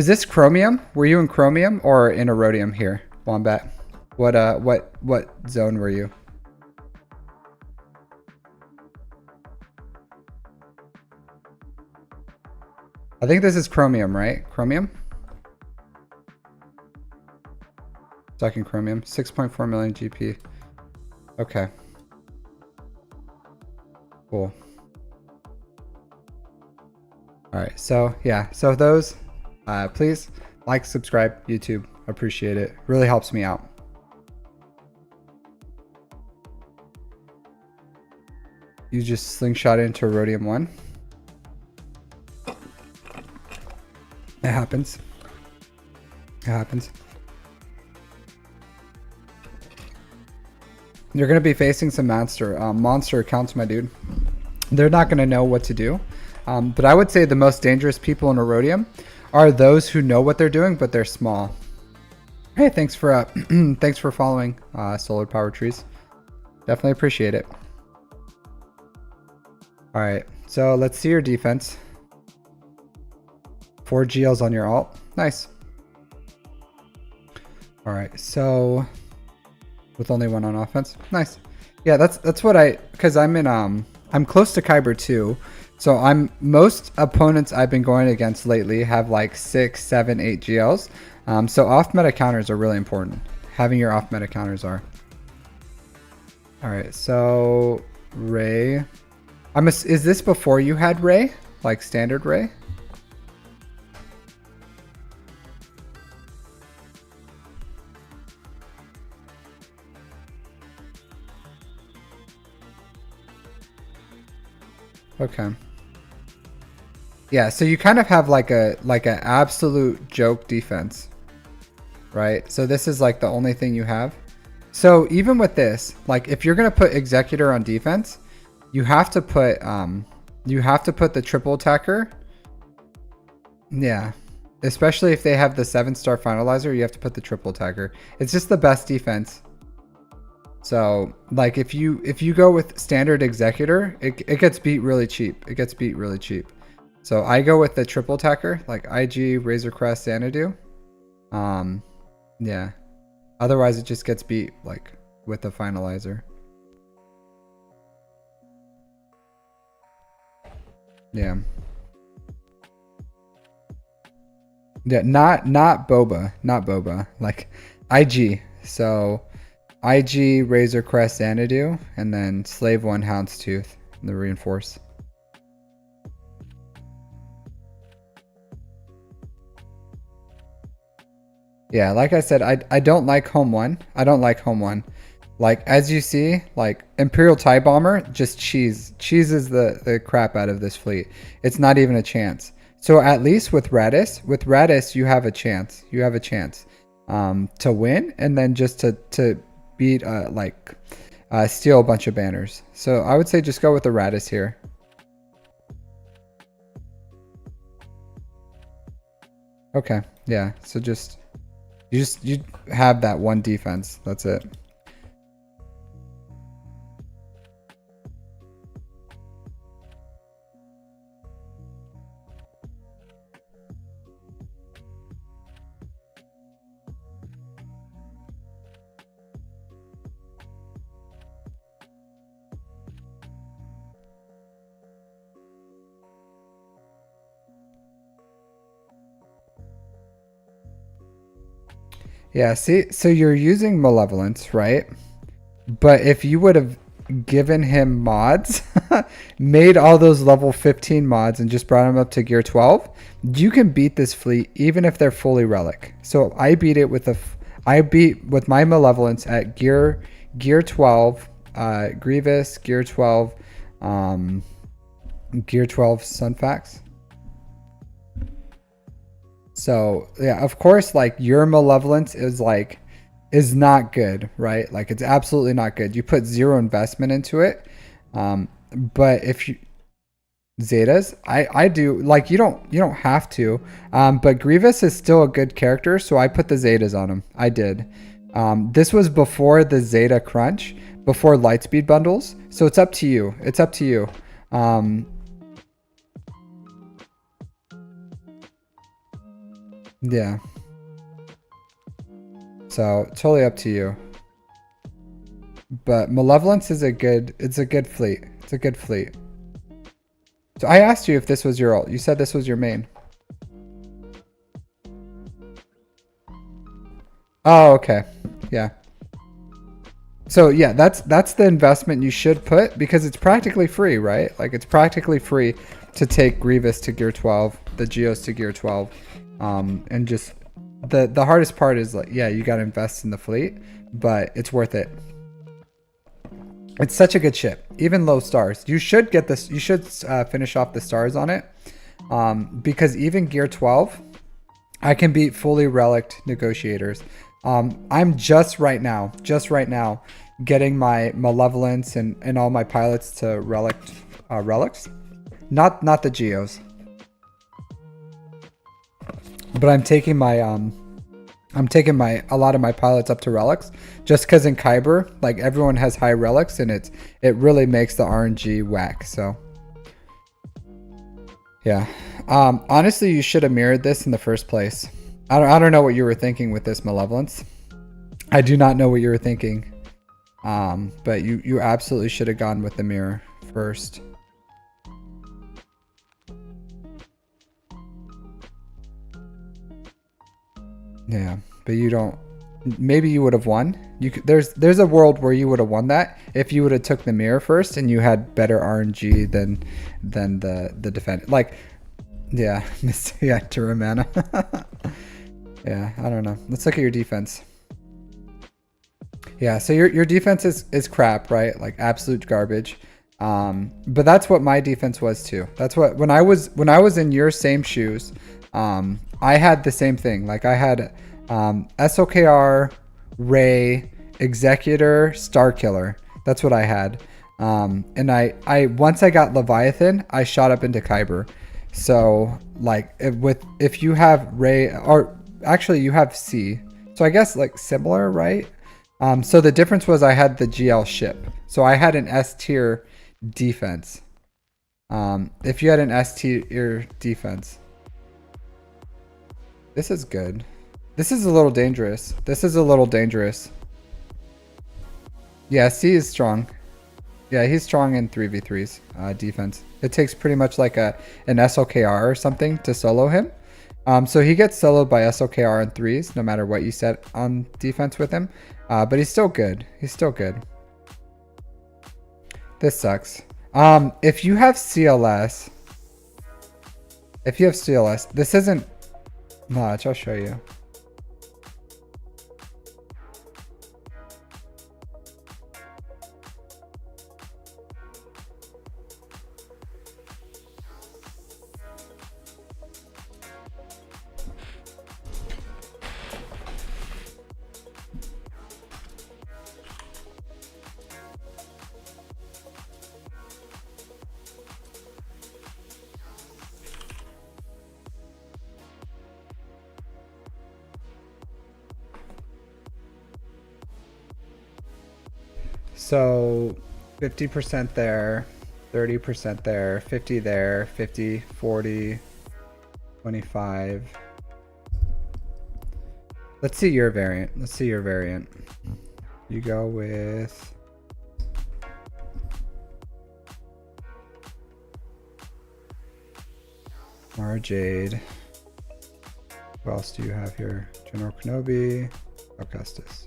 this chromium? Were you in chromium or in iridium here, Wombat? What zone were you? I think this is chromium, right? Chromium? Talking chromium. 6.4 million GP. Okay. Cool. All right. So yeah. So those, please like, subscribe, YouTube. Appreciate it. Really helps me out. You just slingshot into rhodium 1. It happens. It happens. You're going to be facing some monster accounts, my dude. They're not going to know what to do. But I would say the most dangerous people in iridium are those who know what they're doing, but they're small. Hey, thanks for thanks for following Solar Power Trees. Definitely appreciate it. All right, so let's see your defense. 4 GLs on your alt. Nice. All right, so with only 1 on offense. Nice. Yeah, that's what because I'm in I'm close to Kyber too. So most opponents I've been going against lately have like 6, 7, 8 GLs. So off meta counters are really important. Having your off meta counters are. All right, so Ray. Is this before you had Ray? Like standard Ray? Okay. Yeah, so you kind of have like a absolute joke defense, right? So this is like the only thing you have. So even with this, like if you're gonna put Executor on defense, you have to put the triple attacker. Yeah, especially if they have the 7-star finalizer, you have to put the triple attacker. It's just the best defense. So like if you go with standard Executor, it gets beat really cheap. It gets beat really cheap. So I go with the triple attacker, like IG, Razor Crest, Xanadu. Yeah. Otherwise it just gets beat like with the finalizer. Yeah. Yeah, not Boba, not Boba, like IG. So IG, Razor Crest, Xanadu, and then Slave 1, Houndstooth, the Reinforce. Yeah, like I said, I don't like Home 1. I don't like Home 1. Like, as you see, like, Imperial TIE Bomber just cheeses the crap out of this fleet. It's not even a chance. So at least with Radis, you have a chance. You have a chance to win, and then just to beat, steal a bunch of banners. So I would say just go with the Radis here. Okay, yeah, so you have that 1 defense. That's it. Yeah, see, so you're using Malevolence, right? But if you would have given him mods, made all those level 15 mods and just brought him up to gear 12, you can beat this fleet even if they're fully relic. So I beat it with with my Malevolence at gear 12, Grievous, gear 12, gear 12 Sunfax. So yeah, of course, like your malevolence is not good, right? Like it's absolutely not good. You put zero investment into it. But if you Zetas, I do, like, you don't have to. But Grievous is still a good character, so I put the Zetas on him. I did. This was before the Zeta crunch, before Lightspeed bundles. So it's up to you. It's up to you. Yeah. So totally up to you. But Malevolence is it's a good fleet. It's a good fleet. So I asked you if this was your ult. You said this was your main. Oh, okay. Yeah. So yeah, that's the investment you should put, because it's practically free, right? Like it's practically free to take Grievous to gear 12, the Geos to gear 12. And just the hardest part is, like, yeah, you got to invest in the fleet, but it's worth it. It's such a good ship, even low stars. You should get this. You should finish off the stars on it, because even gear 12, I can beat fully relic negotiators. I'm just right now getting my malevolence and all my pilots to relics, not the geos, but I'm taking a lot of my pilots up to relics, just because in Kyber, like, everyone has high relics, and it really makes the RNG whack. So yeah, honestly, you should have mirrored this in the first place. I don't know what you were thinking with this malevolence. I do not know what you were thinking. But you absolutely should have gone with the mirror first. Yeah, but you don't. Maybe you would have won. There's a world where you would have won that if you would have took the mirror first and you had better RNG than the defense. Like, yeah, yeah, Turamana. Yeah, I don't know. Let's look at your defense. Yeah, so your defense is crap, right? Like absolute garbage. But that's what my defense was too. That's what when I was in your same shoes, I had the same thing. Like I had SOKR, Ray, Executor, Star Killer. That's what I had. And I once I got Leviathan, I shot up into Kyber. So like if you have Ray, or actually you have C, so I guess like similar, right? So the difference was I had the GL ship, so I had an S tier defense. If you had an S tier defense, this is good. This is a little dangerous. This is a little dangerous. Yeah, C is strong. Yeah, he's strong in 3v3s defense. It takes pretty much like an SOKR or something to solo him. So he gets soloed by SOKR in 3s, no matter what you set on defense with him. But he's still good. He's still good. This sucks. If you have CLS, this isn't much. I'll show you. So 50% there, 30% there, 50 there, 50, 40, 25. Let's see your variant. Let's see your variant. You go with Mara Jade. Who else do you have here? General Kenobi, Augustus.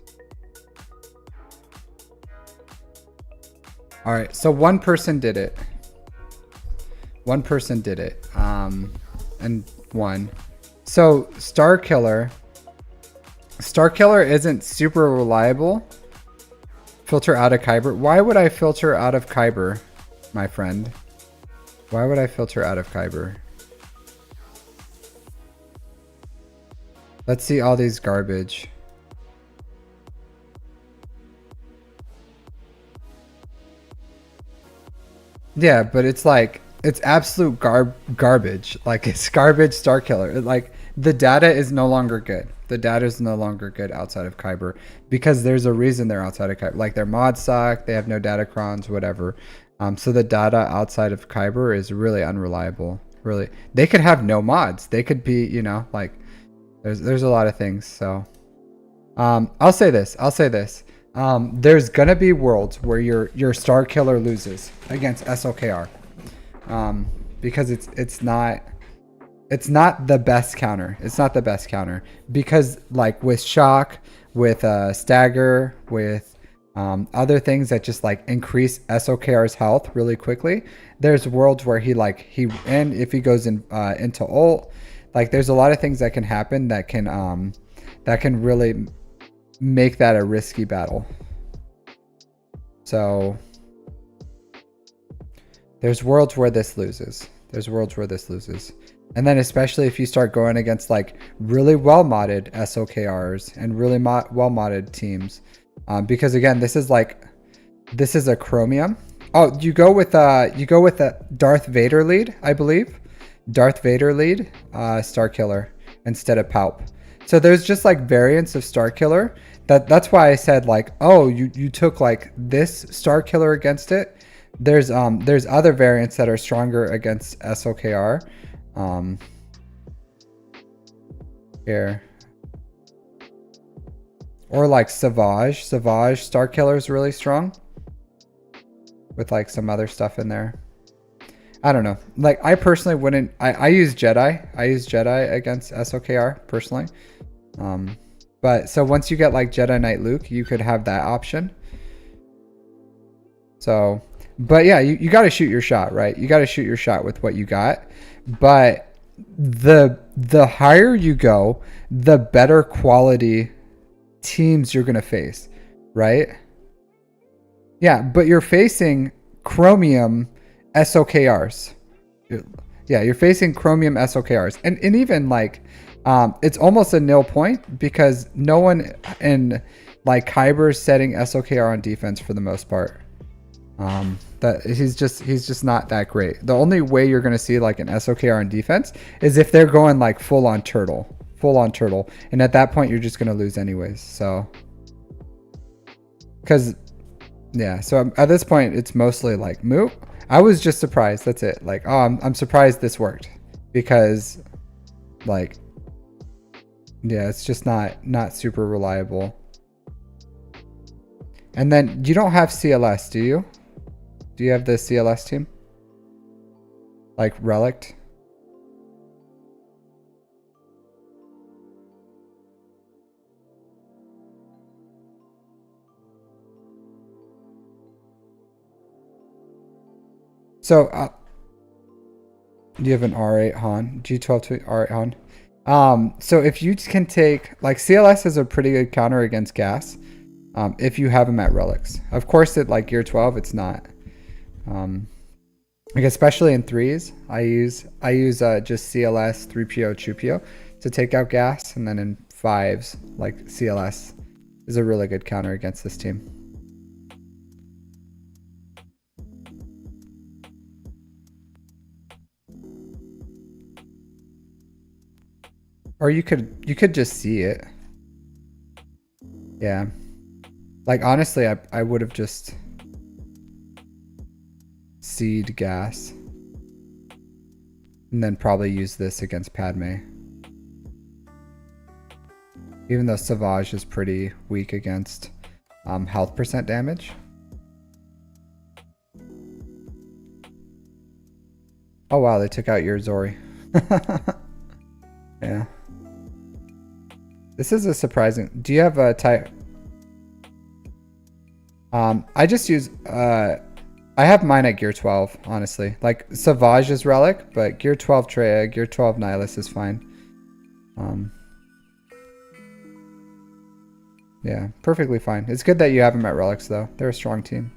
All right, so one person did it. One person did it, and won. So Star Killer isn't super reliable. Filter out of Kyber. Why would I filter out of Kyber, my friend? Why would I filter out of Kyber? Let's see all these garbage. Yeah, but it's like, it's absolute garbage. Like, it's garbage star killer. Like, the data is no longer good. The data is no longer good outside of Kyber because there's a reason they're outside of Kyber. Like, their mods suck, they have no datacrons, whatever. So the data outside of Kyber is really unreliable. Really, they could have no mods. They could be, you know, like, there's a lot of things. So, I'll say this. There's gonna be worlds where your star killer loses against SOKR, because it's not the best counter. It's not the best counter because, like, with shock, with stagger, with other things that just like increase SOKR's health really quickly. There's worlds where and if he goes into ult, like, there's a lot of things that can happen that can really make that a risky battle. So there's worlds where this loses. And then especially if you start going against like really well modded SOKRs and really well modded teams, because again, this is a Chromium. Oh, you go with a Darth Vader lead, I believe. Darth Vader lead, Star Killer instead of Palp. So there's just like variants of Star Killer. That's why I said like, oh, you took like this Star Killer against it. There's other variants that are stronger against SOKR. Here. Or like Savage. Savage Star Killer is really strong. With like some other stuff in there. I don't know. Like, I personally wouldn't. I use Jedi. I use Jedi against SOKR personally. But so once you get like Jedi Knight Luke, you could have that option. So, but yeah, you got to shoot your shot, right? You got to shoot your shot with what you got. But the higher you go, the better quality teams you're going to face, right? Yeah, but you're facing Chromium SOKRs. Yeah, you're facing Chromium SOKRs. And even like, it's almost a nil point because no one in like Kyber's setting SOKR on defense for the most part. That he's just not that great. The only way you're going to see like an SOKR on defense is if they're going like full on turtle. And at that point, you're just going to lose anyways. So, because, yeah, so at this point, it's mostly like moot. I was just surprised. That's it. Like, oh, I'm surprised this worked because, like, yeah, it's just not super reliable. And then you don't have CLS, do you? Do you have the CLS team? Like Relict? So, you have an R8 Han, G12 to R8 Han. So if you can take, like, CLS is a pretty good counter against gas, if you have them at relics. Of course, at like gear 12, it's not. Like, especially in threes, I use just CLS, 3PO, 2PO to take out gas, and then in fives, like CLS is a really good counter against this team. Or you could just see it. Yeah. Like, honestly, I would have just seed gas. And then probably use this against Padme. Even though Savage is pretty weak against health percent damage. Oh wow, they took out your Zori. Yeah. This is a surprising. Do you have a type? I just use I have mine at gear 12, honestly. Like, Savage is relic, but gear 12 Treya, gear 12 Nihilus is fine. Yeah, perfectly fine. It's good that you have them at relics though. They're a strong team.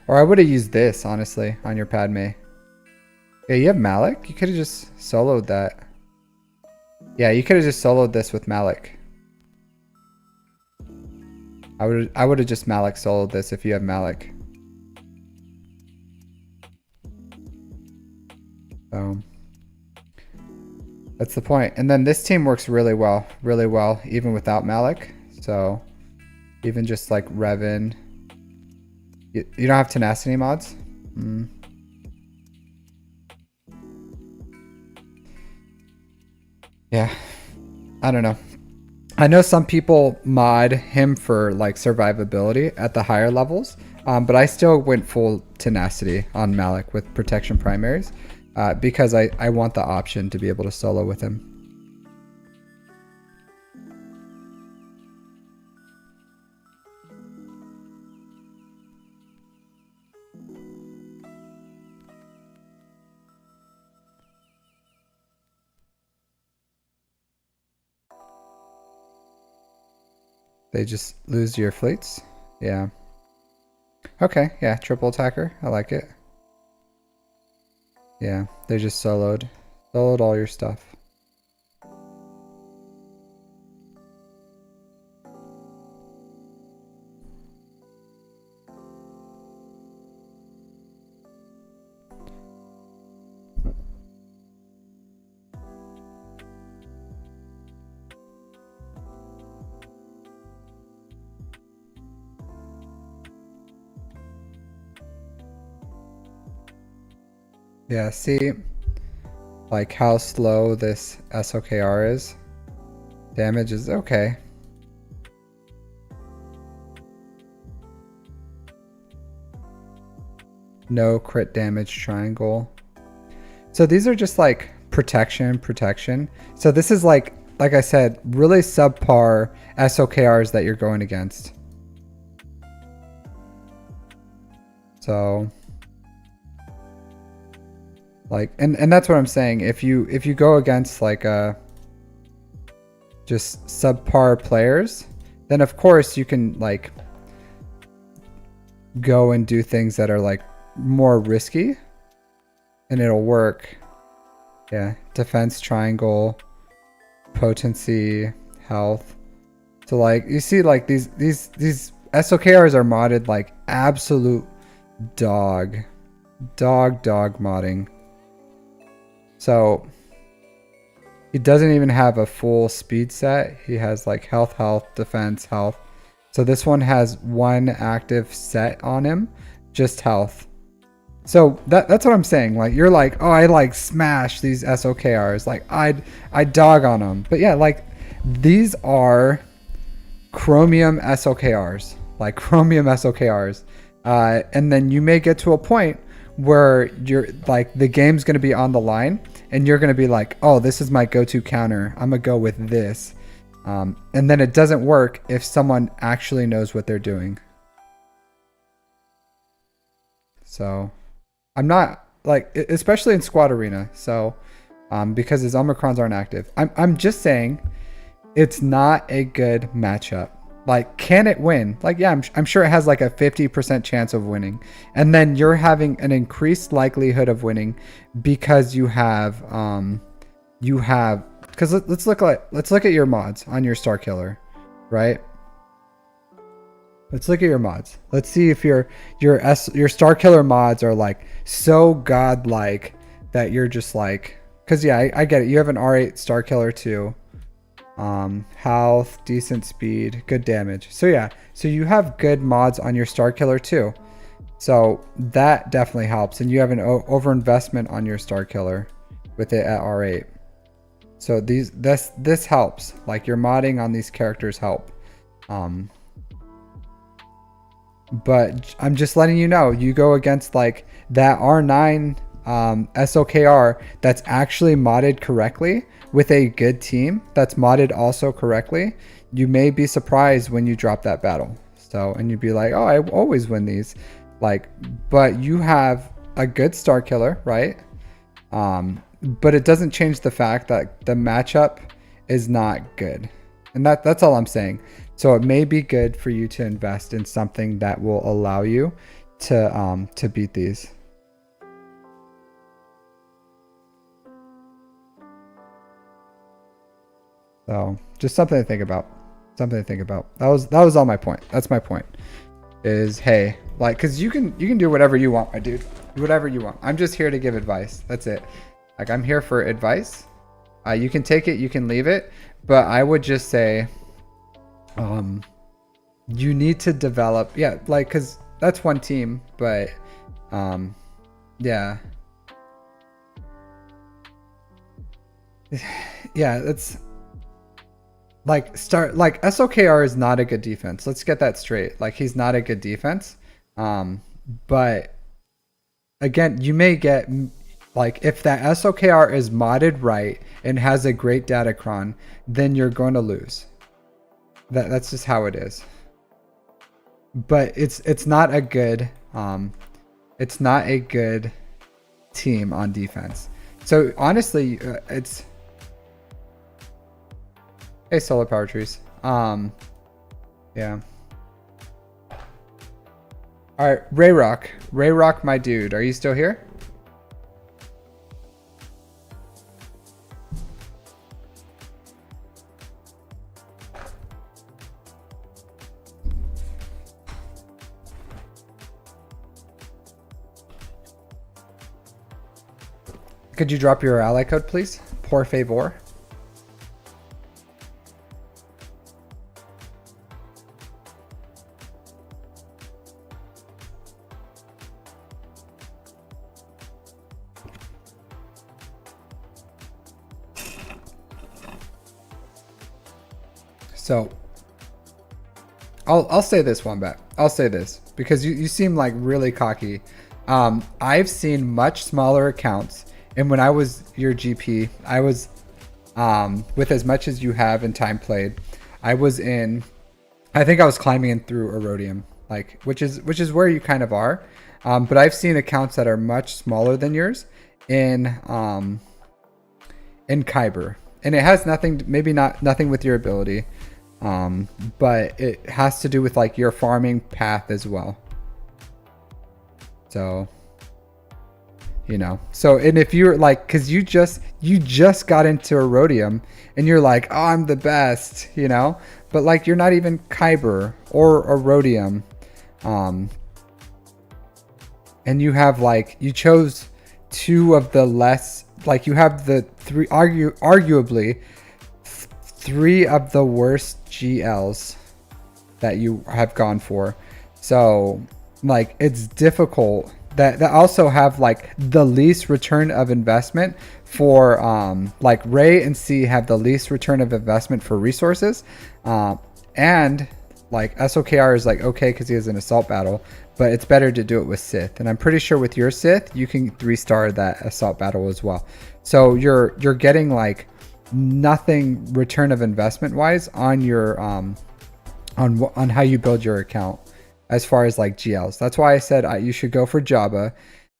Or I would have used this, honestly, on your Padme. Yeah, you have Malik. You could have just soloed that. Yeah, you could have just soloed this with Malik. I would have just Malik soloed this if you have Malik. So that's the point. And then this team works really well, even without Malik. So even just like Revan. You don't have tenacity mods? Yeah, I don't know. I know some people mod him for like survivability at the higher levels, but I still went full tenacity on Malik with protection primaries because I want the option to be able to solo with him. They just lose your fleets? Yeah. Okay, yeah, triple attacker. I like it. Yeah, they just soloed all your stuff. Yeah, see like how slow this SOKR is? Damage is okay. No crit damage triangle. So these are just like protection. So this is like I said, really subpar SOKRs that you're going against. So like, and that's what I'm saying. If you go against like just subpar players, then of course you can like go and do things that are like more risky and it'll work. Yeah, defense triangle, potency, health. So like you see like these SOKRs are modded like absolute dog modding. So he doesn't even have a full speed set. He has like health, defense, health. So this one has one active set on him, just health. So that's what I'm saying. Like you're like, oh, I like smash these SOKRs. Like I dog on them. But yeah, like these are chromium SOKRs. Like chromium SOKRs. And then you may get to a point where you're like the game's going to be on the line and you're going to be like, oh, this is my go-to counter. I'm going to go with this. And then it doesn't work if someone actually knows what they're doing. So I'm not like, especially in squad arena. So because his Omicrons aren't active, I'm just saying it's not a good matchup. Like, can it win? Like, yeah, I'm sure it has like a 50% chance of winning. And then you're having an increased likelihood of winning because you have, because let's look at your mods on your Star Killer, right? Let's look at your mods. Let's see if your Star Killer mods are like so godlike that you're just like, because yeah, I get it. You have an R8 Star Killer too. Health, decent speed, good damage. So yeah, so you have good mods on your Star Killer too. So that definitely helps. And you have an over investment on your Star Killer with it at R8. So this helps. Like your modding on these characters help. But I'm just letting you know, you go against like that R9 SOKR that's actually modded correctly with a good team that's modded also correctly, you may be surprised when you drop that battle. So, and you'd be like, oh, I always win these. Like, but you have a good Star Killer, right? But it doesn't change the fact that the matchup is not good. And that's all I'm saying. So it may be good for you to invest in something that will allow you to beat these. So just something to think about. Something to think about. That was all my point. That's my point. Is hey, like, cause you can do whatever you want, my dude. Do whatever you want. I'm just here to give advice. That's it. Like, I'm here for advice. You can take it, you can leave it, but I would just say, you need to develop, yeah, like, cause that's one team, but, yeah. Yeah, that's like SOKR is not a good defense. Let's get that straight. Like, he's not a good defense. But again, you may get, like, if that SOKR is modded right and has a great data cron, then you're going to lose. That's just how it is. But it's not a good team on defense. So honestly, it's hey, solar power trees. Yeah. All right, Ray Rock, my dude, are you still here? Could you drop your ally code, please? Por favor. So I'll say this, Wombat. I'll say this because you seem like really cocky. I've seen much smaller accounts, and when I was your GP, I was with as much as you have in time played, I think I was climbing in through Erodium, like which is where you kind of are. But I've seen accounts that are much smaller than yours in Kyber, and it has nothing with your ability. But it has to do with like your farming path as well. So, you know, and if you're like, cause you just got into Erodium and you're like, oh, I'm the best, you know, but like, you're not even Kyber or Erodium. And you have like, you chose two of the less, like you have the arguably three of the worst GLs that you have gone for. So like, it's difficult that also have like the least return of investment for like Ray and C have the least return of investment for resources, and like SOKR is like okay because he has an assault battle, but it's better to do it with Sith, and I'm pretty sure with your Sith you can 3-star that assault battle as well. So you're getting like nothing return of investment wise on your on how you build your account as far as like GLs. That's why I said you should go for Jabba.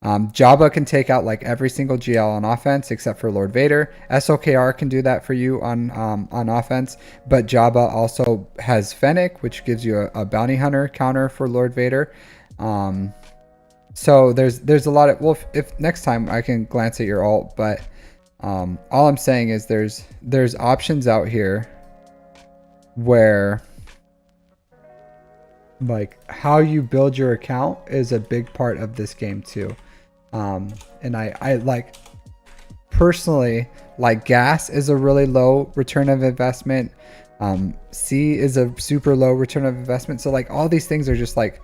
Jabba can take out like every single GL on offense except for Lord Vader. SOKR can do that for you on offense, but Jabba also has Fennec, which gives you a bounty hunter counter for Lord Vader. So there's a lot of, well, if next time I can glance at your alt, but all I'm saying is there's options out here where like how you build your account is a big part of this game too. And I like personally like gas is a really low return of investment. C is a super low return of investment. So like all these things are just like,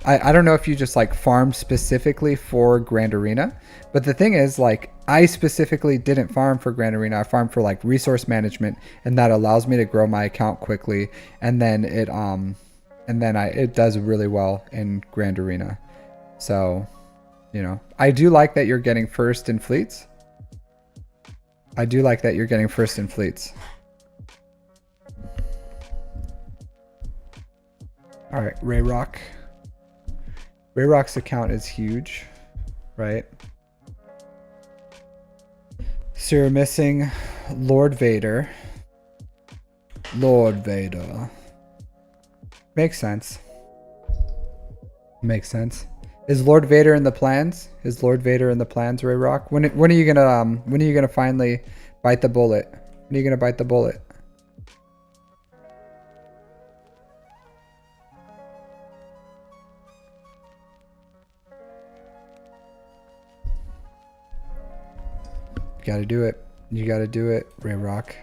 I don't know if you just like farm specifically for Grand Arena, but the thing is like I specifically didn't farm for Grand Arena. I farmed for like resource management, and that allows me to grow my account quickly. And then it does really well in Grand Arena. So, you know, I do like that you're getting first in fleets. All right, Ray Rock. Ray Rock's account is huge, right? So you're missing Lord Vader. Makes sense. Is Lord Vader in the plans? Ray Rock? When are you gonna finally bite the bullet? When are you gonna bite the bullet? gotta do it. You gotta do it, Ray Rock.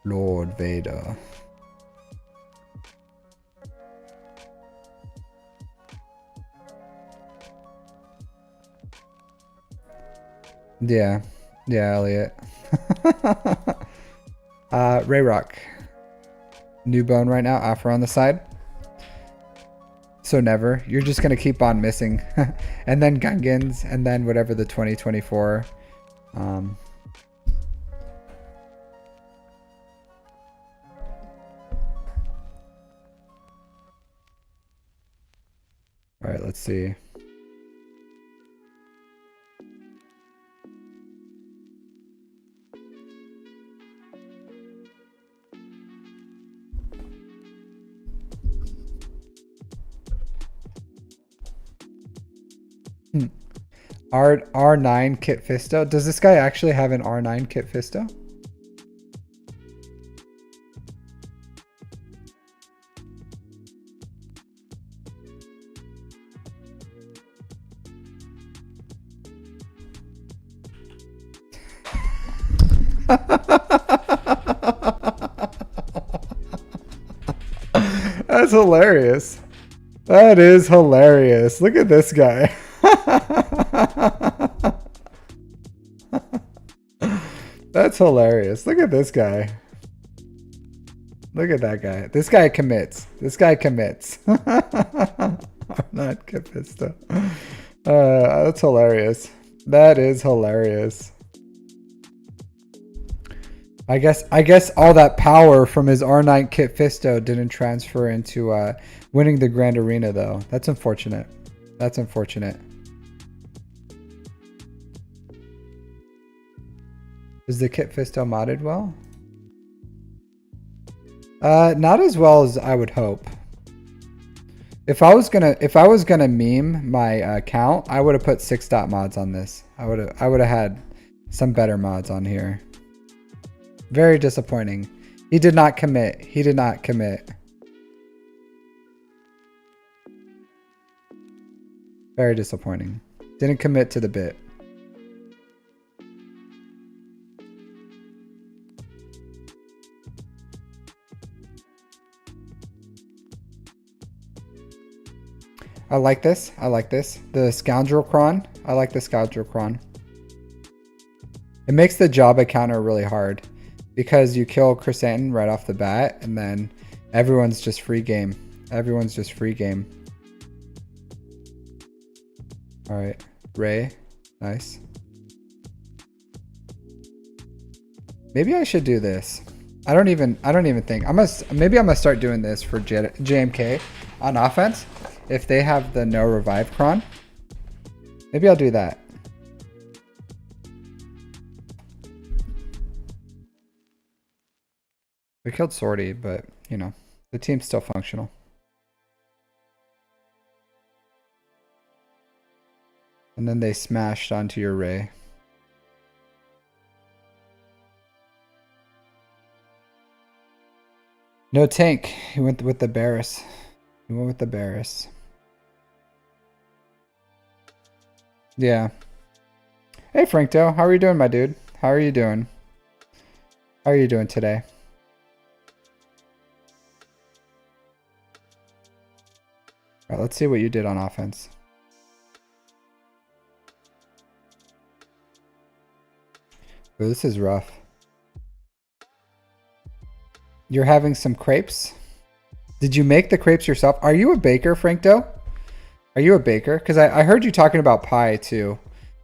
Lord Vader. Yeah. Yeah, Elliot. Ray Rock. New bone right now, Afro on the side. So never. You're just gonna keep on missing. And then Gungans, and then whatever the 2024. Alright, let's see. R9 Kit Fisto. Does this guy actually have an R9 Kit Fisto? That's hilarious. That is hilarious. Look at this guy. That's hilarious. Look at this guy. Look at that guy. This guy commits. This guy commits. I'm not Capisto. That's hilarious. That is hilarious. I guess all that power from his R9 Kit Fisto didn't transfer into winning the Grand Arena though. That's unfortunate. That's unfortunate. Is the Kit Fisto modded well? Not as well as I would hope. If I was gonna meme my account, I would have put 6 dot mods on this. I would have had some better mods on here. Very disappointing. He did not commit. He did not commit. Very disappointing. Didn't commit to the bit. I like this. I like this. The Scoundrel Cron. I like the Scoundrel Cron. It makes the Jabba counter really hard because you kill Chrysanthemum right off the bat and then everyone's just free game. Everyone's just free game. All right. Ray. Nice. Maybe I should do this. I don't even think. Maybe I'm gonna start doing this for JMK on offense. If they have the no revive cron, maybe I'll do that. We killed Sortie, but you know, the team's still functional. And then they smashed onto your Ray. No tank. He went with the Barris. He went with the Barris. Yeah. Hey, Frankto. How are you doing, my dude? How are you doing? How are you doing today? All right, let's see what you did on offense. Oh, this is rough. You're having some crepes? Did you make the crepes yourself? Are you a baker, Frankto? Are you a baker? Because I heard you talking about pie too.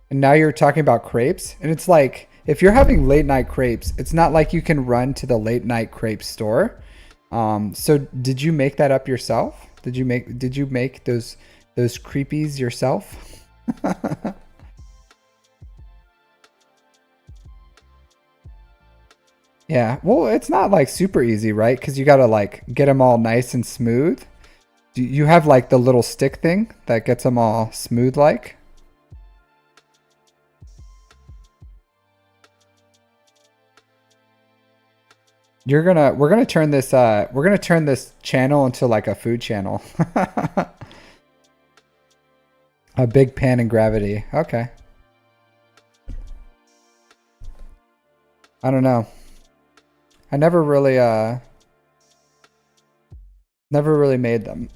And now you're talking about crepes. And it's like, if you're having late night crepes, it's not like you can run to the late night crepe store. So did you make that up yourself? Did you make those creepies yourself? Yeah, well, it's not like super easy, right? Because you gotta like get them all nice and smooth. Do you have like the little stick thing that gets them all smooth like? We're gonna turn this channel into like a food channel. A big pan in gravity. Okay. I don't know. I never really made them.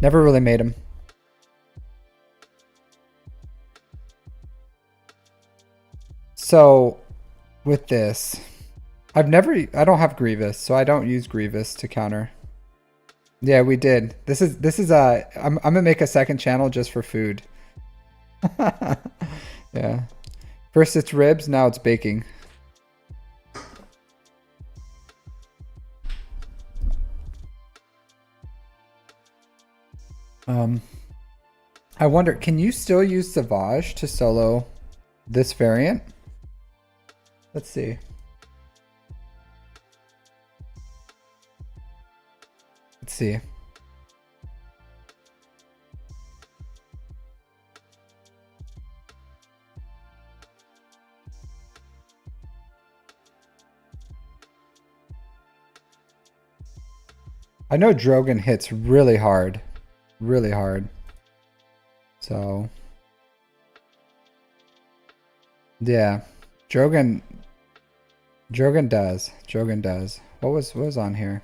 Never really made them. So with this, I don't have Grievous, so I don't use Grievous to counter. Yeah, we did. This is I'm gonna make a second channel just for food. Yeah. First it's ribs, now it's baking. I wonder, can you still use Savage to solo this variant? Let's see. Let's see. I know Drogon hits really hard. Really hard. So yeah. Drogon does. Drogon does. What was on here?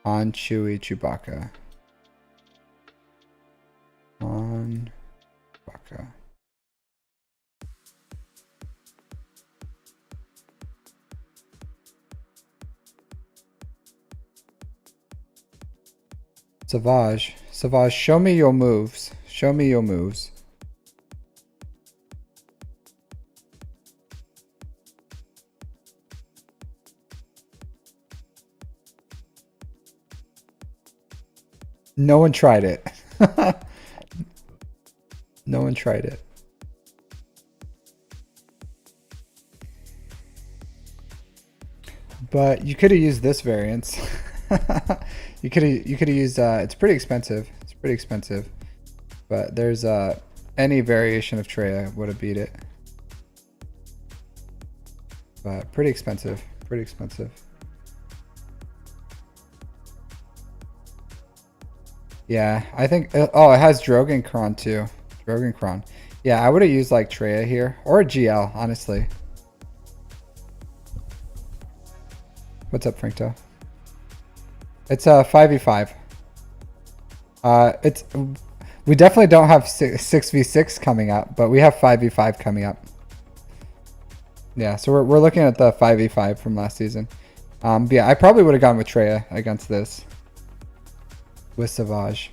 On Chewie Chewbacca. On Chewbacca. Savage. Savage, show me your moves. Show me your moves. No one tried it. No one tried it. But you could have used this variance. You could have used it's pretty expensive. It's pretty expensive. But there's any variation of Treya would have beat it. But pretty expensive. Pretty expensive. Yeah, I think oh, it has Drogon Kron too. Drogon Kron. Yeah, I would have used like Treya here or GL, honestly. What's up, Frankto? It's a 5v5. We definitely don't have 6v6 coming up, but we have 5v5 coming up. Yeah, so we're looking at the 5v5 from last season. But yeah, I probably would have gone with Treya against this with Savage.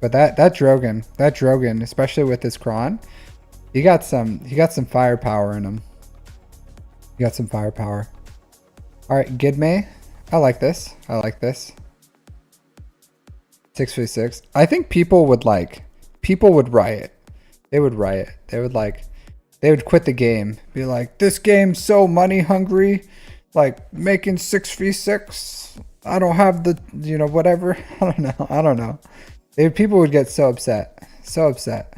But that Drogon, especially with his Kron, he got some firepower in him. He got some firepower. All right, Gidme. I like this. I like this. 6v6. I think people would riot. They would riot. They would quit the game. Be like, this game's so money hungry. Like making 6v6. I don't have the, whatever. I don't know. People would get so upset. So upset.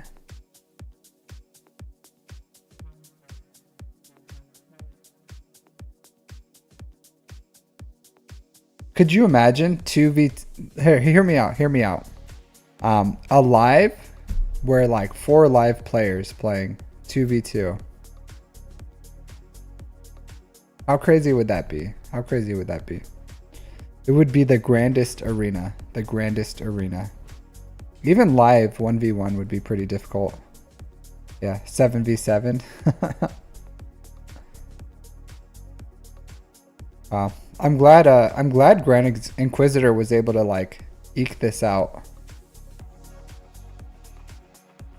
Could you imagine 2v... Hear me out. A live where like 4 live players playing 2v2. How crazy would that be? How crazy would that be? It would be the grandest arena. The grandest arena. Even live 1v1 would be pretty difficult. Yeah, 7v7. Wow. I'm glad Grand Inquisitor was able to like eke this out.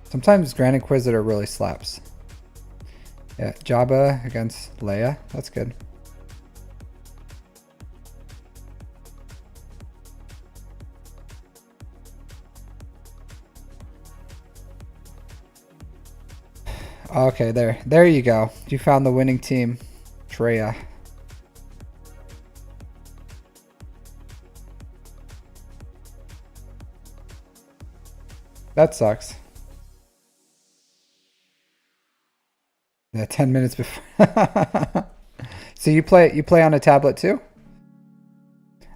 Sometimes Grand Inquisitor really slaps. Yeah, Jabba against Leia. That's good. Okay, there you go. You found the winning team, Treya. That sucks. Yeah, 10 minutes before. So you play on a tablet too?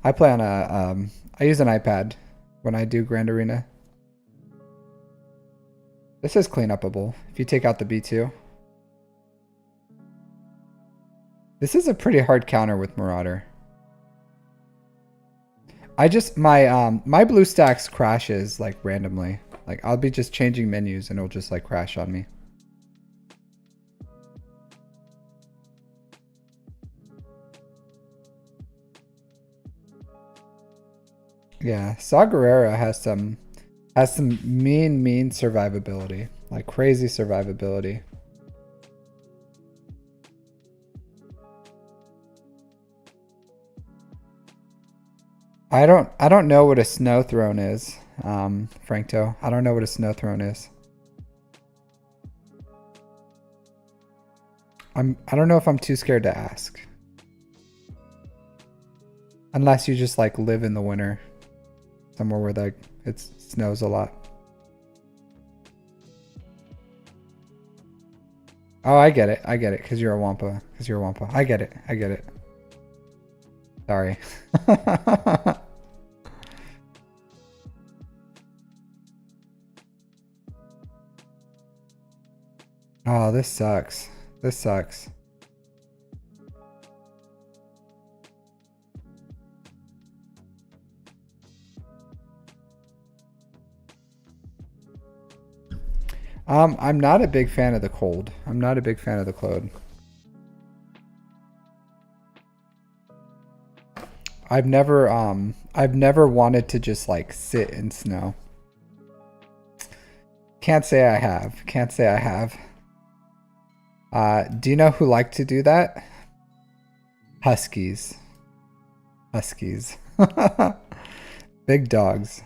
I play on a I use an iPad when I do Grand Arena. This is clean upable if you take out the B2. This is a pretty hard counter with Marauder. I just my blue stacks crashes like randomly. Like I'll be just changing menus and it'll just like crash on me. Yeah, Saw Gerrera has some mean survivability. Like crazy survivability. I don't know what a snow throne is, Frankto. I don't know what a snow throne is. I don't know if I'm too scared to ask. Unless you just like live in the winter. Somewhere where like it snows a lot. Oh, I get it. I get it. Because you're a Wampa. Because you're a Wampa. I get it. I get it. Sorry. Oh, this sucks. This sucks. I'm not a big fan of the cold. I'm not a big fan of the cold. I've never wanted to just like sit in snow. Can't say I have. Can't say I have. Do you know who like to do that? Huskies. Huskies. Big dogs.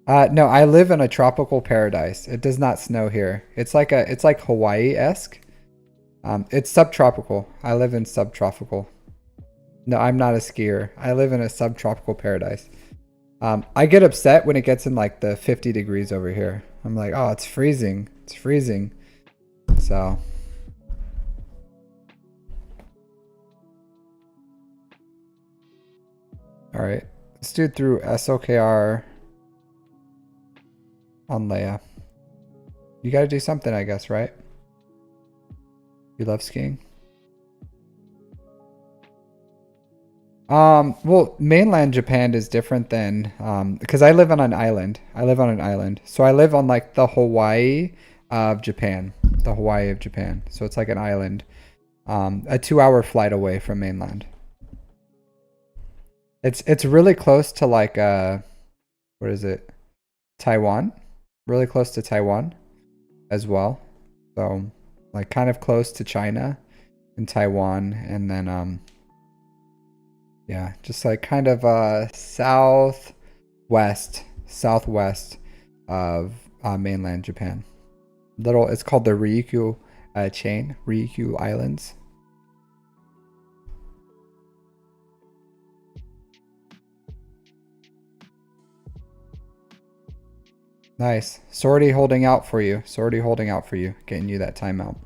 No, I live in a tropical paradise. It does not snow here. It's like Hawaii-esque. It's subtropical. I live in subtropical. No, I'm not a skier. I live in a subtropical paradise. I get upset when it gets in like the 50 degrees over here. I'm like, oh, it's freezing. It's freezing. So. All right. This dude threw SOKR on Leia. You got to do something, I guess, right? You love skiing? Well, mainland Japan is different than, because I live on an island. I live on an island. So I live on like the Hawaii of Japan. The Hawaii of Japan. So it's like an island, a 2-hour flight away from mainland. It's really close to like, what is it? Taiwan. Really close to Taiwan as well. So like kind of close to China and Taiwan. And then, yeah, just like kind of southwest of mainland Japan. It's called the Ryukyu chain, Ryukyu Islands. Nice. Sortie holding out for you. Sortie holding out for you, getting you that timeout.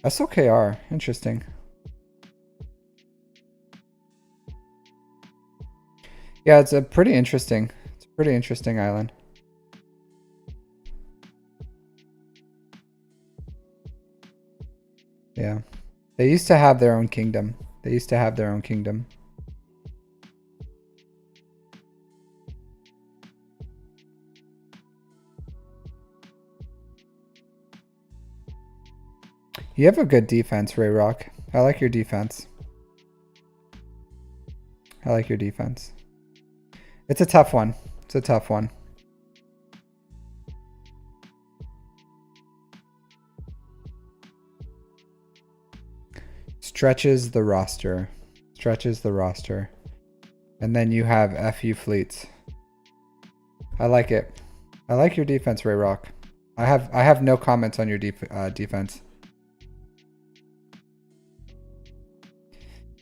SOKR, interesting. Yeah, it's a pretty interesting. It's a pretty interesting island. Yeah. They used to have their own kingdom. They used to have their own kingdom. You have a good defense, Ray Rock. I like your defense. I like your defense. It's a tough one. It's a tough one. Stretches the roster. Stretches the roster. And then you have FU fleets. I like it. I like your defense, Ray Rock. I have no comments on your defense.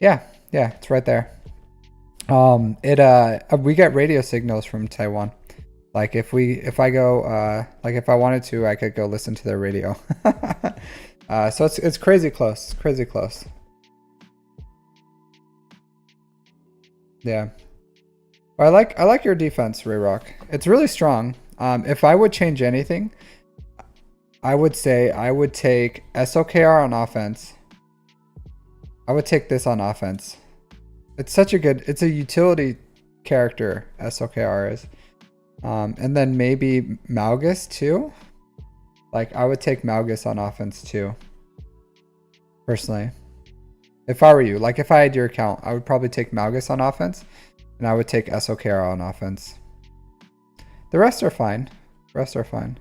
Yeah, it's right there. We get radio signals from Taiwan. Like if I go, like if I wanted to, I could go listen to their radio. So it's crazy close. It's crazy close. Yeah. I like your defense, Rayrock. It's really strong. If I would change anything, I would say I would take SOKR on offense. I would take this on offense. It's such a good, it's a utility character, SOKR is. And then maybe Malgus too. Like I would take Malgus on offense too. Personally. If I were you, like if I had your account, I would probably take Malgus on offense. And I would take SOKR on offense. The rest are fine. The rest are fine.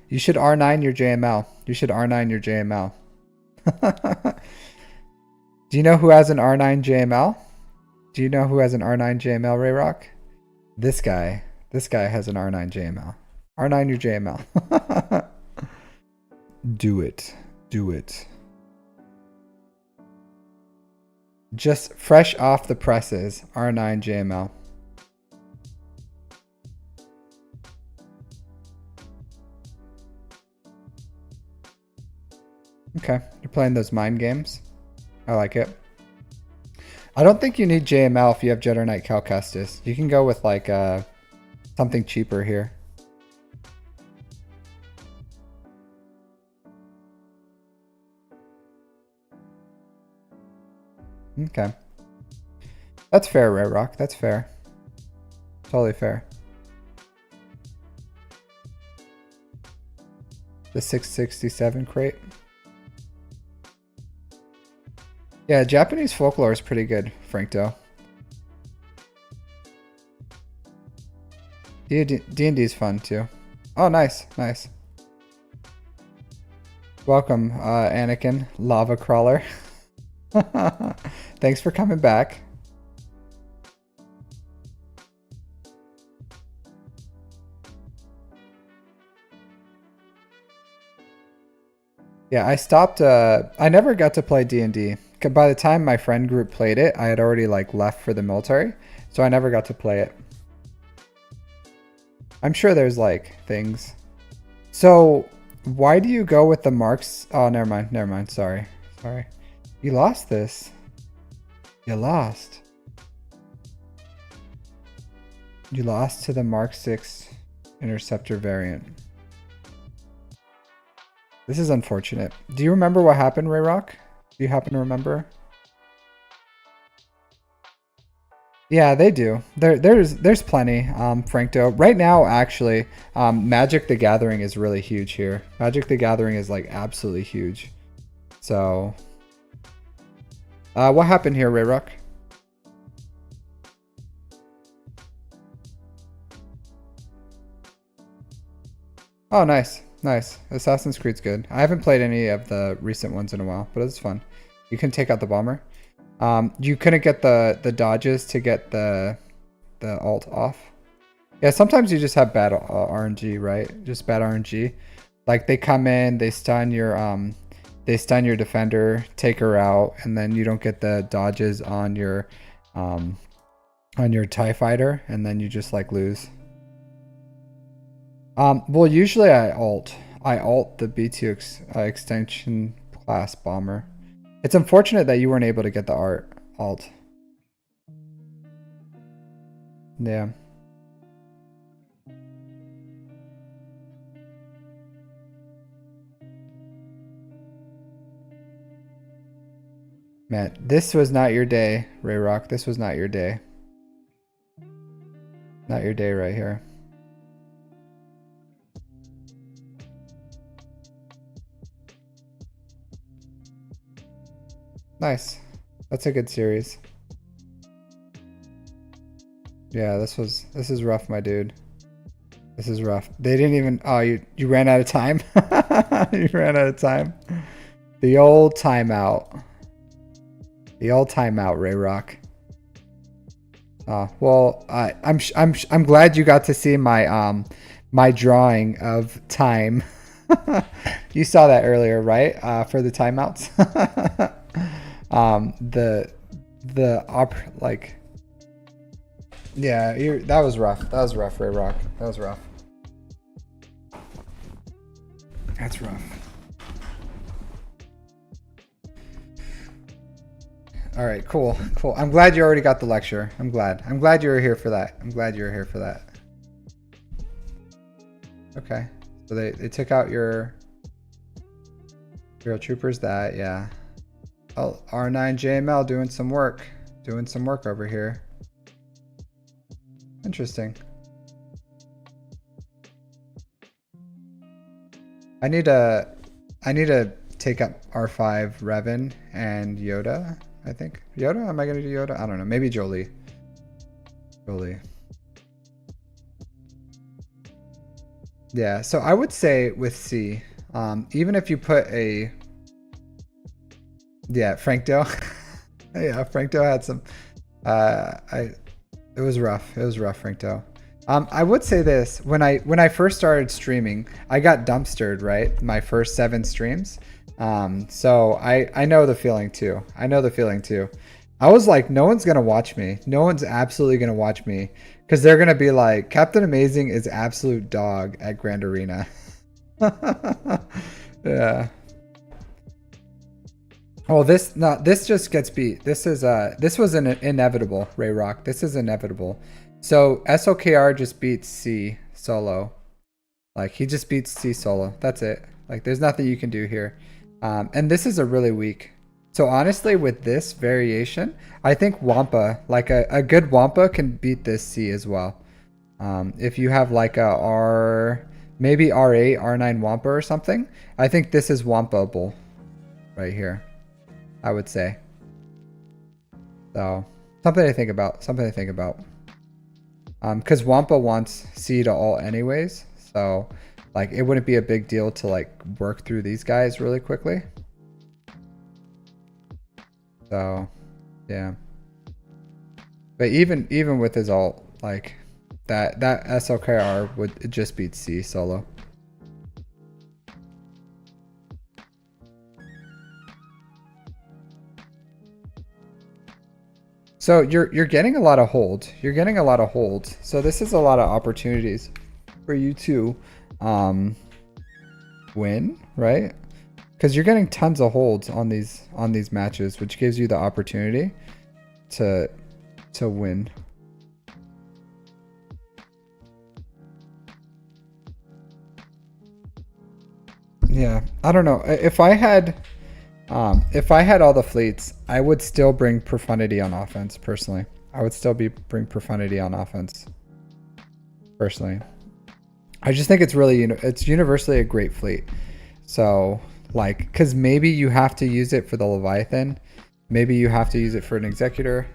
You should R9 your JML. You should R9 your JML. Do you know who has an R9 JML? Do you know who has an R9 JML, Rayrock? This guy. This guy has an R9 JML. R9 your JML. Do it. Do it. Just fresh off the presses. R9 JML. Okay. You're playing those mind games. I like it. I don't think you need JML if you have Jedi Knight Cal Kestis. You can go with like something cheaper here. Okay. That's fair, Rayrock. That's fair. Totally fair. The 667 crate. Yeah, Japanese folklore is pretty good, Frankto. D&D is fun too. Oh, nice, nice. Welcome, Anakin, Lava Crawler. Thanks for coming back. Yeah, I stopped, I never got to play D&D. By the time my friend group played it, I had already like left for the military, so I never got to play it. I'm sure there's like things. So why do you go with the marks? Oh, never mind. Sorry. You lost this. You lost to the Mark 6 interceptor variant. This is unfortunate. Do you remember what happened, Rayrock? Do you happen to remember? Yeah, they do. There's plenty, Frankto. Right now, actually, Magic the Gathering is really huge here. Magic the Gathering is like absolutely huge. So, what happened here, Rayrock? Oh, nice. Nice. Assassin's Creed's good. I haven't played any of the recent ones in a while, but it's fun. You can take out the bomber. You couldn't get the dodges to get the alt off. Yeah, sometimes you just have bad RNG, right? Just bad RNG. Like they come in, they stun your defender, take her out, and then you don't get the dodges on your TIE fighter, and then you just like lose. Well, usually I alt the B2 extension class bomber. It's unfortunate that you weren't able to get the alt. Yeah. Man, this was not your day, Rayrock. This was not your day. Not your day right here. Nice. That's a good series. Yeah, this is rough, my dude. This is rough. They didn't even. Oh, you ran out of time. You ran out of time. The old timeout. The old timeout, Rayrock. Well, I'm glad you got to see my my drawing of time. You saw that earlier, right? For the timeouts. Yeah, that was rough. That was rough, Ray Rock. That was rough. That's rough. All right, cool, cool. I'm glad you already got the lecture. I'm glad. I'm glad you were here for that. I'm glad you were here for that. Okay, so they took out your troopers. That, yeah. Oh, R9 JML doing some work over here. Interesting. I need to take up R5 Revan and Yoda. I think Yoda. Am I gonna do Yoda? I don't know. Maybe Jolie. Yeah. So I would say with C, even if you put a Frank Doe. Yeah, Frank Doe had some. It was rough. It was rough, Frank Doe. I would say this: when I first started streaming, I got dumpstered, right? My first 7 streams. So I know the feeling too. I was like, no one's gonna watch me. No one's absolutely gonna watch me because they're gonna be like, Captain Amazing is absolute dog at Grand Arena. Yeah. Oh, this just gets beat. This was an inevitable, Ray Rock. This is inevitable. So SOKR just beats C solo. Like, he just beats C solo. That's it. Like, there's nothing you can do here. And this is a really weak. So honestly, with this variation, I think Wampa, like a good Wampa can beat this C as well. If you have like maybe R8, R9 Wampa or something, I think this is Wampa-able right here, I would say. So something to think about. Because Wampa wants C to all anyways, so like it wouldn't be a big deal to like work through these guys really quickly. So yeah, but even with his ult, like that SLKR would just beat C solo. So you're getting a lot of holds. So this is a lot of opportunities for you to win, right? Because you're getting tons of holds on these matches, which gives you the opportunity to win. Yeah, I don't know. If I had all the fleets, I would still bring Profundity on offense, personally. I would still bring Profundity on offense, personally. I just think it's really, it's universally a great fleet. So, like, because maybe you have to use it for the Leviathan. Maybe you have to use it for an Executor.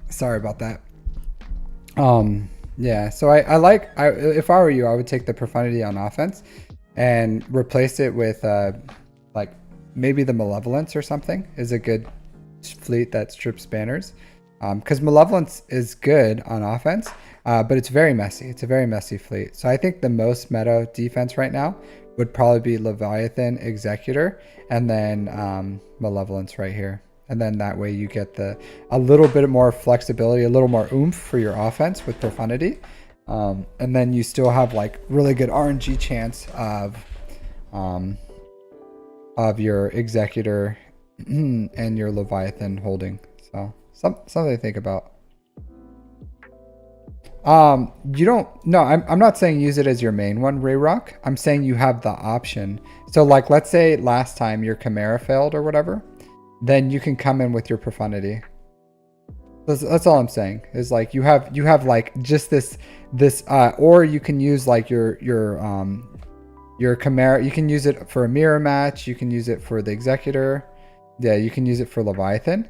Sorry about that. Yeah, so if I were you, I would take the Profundity on offense and replace it with like maybe the Malevolence or something is a good fleet that strips banners. Because Malevolence is good on offense, but it's very messy. It's a very messy fleet. So I think the most meta defense right now would probably be Leviathan, Executor, and then Malevolence right here. And then that way you get a little bit more flexibility, a little more oomph for your offense with Profundity. And then you still have like really good RNG chance of your Executor and your Leviathan holding. So something to think about. You don't, no, I'm not saying use it as your main one, Ray Rock. I'm saying you have the option. So like, let's say last time your Chimera failed or whatever, then you can come in with your Profundity. That's all I'm saying, is like you have like just this or you can use like your Chimera. You can use it for a mirror match. You can use it for the Executor. Yeah, you can use it for Leviathan.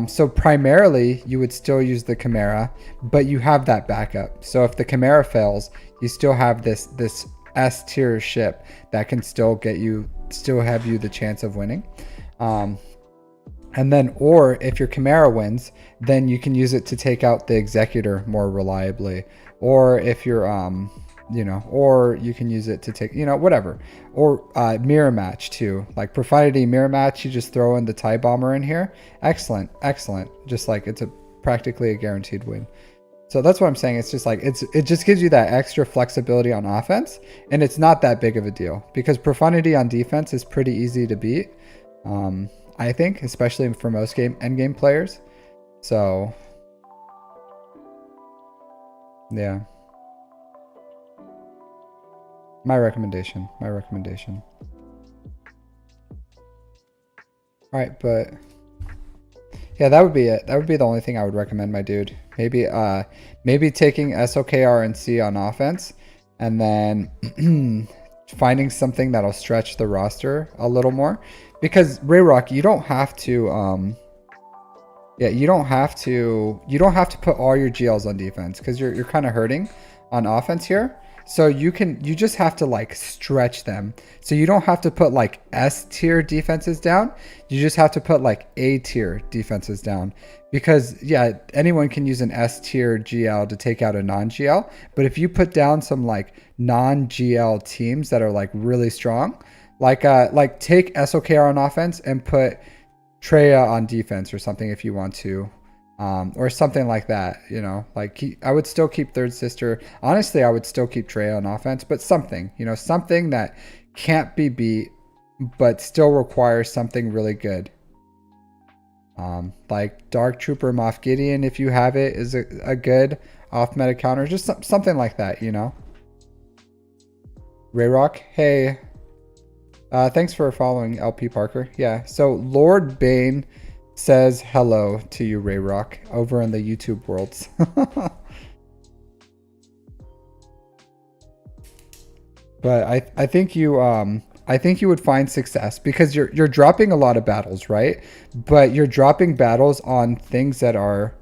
So primarily you would still use the Chimera, but you have that backup. So if the Chimera fails, you still have this S tier ship that can still have you the chance of winning. And then, or if your Chimera wins, then you can use it to take out the Executor more reliably. Or if your you know, or you can use it to take, you know, whatever. Or mirror match too, like Profundity mirror match. You just throw in the TIE Bomber in here. Excellent, excellent. Just like it's practically a guaranteed win. So that's what I'm saying. It's just like it just gives you that extra flexibility on offense, and it's not that big of a deal because Profundity on defense is pretty easy to beat. I think, especially for most endgame players. So yeah. My recommendation. All right, but yeah, that would be it. That would be the only thing I would recommend, my dude. Maybe taking SOKR and C on offense, and then finding something that'll stretch the roster a little more. Because Rayrock, you don't have to you don't have to put all your GLs on defense because you're kind of hurting on offense here. So you just have to like stretch them. So you don't have to put like S tier defenses down. You just have to put like A tier defenses down. Because yeah, anyone can use an S tier GL to take out a non-GL. But if you put down some like non-GL teams that are like really strong, like take SOKR on offense and put Treya on defense or something if you want to. Or something like that, you know, like I would still keep Third Sister. Honestly, I would still keep Treya on offense, but something, you know, something that can't be beat, but still requires something really good. Like Dark Trooper Moff Gideon, if you have it, is a good off meta counter, just something like that, you know. Rayrock, hey, thanks for following LP Parker. Yeah, so Lord Bane says hello to you, Rayrock, over in the YouTube worlds. But I think you would find success because you're dropping a lot of battles, right? But you're dropping battles on things that are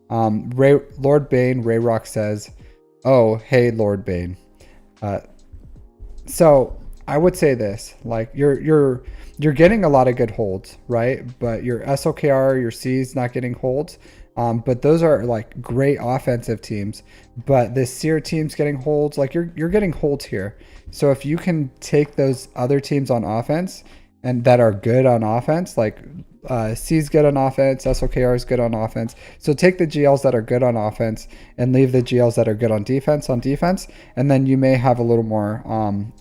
Lord Bane, Rayrock says, "Oh, hey Lord Bane." So I would say this, like you're getting a lot of good holds, right? But your SOKR, your C's not getting holds. But those are like great offensive teams. But this Seer team's getting holds, like you're getting holds here. So if you can take those other teams on offense and that are good on offense, like C's good on offense, SOKR is good on offense. So take the GLs that are good on offense and leave the GLs that are good on defense, and then you may have a little more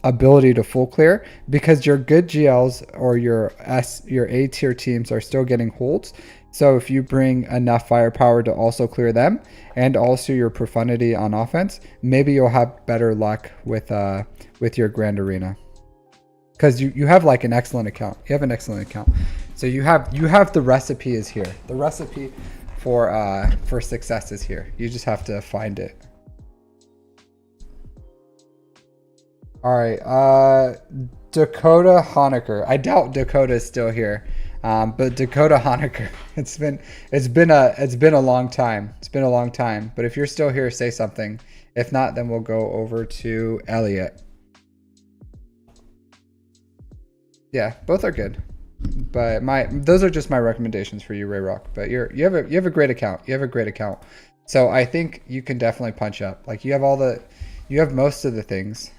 ability to full clear because your good GLs or your A tier teams are still getting holds. So if you bring enough firepower to also clear them and also your profundity on offense, maybe you'll have better luck with your Grand Arena. Because you have like an excellent account. You have an excellent account. So you have the recipe is here. The recipe for success is here. You just have to find it. All right, Dakota Honecker. I doubt Dakota is still here, but Dakota Honecker. It's been a long time. It's been a long time. But if you're still here, say something. If not, then we'll go over to Elliot. Yeah, both are good, but those are just my recommendations for you, Rayrock. But you have a great account. You have a great account, so I think you can definitely punch up. Like you have most of the things.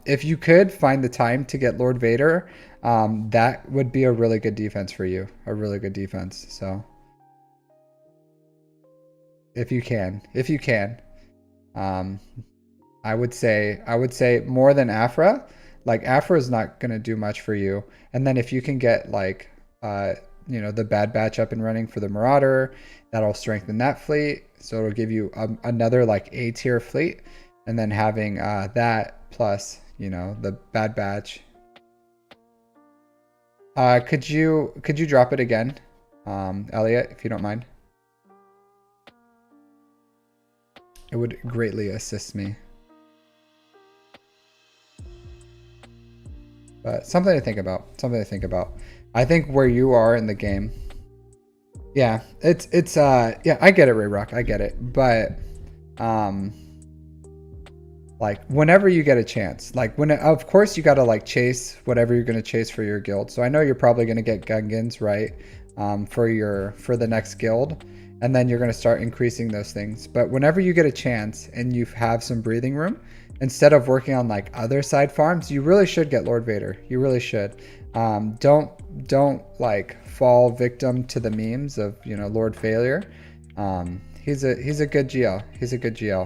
If you could find the time to get Lord Vader, that would be a really good defense for you. A really good defense. So if you can, I would say more than Afra. Like Afra is not going to do much for you. And then if you can get like, the Bad Batch up and running for the Marauder, that'll strengthen that fleet. So it'll give you another like A tier fleet. And then having that plus, the Bad Batch. Could you drop it again, Elliot, if you don't mind? It would greatly assist me. But something to think about. I think where you are in the game. Yeah, it's yeah, I get it, Rayrock. I get it. But like whenever you get a chance, like of course you got to like chase whatever you're going to chase for your guild. So I know you're probably going to get Gungans, right? For the next guild, and then you're going to start increasing those things. But whenever you get a chance and you have some breathing room instead of working on like other side farms, you really should get Lord Vader. You really should. Don't like fall victim to the memes of, you know, Lord Failure. He's a good GL. He's a good GL,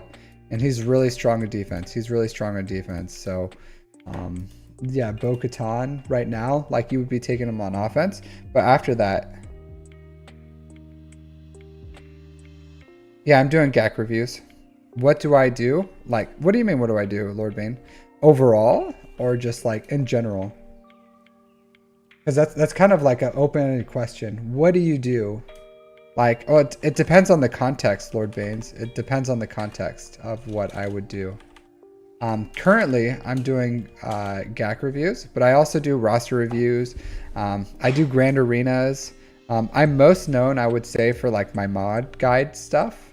and he's really strong in defense. He's really strong in defense. So, yeah, Bo-Katan right now, like you would be taking him on offense, but after that, yeah, I'm doing GAC reviews. What do I do? Like, what do you mean? What do I do, Lord Bane? Overall, or just like in general? Because that's kind of like an open-ended question. What do you do? Like, oh, it depends on the context, Lord Baines. It depends on the context of what I would do. Currently, I'm doing GAC reviews, but I also do roster reviews. I do grand arenas. I'm most known, I would say, for like my mod guide stuff.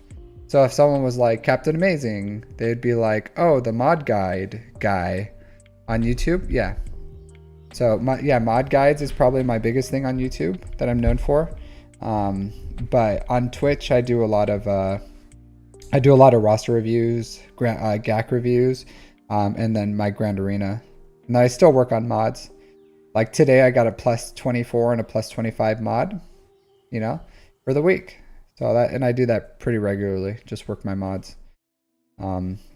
So if someone was like Captain Amazing, they'd be like, oh, the mod guide guy on YouTube. Yeah. So yeah, mod guides is probably my biggest thing on YouTube that I'm known for. But on Twitch, I do a lot of roster reviews, GAC reviews, and then my Grand Arena. And I still work on mods. Like today, I got a plus 24 and a plus 25 mod, you know, for the week. So and I do that pretty regularly. Just work my mods.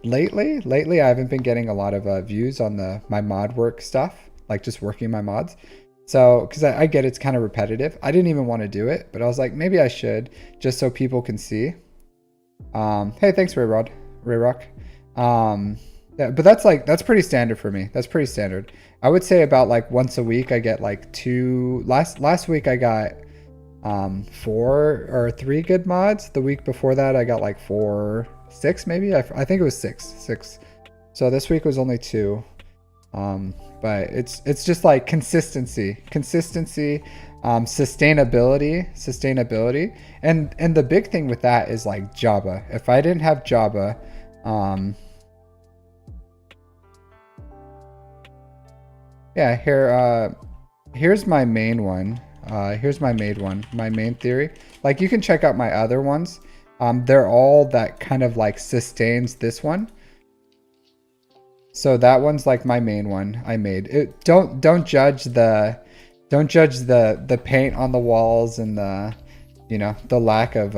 Lately, I haven't been getting a lot of views on my mod work stuff, like just working my mods. So, because I get it's kind of repetitive. I didn't even want to do it, but I was like, maybe I should, just so people can see. Hey, thanks, Rayrock. Yeah, but that's pretty standard for me. That's pretty standard. I would say about like once a week I get like 2. Last week I got 4 or 3 good mods. The week before that I got like 6 maybe. I think it was 6. So this week was only 2. But it's just like consistency, sustainability, and the big thing with that is like Jabba. If I didn't have Jabba, yeah, here's my main one. My main theory. Like you can check out my other ones. They're all that kind of like sustains this one. So that one's like my main one I made. Don't judge the paint on the walls and the, you know, the lack of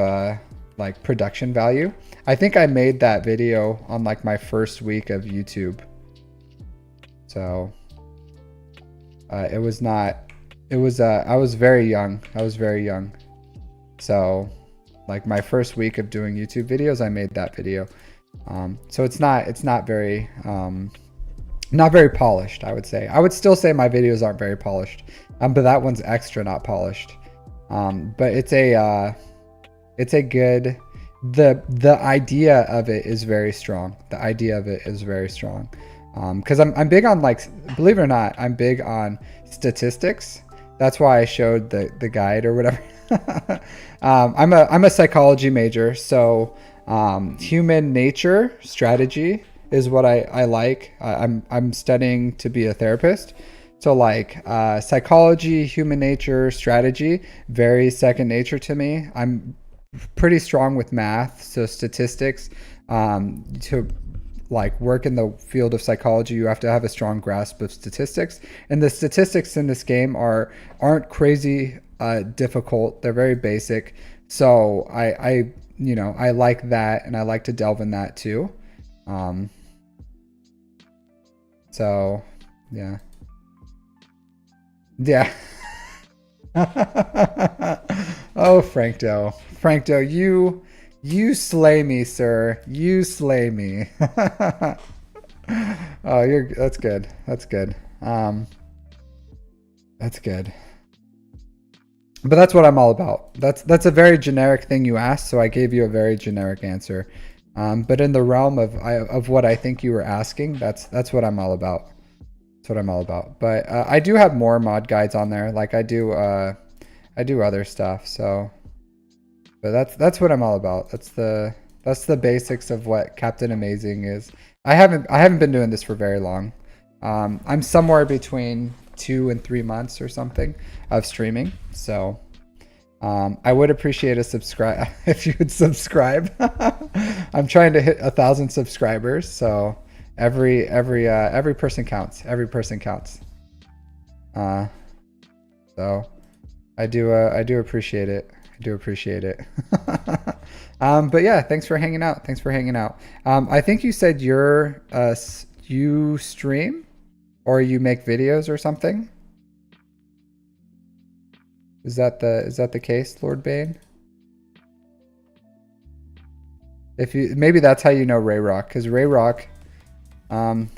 like production value. I think I made that video on like my first week of YouTube. So I was very young. So like my first week of doing YouTube videos, I made that video. So it's not very polished, I would say. I would still say my videos aren't very polished, but that one's extra not polished. But it's a good, the idea of it is very strong. Because I'm big on, like, believe it or not, I'm big on statistics. That's why I showed the guide or whatever. I'm a psychology major, so human nature strategy is what I like. I'm studying to be a therapist, so like psychology, human nature, strategy, very second nature to me. I'm pretty strong with math, so statistics. To like work in the field of psychology, you have to have a strong grasp of statistics, and the statistics in this game aren't crazy difficult. They're very basic. So I you know, I like that, and I like to delve in that too. So yeah. Oh, Frankdo, you slay me, sir. You slay me. Oh, that's good. That's good. That's good. But that's what I'm all about. That's a very generic thing you asked, so I gave you a very generic answer. But in the realm of what I think you were asking, that's what I'm all about. That's what I'm all about. But I do have more mod guides on there. Like I do other stuff. So, but that's what I'm all about. That's the basics of what Captain Amazing is. I haven't been doing this for very long. I'm somewhere between 2 and 3 months or something of streaming. So I would appreciate a subscribe if you would subscribe. I'm trying to hit 1,000 subscribers. So Every person counts. Every person counts. So I do appreciate it. I do appreciate it. But yeah, thanks for hanging out. Thanks for hanging out. I think you said you stream or you make videos or something. Is that the case, Lord Bane? If you maybe that's how you know Ray Rock, because Ray Rock.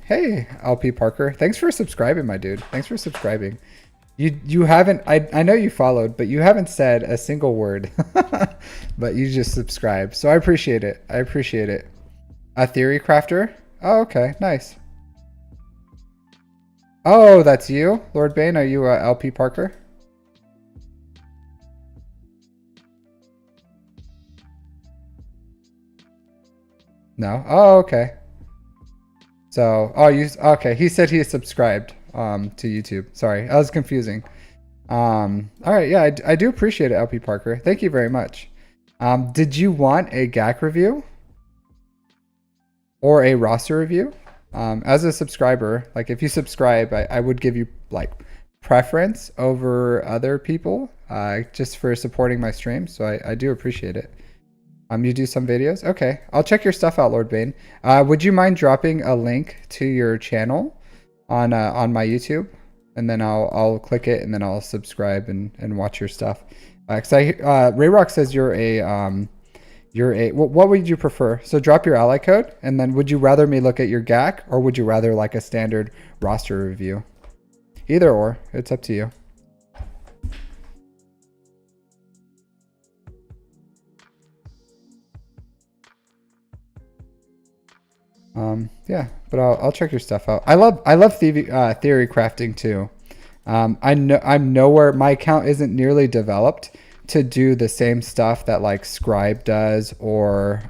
Hey LP Parker, thanks for subscribing, my dude. Thanks for subscribing. You haven't. I know you followed, but you haven't said a single word. But you just subscribed, so I appreciate it. I appreciate it. A theory crafter. Oh, okay, nice. Oh, that's you, Lord Bane. Are you LP Parker? No. Oh, okay. So, okay. He said he subscribed to YouTube. Sorry, I was confusing. All right, yeah, I do appreciate it, LP Parker. Thank you very much. Did you want a GAC review or a roster review? As a subscriber, like if you subscribe, I would give you like preference over other people, just for supporting my stream. So I do appreciate it. You do some videos? Okay, I'll check your stuff out, Lord Bane. Would you mind dropping a link to your channel on my YouTube, and then I'll click it and then I'll subscribe and watch your stuff. Cause Ray Rock says you're a what would you prefer? So drop your ally code, and then would you rather me look at your GAC, or would you rather like a standard roster review? Either or, it's up to you. Yeah, but I'll check your stuff out. I love theory crafting too. I'm nowhere. My account isn't nearly developed to do the same stuff that like Scribe does, or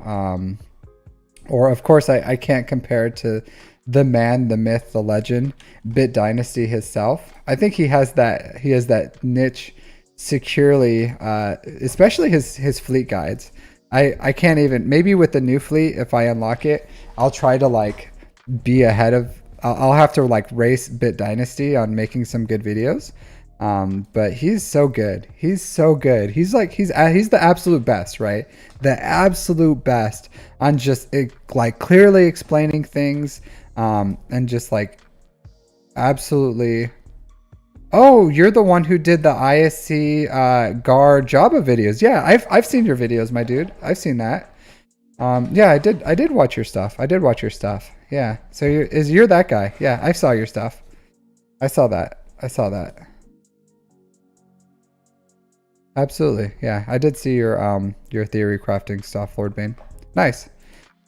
of course I can't compare it to the man, the myth, the legend, Bit Dynasty himself. I think he has that niche securely, especially his fleet guides. I can't even, maybe with the new fleet, if I unlock it, I'll try to like be ahead of, I'll have to like race Bit Dynasty on making some good videos. But he's so good. He's so good. He's the absolute best, right? The absolute best on just like clearly explaining things, and just like absolutely. Oh, you're the one who did the ISC GAR Java videos. Yeah, I've seen your videos, my dude. I've seen that. Yeah, I did watch your stuff. I did watch your stuff. Yeah. So you're that guy. Yeah, I saw your stuff. I saw that. I saw that. Absolutely. Yeah, I did see your theory crafting stuff, Lord Bane. Nice.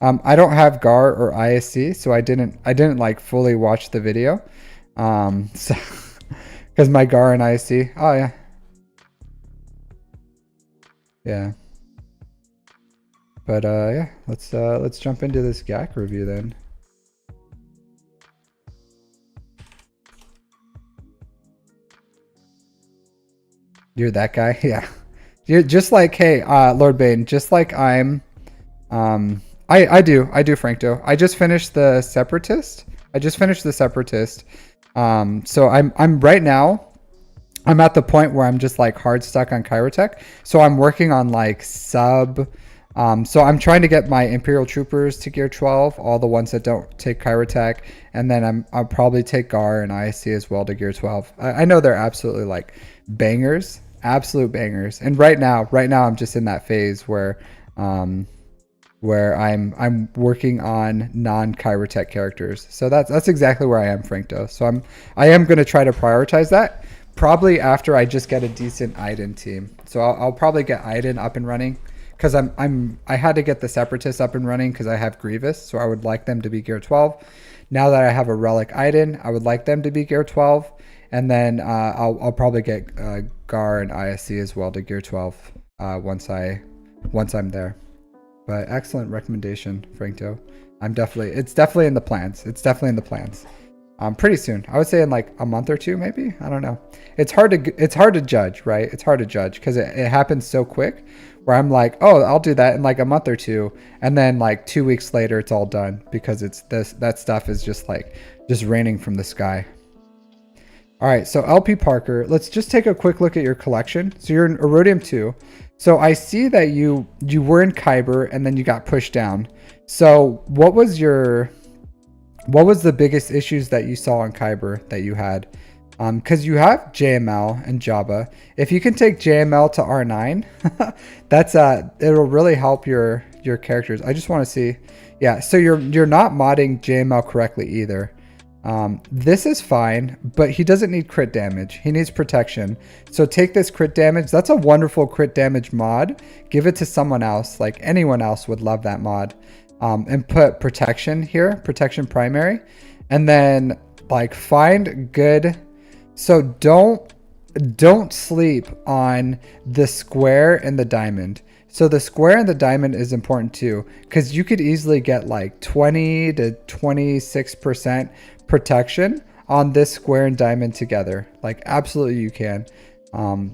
I don't have GAR or ISC, so I didn't like fully watch the video. So because my GAR and ISC. Oh yeah. Yeah. But yeah, let's jump into this GAC review then. You're that guy? Yeah. You're just like, hey, Lord Bane, just like I'm I do Frankto. I just finished the Separatist. So I'm right now, I'm at the point where I'm just like hard stuck on Chirotech. So I'm working on like so I'm trying to get my Imperial Troopers to gear 12, all the ones that don't take Chirotech, and then I'll probably take GAR and ISC as well to gear 12. I know they're absolutely like bangers, absolute bangers. And right now I'm just in that phase where I'm working on non-Chirotech characters. So that's exactly where I am, Frankto. So I am going to try to prioritize that probably after I just get a decent Iden team. So I'll probably get Iden up and running, because I had to get the Separatists up and running because I have Grievous, so I would like them to be gear 12. Now that I have a Relic Iden, I would like them to be gear 12, and then I'll probably get GAR and ISC as well to gear 12 once I'm there. But excellent recommendation, Frankto. It's definitely in the plans. It's definitely in the plans. Pretty soon. I would say in like a month or two, maybe. I don't know. It's hard to judge, right? It's hard to judge because it happens so quick. where I'm like, oh, I'll do that in like a month or two, and then like 2 weeks later it's all done because it's that stuff is just like just raining from the sky. All right, so LP Parker, let's just take a quick look at your collection. So you're in Erodium 2. So I see that you were in Kyber and then you got pushed down. So what was the biggest issues that you saw in Kyber that you had? Because you have JML and Java. If you can take JML to R9, that's it'll really help your characters. I just want to see. Yeah, so you're not modding JML correctly either. This is fine, but he doesn't need crit damage. He needs protection. So take this crit damage. That's a wonderful crit damage mod. Give it to someone else. Like anyone else would love that mod. And put protection here, protection primary. And then like find good. So don't sleep on the square and the diamond. So the square and the diamond is important too, because you could easily get like 20 to 26% protection on this square and diamond together. Like absolutely you can.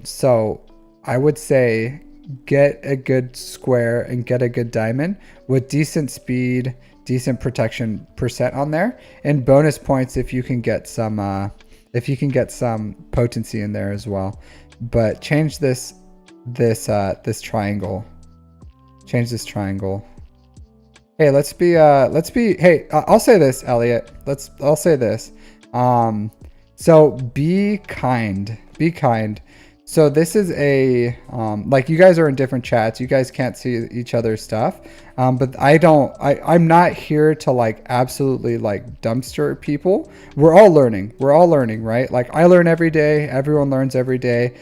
So I would say get a good square and get a good diamond with decent speed, decent protection percent on there, and bonus points if you can get some potency in there as well. But change this triangle. Change this triangle. Hey, let's be hey, I'll say this, Elliot. I'll say this. So be kind. Be kind. So this is a like you guys are in different chats. You guys can't see each other's stuff. But I'm not here to like absolutely like dumpster people. We're all learning. We're all learning, right? Like I learn every day. Everyone learns every day.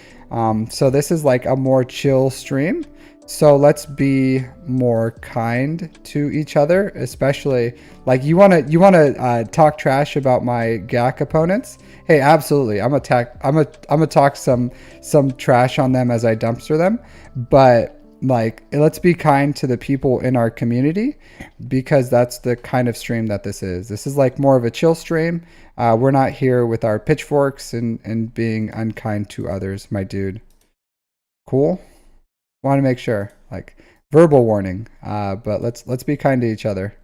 So this is like a more chill stream. So let's be more kind to each other, especially like you want to talk trash about my GAC opponents. Hey, absolutely. I'm gonna talk some trash on them as I dumpster them, but like let's be kind to the people in our community, because that's the kind of stream that this is. This is like more of a chill stream. We're not here with our pitchforks and being unkind to others, my dude. Cool. Want to make sure, like verbal warning, but let's be kind to each other.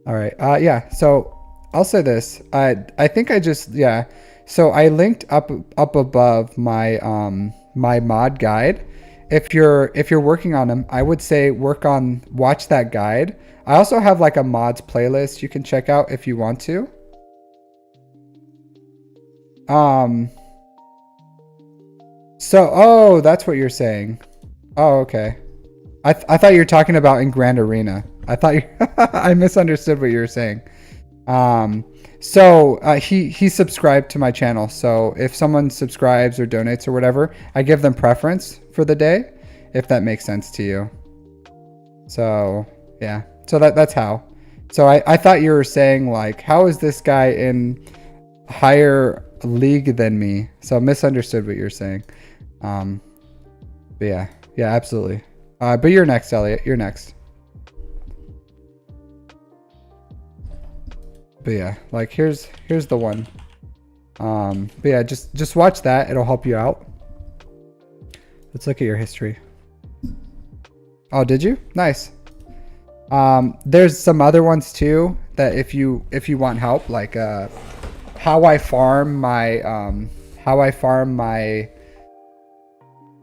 All right. Yeah. So I'll say this. I think I just yeah. So I linked up above my my mod guide. If you're working on them, I would say watch that guide. I also have like a mods playlist you can check out if you want to. So oh, that's what you're saying. Oh, okay. I thought you were talking about in Grand Arena. I thought I misunderstood what you were saying. So he subscribed to my channel. So if someone subscribes or donates or whatever, I give them preference for the day, if that makes sense to you. So yeah, so that's how. So I thought you were saying like, how is this guy in higher league than me? So I misunderstood what you're saying. But yeah, absolutely. But you're next, Elliot. You're next. But yeah, like here's the one. But yeah, just watch that. It'll help you out. Let's look at your history. Oh, did you? Nice. There's some other ones too that if you want help, like how I farm my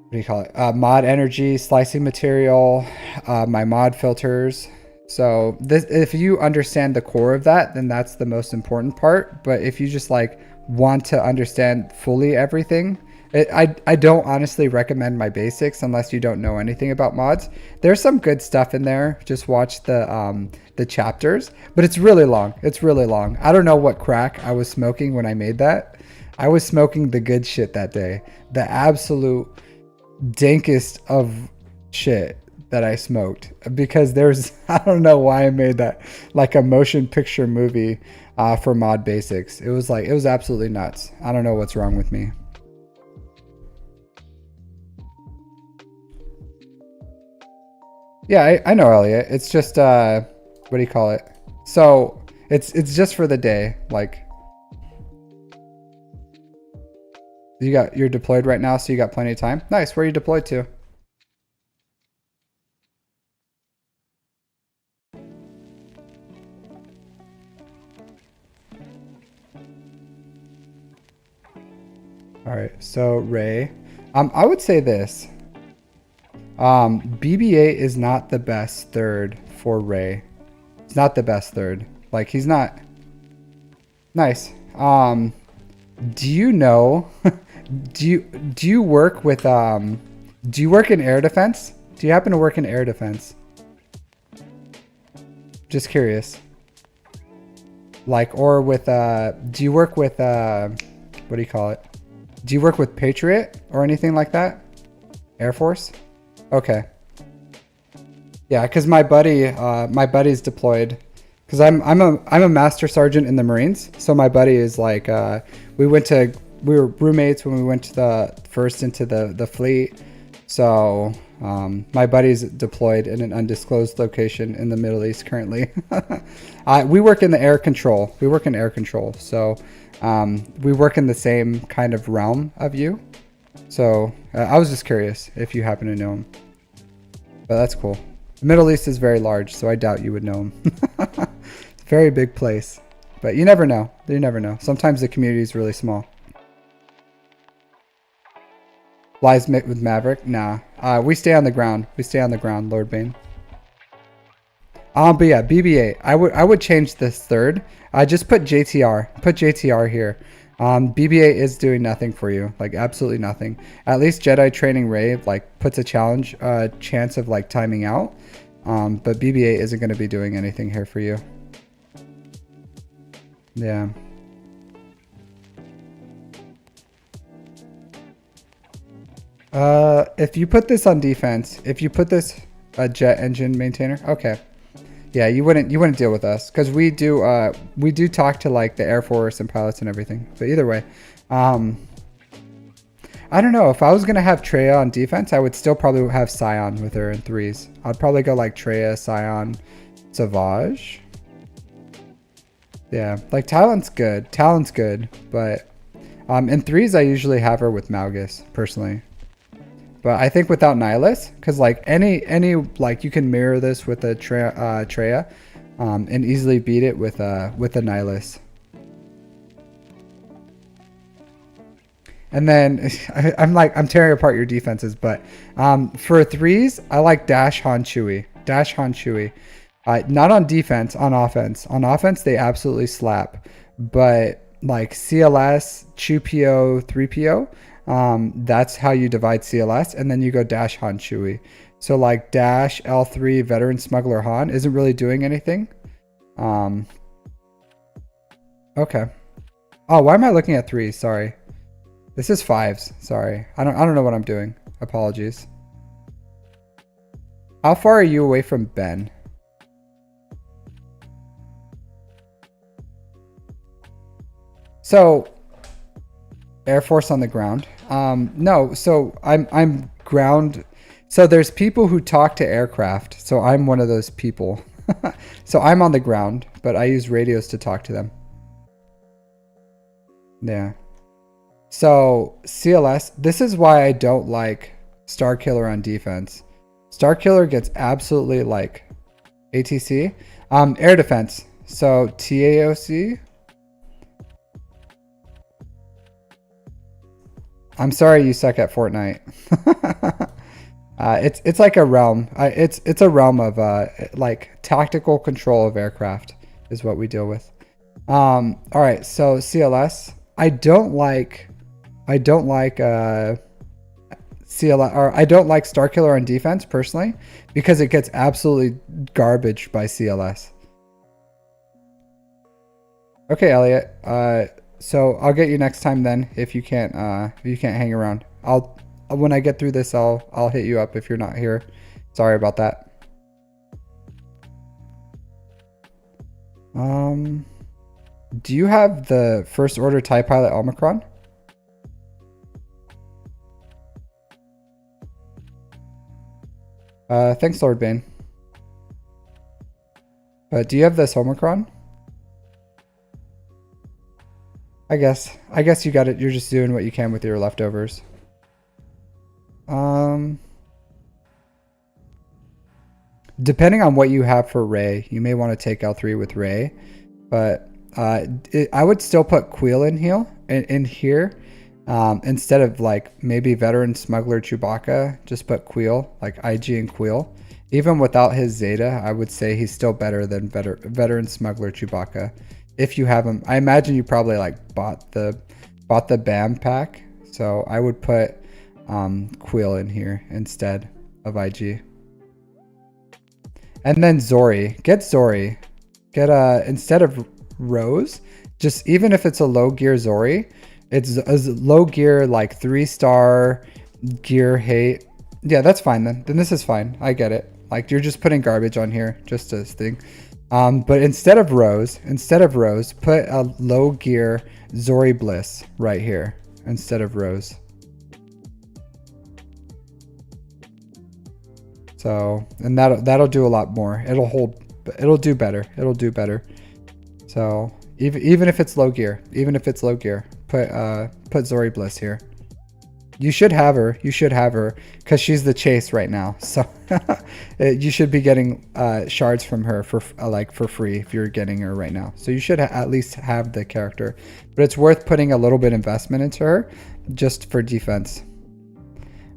what do you call it? Mod energy, slicing material, my mod filters. So this, if you understand the core of that, then that's the most important part. But if you just like want to understand fully everything, I don't honestly recommend my basics unless you don't know anything about mods. There's some good stuff in there. Just watch the chapters, but it's really long. It's really long. I don't know what crack I was smoking when I made that. I was smoking the good shit that day. The absolute dankest of shit that I smoked, because there's I don't know why I made that like a motion picture movie for mod basics. It was absolutely nuts. I don't know what's wrong with me. Yeah, I know, Elliot. It's just what do you call it? So It's just for the day. Like, you're deployed right now, so you got plenty of time. Nice. Where are you deployed to? All right. So Ray, I would say this. BB-8 is not the best third for Ray. It's not the best third. Like, he's not nice. Do you know? do you work with Do you work in air defense? Do you happen to work in air defense? Just curious. Like, or with do you work with what do you call it? Do you work with Patriot or anything like that? Air Force? Okay. Yeah, because my buddy's deployed. Because I'm a master sergeant in the Marines, so my buddy is like we were roommates when we went to first into the fleet. So my buddy's deployed in an undisclosed location in the Middle East currently. We work in the air control. We work in air control, so we work in the same kind of realm of you. So I was just curious if you happen to know him, but that's cool. The Middle East is very large, so I doubt you would know him. It's a very big place, but you never know. You never know. Sometimes the community is really small. Lies with Maverick? Nah. We stay on the ground. We stay on the ground, Lord Bane. But yeah, BB-8. I would change this third. Just put JTR. Put JTR here. BB-8 is doing nothing for you, like absolutely nothing. At least Jedi Training Ray like puts a chance of like timing out. But BB-8 isn't going to be doing anything here for you. Yeah. If you put this on defense, if you put this jet engine maintainer, okay. Yeah, you wouldn't deal with us because we do talk to like the Air Force and pilots and everything. But either way, I don't know. If I was gonna have Treya on defense, I would still probably have Scion with her in threes. I'd probably go like Treya, Scion, Savage. Yeah, like Talon's good. Talon's good, but in threes I usually have her with Malgus personally. But I think without Nihilus, because like any like you can mirror this with a Treya, and easily beat it with a Nihilus. And then I'm tearing apart your defenses, but for threes I like Dash Han Chewie. Dash Han Chewie. Not on defense, on offense. On offense they absolutely slap, but like CLS, 2PO, 3PO. That's how you divide CLS, and then you go Dash Han Chewie. So like Dash L3 Veteran Smuggler Han isn't really doing anything. Okay. Oh, why am I looking at threes? Sorry. This is fives. Sorry. I don't know what I'm doing. Apologies. How far are you away from Ben? So Air Force on the ground. No, so I'm ground. So there's people who talk to aircraft. So I'm one of those people. So I'm on the ground, but I use radios to talk to them. Yeah. So CLS, this is why I don't like Starkiller on defense. Starkiller gets absolutely like ATC. Air defense. So TAOC. I'm sorry you suck at Fortnite. It's like a realm. It's a realm of like tactical control of aircraft is what we deal with. All right, so CLS. I don't like CLS, or I don't like Starkiller on defense personally because it gets absolutely garbaged by CLS. Okay, Elliot. So I'll get you next time then if you can't hang around. When I get through this I'll hit you up if you're not here. Sorry about that. Do you have the First Order TIE Pilot Omicron? Thanks, Lord Bane. But do you have this Omicron? I guess you got it. You're just doing what you can with your leftovers. Depending on what you have for Ray, you may want to take L3 with Ray, but I would still put Queel in here instead of like maybe Veteran Smuggler Chewbacca. Just put Queel, like IG and Queel. Even without his Zeta, I would say he's still better than Veteran Smuggler Chewbacca. If you have him, I imagine you probably like bought the BAM pack, so I would put Queel in here instead of IG. And then Zori. Get Zori. Get instead of Rose, just even if it's a low gear Zori, it's a low gear like 3-star gear hate. Yeah, that's fine then. Then this is fine. I get it. Like you're just putting garbage on here, just as thing. But instead of Rose, put a low gear Zori Bliss right here instead of Rose. So, and that'll do a lot more. It'll do better. So even if it's low gear, put Zori Bliss here. You should have her because she's the chase right now. So you should be getting shards from her for free if you're getting her right now. So you should at least have the character, but it's worth putting a little bit investment into her just for defense.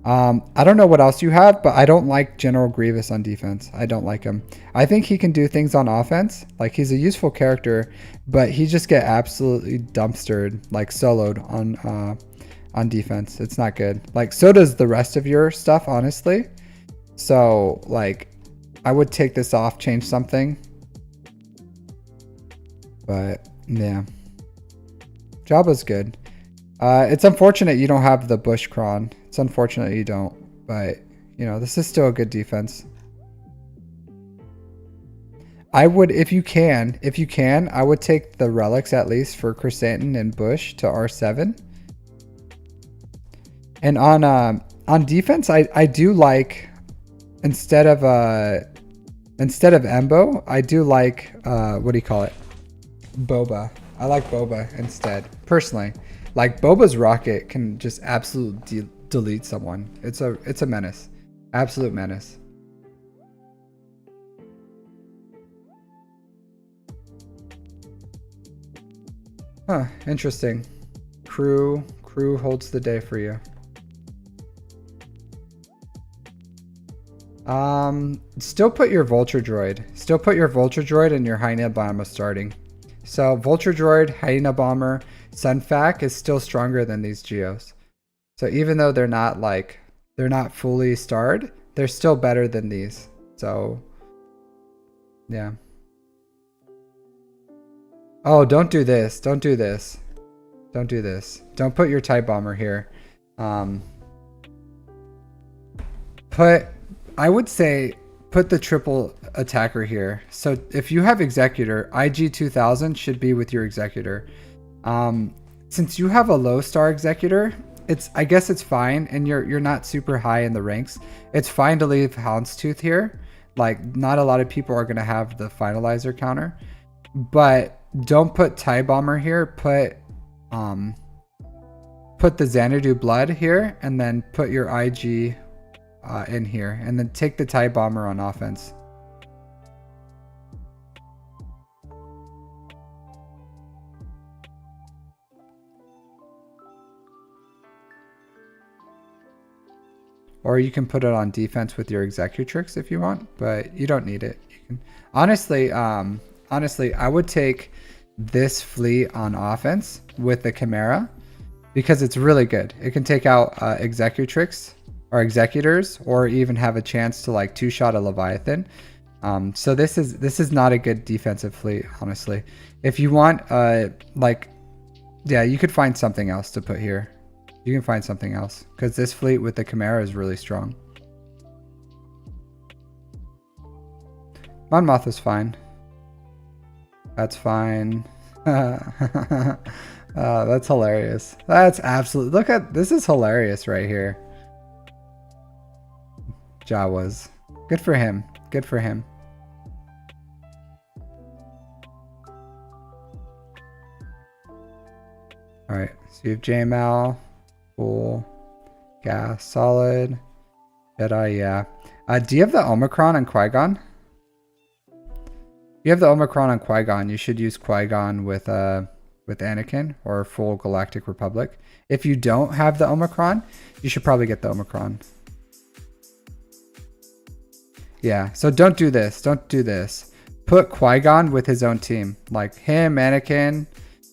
I don't know what else you have, but I don't like General Grievous on defense. I don't like him. I think he can do things on offense. Like he's a useful character, but he just get absolutely dumpstered, like soloed on defense. It's not good. Like so does the rest of your stuff, honestly. So like I would take this off, change something. But yeah. Jabba's good. It's unfortunate you don't have the Bush Cron. It's unfortunate you don't, but you know, this is still a good defense. I would, if you can, I would take the relics at least for Chrysanthemum and Bush to R7. And on defense, I do like instead of Embo, I do like what do you call it? Boba. I like Boba instead, personally. Like Boba's rocket can just absolutely delete someone. It's a menace, absolute menace. Huh, interesting. Crew holds the day for you. Still put your Vulture Droid. Still put your Vulture Droid and your Hyena Bomber starting. So Vulture Droid, Hyena Bomber, Sunfac is still stronger than these Geos. So even though they're not fully starred, they're still better than these. So yeah. Oh, don't do this. Don't do this. Don't do this. Don't put your TIE Bomber here. I would say put the triple attacker here. So if you have Executor, IG 2000 should be with your Executor. Since you have a low star Executor, I guess it's fine, and you're not super high in the ranks. It's fine to leave Houndstooth here. Like not a lot of people are gonna have the finalizer counter, but don't put TIE Bomber here. Put the Xanadu Blood here, and then put your IG in here, and then take the TIE Bomber on offense. Or you can put it on defense with your Executrix if you want, but you don't need it. You can honestly, I would take this fleet on offense with the Chimera because it's really good. It can take out Executrix or Executors, or even have a chance to like two-shot a Leviathan. So this is not a good defensive fleet, honestly. If you want, yeah, you could find something else to put here. You can find something else because this fleet with the Chimera is really strong. Mon Moth is fine. That's fine. That's hilarious. That's absolutely. Look at this is hilarious right here. Jawas. Good for him. Good for him. All right, so you have JML, full, gas, solid, Jedi, yeah. Do you have the Omicron on Qui-Gon? You have the Omicron on Qui-Gon. You should use Qui-Gon with Anakin or full Galactic Republic. If you don't have the Omicron, you should probably get the Omicron. Yeah, so don't do this. Don't do this. Put Qui-Gon with his own team. Like him, Anakin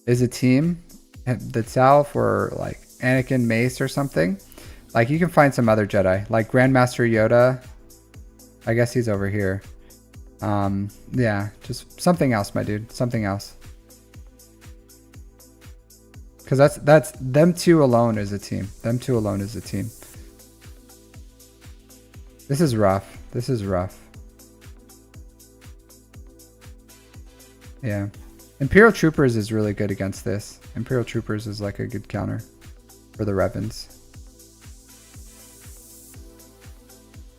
is a team itself, or like Anakin Mace or something. Like you can find some other Jedi, like Grandmaster Yoda. I guess he's over here. Yeah, just something else, my dude. Something else. Because that's them two alone is a team. Them two alone is a team. This is rough. This is rough. Yeah. Imperial Troopers is really good against this. Imperial Troopers is like a good counter for the Revens.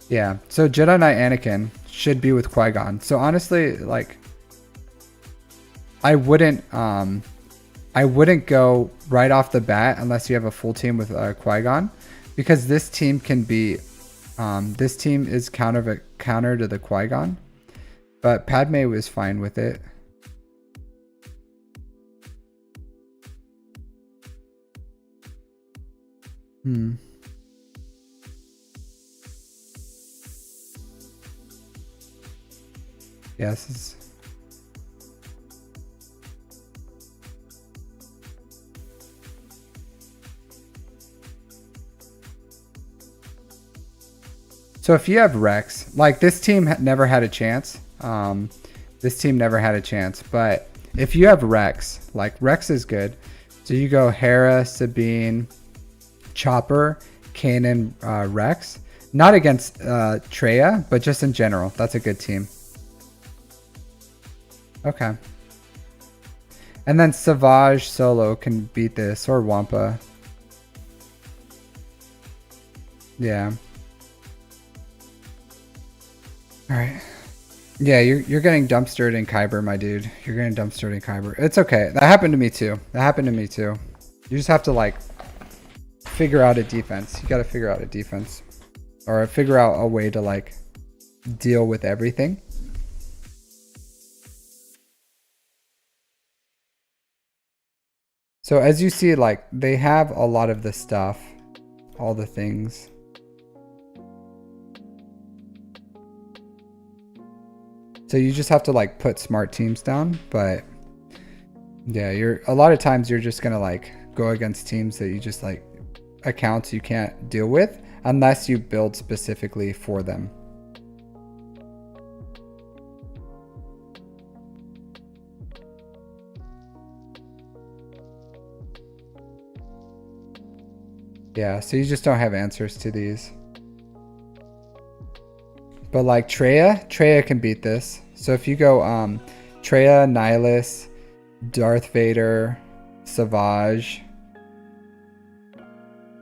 Yeah. So Jedi Knight Anakin should be with Qui-Gon. So honestly, like I wouldn't go right off the bat unless you have a full team with Qui-Gon, because this team can be this team is counter to the Qui-Gon, but Padme was fine with it. Yes. So if you have Rex, like this team never had a chance. This team never had a chance. But if you have Rex, like Rex is good. So you go Hera, Sabine, Chopper, Kanan, Rex. Not against Traya, but just in general. That's a good team. Okay. And then Savage solo can beat this, or Wampa. Yeah. Alright. Yeah, you're getting dumpstered in Kyber, my dude. You're getting dumpstered in Kyber. It's okay. That happened to me too. That happened to me too. You just have to like figure out a defense. You gotta figure out a defense. Or figure out a way to like deal with everything. So as you see, like they have a lot of the stuff, all the things. So you just have to like put smart teams down, but yeah, a lot of times you're just gonna like go against teams that you just like accounts you can't deal with unless you build specifically for them. Yeah, so you just don't have answers to these. But like Traya can beat this. So if you go Traya, Nihilus, Darth Vader, Savage,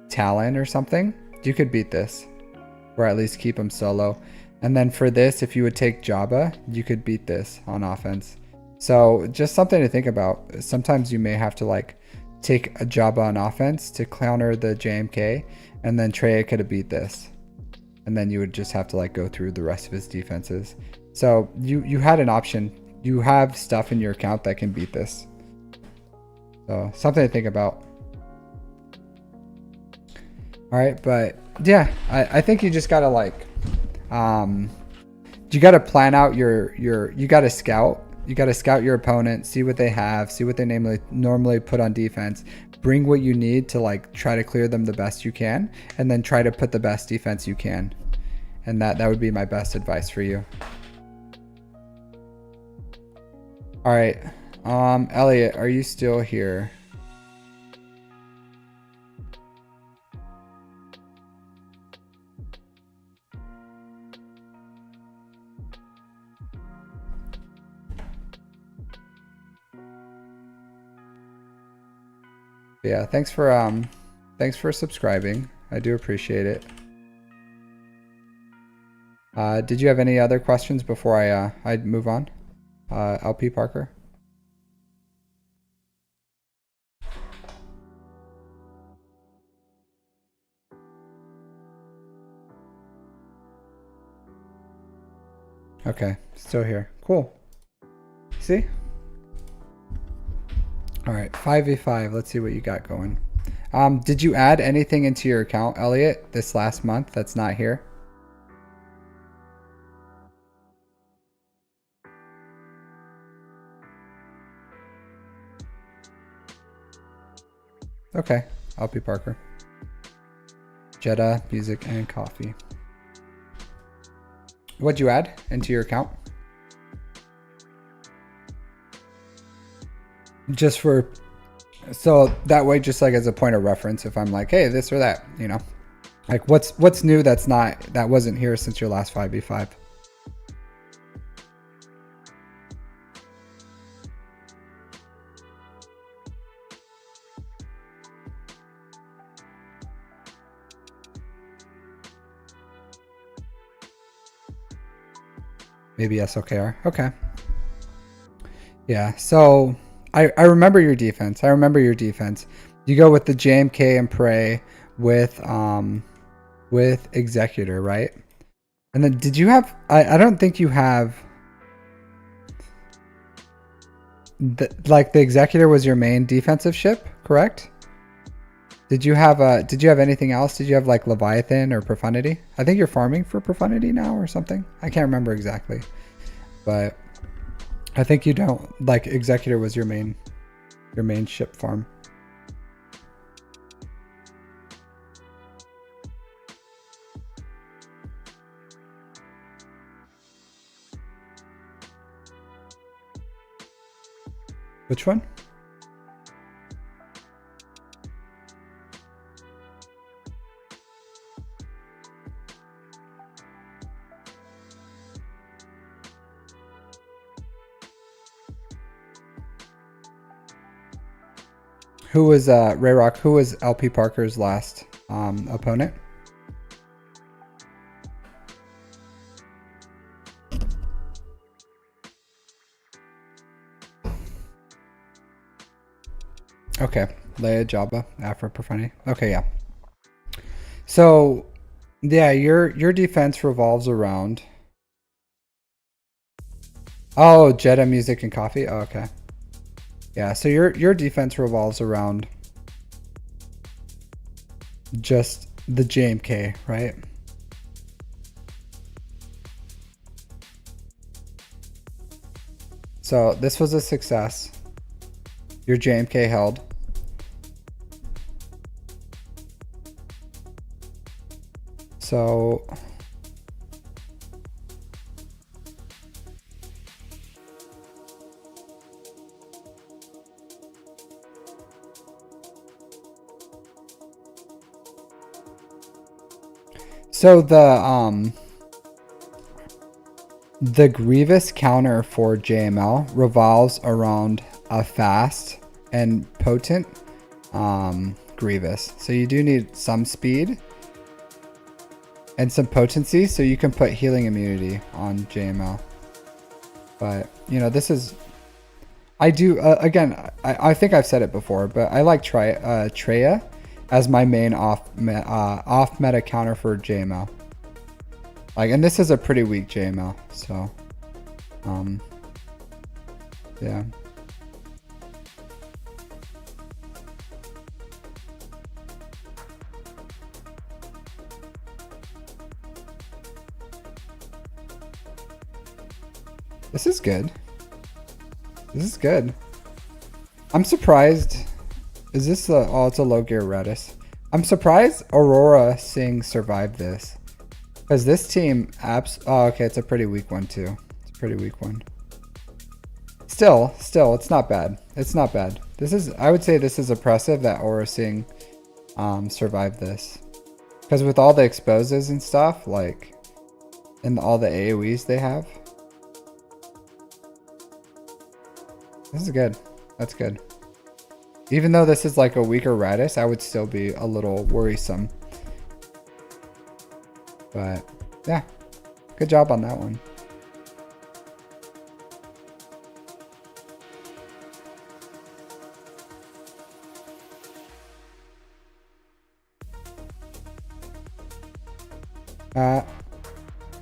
Talon or something, you could beat this. Or at least keep him solo. And then for this, if you would take Jabba, you could beat this on offense. So just something to think about. Sometimes you may have to like take a Jabba on offense to counter the JMK, and then Traya could have beat this. And then you would just have to like go through the rest of his defenses. So you had an option. You have stuff in your account that can beat this. So something to think about. All right, but yeah, I think you just gotta like, you gotta plan out you gotta scout. You gotta scout your opponent, see what they have, see what they normally put on defense. Bring what you need to like try to clear them the best you can, and then try to put the best defense you can. And that would be my best advice for you. All right, Elliot, are you still here? Yeah, thanks for subscribing. I do appreciate it. Did you have any other questions before I move on? LP Parker? Okay, still here. Cool. See? All right, 5v5. Let's see what you got going. Did you add anything into your account, Elliot, this last month that's not here? Okay, LP Parker. Jetta, music, and coffee. What'd you add into your account? Just for, so that way, just like as a point of reference, if I'm like, hey, this or that, you know, like what's new that wasn't here since your last 5v5. Maybe SOKR. Okay. Yeah. So I remember your defense. I remember your defense. You go with the JMK and pray with Executor, right? And then did you have? I don't think you have. Like the Executor was your main defensive ship, correct? Did you have anything else? Did you have like Leviathan or Profundity? I think you're farming for Profundity now or something. I can't remember exactly, but I think you don't. Like Executor was your main ship farm. Which one? Who was Rayrock? Who was LP Parker's last opponent? Okay, Leia, Jabba, Afro Profundity. Okay, yeah. So, yeah, your defense revolves around. Oh, Jetta, music, and coffee. Oh, okay. Yeah, so your defense revolves around just the JMK, right? So this was a success. Your JMK held. So the Grievous counter for JML revolves around a fast and potent Grievous. So you do need some speed and some potency, so you can put healing immunity on JML. But you know, this is, I do again. I think I've said it before, but I like Treya as my main off meta counter for JML. Like, and this is a pretty weak JML, so yeah. This is good. This is good. I'm surprised. Is this a, oh, it's a low gear Redis. I'm surprised Aurora Singh survived this. Because this team oh, okay, it's a pretty weak one too. It's a pretty weak one. Still, it's not bad. It's not bad. This is, I would say this is impressive that Aurora Singh survived this. Because with all the exposes and stuff, like, and all the AoEs they have. This is good. That's good. Even though this is like a weaker Radis, I would still be a little worrisome. But yeah, good job on that one.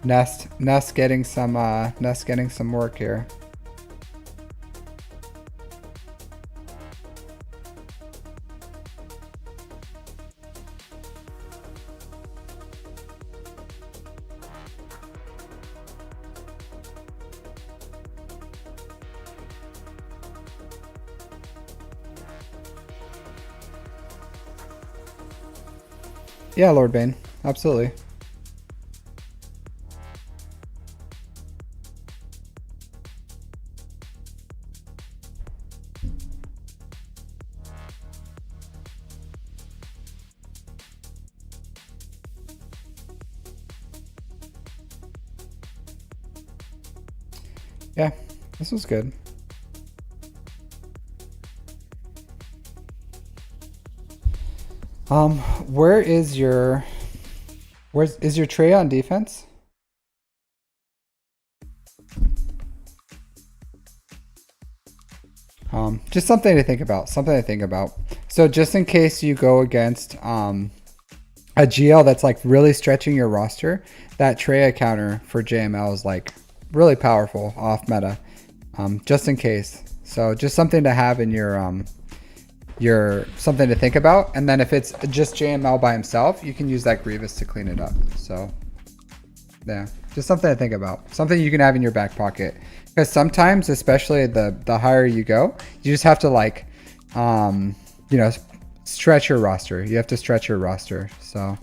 Nest getting some work here. Yeah, Lord Bane, absolutely. Yeah, this was good. Where is your Trey on defense? Just something to think about. So just in case you go against a GL that's like really stretching your roster, that Trey counter for JML is like really powerful off meta. Just in case. So just something to have in your something to think about. And then if it's just JML by himself, you can use that Grievous to clean it up. So yeah, just something to think about. Something you can have in your back pocket. Because sometimes, especially the higher you go, you just have to like, stretch your roster. You have to stretch your roster. So.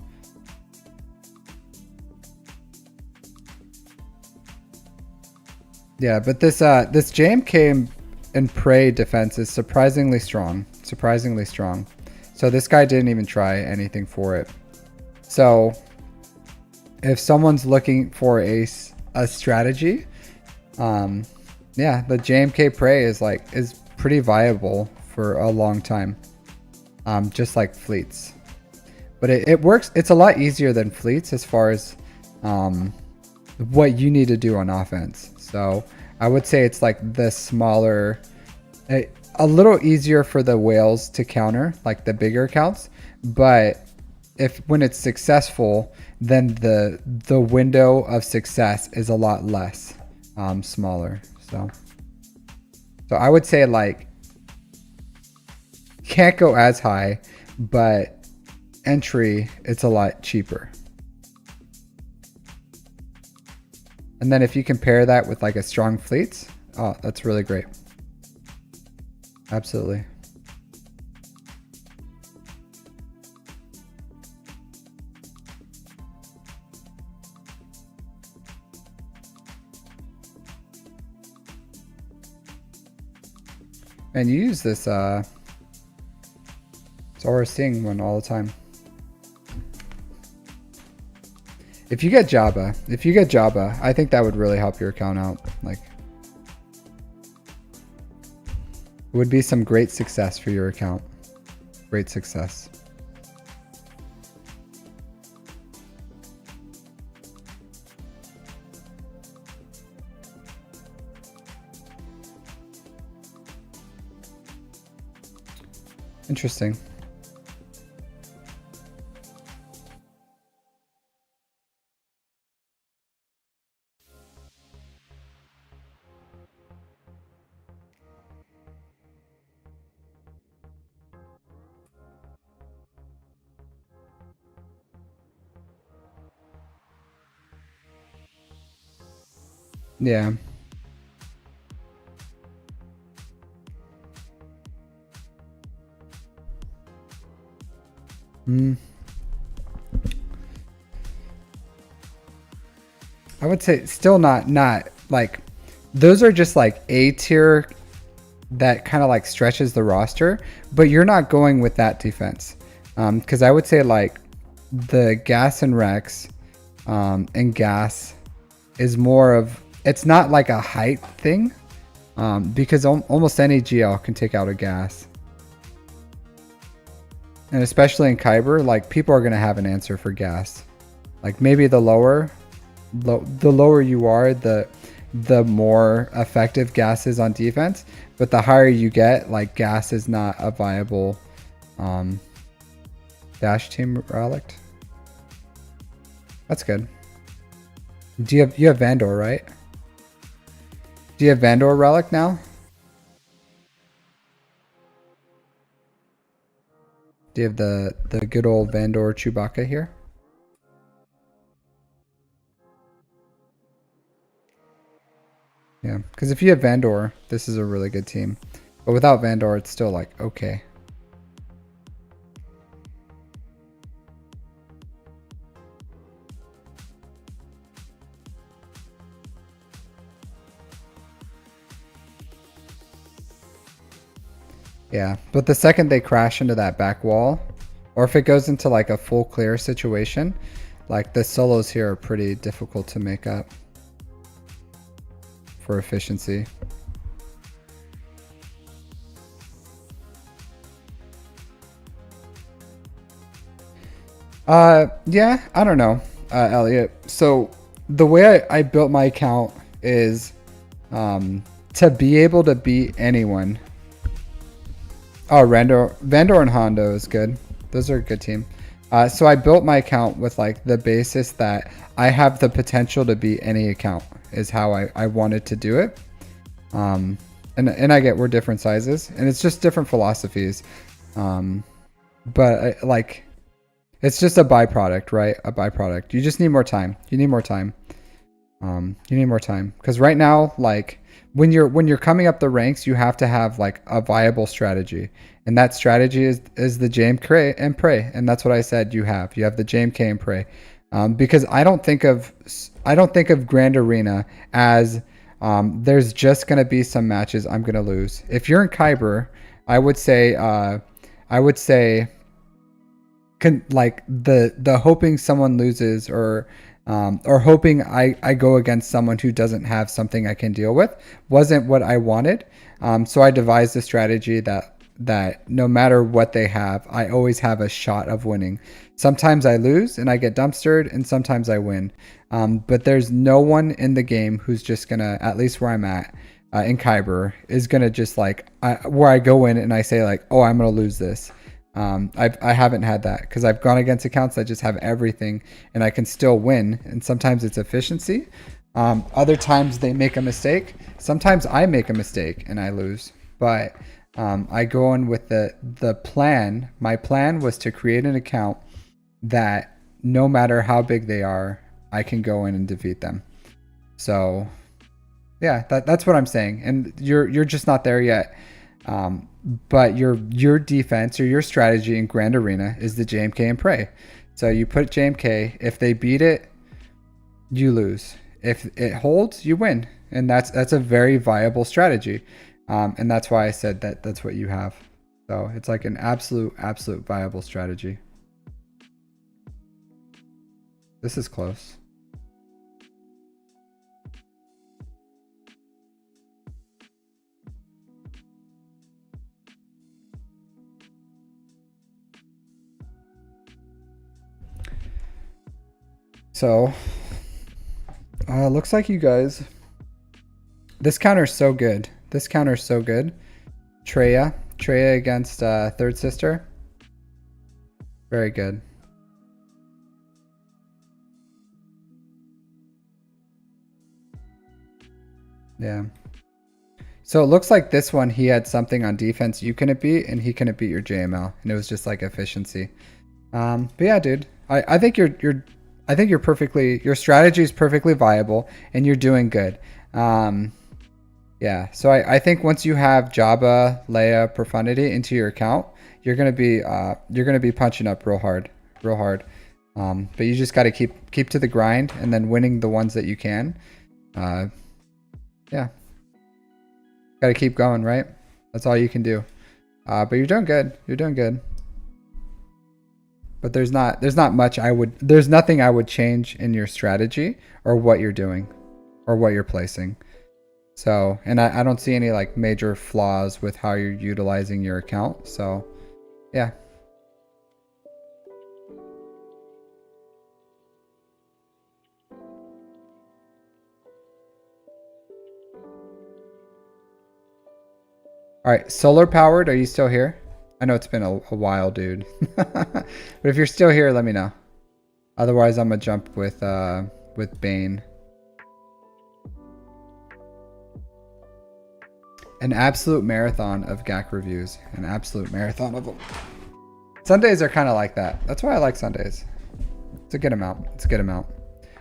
Yeah, but this JMK and Prey defense is surprisingly strong. So this guy didn't even try anything for it. So if someone's looking for a strategy, yeah, the JMK Prey is pretty viable for a long time. Just like Fleets. But it works. It's a lot easier than Fleets as far as what you need to do on offense. So I would say it's like the smaller, a little easier for the whales to counter, like the bigger accounts. But when it's successful, then the window of success is a lot less, smaller. So I would say like can't go as high, but entry it's a lot cheaper. And then if you compare that with like a strong Fleets, oh, that's really great. Absolutely. And you use this Aura Sting one all the time. If you get Jabba, I think that would really help your account out. Like, it would be some great success for your account. Great success. Interesting. Yeah. I would say still not like, those are just like A tier that kind of like stretches the roster, but you're not going with that defense. Because I would say like the Gas and Rex and Gas is more of, it's not like a height thing, because almost any GL can take out a Gas. And especially in Kyber, like people are going to have an answer for Gas. Like maybe the lower you are, the more effective Gas is on defense. But the higher you get, like Gas is not a viable dash team relic. That's good. You have Vandor, right? Do you have Vandor Relic now? Do you have the good old Vandor Chewbacca here? Yeah, because if you have Vandor, this is a really good team. But without Vandor, it's still like, okay. Yeah, but the second they crash into that back wall, or if it goes into like a full clear situation, like the solos here are pretty difficult to make up for efficiency. Yeah, I don't know, Elliot. So the way I built my account is to be able to beat anyone. Oh, Vandor and Hondo is good. Those are a good team. So I built my account with like the basis that I have the potential to beat any account is how I wanted to do it. And I get we're different sizes and it's just different philosophies. But like, it's just a byproduct, right? A byproduct. You just need more time. You need more time. You need more time because right now, like when you're coming up the ranks, you have to have like a viable strategy, and that strategy is the JMK and pray, and that's what I said. You have the JMK and pray, because I don't think of Grand Arena as there's just gonna be some matches I'm gonna lose. If you're in Kyber, I would say like the hoping someone loses or hoping I go against someone who doesn't have something I can deal with wasn't what I wanted. So I devised a strategy that no matter what they have, I always have a shot of winning. Sometimes I lose and I get dumpstered, and sometimes I win. But there's no one in the game who's just gonna, at least where I'm at in Kyber, is gonna just like where I go in and I say like, oh, I'm gonna lose this. I haven't had that because I've gone against accounts that just have everything and I can still win. And sometimes it's efficiency. Other times they make a mistake. Sometimes I make a mistake and I lose. But I go in with the plan. My plan was to create an account that no matter how big they are, I can go in and defeat them. So yeah, that's what I'm saying. And you're just not there yet. But your defense or your strategy in Grand Arena is the JMK and pray. So you put JMK. If they beat it, you lose. If it holds, you win, and that's a very viable strategy. And that's why I said that's what you have. So it's like an absolute viable strategy. This is close. So, looks like you guys. This counter's so good. This counter's so good. Treya against Third Sister. Very good. Yeah. So it looks like this one he had something on defense you couldn't beat, and he couldn't beat your JML, and it was just like efficiency. But yeah, dude, I think your strategy is perfectly viable and you're doing good. Yeah, so I think once you have Jabba, Leia, Profundity into your account, you're gonna be punching up real hard. But you just got to keep to the grind and then winning the ones that you can. Yeah, got to keep going, right? That's all you can do. But you're doing good. You're doing good. But there's nothing I would change in your strategy or what you're doing or what you're placing. So, and I don't see any like major flaws with how you're utilizing your account. So, yeah. All right, solar powered, are you still here? I know it's been a while, dude. But if you're still here, let me know. Otherwise, I'm gonna jump with Bane. An absolute marathon of GAC reviews. An absolute marathon of them. Sundays are kind of like that. That's why I like Sundays. It's a good amount. It's a good amount.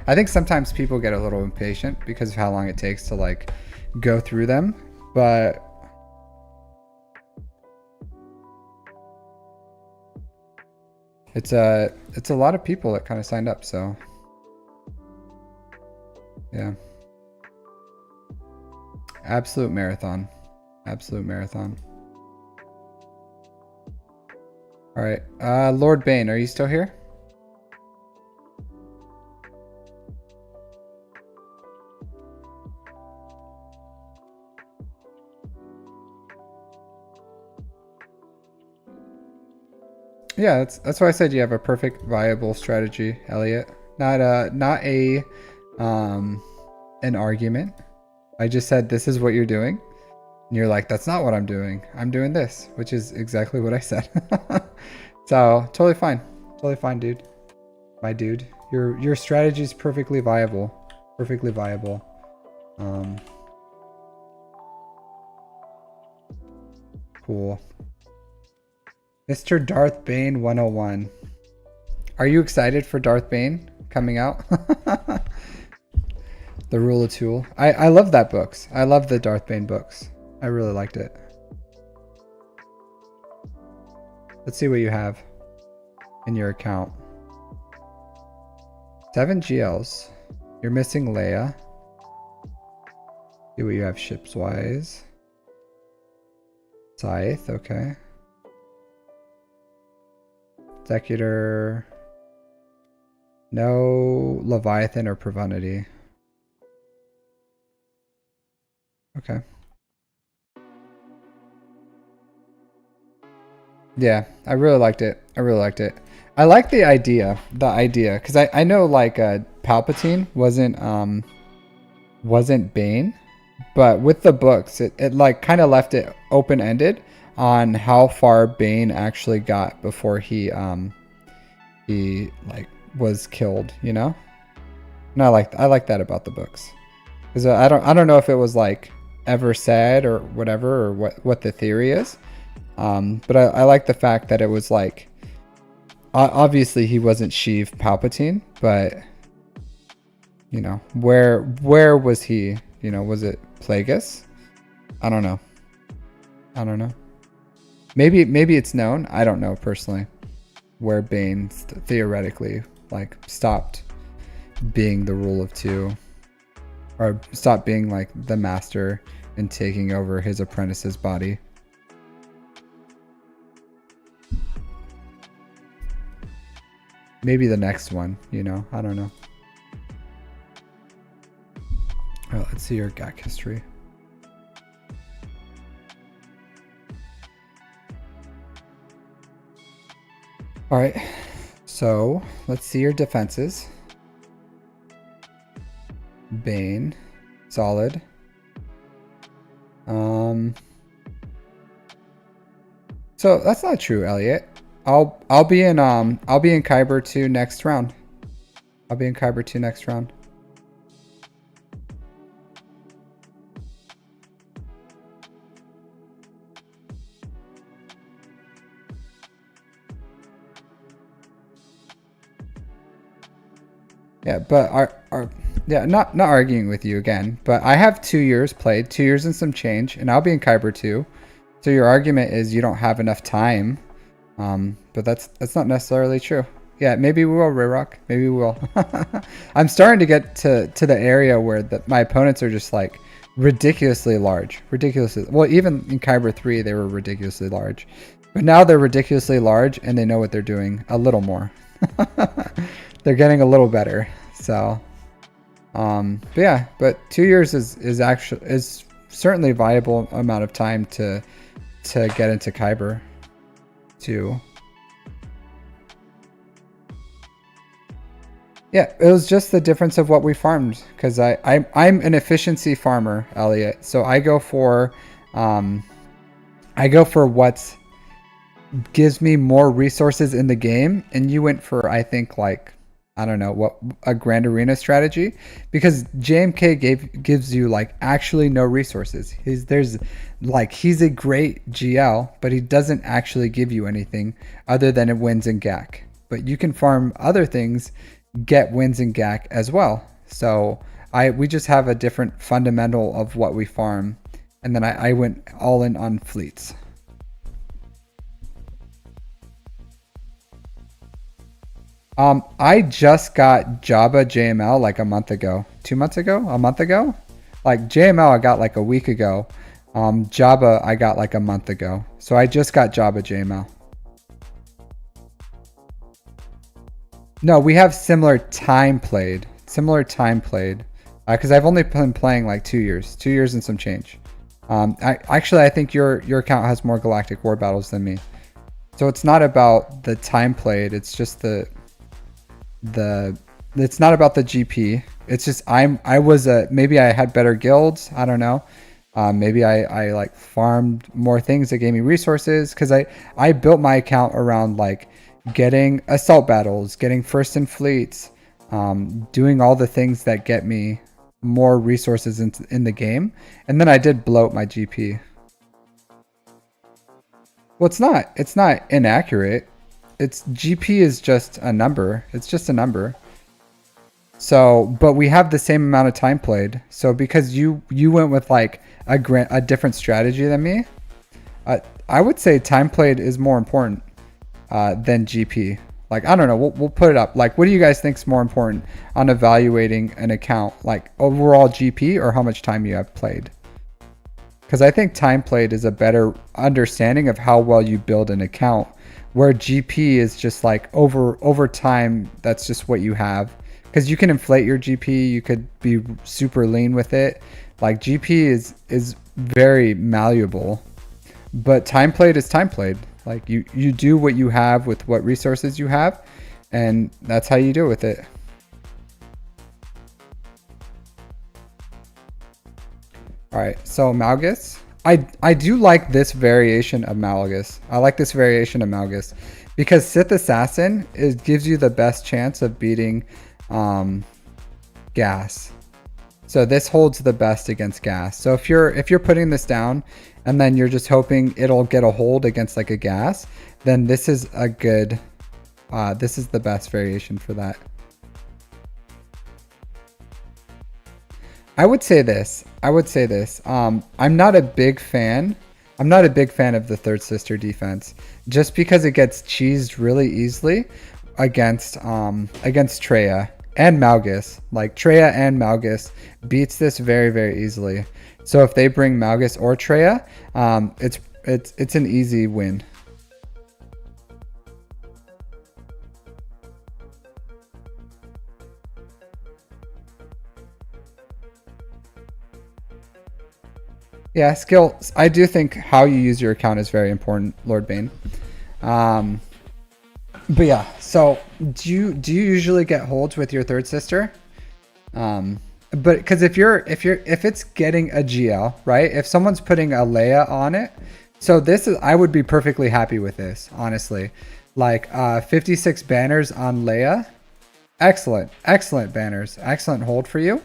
I think sometimes people get a little impatient because of how long it takes to like go through them, but it's a lot of people that kind of signed up, so yeah. Absolute marathon. Absolute marathon. All right. Lord Bane, are you still here? Yeah, that's why I said you have a perfect viable strategy, Elliot. Not an argument. I just said this is what you're doing. And you're like, that's not what I'm doing. I'm doing this, which is exactly what I said. So totally fine. Totally fine, dude. My dude. Your strategy is perfectly viable. Perfectly viable. Cool. Mr. Darth Bane 101. Are you excited for Darth Bane coming out? The Rule of Tool. I love that books. I love the Darth Bane books. I really liked it. Let's see what you have in your account. 7 GLs. You're missing Leia. See what you have ships wise. Scythe, okay. Executor. No Leviathan or Profundity. Okay. Yeah, I really liked it. I really liked it. I like the idea, because I know like Palpatine wasn't Bane, but with the books, it like kind of left it open ended on how far Bane actually got before he like was killed, you know. And I like that about the books, because I don't know if it was like ever said or whatever, or what the theory is. But I like the fact that it was like, obviously he wasn't Sheev Palpatine, but you know, where was he? You know, was it Plagueis? I don't know. Maybe it's known. I don't know personally where Bane theoretically like stopped being the rule of two, or stopped being like the master and taking over his apprentice's body. Maybe the next one, you know, I don't know. All right, let's see your GAC history. All right, so let's see your defenses. Bane, solid. So that's not true, Elliot. I'll be in Kyber 2 next round. I'll be in Kyber 2 next round. Yeah, but yeah, not arguing with you again, but I have 2 years played, 2 years and some change, and I'll be in Kyber 2. So your argument is you don't have enough time. But that's not necessarily true. Yeah, maybe we will, Rayrock. Maybe we will. I'm starting to get to the area where my opponents are just like ridiculously large. Ridiculously. Well, even in Kyber 3, they were ridiculously large. But now they're ridiculously large and they know what they're doing a little more. They're getting a little better. So, but yeah, but 2 years is certainly a viable amount of time to get into Kyber 2. Yeah, it was just the difference of what we farmed, because I'm an efficiency farmer, Elliot. So I go for what gives me more resources in the game, and you went for, I think, like I don't know what a Grand Arena strategy, because JMK gives you like actually no resources. He's a great GL, but he doesn't actually give you anything other than it wins in GAC. But you can farm other things, get wins in GAC as well. So we just have a different fundamental of what we farm, and then I went all in on fleets. I just got Java JML like a month ago, 2 months ago, a month ago. Like JML, I got like a week ago. Java, I got like a month ago. So I just got Java JML. No, we have similar time played. Because I've only been playing like 2 years and some change. I think your account has more Galactic War Battles than me. So it's not about the time played. It's just it's not about the GP. It's just maybe I had better guilds. I don't know. Maybe I like farmed more things that gave me resources, because I built my account around like getting assault battles, getting first in fleets, doing all the things that get me more resources in the game, and then I did bloat my GP. Well, it's not inaccurate. It's GP is just a number. It's just a number. So, but we have the same amount of time played. So because you went with like a different strategy than me, I would say time played is more important than GP. Like, I don't know. We'll put it up. Like, what do you guys think is more important on evaluating an account? Like overall GP or how much time you have played? Because I think time played is a better understanding of how well you build an account, where GP is just like over time, that's just what you have. Because you can inflate your GP, you could be super lean with it. Like GP is very malleable, but time played is time played. Like you do what you have with what resources you have, and that's how you deal with it. All right, so Malgus. I do like this variation of Malgus. I like this variation of Malgus because Sith Assassin gives you the best chance of beating Gas. So this holds the best against Gas. So if you're putting this down and then you're just hoping it'll get a hold against like a Gas, then this is a good this is the best variation for that. I would say this. I'm not a big fan. I'm not a big fan of the Third Sister defense, just because it gets cheesed really easily against Treya and Malgus. Like Treya and Malgus beats this very, very easily. So if they bring Malgus or Treya, it's an easy win. Yeah, skill. I do think how you use your account is very important, Lord Bane. But yeah, so do you usually get holds with your Third Sister? But because if it's getting a GL, right? If someone's putting a Leia on it, so I would be perfectly happy with this, honestly. Like 56 banners on Leia, excellent banners, excellent hold for you.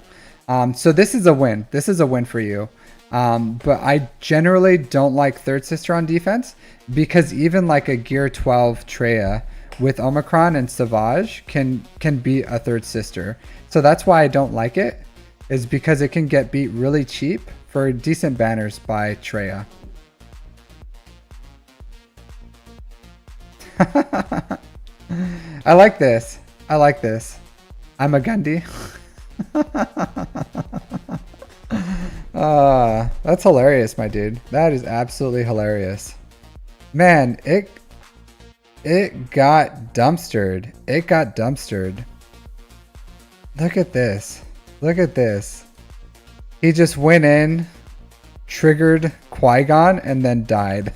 So this is a win. This is a win for you. But I generally don't like Third Sister on defense, because even like a Gear 12 Treya with Omicron and Savage can beat a Third Sister. So that's why I don't like it, is because it can get beat really cheap for decent banners by Treya. I like this. I'm a Gundy. That's hilarious, my dude. That is absolutely hilarious. Man, it got dumpstered. Look at this. He just went in, triggered Qui-Gon, and then died.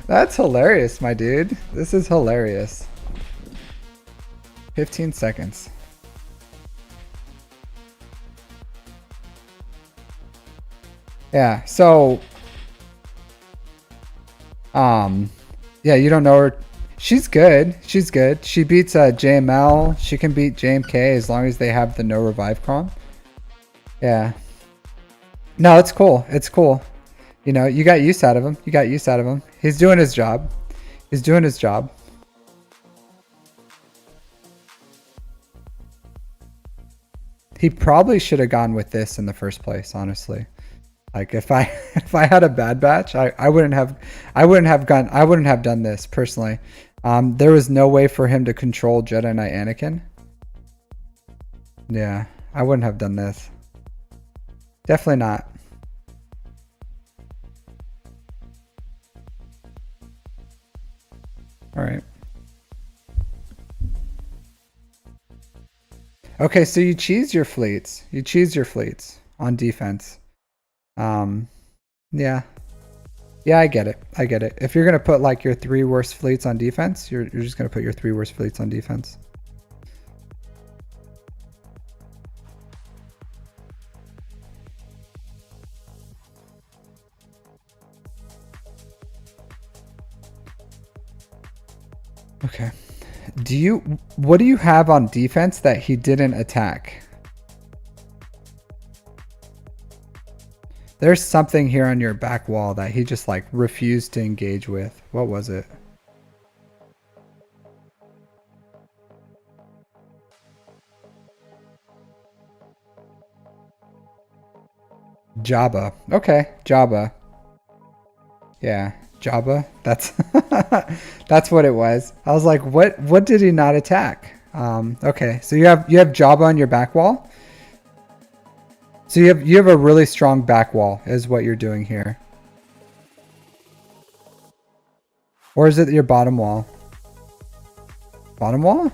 That's hilarious, my dude. This is hilarious. 15 seconds. Yeah, so yeah, you don't know her. She's good. She's good. She beats JML. She can beat JMK as long as they have the no revive cron. Yeah. No, it's cool. It's cool. You know, you got use out of him. You got use out of him. He's doing his job. He's doing his job. He probably should have gone with this in the first place, honestly. Like if I if I had a bad batch, I wouldn't have done this personally. There was no way for him to control Jedi Knight Anakin. Yeah, I wouldn't have done this. Definitely not. All right. Okay, so you cheese your fleets. You cheese your fleets on defense. Yeah. Yeah, I get it. I get it. If you're gonna put like your 3 worst fleets on defense, you're just gonna put your 3 worst fleets on defense. Okay. What do you have on defense that he didn't attack? There's something here on your back wall that he just like refused to engage with. What was it? Jabba. Okay, Jabba. Yeah, Jabba. That's that's what it was. I was like, what did he not attack? Okay, so you have Jabba on your back wall. So you have a really strong back wall is what you're doing here. Or is it your bottom wall? Bottom wall?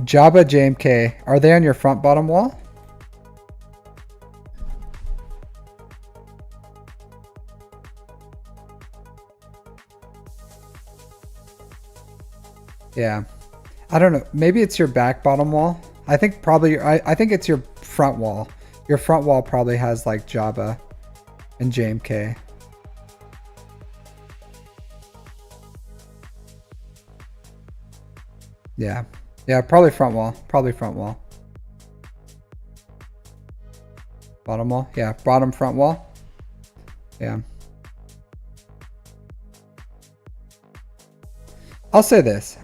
Jabba JMK. Are they on your front bottom wall? Yeah. I don't know. Maybe it's your back bottom wall. I think probably I think it's your front wall. Your front wall probably has like Jabba and JMK. Yeah. Yeah, probably front wall. Probably front wall. Bottom wall? Yeah, bottom front wall. Yeah. I'll say this.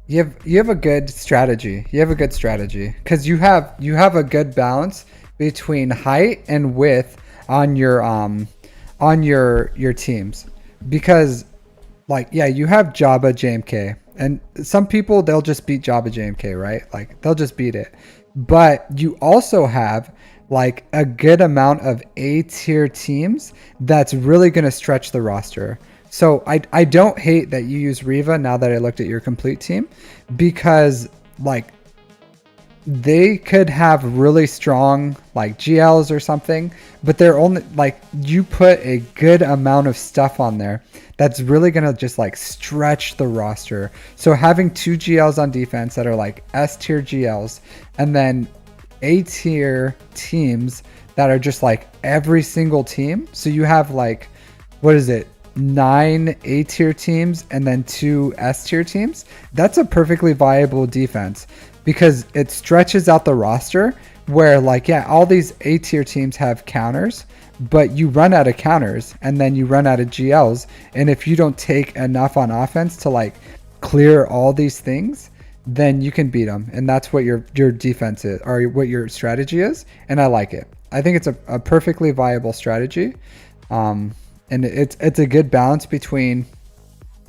You have a good strategy. You have a good strategy because you have a good balance between height and width on your teams. Because like yeah, you have Jabba JMK, and some people they'll just beat Jabba JMK, right? Like they'll just beat it. But you also have like a good amount of A tier teams that's really going to stretch the roster. So I don't hate that you use Riva now that I looked at your complete team, because like they could have really strong like GLs or something, but they're only like you put a good amount of stuff on there that's really gonna just like stretch the roster. So having 2 GLs on defense that are like S tier GLs and then A tier teams that are just like every single team. So you have like, what is it? 9 A tier teams and then 2 S tier teams. That's a perfectly viable defense because it stretches out the roster where like, yeah, all these A tier teams have counters, but you run out of counters and then you run out of GLs. And if you don't take enough on offense to like clear all these things, then you can beat them. And that's what your defense is, or what your strategy is. And I like it. I think it's a perfectly viable strategy. And it's a good balance between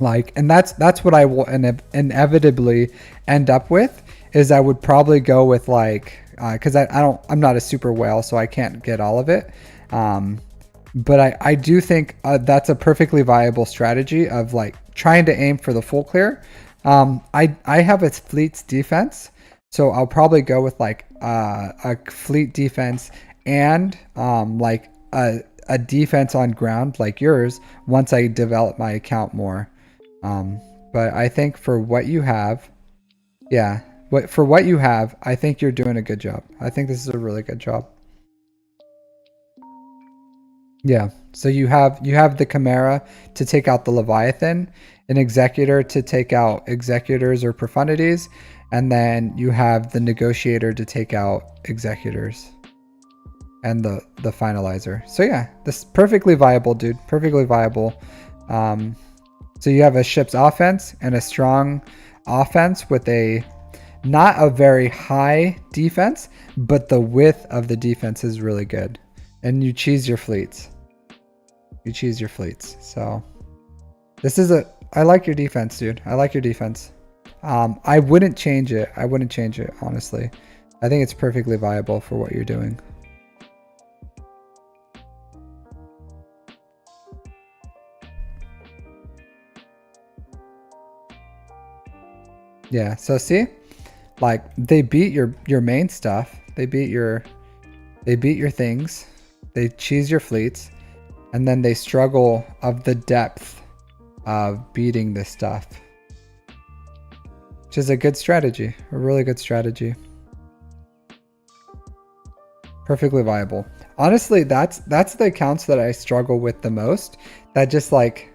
like, and that's what I will inevitably end up with is I would probably go with like, cause I'm not a super whale, so I can't get all of it. But I do think that's a perfectly viable strategy of like trying to aim for the full clear. I have a fleet's defense, so I'll probably go with like a fleet defense and like a defense on ground like yours once I develop my account more. But I think for what you have, yeah, for what you have, I think you're doing a good job. I think this is a really good job. Yeah. So you have the Chimera to take out the Leviathan, an Executor to take out Executors or Profundities, and then you have the Negotiator to take out Executors and the Finalizer. So yeah, this is perfectly viable, dude. Perfectly viable. So you have a ship's offense and a strong offense with a not a very high defense, but the width of the defense is really good. And you choose your fleets. You choose your fleets. So this is I like your defense, dude. I like your defense. I wouldn't change it. I wouldn't change it, honestly. I think it's perfectly viable for what you're doing. Yeah, so see? Like they beat your main stuff. They beat your things. They cheese your fleets, and then they struggle of the depth of beating this stuff. Which is a good strategy, a really good strategy. Perfectly viable. Honestly, that's the accounts that I struggle with the most. That just like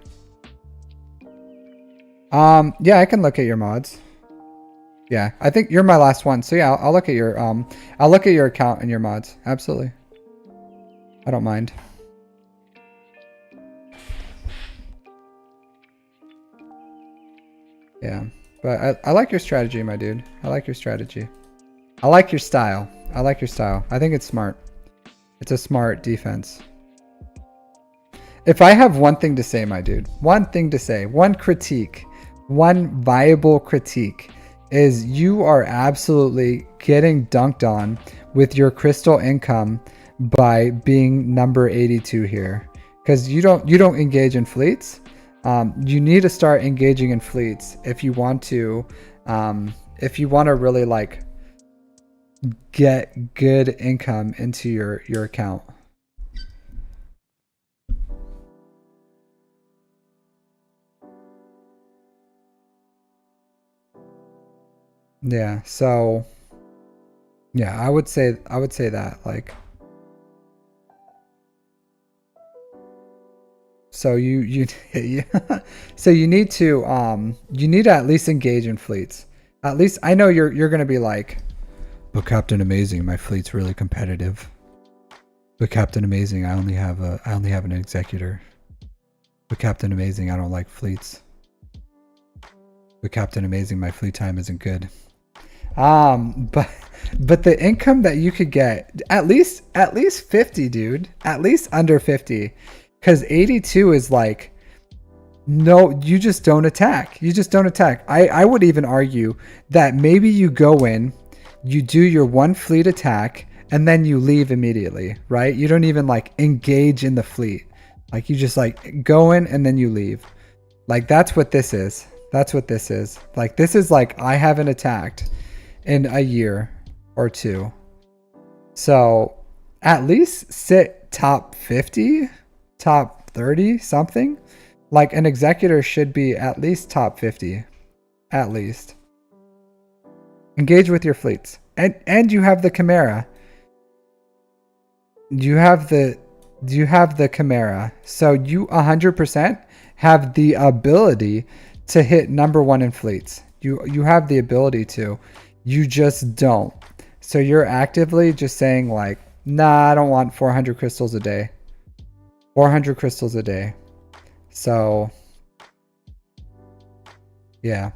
yeah, I can look at your mods. Yeah, I think you're my last one. So yeah, I'll look at your account and your mods. Absolutely. I don't mind. Yeah. But I like your strategy, my dude. I like your strategy. I like your style. I like your style. I think it's smart. It's a smart defense. If I have one thing to say, my dude, one thing to say, one critique, one viable critique is you are absolutely getting dunked on with your crystal income by being number 82 here. Because you don't engage in fleets. You need to start engaging in fleets if you want to really like get good income into your account. Yeah, so yeah, I would say that like so you so you need to at least engage in fleets. At least I know you're gonna be like, but Captain Amazing, my fleet's really competitive. But Captain Amazing, I only have an executor. But Captain Amazing, I don't like fleets. But Captain Amazing, my fleet time isn't good. But the income that you could get, at least 50, dude. At least under 50. Because 82 is like, no, you just don't attack. You just don't attack. I would even argue that maybe you go in, you do your one fleet attack, and then you leave immediately, right? You don't even like engage in the fleet. Like you just like go in and then you leave. Like that's what this is. That's what this is. Like this is like I haven't attacked in a year or two. So at least sit top 50, top 30, something. Like an executor should be at least top 50. At least. Engage with your fleets. And you have the Chimera. You have the Chimera. So you 100% have the ability to hit number 1 in fleets. You have the ability to. You just don't. So you're actively just saying like, nah, I don't want 400 crystals a day. 400 crystals a day. So yeah.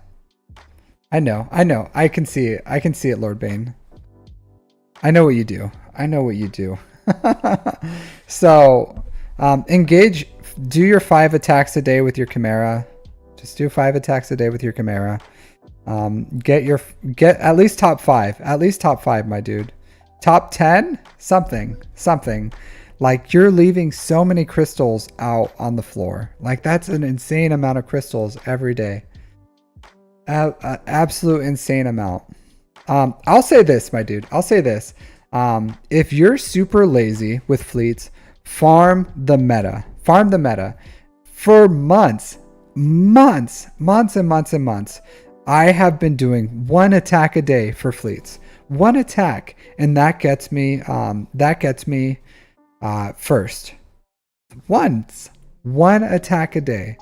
I know. I can see it. I can see it, Lord Bane. I know what you do. I know what you do. So engage, do your 5 attacks a day with your Chimera. Just do 5 attacks a day with your Chimera. Get at least top 5. At least top 5, my dude. Top 10? Something. Like you're leaving so many crystals out on the floor. Like that's an insane amount of crystals every day. Absolute insane amount. I'll say this, my dude. I'll say this. If you're super lazy with fleets, farm the meta. Farm the meta for months. I have been doing 1 attack a day for fleets. 1 attack, and that gets me first. Once. One attack a day.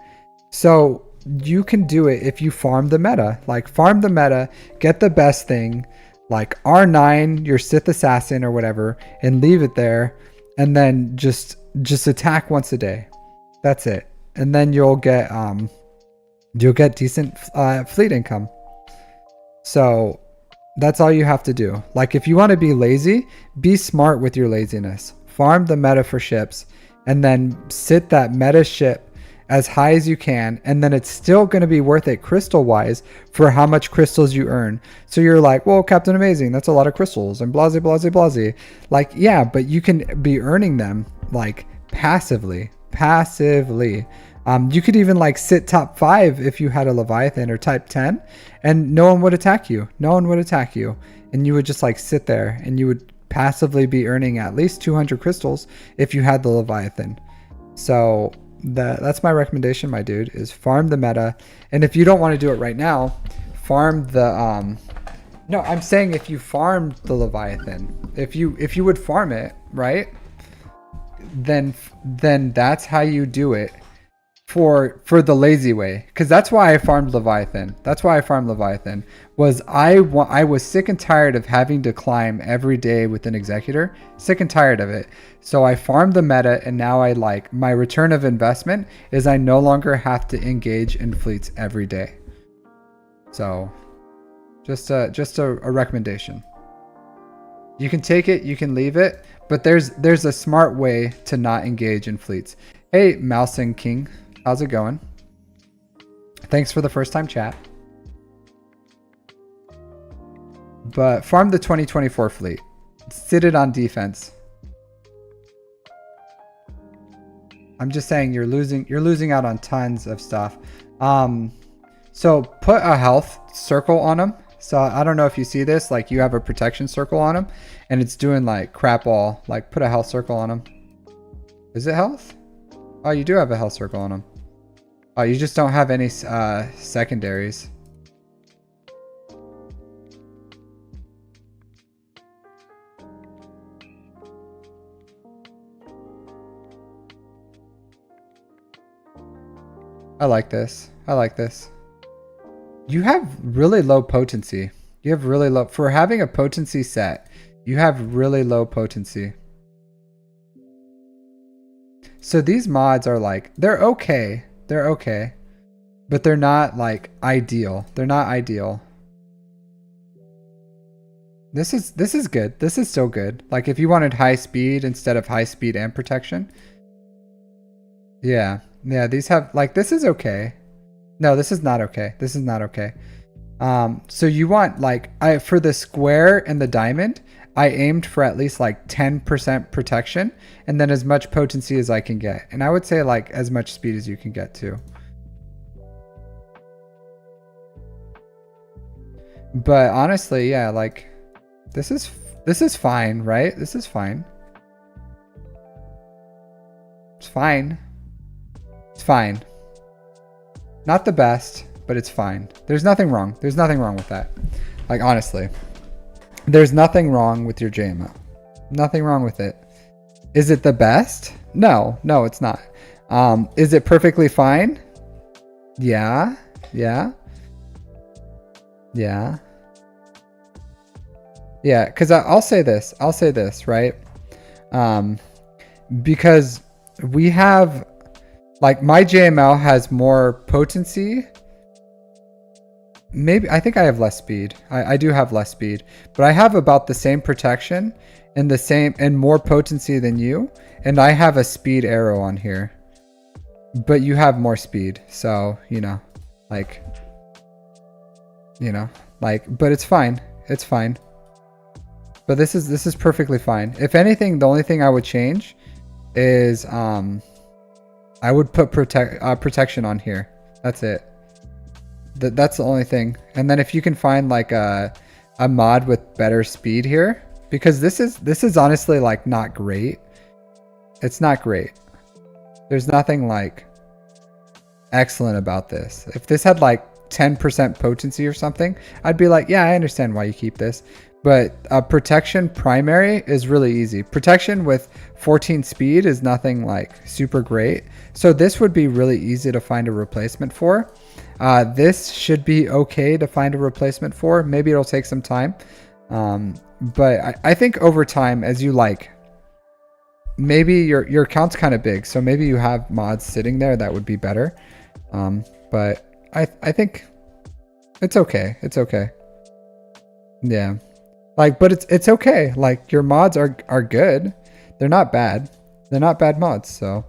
So you can do it if you farm the meta. Like farm the meta, get the best thing, like R9, your Sith Assassin or whatever, and leave it there, and then just attack once a day. That's it. And then you'll get decent fleet income. So that's all you have to do. Like if you want to be lazy, be smart with your laziness. Farm the meta for ships and then sit that meta ship as high as you can, and then it's still going to be worth it crystal wise for how much crystals you earn. So you're like, well, Captain Amazing, that's a lot of crystals, and blase blase blase. Like, yeah, but you can be earning them like passively. You could even like sit top 5 if you had a Leviathan or type 10, and no one would attack you. And you would just like sit there and you would passively be earning at least 200 crystals if you had the Leviathan. So that's my recommendation, my dude, is farm the meta. And if you don't want to do it right now, farm the no, I'm saying if you farmed the Leviathan, if you would farm it, right, then that's how you do it for the lazy way. Because that's why I farmed Leviathan. Was I was sick and tired of having to climb every day with an executor. Sick and tired of it. So I farmed the meta, and now I like my return of investment is I no longer have to engage in fleets every day. So just a recommendation. You can take it, you can leave it, but there's a smart way to not engage in fleets. Hey, Mouse and King. How's it going? Thanks for the first time chat. But farm the 2024 fleet. Sit it on defense. I'm just saying you're losing out on tons of stuff. So put a health circle on them. So I don't know if you see this, like you have a protection circle on them and it's doing like crap all. Like put a health circle on them. Is it health? Oh, you do have a health circle on them. Oh, you just don't have any secondaries. I like this. You have really low potency. For having a potency set, you have really low potency. So these mods are like, they're okay, but they're not like ideal. This is good. This is so good. Like if you wanted high speed instead of high speed and protection. Yeah, these have like, this is okay. No, this is not okay. So you want like, for the square and the diamond, I aimed for at least like 10% protection and then as much potency as I can get. And I would say like as much speed as you can get too. But honestly, yeah, like this is fine, right? This is fine. It's fine. Not the best, but it's fine. There's nothing wrong with that. Like honestly, there's nothing wrong with your JMO. Nothing wrong with it. Is it the best? No, it's not. Is it perfectly fine? Yeah. Because I'll say this, right? Because we have, like, my JML has more potency. Maybe, I think I have less speed. I do have less speed, but I have about the same protection and more potency than you. And I have a speed arrow on here, but you have more speed. So, but it's fine. But this is perfectly fine. If anything, the only thing I would change is, I would put protection on here. That's it. That's the only thing. And then if you can find like a mod with better speed here, because this is honestly like not great. It's not great. There's nothing like excellent about this. If this had like 10% potency or something, I'd be like, yeah, I understand why you keep this. But protection primary is really easy. Protection with 14 speed is nothing like super great. So this would be really easy to find a replacement for. This should be okay to find a replacement for. Maybe it'll take some time. But I think over time, as you like, maybe your account's kind of big. So maybe you have mods sitting there that would be better. But I think it's okay. It's okay. Yeah. Like, but it's okay. Like, your mods are good. They're not bad. They're not bad mods, so.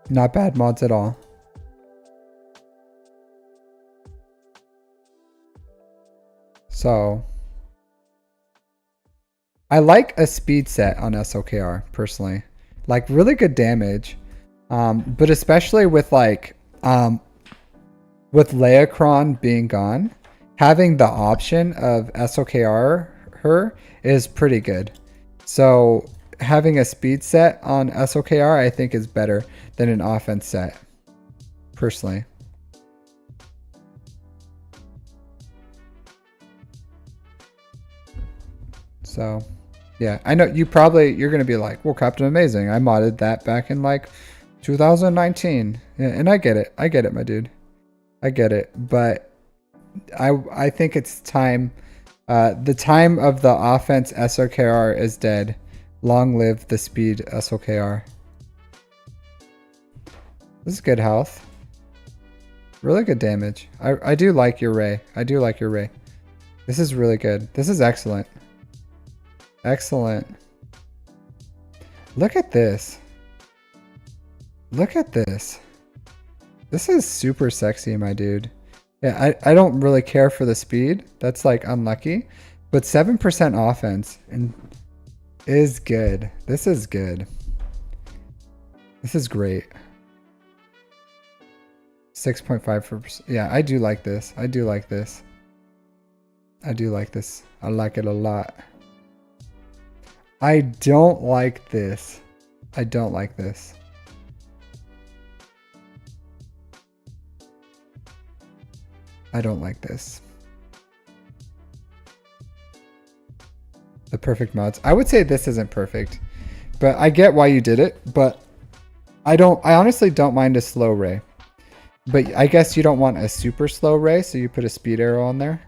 Not bad mods at all. So. I like a speed set on SOKR, personally. Like, really good damage. But especially with, like, with Leocron being gone, having the option of SOKR her is pretty good. So having a speed set on SOKR I think is better than an offense set, personally. So yeah, I know you're gonna be like, well, Captain Amazing, I modded that back in like 2019. Yeah, and I get it, my dude. I get it, but I think it's time. The time of the offense SOKR is dead. Long live the speed SOKR. This is good health. Really good damage. I do like your Ray. I do like your Ray. This is really good. This is excellent. Excellent. Look at this. Look at this. This is super sexy, my dude. Yeah, I don't really care for the speed. That's like unlucky. But 7% offense and is good. This is good. This is great. 6.5%. Yeah, I do like this. I do like this. I do like this. I like it a lot. I don't like this. I don't like this. I don't like this. The perfect mods. I would say this isn't perfect, but I get why you did it, but I honestly don't mind a slow Ray. But I guess you don't want a super slow Ray, so you put a speed arrow on there.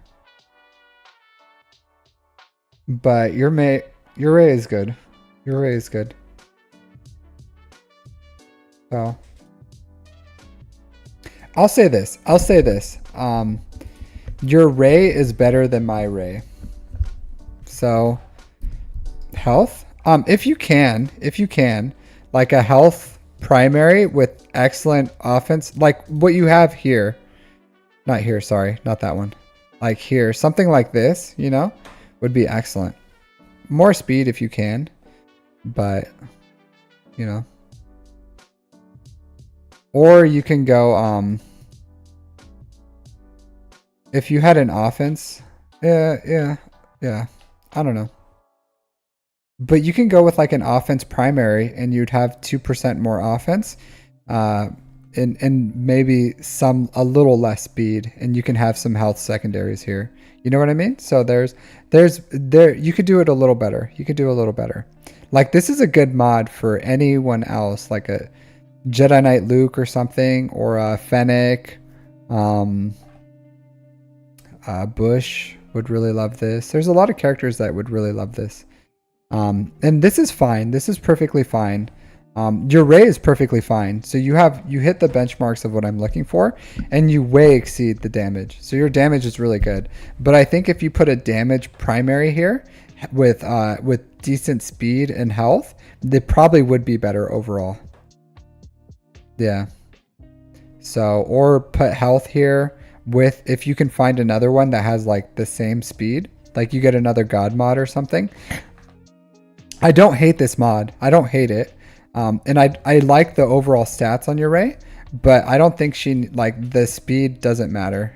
But your Ray is good. Your Ray is good. So I'll say this. Your Ray is better than my Ray. So health. If you can, like a health primary with excellent offense, like what you have here. Not here, sorry, not that one. Like here, something like this, you know, would be excellent. More speed if you can, but you know. Or you can go, if you had an offense, yeah. I don't know. But you can go with like an offense primary and you'd have 2% more offense, and maybe a little less speed, and you can have some health secondaries here. You know what I mean? So you could do it a little better. You could do a little better. Like this is a good mod for anyone else, like a Jedi Knight Luke or something, or a Fennec. Bush would really love this. There's a lot of characters that would really love this. And this is fine. This is perfectly fine. Your Ray is perfectly fine. So you hit the benchmarks of what I'm looking for, and you way exceed the damage. So your damage is really good. But I think if you put a damage primary here with decent speed and health, they probably would be better overall. Yeah. So, or put health here with, if you can find another one that has like the same speed, like you get another god mod or something. I don't hate this mod. I don't hate it. And I like the overall stats on your Ray, but I don't think the speed doesn't matter.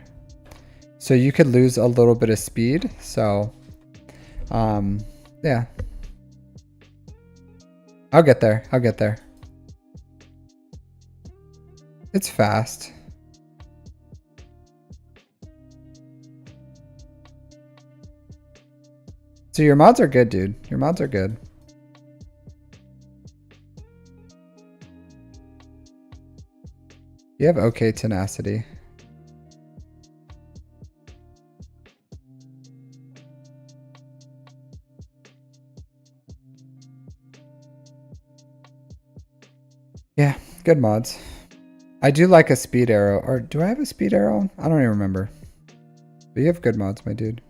So you could lose a little bit of speed. So, yeah. I'll get there. It's fast. So your mods are good, dude. Your mods are good. You have okay tenacity. Yeah, good mods. I do like a speed arrow. Or do I have a speed arrow? I don't even remember. But you have good mods, my dude.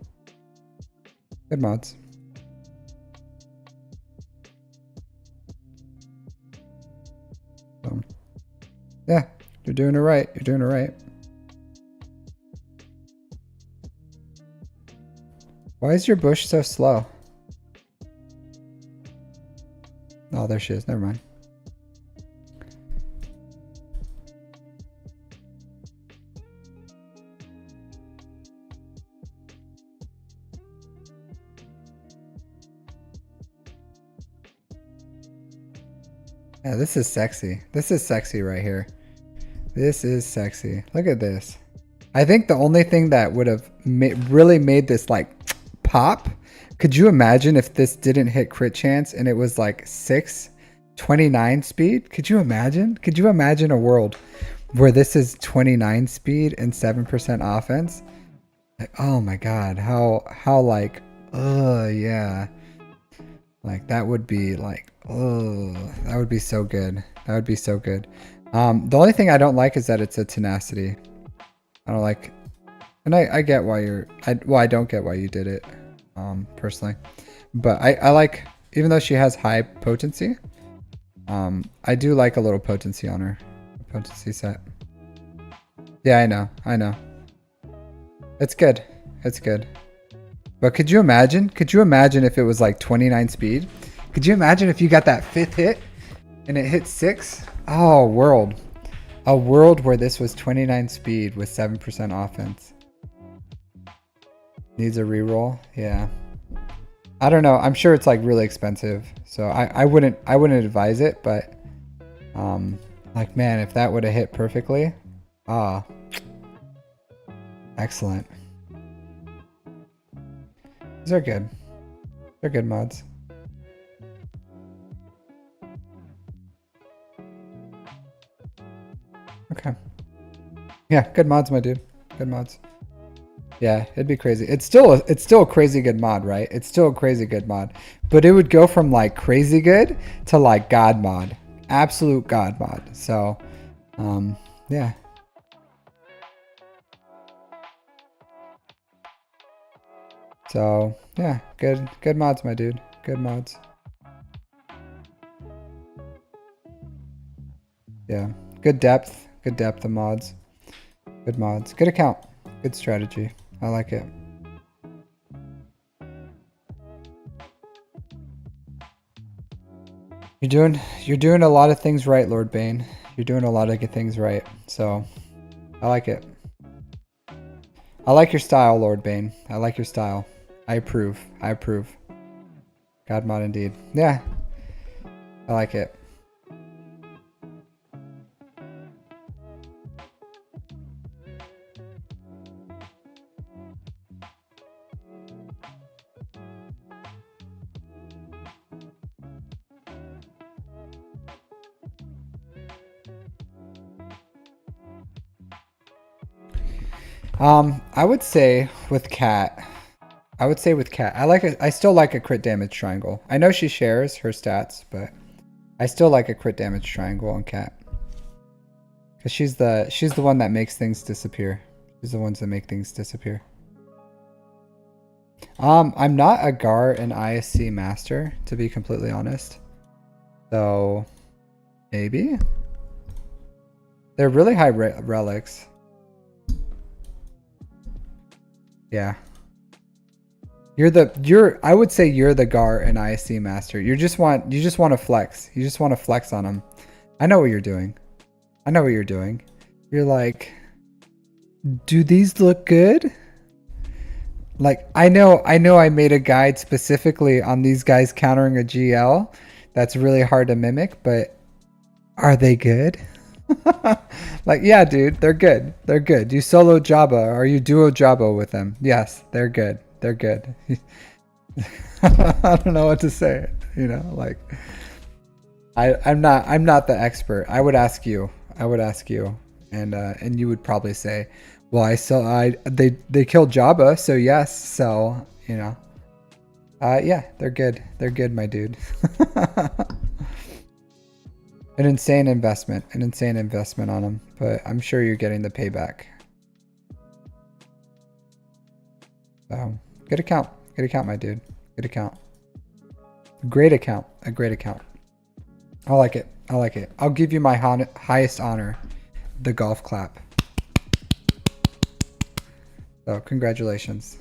Good mods. So, yeah, you're doing it right. You're doing it right. Why is your bush so slow? Oh, there she is. Never mind. Yeah, this is sexy. This is sexy right here. This is sexy. Look at this. I think the only thing that would have really made this like pop, could you imagine if this didn't hit crit chance and it was like 29 speed? Could you imagine? Could you imagine a world where this is 29 speed and 7% offense? Like, oh my god, how like, yeah. Like that would be like, that would be so good. That would be so good. The only thing I don't like is that it's a tenacity. I don't like, and I get why you're, I don't get why you did it, personally. But I like, even though she has high potency, I do like a little potency on her. Potency set. Yeah, I know. It's good. It's good. But could you imagine? Could you imagine if it was like 29 speed? Could you imagine if you got that 5th hit and it hit 6? Oh, world. A world where this was 29 speed with 7% offense. Needs a reroll? Yeah. I don't know. I'm sure it's like really expensive. So I wouldn't advise it, but like man, if that would have hit perfectly. Excellent. These are good. They're good mods. Okay. Yeah, good mods, my dude. Good mods. Yeah, it'd be crazy. It's still a crazy good mod, right? It's still a crazy good mod. But it would go from like crazy good to like god mod. Absolute god mod. So yeah. So yeah, good mods, my dude. Good mods. Yeah. Good depth of mods. Good mods. Good account. Good strategy. I like it. You're doing a lot of things right, Lord Bane. You're doing a lot of good things right. So I like it. I like your style, Lord Bane. I like your style. I approve. I approve. God mod indeed. Yeah. I like it. I would say with Cat. I still like a crit damage triangle. I know she shares her stats, but I still like a crit damage triangle on Cat. Cause she's the one that makes things disappear. She's the ones that make things disappear. I'm not a GAR and ISC master, to be completely honest. So maybe they're really high relics. Yeah. I would say you're the GAR and ISC master. You just want to flex. You just want to flex on them. I know what you're doing. I know what you're doing. You're like, do these look good? Like, I know I made a guide specifically on these guys countering a GL. That's really hard to mimic, but are they good? Like, yeah, dude, they're good. They're good. You solo Jabba or you duo Jabba with them. Yes, they're good. They're good. I don't know what to say. You know, like I'm not the expert. I would ask you. I would ask you, and you would probably say, "Well, they killed Jabba, so yes." So you know, yeah, they're good. They're good, my dude. An insane investment on them, but I'm sure you're getting the payback. So good account, my dude. Good account, great account, a great account. I like it. I like it. I'll give you my highest honor, the golf clap. So congratulations.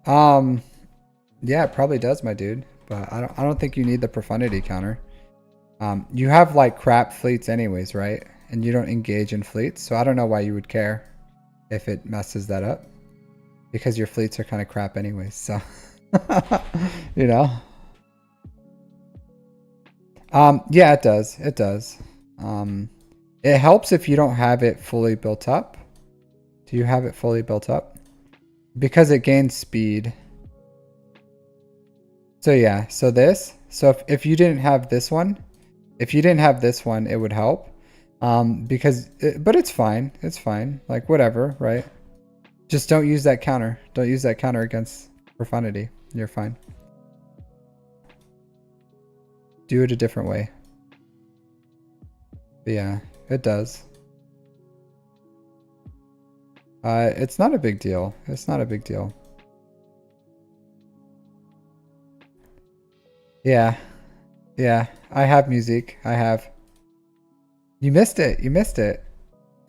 Um, yeah, it probably does, my dude. But I don't think you need the profundity counter. You have like crap fleets anyways, right? And you don't engage in fleets, so I don't know why you would care if it messes that up. Because your fleets are kind of crap anyways, so you know. Yeah, it does. It does. It helps if you don't have it fully built up. Do you have it fully built up? Because it gains speed. So yeah, so if you didn't have this one, if you didn't have this one, it would help. But it's fine. It's fine. Like whatever, right? Just don't use that counter. Don't use that counter against profundity. You're fine. Do it a different way. But yeah, it does. It's not a big deal. It's not a big deal. Yeah. Yeah. I have music. I have. You missed it. You missed it.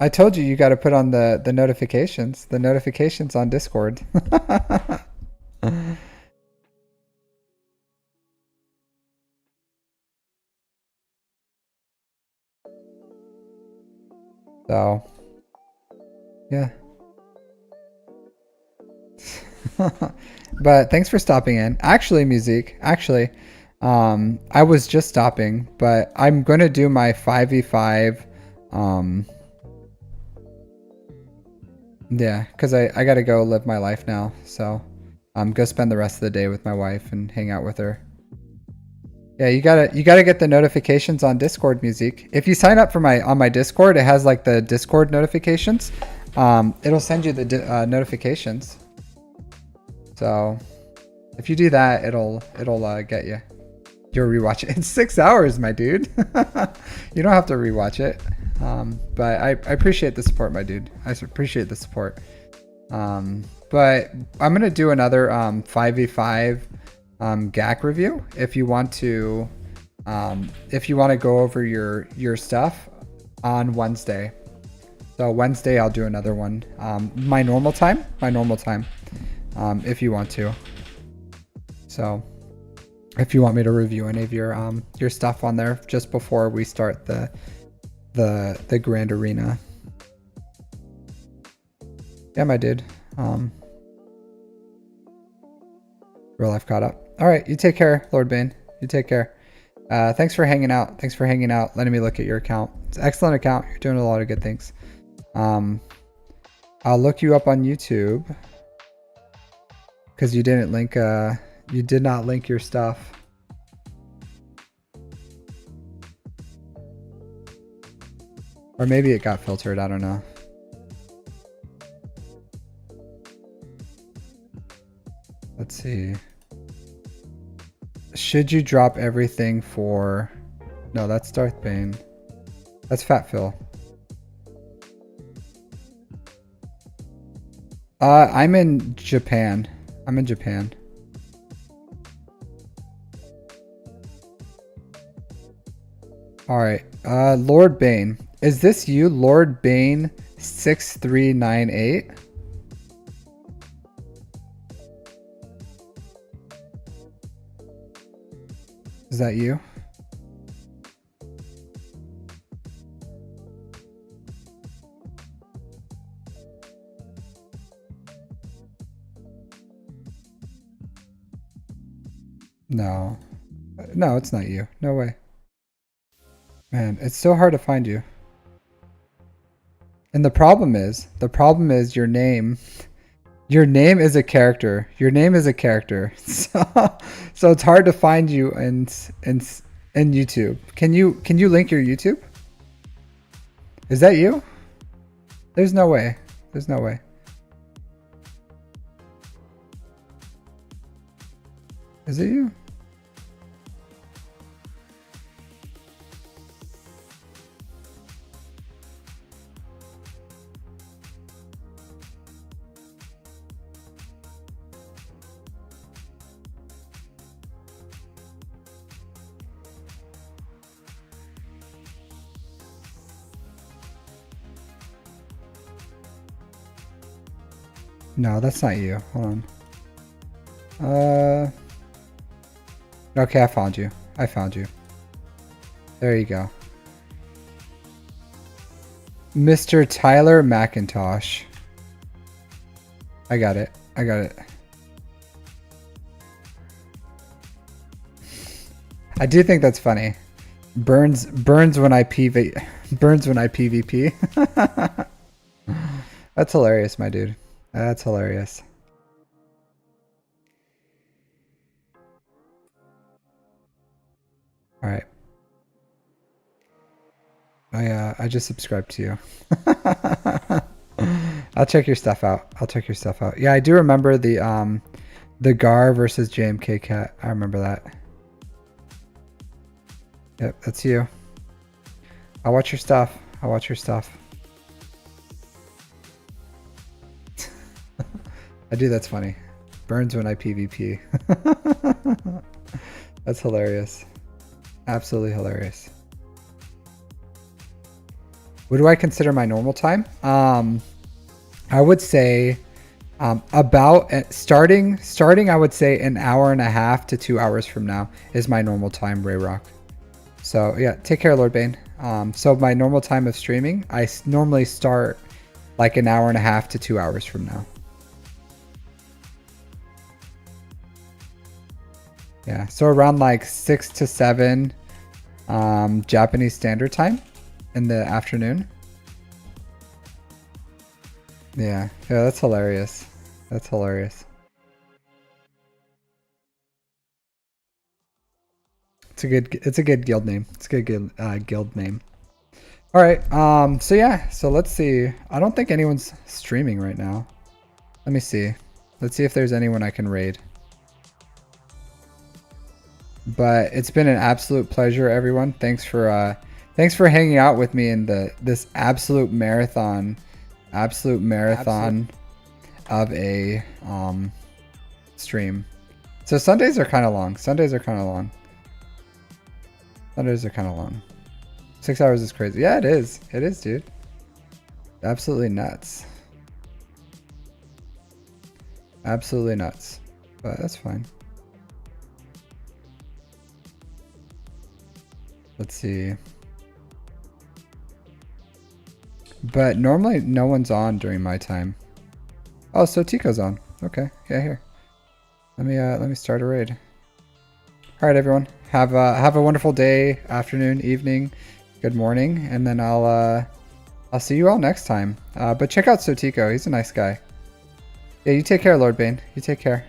I told you got to put on the notifications. The notifications on Discord. So, yeah. But thanks for stopping in. Actually, music. Actually, I was just stopping, but I'm gonna do my 5v5. Yeah, because I gotta go live my life now. So, go spend the rest of the day with my wife and hang out with her. Yeah, you gotta get the notifications on Discord, music. If you sign up for my Discord, it has like the Discord notifications. It'll send you the notifications. So if you do that, it'll get you. You'll rewatch it. It's 6 hours, my dude. You don't have to rewatch it. But I appreciate the support, my dude. I appreciate the support. But I'm gonna do another 5v5 GAC review if you want to go over your stuff on Wednesday. So Wednesday I'll do another one. My normal time. If you want to. So if you want me to review any of your stuff on there just before we start the grand arena. Yeah, my dude. Real life caught up. All right, you take care, Lord Bane. You take care. Thanks for hanging out. Thanks for hanging out. Letting me look at your account. It's an excellent account. You're doing a lot of good things. I'll look you up on YouTube because you didn't link. You did not link your stuff. Or maybe it got filtered. I don't know. Let's see. Should you drop everything for... No, that's Darth Bane. That's Fat Phil. I'm in Japan. I'm in Japan. Alright. Lord Bane. Is this you, Lord Bane 6398? Is that you? No. No, it's not you. No way. Man, it's so hard to find you. And the problem is your name. Your name is a character. Your name is a character. So it's hard to find you in YouTube. Can you link your YouTube? Is that you? There's no way. There's no way. Is it you? No, that's not you. Hold on. Okay, I found you. I found you. There you go. Mr. Tyler McIntosh. I got it. I got it. I do think that's funny. Burns when I PV burns when I PvP. That's hilarious, my dude. That's hilarious. All right. I just subscribed to you. I'll check your stuff out. I'll check your stuff out. Yeah, I do remember the Gar versus JMK Cat. I remember that. Yep, that's you. I'll watch your stuff. I'll watch your stuff. I do, that's funny. Burns when I PvP. That's hilarious. Absolutely hilarious. What do I consider my normal time? I would say about starting I would say an hour and a half to 2 hours from now is my normal time, Ray Rock. So yeah, take care, Lord Bane. So my normal time of streaming, I normally start like an hour and a half to 2 hours from now. Yeah, so around like 6 to 7 Japanese Standard Time in the afternoon. Yeah, that's hilarious. That's hilarious. It's a good guild name. It's a good guild name. All right. So yeah. So let's see. I don't think anyone's streaming right now. Let me see. Let's see if there's anyone I can raid. But it's been an absolute pleasure, everyone. Thanks for hanging out with me in this absolute marathon of a stream. So Sundays are kind of long. 6 hours is crazy. Yeah, it is. It is, dude. Absolutely nuts. Absolutely nuts. But that's fine. Let's see. But normally no one's on during my time. Oh, so Tico's on. Okay, yeah, here. Let me start a raid. All right, everyone. Have a wonderful day, afternoon, evening, good morning, and then I'll see you all next time. But check out Sotico. He's a nice guy. Yeah, you take care, Lord Bane. You take care.